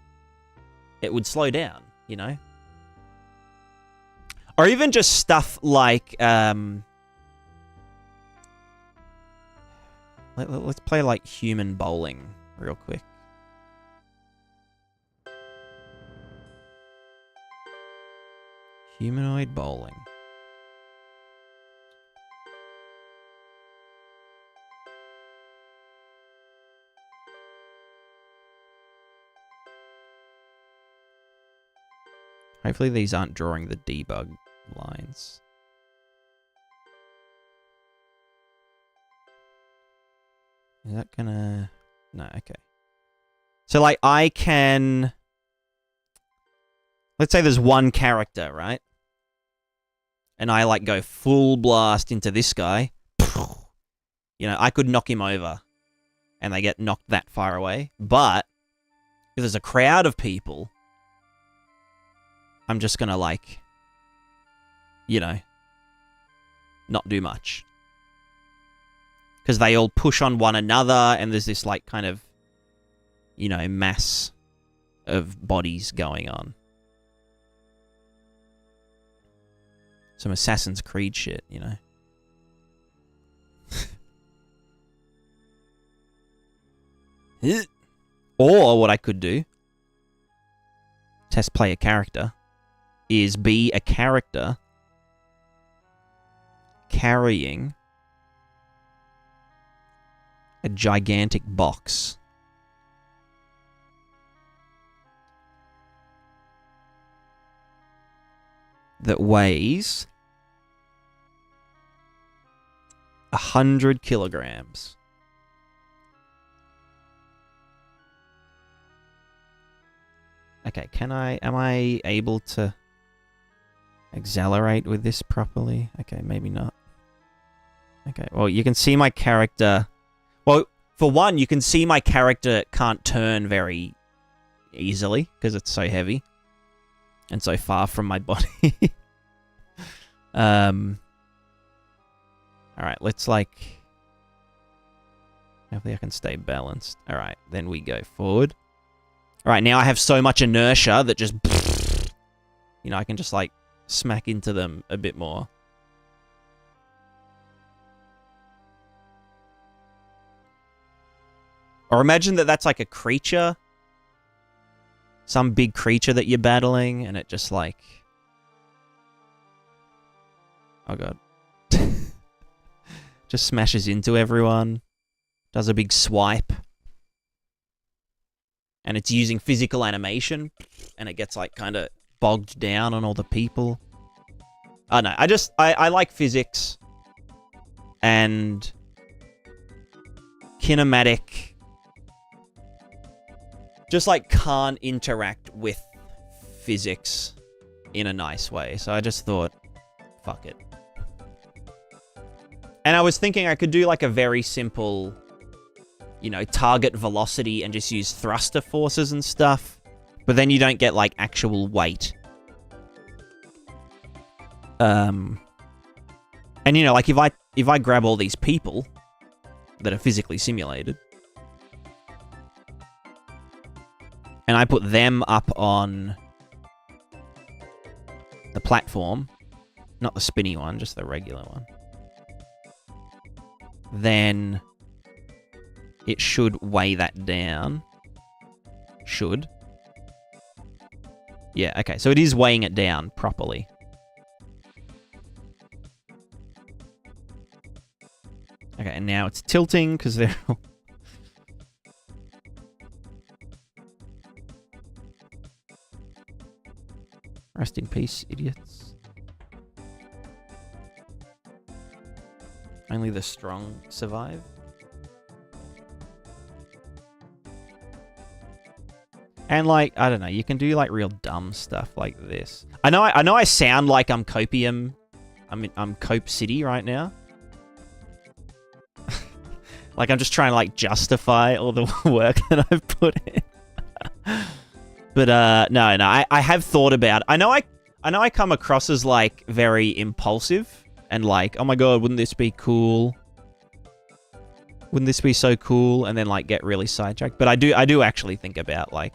it would slow down, you know? Or even just stuff like... let's play, like, human bowling real quick. Humanoid bowling. Hopefully these aren't drawing the debug lines. Is that gonna... No, okay. So, like, I can... Let's say there's one character, right? And I, like, go full blast into this guy. You know, I could knock him over. And they get knocked that far away. But, if there's a crowd of people... I'm just gonna, like... You know... Not do much. Because they all push on one another, and there's this, like, kind of... You know, mass of bodies going on. Some Assassin's Creed shit, you know. Or what I could do, test play a character, is be a character carrying a gigantic box. That weighs 100 kilograms. Okay, am I able to accelerate with this properly? Okay, maybe not. Okay, well, you can see my character. Well, for one, you can see my character can't turn very easily because it's so heavy and so far from my body. Alright, let's like... Hopefully I can stay balanced. Alright, then we go forward. Alright, now I have so much inertia that just... You know, I can just like smack into them a bit more. Or imagine that that's like a creature. some big creature that you're battling, and it just like... Oh god. Just smashes into everyone. Does a big swipe. And it's using physical animation, and it gets like kind of bogged down on all the people. I don't know. I like physics and kinematic. Just like can't interact with physics in a nice way. So I just thought, fuck it. And I was thinking I could do like a very simple, you know, target velocity and just use thruster forces and stuff. But then you don't get like actual weight. And you know, like if I grab all these people that are physically simulated and I put them up on the platform, not the spinny one, just the regular one, then it should weigh that down. Should. Yeah, okay, so it is weighing it down properly. Okay, and now it's tilting because they're all... Rest in peace, idiots. Only the strong survive. And like, I don't know, you can do like real dumb stuff like this. I know I sound like I'm Copium. I'm Cope City right now. Like I'm just trying to like justify all the work that I've put in. But no, I have thought about it. I know I come across as like very impulsive and like, oh my god, wouldn't this be cool? Wouldn't this be so cool? And then like get really sidetracked. But I do actually think about like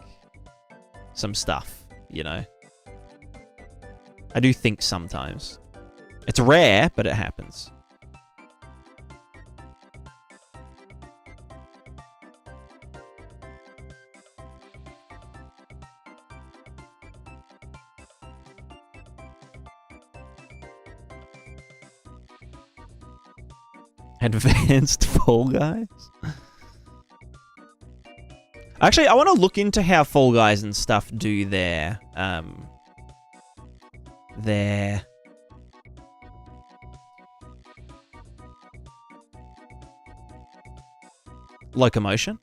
some stuff, you know. I do think sometimes. It's rare, but it happens. Advanced Fall Guys? Actually, I want to look into how Fall Guys and stuff do their locomotion.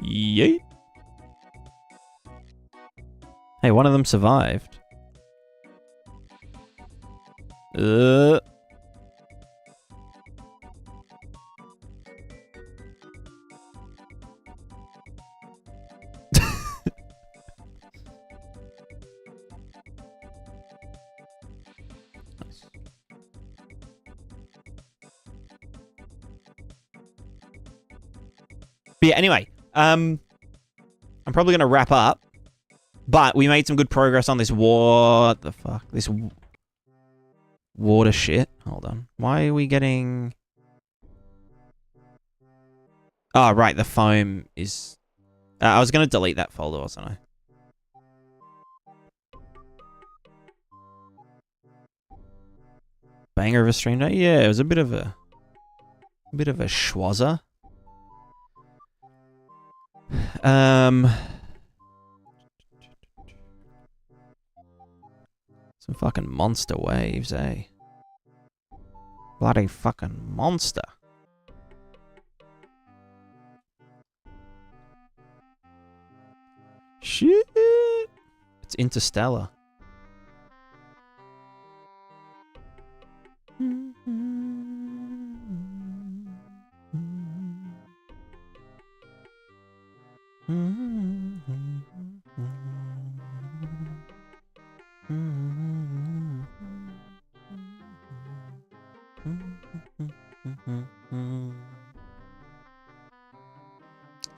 Yeet. Hey, one of them survived. But yeah, anyway, I'm probably going to wrap up, but we made some good progress on this what the fuck? This water shit. Hold on. Why are we getting... Oh, right, the foam is... I was going to delete that folder, wasn't I? Banger of a stream day? Yeah, it was a bit of a schwazzer. Some fucking monster waves, eh? Bloody fucking monster. Shit. It's interstellar.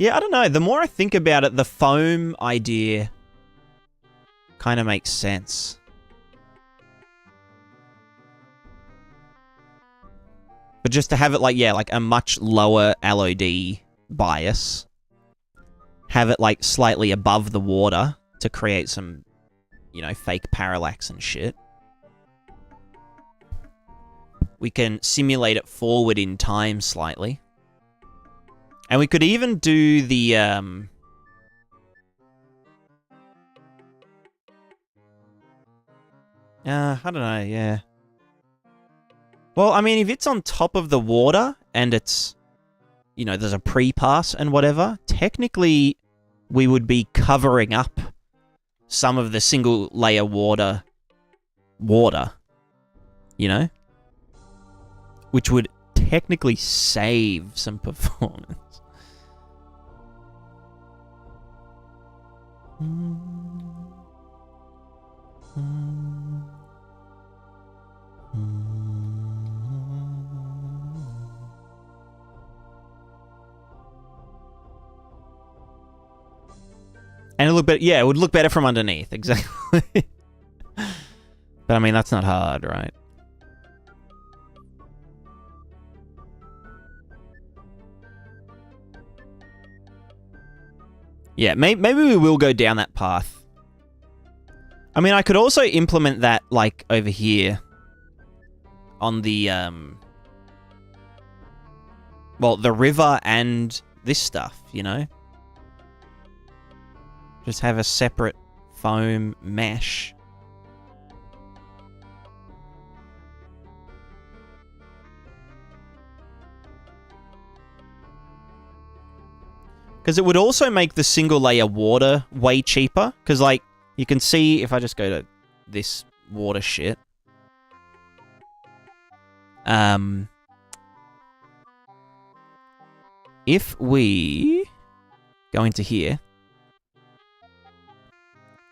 Yeah, I don't know. The more I think about it, the foam idea kind of makes sense. But just to have it like, yeah, like a much lower LOD bias have it like slightly above the water to create some, you know, fake parallax and shit. We can simulate it forward in time slightly. And we could even do the, I don't know, yeah. Well, I mean, if it's on top of the water and it's, you know, there's a pre-pass and whatever, technically we would be covering up some of the single layer water, you know? Which would technically save some performance. And it look better. Yeah, it would look better from underneath. Exactly. But I mean, that's not hard, right? Yeah, maybe we will go down that path. I mean, I could also implement that, like, over here. On the, well, the river and this stuff, you know? Just have a separate foam mesh. Because it would also make the single layer water way cheaper. Because, like, you can see if I just go to this water shit. If we go into here,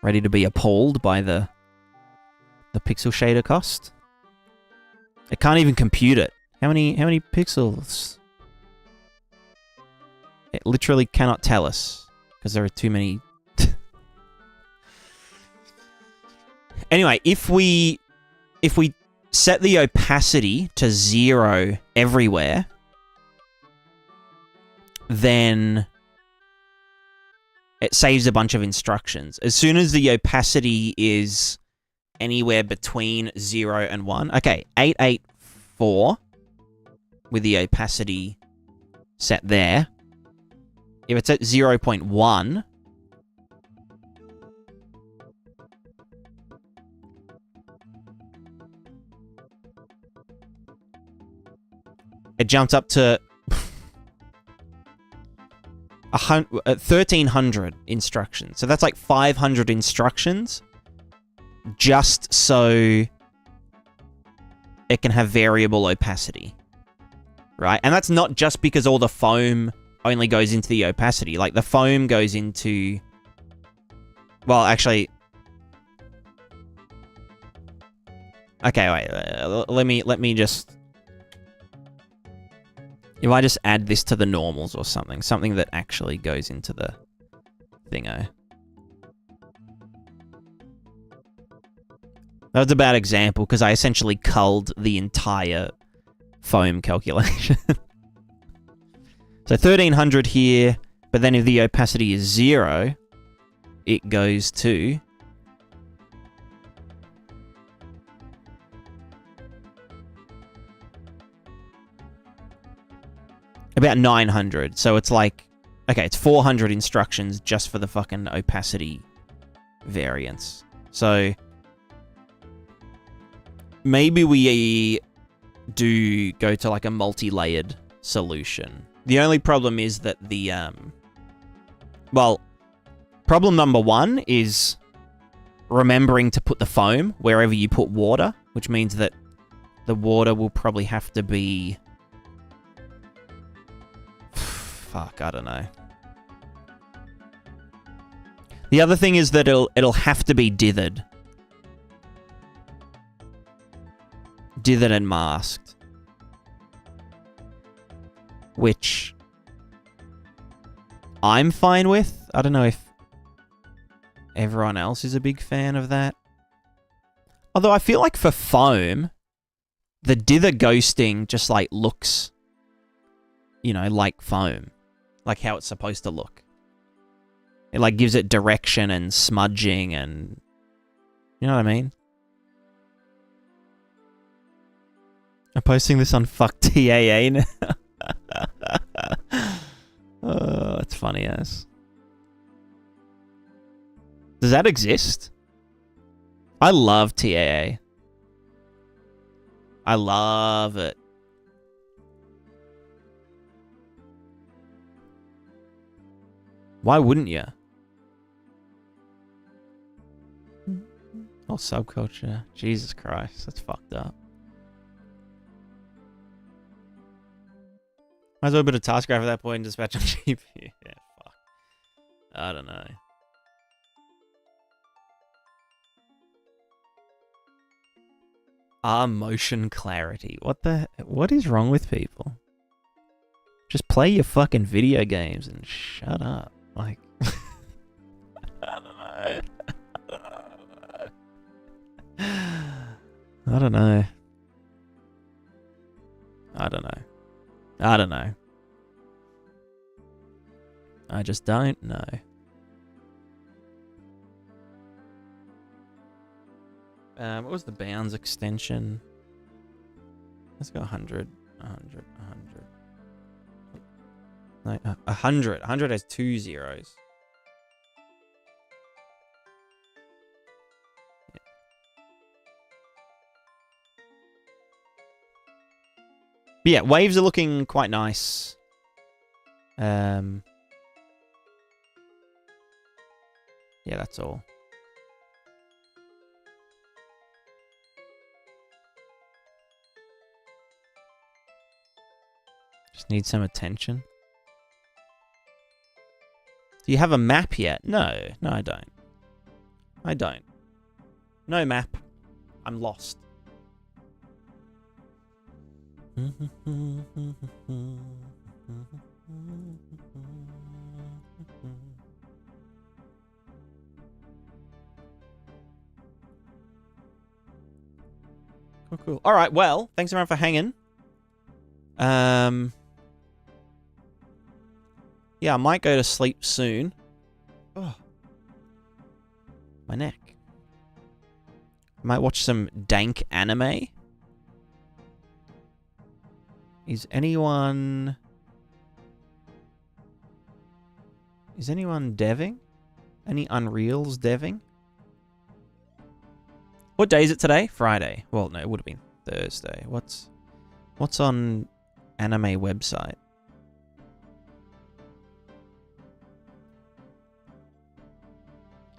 ready to be appalled by the pixel shader cost. It can't even compute it. How many pixels? It literally cannot tell us because there are too many. Anyway, if we set the opacity to 0 everywhere, then it saves a bunch of instructions. As soon as the opacity is anywhere between 0 and 1. Okay, 884 with the opacity set there. If it's at 0.1, it jumps up to 1,300 instructions. So that's like 500 instructions just so it can have variable opacity, right? And that's not just because all the foam only goes into the opacity. Like, the foam goes into... Well, actually... Okay, wait. Let me just... If I just add this to the normals or something. Something that actually goes into the thingo. That was a bad example, because I essentially culled the entire foam calculation. So 1,300 here, but then if the opacity is 0, it goes to... about 900. So it's like... Okay, it's 400 instructions just for the fucking opacity variance. So... maybe we do go to like a multi-layered solution. The only problem is that the, well, problem number 1 is remembering to put the foam wherever you put water, which means that the water will probably have to be... Fuck, I don't know. The other thing is that it'll have to be dithered. Dithered and masked. Which I'm fine with. I don't know if everyone else is a big fan of that. Although I feel like for foam, the dither ghosting just like looks, you know, like foam. Like how it's supposed to look. It like gives it direction and smudging and... You know what I mean? I'm posting this on fuck TAA now. Oh, it's funny as. Does that exist? I love TAA. I love it. Why wouldn't you? Oh, subculture. Jesus Christ, that's fucked up. Might as well put a task graph at that point and dispatch on GPU. Yeah, fuck. I don't know. Motion clarity. What is wrong with people? Just play your fucking video games and shut up. Like, I don't know. I just don't know. What was the bounds extension? Let's go 100, 100, 100. No, 100. 100 has 2 zeros. Yeah. But yeah, waves are looking quite nice. Yeah, that's all. Just need some attention. Do you have a map yet? No, I don't. No map. I'm lost. Cool. All right, well, thanks everyone for hanging. Yeah, I might go to sleep soon. Oh. My neck. I might watch some dank anime. Is anyone deving? Any Unreals deving? What day is it today? Friday. Well, no, it would have been Thursday. What's on anime website?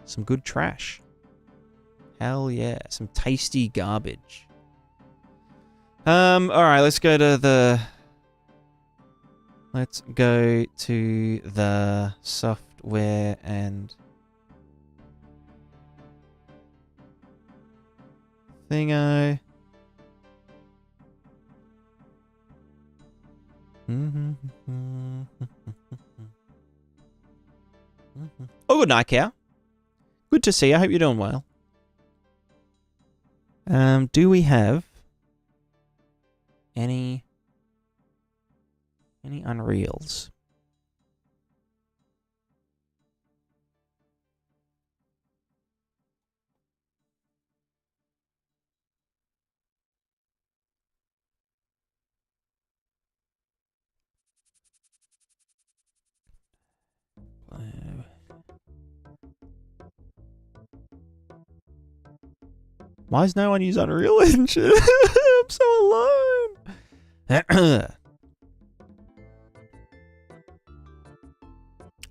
Some good trash. Hell yeah. Some tasty garbage. Alright, let's go to the software and thingo. Oh, good night, cow. Good to see you. I hope you're doing well. Do we have any Unreals? Why does no one use Unreal Engine? I'm so alone.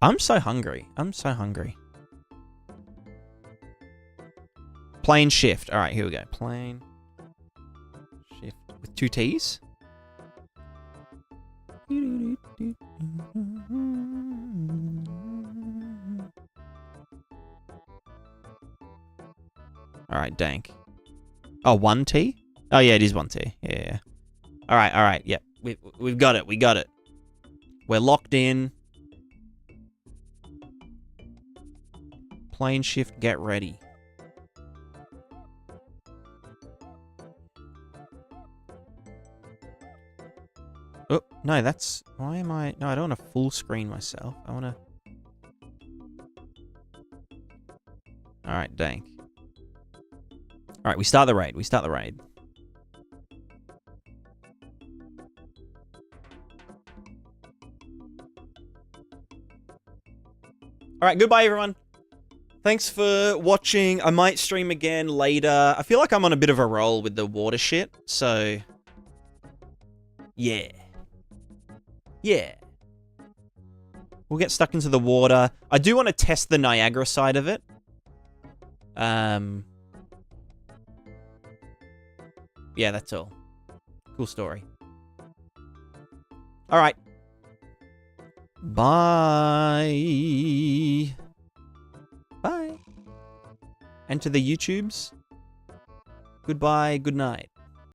I'm so hungry. Plane shift. All right, here we go. Plane shift with 2 T's. All right, dank. Oh, 1 T? Oh yeah, it is 1 T. Yeah. All right. Yep. We've got it. We got it. We're locked in. Plane shift, get ready. Oh, no, that's... Why am I... No, I don't want to full screen myself. I want to... Alright, dank. Alright, we start the raid. Alright, goodbye everyone. Thanks for watching. I might stream again later. I feel like I'm on a bit of a roll with the water shit, so... Yeah. Yeah. We'll get stuck into the water. I do want to test the Niagara side of it. Yeah, that's all. Cool story. Alright. Bye. Bye. And to the YouTubes, goodbye, good night.